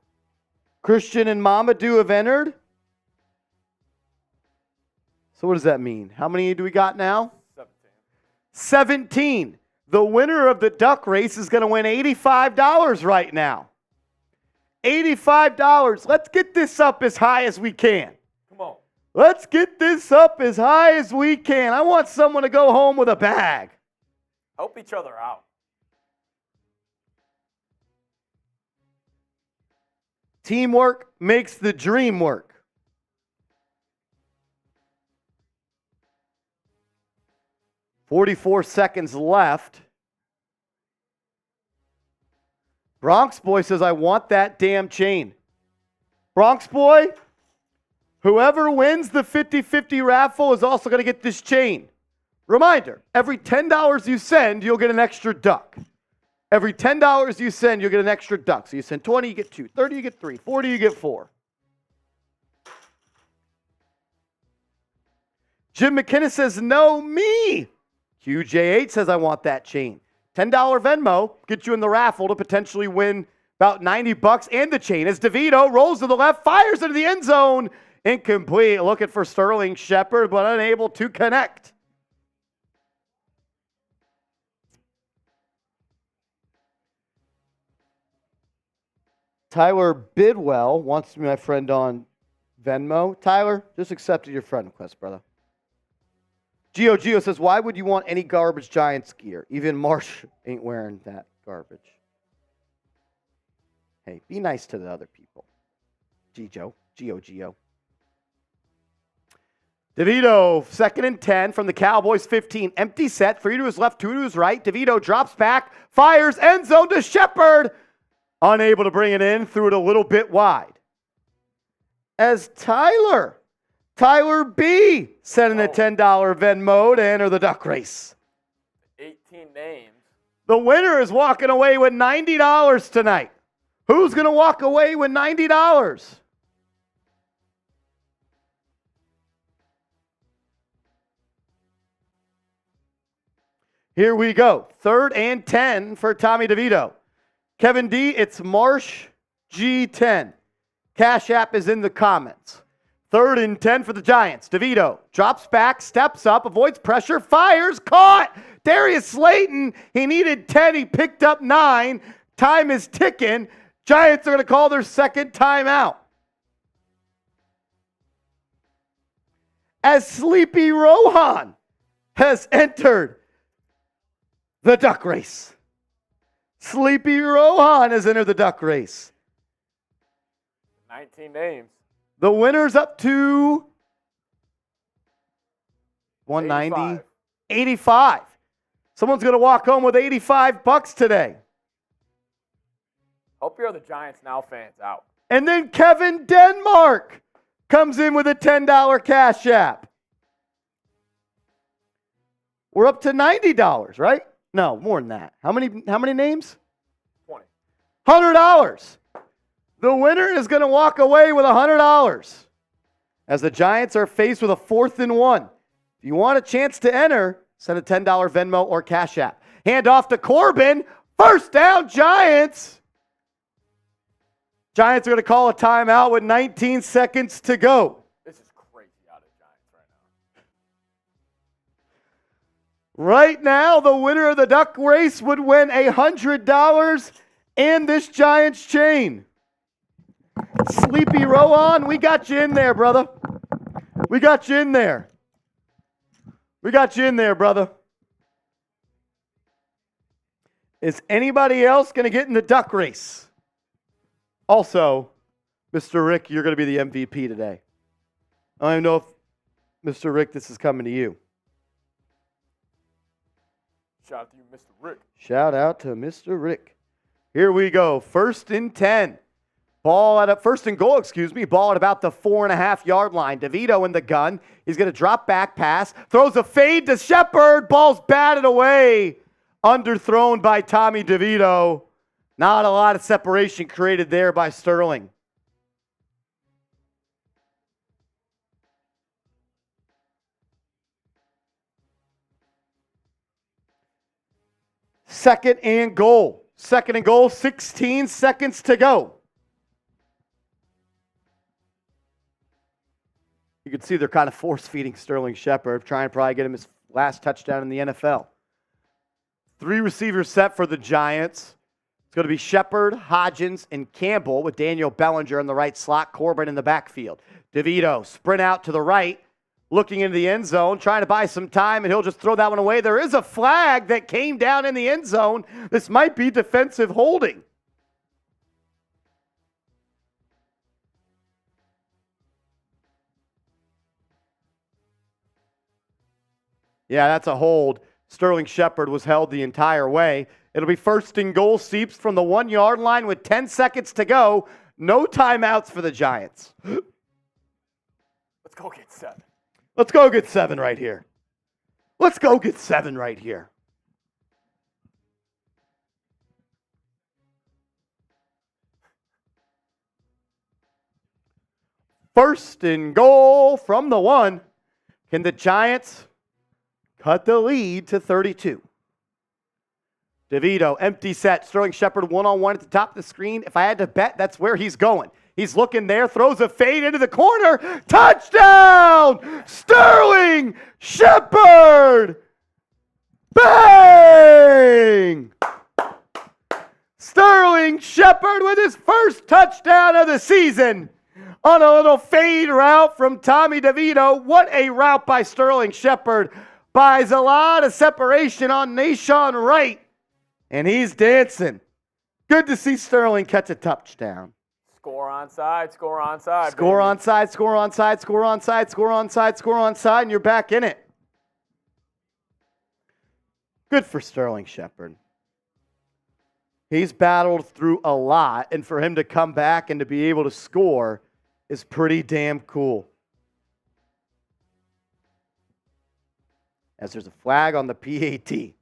Christian and Mamadou have entered. So what does that mean? How many do we got now? 17. The winner of the duck race is going to win $85 right now. $85. Let's get this up as high as we can. Come on. Let's get this up as high as we can. I want someone to go home with a bag. Help each other out. Teamwork makes the dream work. "44 seconds left. Bronx Boy says, I want that damn chain. Bronx Boy, whoever wins the 50-50 raffle is also going to get this chain. Reminder, every $10 you send, you'll get an extra duck. Every $10 you send, you'll get an extra duck. So you send 20, you get 2. 30, you get 3. 40, you get 4. Jim McKinnon says, no, me. QJ8 says, I want that chain. $10 Venmo gets you in the raffle to potentially win about $90 and the chain. As DeVito rolls to the left, fires into the end zone. Incomplete. Looking for Sterling Shepard, but unable to connect. Tyler Bidwell wants to be my friend on Venmo. Tyler, just accepted your friend request, brother. Gio says, why would you want any garbage Giants gear? Even Marsh ain't wearing that garbage. Hey, be nice to the other people. Gio. DeVito, 2nd and 10 from the Cowboys 15. Empty set, 3 to his left, 2 to his right. DeVito drops back, fires, end zone to Shepard. Unable to bring it in, threw it a little bit wide. As Tyler B. sending a $10 Venmo to enter the duck race. 18 names. The winner is walking away with $90 tonight. Who's going to walk away with $90? Here we go. 3rd and 10 for Tommy DeVito. Kevin D, it's Marsh G10. Cash App is in the comments. 3rd and 10 for the Giants. DeVito drops back, steps up, avoids pressure, fires, caught. Darius Slayton, he needed 10. He picked up 9. Time is ticking. Giants are going to call their second timeout. As Sleepy Rohan has entered the duck race. Sleepy Rohan has entered the duck race. 19 names. The winner's up to 190, 85. Someone's going to walk home with $85 today. Hope your other Giants Now fans out. And then Kevin Denmark comes in with a $10 Cash App. We're up to $90, right? No, more than that. How many names? 20. $100. The winner is going to walk away with $100 as the Giants are faced with a 4th and 1. If you want a chance to enter, send a $10 Venmo or Cash App. Hand off to Corbin. First down, Giants. Giants are going to call a timeout with 19 seconds to go. This is crazy out of Giants right now. Right now, the winner of the duck race would win $100 and this Giants chain. Sleepy Rohan, we got you in there, brother. We got you in there. Brother. Is anybody else going to get in the duck race? Also, Mr. Rick, you're going to be the MVP today. I don't even know if, Mr. Rick, this is coming to you. Shout out to you, Mr. Rick. Shout out to Mr. Rick. Here we go. 1st and 10. First and goal, ball at about the 4.5-yard line. DeVito in the gun. He's going to drop back pass. Throws a fade to Shepard. Ball's batted away. Underthrown by Tommy DeVito. Not a lot of separation created there by Sterling. Second and goal, 16 seconds to go. You can see they're kind of force-feeding Sterling Shepard, trying to probably get him his last touchdown in the NFL. 3 receivers set for the Giants. It's going to be Shepard, Hodgins, and Campbell with Daniel Bellinger in the right slot, Corbin in the backfield. DeVito sprint out to the right, looking into the end zone, trying to buy some time, and he'll just throw that one away. There is a flag that came down in the end zone. This might be defensive holding. Yeah, that's a hold. Sterling Shepard was held the entire way. It'll be 1st and goal, Seeps from the 1-yard line with 10 seconds to go. No timeouts for the Giants. Let's go get 7. Let's go get 7 right here. Let's go get 7 right here. First and goal from the 1. Can the Giants cut the lead to 32? DeVito, empty set. Sterling Shepard one-on-one at the top of the screen. If I had to bet, that's where he's going. He's looking there, throws a fade into the corner. Touchdown! Sterling Shepard! Bang! Sterling Shepard with his first touchdown of the season on a little fade route from Tommy DeVito. What a route by Sterling Shepard. Buys a lot of separation on Nashawn Wright, and he's dancing. Good to see Sterling catch a touchdown. Score onside, score onside. Score baby. onside, score onside, score onside, score onside, score onside, and you're back in it. Good for Sterling Shepard. He's battled through a lot, and for him to come back and to be able to score is pretty damn cool. As there's a flag on the PAT.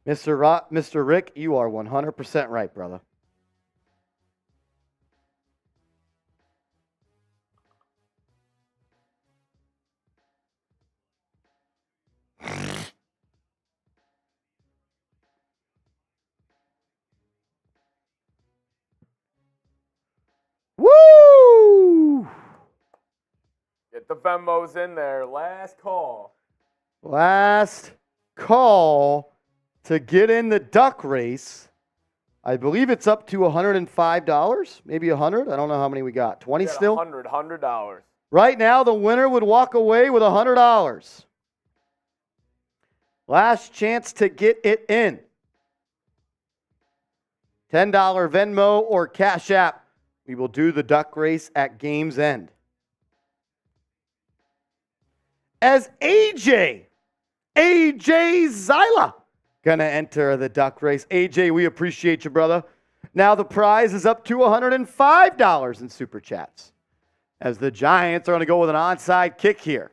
Mr. Rick, you are 100% right, brother. Woo! Get the Venmos in there. Last call. Last call to get in the duck race. I believe it's up to $105, maybe 100. I don't know how many we got. 20 still? $100. Right now, the winner would walk away with $100. Last chance to get it in. $10 Venmo or Cash App. We will do the duck race at game's end. As AJ Zyla going to enter the duck race. AJ, we appreciate you, brother. Now the prize is up to $105 in Super Chats. As the Giants are going to go with an onside kick here.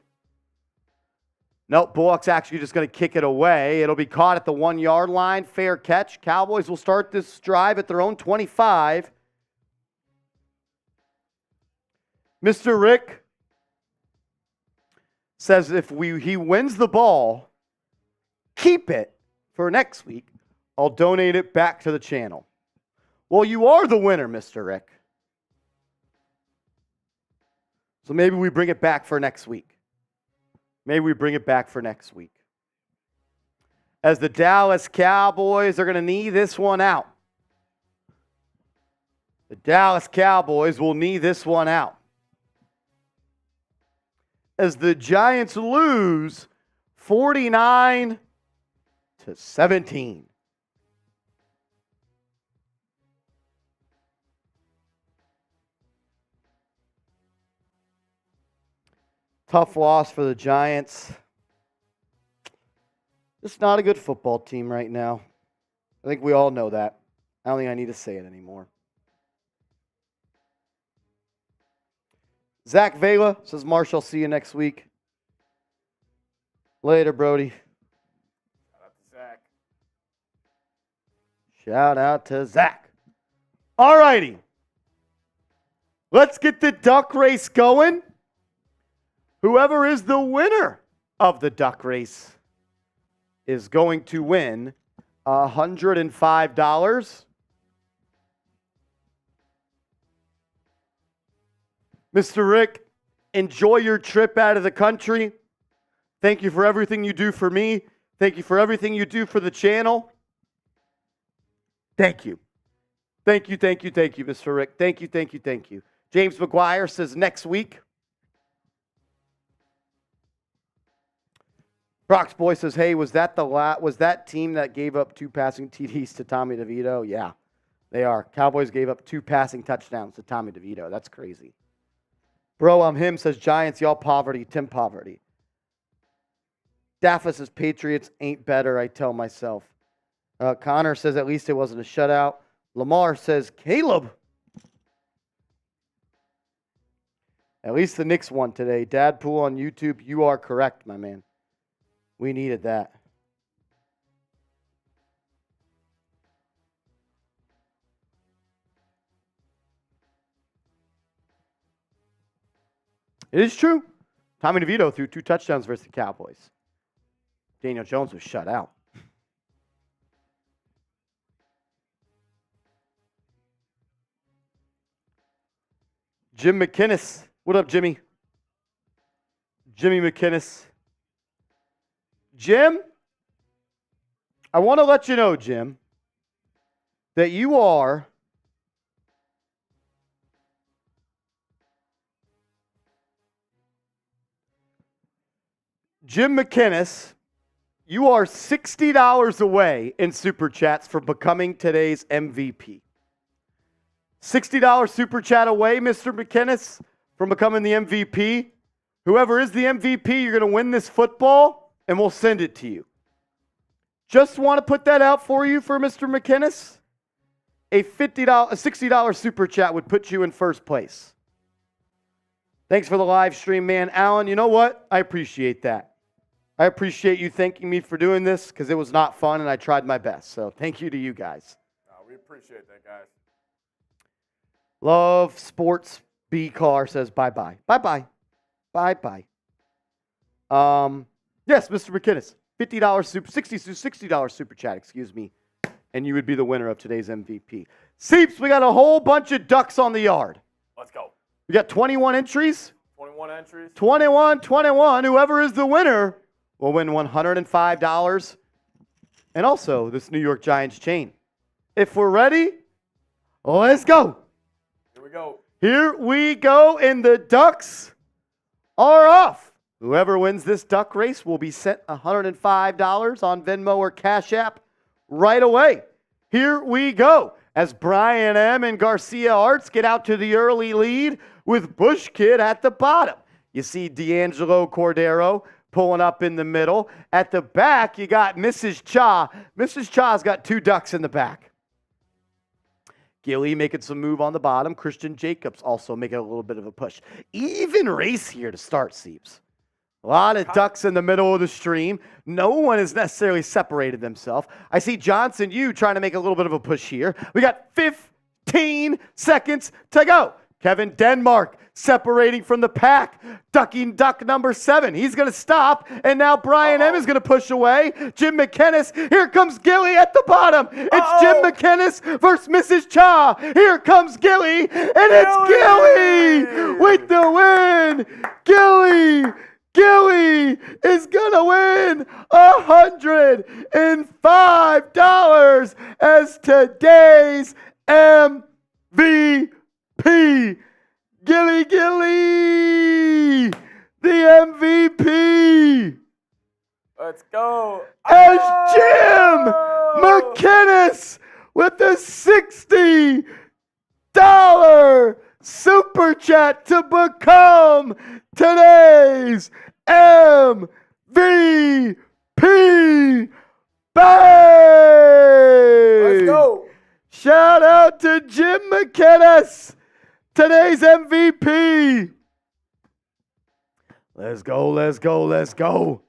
Nope, Bullock's actually just going to kick it away. It'll be caught at the 1-yard line. Fair catch. Cowboys will start this drive at their own 25. Mr. Rick says if he wins the ball, keep it for next week. I'll donate it back to the channel. Well, you are the winner, Mr. Rick. So maybe we bring it back for next week. Maybe we bring it back for next week. As the Dallas Cowboys are going to knee this one out. The Dallas Cowboys will knee this one out. As the Giants lose 49-17. Tough loss for the Giants. Just not a good football team right now. I think we all know that. I don't think I need to say it anymore. Zach Vela says, Marshall, see you next week. Later, Brody. Shout out to Zach. Shout out to Zach. All righty. Let's get the duck race going. Whoever is the winner of the duck race is going to win $105. Mr. Rick, enjoy your trip out of the country. Thank you for everything you do for me. Thank you for everything you do for the channel. Thank you. Thank you, thank you, thank you, Mr. Rick. Thank you, thank you, thank you. James McGuire says next week. Brock's boy says, hey, was that team that gave up 2 passing TDs to Tommy DeVito? Yeah, they are. Cowboys gave up 2 passing touchdowns to Tommy DeVito. That's crazy. Bro, I'm him, says Giants, y'all poverty, Tim Poverty. Daffa says Patriots ain't better, I tell myself. Connor says at least it wasn't a shutout. Lamar says Caleb. At least the Knicks won today. Dad Pool on YouTube, you are correct, my man. We needed that. It is true. Tommy DeVito threw 2 touchdowns versus the Cowboys. Daniel Jones was shut out. Jim McKinnis. What up, Jimmy? Jimmy McKinnis. Jim, I want to let you know, Jim, that you are Jim McKinnis, you are $60 away in Super Chats for becoming today's MVP. $60 Super Chat away, Mr. McKinnis, from becoming the MVP. Whoever is the MVP, you're going to win this football, and we'll send it to you. Just want to put that out for you for Mr. McKinnis. A $60 Super Chat would put you in first place. Thanks for the live stream, man. Alan, you know what? I appreciate that. I appreciate you thanking me for doing this because it was not fun and I tried my best. So thank you to you guys. We appreciate that, guys. Love Sports B Car says bye-bye. Bye-bye. Bye-bye. Yes, Mr. McKinnis. $60 Super Chat, excuse me. And you would be the winner of today's MVP. Seeps, we got a whole bunch of ducks on the yard. Let's go. We got 21 entries. 21 entries. 21. Whoever is the winner will win $105. And also this New York Giants chain. If we're ready, let's go. Here we go. Here we go, and the ducks are off. Whoever wins this duck race will be sent $105 on Venmo or Cash App right away. Here we go. As Brian M. and Garcia Arts get out to the early lead with Bush Kid at the bottom. You see D'Angelo Cordero pulling up in the middle. At the back, you got Mrs. Cha. Mrs. Cha's got 2 ducks in the back. Gilly making some move on the bottom. Christian Jacobs also making a little bit of a push. Even race here to start, Seeps. A lot of ducks in the middle of the stream. No one has necessarily separated themselves. I see Johnson, you trying to make a little bit of a push here. We got 15 seconds to go. Kevin Denmark separating from the pack. Ducking duck number 7. He's going to stop. And now Brian M is going to push away. Jim McKinnis. Here comes Gilly at the bottom. It's Jim McKinnis versus Mrs. Cha. Here comes Gilly. And it's Gilly with the win. Gilly is going to win $105 as today's MVP. Gilly, the MVP. Let's go. As Jim McKinnis with the $60 Super Chat to become today's MVP. Let's go. Shout out to Jim McKinnis, today's MVP. Let's go, let's go, let's go.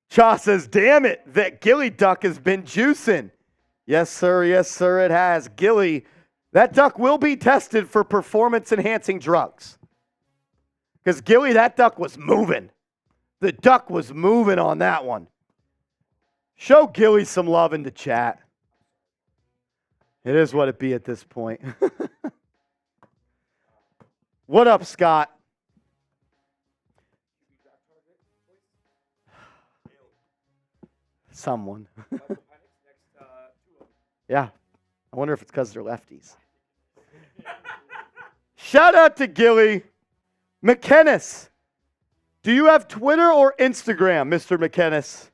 Cha says, damn it, that Gilly duck has been juicing. Yes, sir, it has. Gilly, that duck will be tested for performance-enhancing drugs. Because Gilly, that duck was moving. The duck was moving on that one. Show Gilly some love in the chat. It is what it be at this point. What up, Scott? Someone. Yeah. I wonder if it's because they're lefties. Shout out to Gilly. McKinnis, do you have Twitter or Instagram, Mr. McKinnis?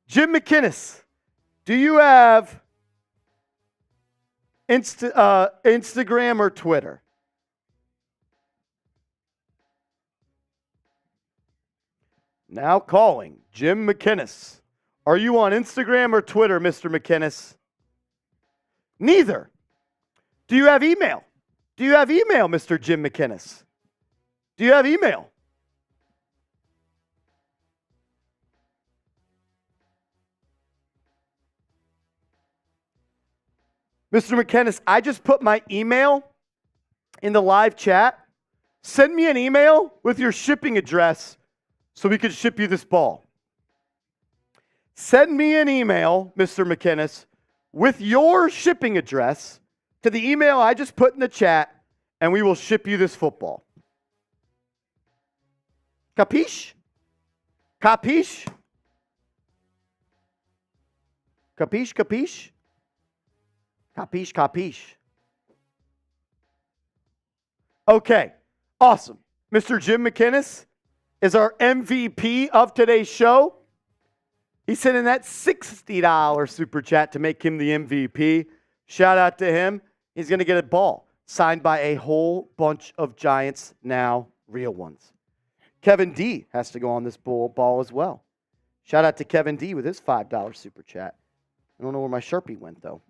Jim McKinnis, do you have Instagram or Twitter? Now calling Jim McKinnis. Are you on Instagram or Twitter, Mr. McKinnis? Neither. Do you have email? Do you have email, Mr. Jim McKinnis? Do you have email? Mr. McKinnis, I just put my email in the live chat. Send me an email with your shipping address so we could ship you this ball. Send me an email, Mr. McKinnis, with your shipping address to the email I just put in the chat, and we will ship you this football. Capiche? Capiche? Capiche, capiche? Capiche, capiche. Okay, awesome. Mr. Jim McKinnis is our MVP of today's show. He sent in that $60 super chat to make him the MVP. Shout out to him. He's going to get a ball signed by a whole bunch of Giants, now real ones. Kevin D has to go on this ball as well. Shout out to Kevin D with his $5 super chat. I don't know where my Sharpie went, though.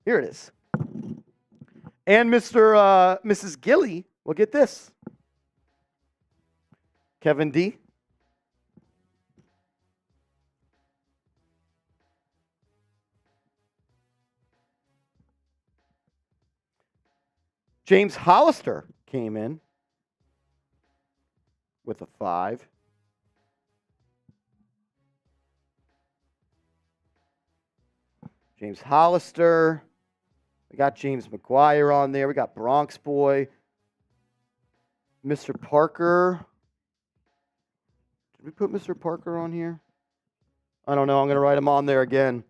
Here it is. And Mrs. Gilly will get this. Kevin D. James Hollister came in with a 5. James Hollister. We got James McGuire on there. We got Bronx Boy. Mr. Parker. Did we put Mr. Parker on here? I don't know. I'm going to write him on there again.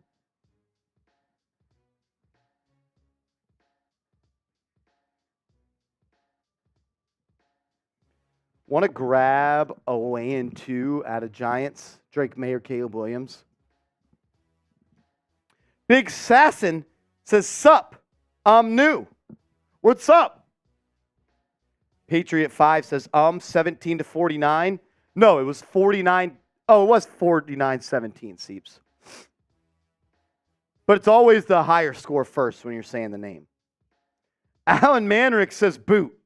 Want to grab a weigh-in 2 out of Giants? Drake May or Caleb Williams? Big Sasson says, sup, I'm new. What's up? Patriot 5 says, 17-49. No, it was 49. Oh, it was 49-17, Seeps. But it's always the higher score first when you're saying the name. Alan Manrick says, boot.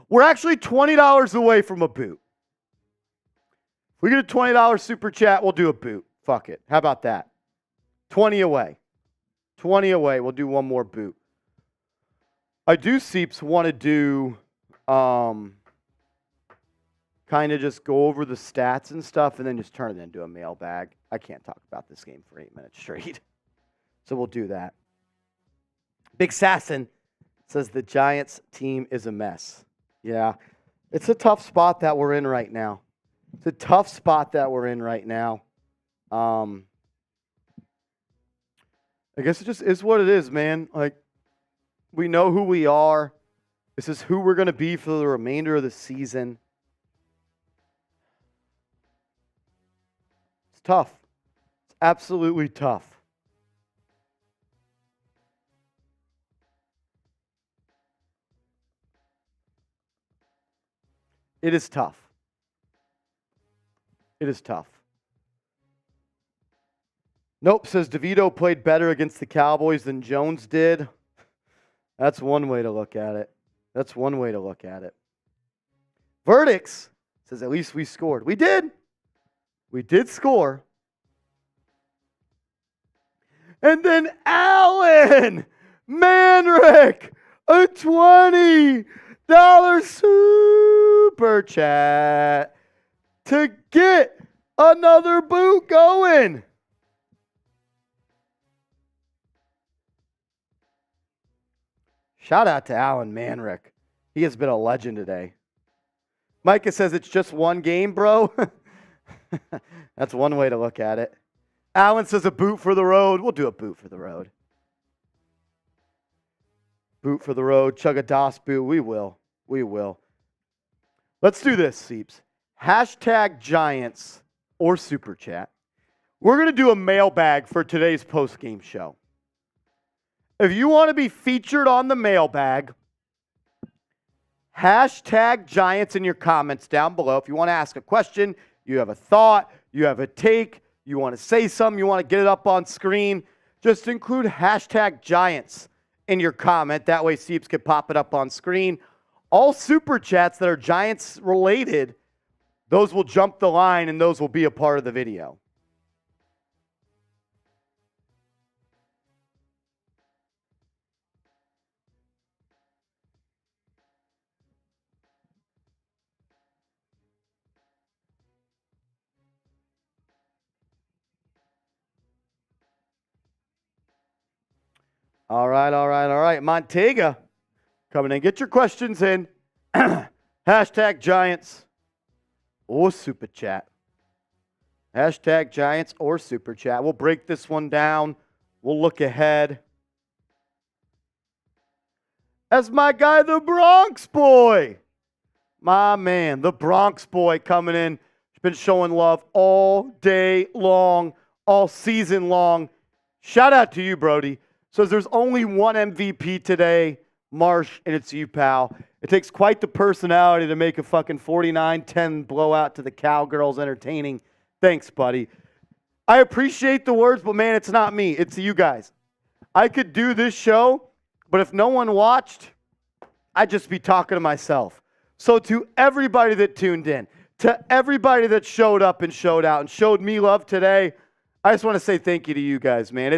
We're actually $20 away from a boot. If we get a $20 super chat, we'll do a boot. Fuck it. How about that? 20 away. 20 away. We'll do one more boot. I do, Seeps, want to do kind of just go over the stats and stuff and then just turn it into a mailbag. I can't talk about this game for 8 minutes straight. So we'll do that. Big Sasson says the Giants team is a mess. Yeah, it's a tough spot that we're in right now. It's a tough spot that we're in right now. I guess it just is what it is, man. Like, we know who we are. This is who we're going to be for the remainder of the season. It's tough. It's absolutely tough. It is tough. It is tough. Nope, says DeVito played better against the Cowboys than Jones did. That's one way to look at it. That's one way to look at it. Verdicts says at least we scored. We did. We did score. And then Alan Manrick, a $20 super chat to get another boot going. Shout out to Alan Manrick. He has been a legend today. Micah says it's just one game, bro. That's one way to look at it. Alan says a boot for the road. We'll do a boot for the road. Boot for the road. Chug a DOS boot. We will. We will. Let's do this, Seeps. Hashtag Giants or Super Chat. We're going to do a mailbag for today's postgame show. If you want to be featured on the mailbag, hashtag Giants in your comments down below. If you want to ask a question, you have a thought, you have a take, you want to say something, you want to get it up on screen, just include hashtag Giants in your comment. That way Seeps can pop it up on screen. All super chats that are Giants related, those will jump the line and those will be a part of the video. All right. Montega, coming in. Get your questions in. Hashtag Giants or Super Chat. Hashtag Giants or Super Chat. We'll break this one down. We'll look ahead. As my guy, the Bronx Boy. My man, the Bronx Boy coming in. He's been showing love all day long, all season long. Shout out to you, Brody. Says there's only one MVP today, Marsh, and it's you, pal. It takes quite the personality to make a fucking 49-10 blowout to the Cowgirls entertaining. Thanks, buddy. I appreciate the words, but man, it's not me. It's you guys. I could do this show, but if no one watched, I'd just be talking to myself. So to everybody that tuned in, to everybody that showed up and showed out and showed me love today, I just want to say thank you to you guys, man.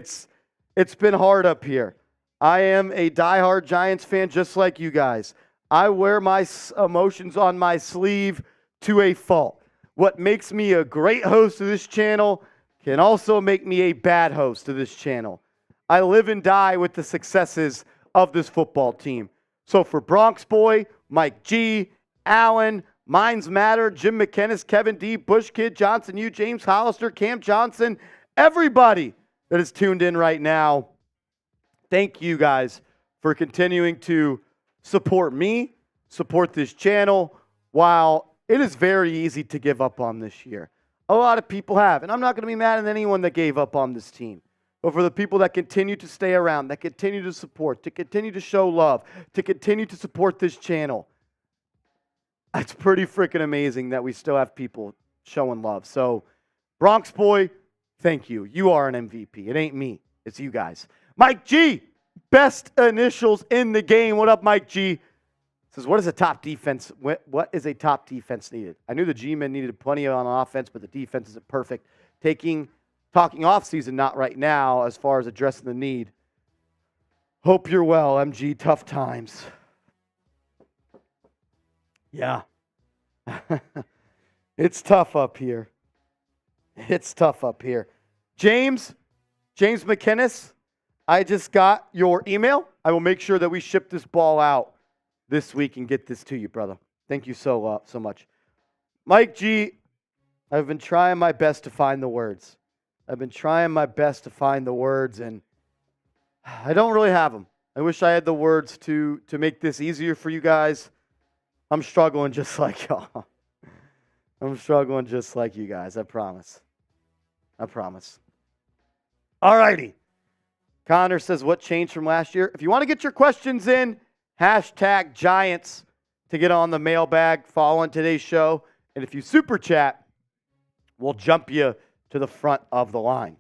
It's been hard up here. I am a diehard Giants fan just like you guys. I wear my emotions on my sleeve to a fault. What makes me a great host of this channel can also make me a bad host of this channel. I live and die with the successes of this football team. So for Bronx Boy, Mike G, Allen, Minds Matter, Jim McKennis, Kevin D, Bush Kid, Johnson U, James Hollister, Cam Johnson, everybody that is tuned in right now, thank you guys for continuing to support me, support this channel, while it is very easy to give up on this year. A lot of people have, and I'm not going to be mad at anyone that gave up on this team. But for the people that continue to stay around, that continue to support, to continue to show love, to continue to support this channel, it's pretty freaking amazing that we still have people showing love. So, Bronx Boy, thank you. You are an MVP. It ain't me. It's you guys. Mike G, best initials in the game. What up, Mike G? Says, what is a top defense? What is a top defense needed? I knew the G-men needed plenty on offense, but the defense isn't perfect. Talking off season, not right now, as far as addressing the need. Hope you're well, MG. Tough times. Yeah. It's tough up here. It's tough up here. James McKinnis, I just got your email. I will make sure that we ship this ball out this week and get this to you, brother. Thank you so much. Mike G, I've been trying my best to find the words. And I don't really have them. I wish I had the words to make this easier for you guys. I'm struggling just like y'all. I'm struggling just like you guys, I promise. All righty. Connor says, what changed from last year? If you want to get your questions in, hashtag Giants to get on the mailbag following today's show. And if you super chat, we'll jump you to the front of the line.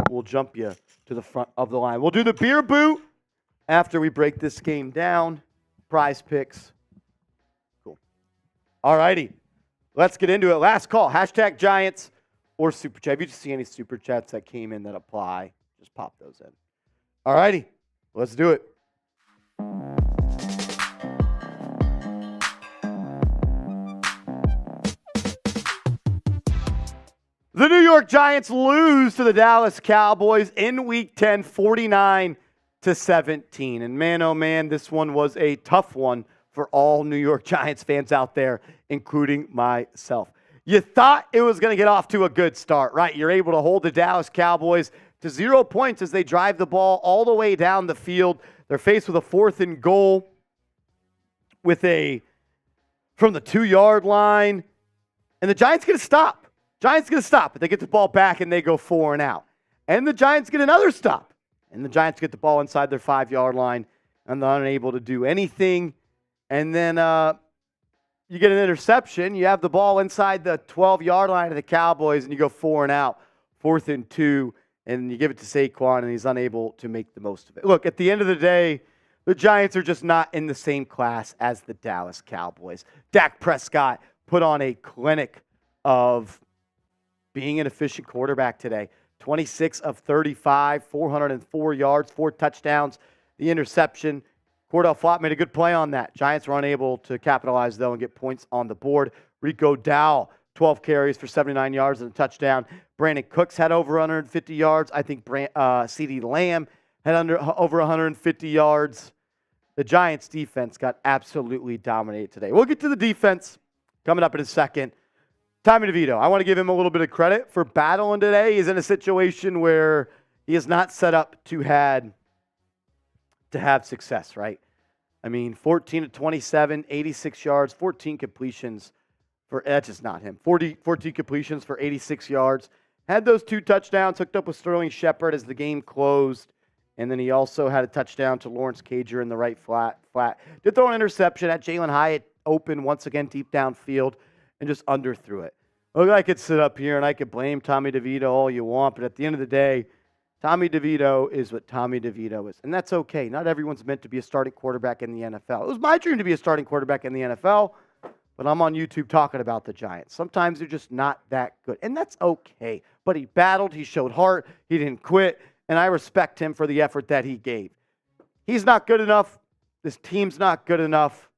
We'll jump you to the front of the line. We'll do the beer boot after we break this game down. Prize picks. Cool. All righty. Let's get into it. Last call. Hashtag Giants or super chat. If you just see any super chats that came in that apply, just pop those in. All righty. Let's do it. The New York Giants lose to the Dallas Cowboys in Week 10, 49-17. And man, oh man, this one was a tough one for all New York Giants fans out there, including myself. You thought it was going to get off to a good start, right? You're able to hold the Dallas Cowboys to 0 points as they drive the ball all the way down the field. They're faced with a 4th and goal from the 2-yard line. And the Giants going to stop. Giants going to stop, but they get the ball back and they go 4 and out. And the Giants get another stop. And the Giants get the ball inside their 5-yard line and they're unable to do anything. And then you get an interception. You have the ball inside the 12-yard line of the Cowboys and you go 4 and out, 4th and 2, and you give it to Saquon and he's unable to make the most of it. Look, at the end of the day, the Giants are just not in the same class as the Dallas Cowboys. Dak Prescott put on a clinic of being an efficient quarterback today. 26 of 35, 404 yards, 4 touchdowns. The interception, Cordell Flott made a good play on that. Giants were unable to capitalize, though, and get points on the board. Rico Dowell, 12 carries for 79 yards and a touchdown. Brandon Cooks had over 150 yards. I think CeeDee Lamb had over 150 yards. The Giants' defense got absolutely dominated today. We'll get to the defense coming up in a second. Tommy DeVito, I want to give him a little bit of credit for battling today. He's in a situation where he is not set up to have success, right? I mean, 14 of 27, 86 yards, 14 completions that's just not him. 14 completions for 86 yards. Had those 2 touchdowns, hooked up with Sterling Shepard as the game closed. And then he also had a touchdown to Lawrence Cager in the right flat. Did throw an interception at Jalen Hyatt, open once again deep downfield, and just underthrew it. Look, I could sit up here and I could blame Tommy DeVito all you want, but at the end of the day, Tommy DeVito is what Tommy DeVito is. And that's okay. Not everyone's meant to be a starting quarterback in the NFL. It was my dream to be a starting quarterback in the NFL, but I'm on YouTube talking about the Giants. Sometimes they're just not that good, and that's okay. But he battled. He showed heart. He didn't quit, and I respect him for the effort that he gave. He's not good enough. This team's not good enough.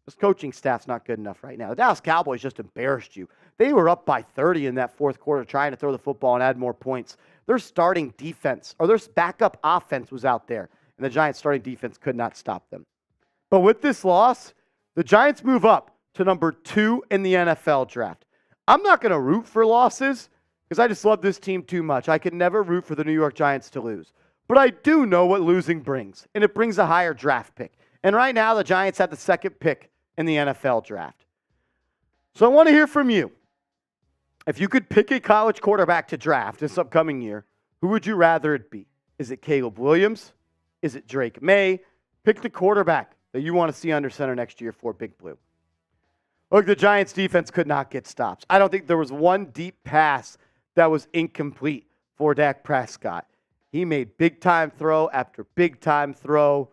This coaching staff's not good enough right now. The Dallas Cowboys just embarrassed you. They were up by 30 in that 4th quarter trying to throw the football and add more points. Their starting defense, or their backup offense was out there, and the Giants' starting defense could not stop them. But with this loss, the Giants move up to number 2 in the NFL draft. I'm not going to root for losses because I just love this team too much. I could never root for the New York Giants to lose. But I do know what losing brings, and it brings a higher draft pick. And right now, the Giants have the 2nd pick in the NFL draft. So I want to hear from you. If you could pick a college quarterback to draft this upcoming year, who would you rather it be? Is it Caleb Williams? Is it Drake May? Pick the quarterback that you want to see under center next year for Big Blue. Look, the Giants' defense could not get stops. I don't think there was one deep pass that was incomplete for Dak Prescott. He made big-time throw after big-time throw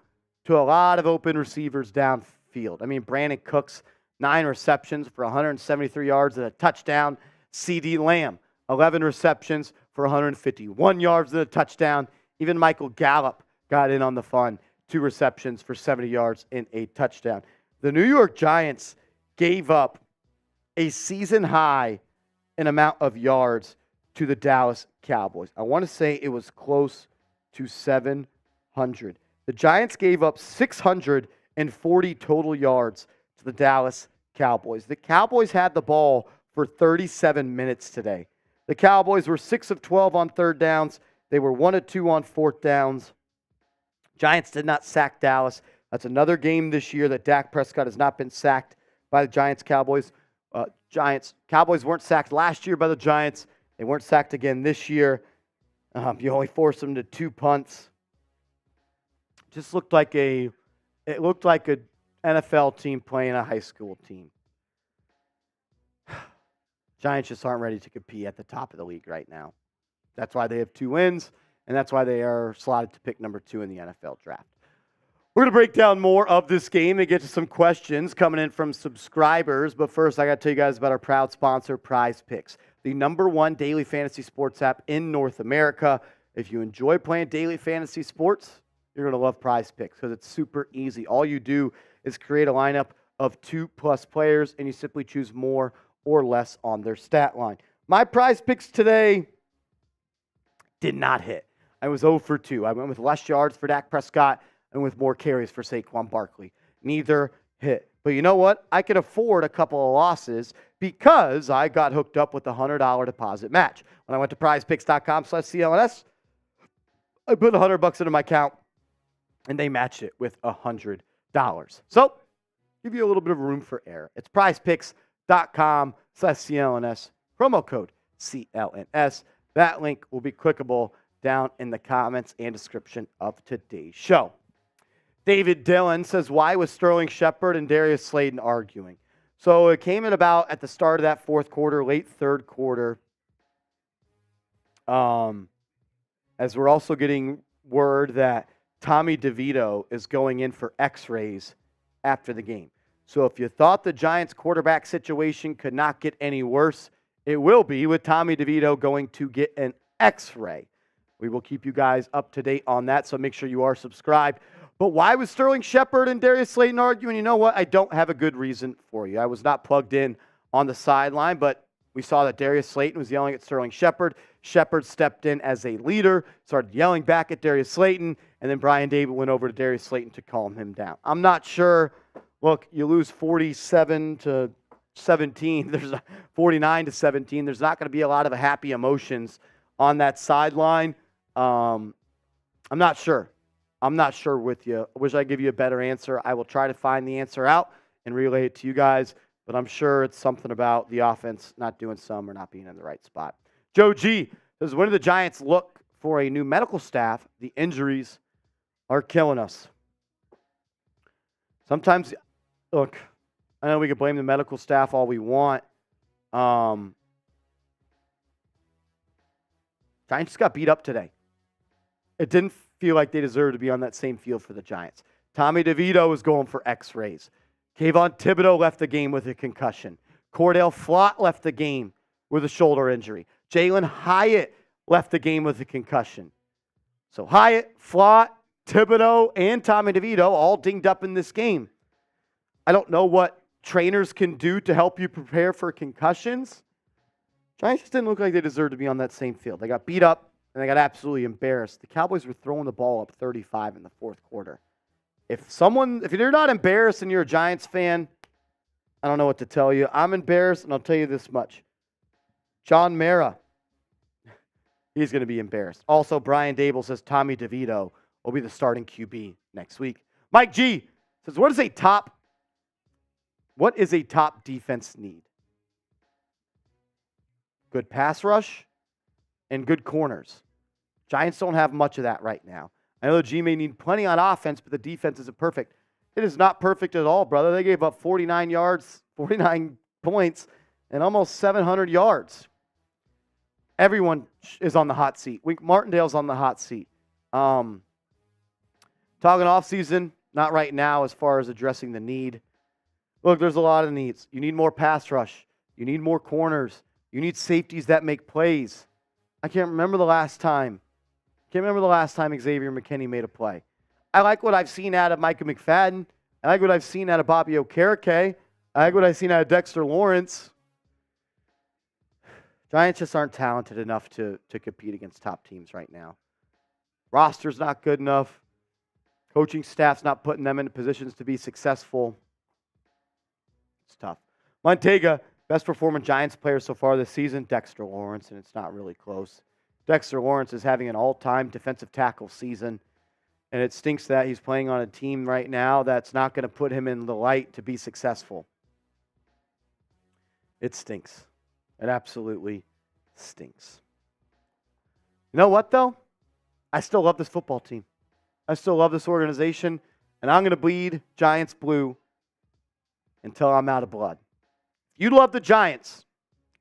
to a lot of open receivers downfield. I mean, Brandon Cooks, 9 receptions for 173 yards and a touchdown. CeeDee Lamb, 11 receptions for 151 yards and a touchdown. Even Michael Gallup got in on the fun, 2 receptions for 70 yards and a touchdown. The New York Giants gave up a season-high in amount of yards to the Dallas Cowboys. I want to say it was close to 700. The Giants gave up 640 total yards to the Dallas Cowboys. The Cowboys had the ball for 37 minutes today. The Cowboys were 6 of 12 on 3rd downs. They were 1 of 2 on 4th downs. Giants did not sack Dallas. That's another game this year that Dak Prescott has not been sacked by the Giants. Cowboys weren't sacked last year by the Giants. They weren't sacked again this year. You only forced them to 2 punts. Just looked like a It looked like an NFL team playing a high school team. Giants just aren't ready to compete at the top of the league right now. That's why they have 2 wins, and that's why they are slotted to pick number 2 in the NFL draft. We're going to break down more of this game and get to some questions coming in from subscribers. But first, I got to tell you guys about our proud sponsor, Prize Picks, the #1 daily fantasy sports app in North America. If you enjoy playing daily fantasy sports, you're going to love Prize Picks because it's super easy. All you do is create a lineup of 2+ players, and you simply choose more or less on their stat line. My Prize Picks today did not hit. I was 0 for 2. I went with less yards for Dak Prescott and with more carries for Saquon Barkley. Neither hit. But you know what? I could afford a couple of losses because I got hooked up with the $100 deposit match. When I went to prizepicks.com/CLNS, I put $100 into my account, and they matched it with $100. So, give you a little bit of room for error. It's prizepicks.com/CLNS, promo code CLNS. That link will be clickable down in the comments and description of today's show. David Dillon says, why was Sterling Shepard and Darius Slayton arguing? So it came in about at the start of that fourth quarter, late third quarter. As we're also getting word that Tommy DeVito is going in for x-rays after the game. So if you thought the Giants quarterback situation could not get any worse, it will be with Tommy DeVito going to get an x-ray. We will keep you guys up to date on that, so make sure you are subscribed. But why was Sterling Shepard and Darius Slayton arguing? You know what? I don't have a good reason for you. I was not plugged in on the sideline, but we saw that Darius Slayton was yelling at Sterling Shepard. Shepard stepped in as a leader, started yelling back at Darius Slayton, and then Brian Daboll went over to Darius Slayton to calm him down. I'm not sure. Look, you lose 47-17. There's 49-17. There's not going to be a lot of happy emotions on that sideline. I'm not sure. I'm not sure with you. I wish I'd give you a better answer. I will try to find the answer out and relay it to you guys, but I'm sure it's something about the offense not doing some or not being in the right spot. Joe G says, when do the Giants look for a new medical staff? The injuries are killing us. Sometimes, look, I know we can blame the medical staff all we want. Giants got beat up today. It didn't feel like they deserved to be on that same field for the Giants. Tommy DeVito was going for x-rays. Kayvon Thibodeau left the game with a concussion. Cordell Flott left the game with a shoulder injury. Jalen Hyatt left the game with a concussion. So Hyatt, Flott, Thibodeau, and Tommy DeVito all dinged up in this game. I don't know what trainers can do to help you prepare for concussions. Giants just didn't look like they deserved to be on that same field. They got beat up, and they got absolutely embarrassed. The Cowboys were throwing the ball up 35 in the fourth quarter. If you're not embarrassed and you're a Giants fan, I don't know what to tell you. I'm embarrassed, and I'll tell you this much. John Mara, he's going to be embarrassed. Also, Brian Daboll says Tommy DeVito will be the starting QB next week. Mike G says, what is a top defense need? Good pass rush and good corners. Giants don't have much of that right now. I know the G may need plenty on offense, but the defense isn't perfect. It is not perfect at all, brother. They gave up 49 points, and almost 700 yards. Everyone is on the hot seat. Wink Martindale's on the hot seat. Talking offseason, not right now as far as addressing the need. Look, there's a lot of needs. You need more pass rush. You need more corners. You need safeties that make plays. I can't remember the last time Xavier McKinney made a play. I like what I've seen out of Micah McFadden. I like what I've seen out of Bobby Okereke. I like what I've seen out of Dexter Lawrence. Giants just aren't talented enough to compete against top teams right now. Roster's not good enough. Coaching staff's not putting them in positions to be successful. It's tough. Montega, best performing Giants player so far this season, Dexter Lawrence, and it's not really close. Dexter Lawrence is having an all-time defensive tackle season, and it stinks that he's playing on a team right now that's not going to put him in the light to be successful. It stinks. It absolutely stinks. You know what, though? I still love this football team. I still love this organization. And I'm going to bleed Giants blue until I'm out of blood. If you love the Giants,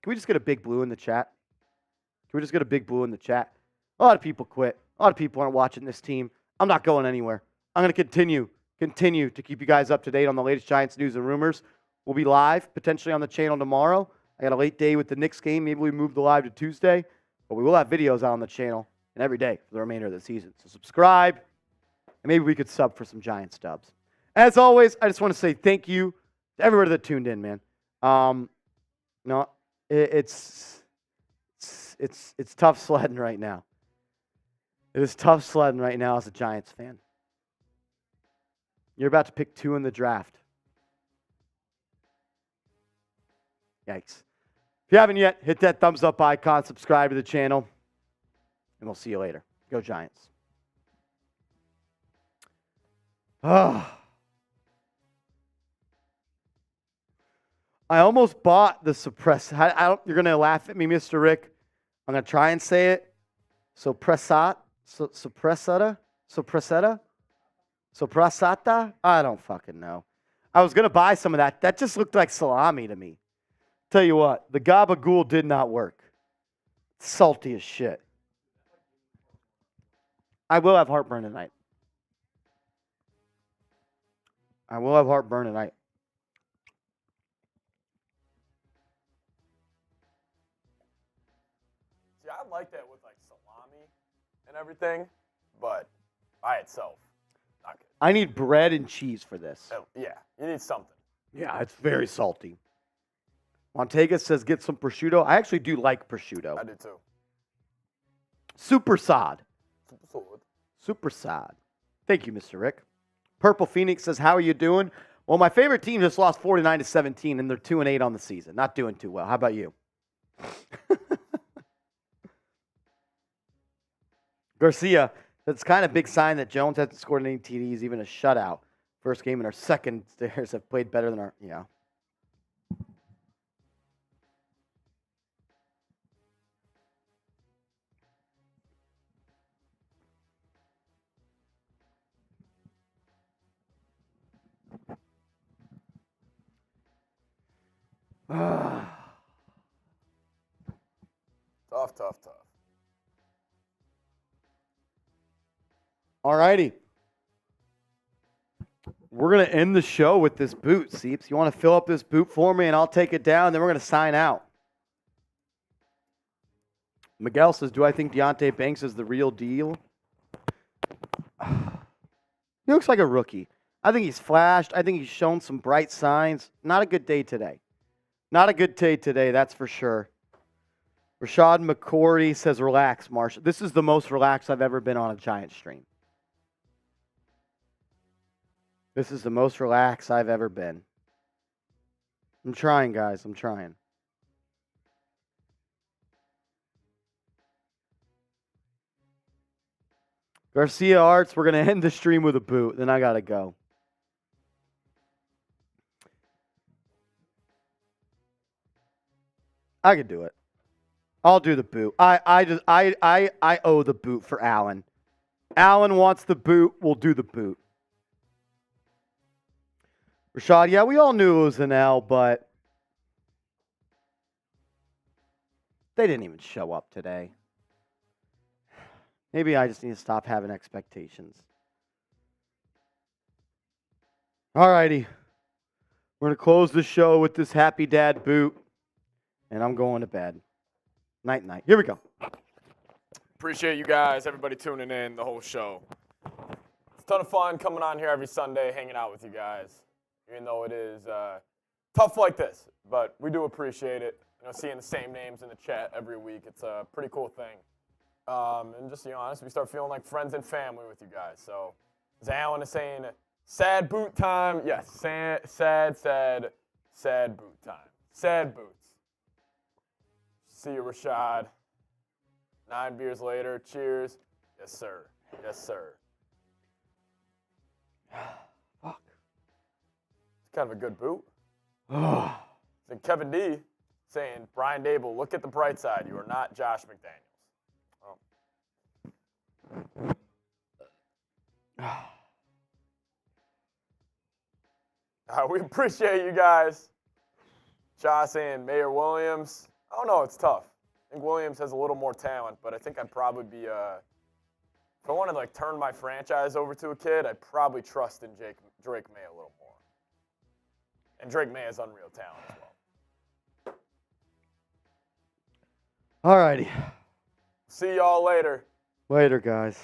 can we just get a big blue in the chat? Can we just get a big blue in the chat? A lot of people quit. A lot of people aren't watching this team. I'm not going anywhere. I'm going to continue to keep you guys up to date on the latest Giants news and rumors. We'll be live potentially on the channel tomorrow. I got a late day with the Knicks game. Maybe we move the live to Tuesday. But we will have videos out on the channel and every day for the remainder of the season. So subscribe, and maybe we could sub for some Giants dubs. As always, I just want to say thank you to everybody that tuned in, man. It's tough sledding right now. It is tough sledding right now as a Giants fan. You're about to pick 2 in the draft. Yikes. If you haven't yet, hit that thumbs up icon, subscribe to the channel, and we'll see you later. Go Giants. I almost bought the suppress. You're going to laugh at me, Mr. Rick. I'm going to try and say it. Suppressata? I don't fucking know. I was going to buy some of that. That just looked like salami to me. Tell you what, the gabagool did not work. Salty as shit. I will have heartburn tonight. See, I like that with like salami and everything, but by itself, not good. I need bread and cheese for this. Oh, yeah, you need something. Yeah, it's very salty. Montega says get some prosciutto. I actually do like prosciutto. I do too. Super sod. Thank you, Mr. Rick. Purple Phoenix says, how are you doing? Well, my favorite team just lost 49-17, and they're 2-8 on the season. Not doing too well. How about you? Garcia, that's kind of a big sign that Jones hasn't scored any TDs, even a shutout. First game and our second stairs have played better than our, yeah. Tough. All righty. We're going to end the show with this boot, Seeps. You want to fill up this boot for me, and I'll take it down, then we're going to sign out. Miguel says, do I think Deonte Banks is the real deal? He looks like a rookie. I think he's flashed. I think he's shown some bright signs. Not a good day today. Not a good day today, that's for sure. Rashad McCory says, relax, Marshall. This is the most relaxed I've ever been on a Giant stream. This is the most relaxed I've ever been. I'm trying, guys. I'm trying. Garcia Arts, we're going to end the stream with a boot. Then I got to go. I could do it. I'll do the boot. I owe the boot for Allen. Allen wants the boot. We'll do the boot. Rashad, yeah, we all knew it was an L, but they didn't even show up today. Maybe I just need to stop having expectations. All righty. We're going to close the show with this Happy Dad boot, and I'm going to bed. Night. Here we go. Appreciate you guys, everybody tuning in, the whole show. It's a ton of fun coming on here every Sunday, hanging out with you guys, even though it is tough like this. But we do appreciate it. You know, seeing the same names in the chat every week, it's a pretty cool thing. And just to be honest, we start feeling like friends and family with you guys. So, as Alan is saying, sad boot time. Yes, sad boot time. Sad boots. See you, Rashad. 9 beers later. Cheers. Yes, sir. Yes, sir. Fuck. It's kind of a good boot. And Kevin D saying, Brian Dable, look at the bright side. You are not Josh McDaniels. Oh. We appreciate you guys. Josh and Mayor Williams. I don't know. It's tough. I think Williams has a little more talent, but I think I'd probably be if I wanted to turn my franchise over to a kid, I'd probably trust in Drake May a little more. And Drake May has unreal talent as well. All righty. See y'all later. Later, guys.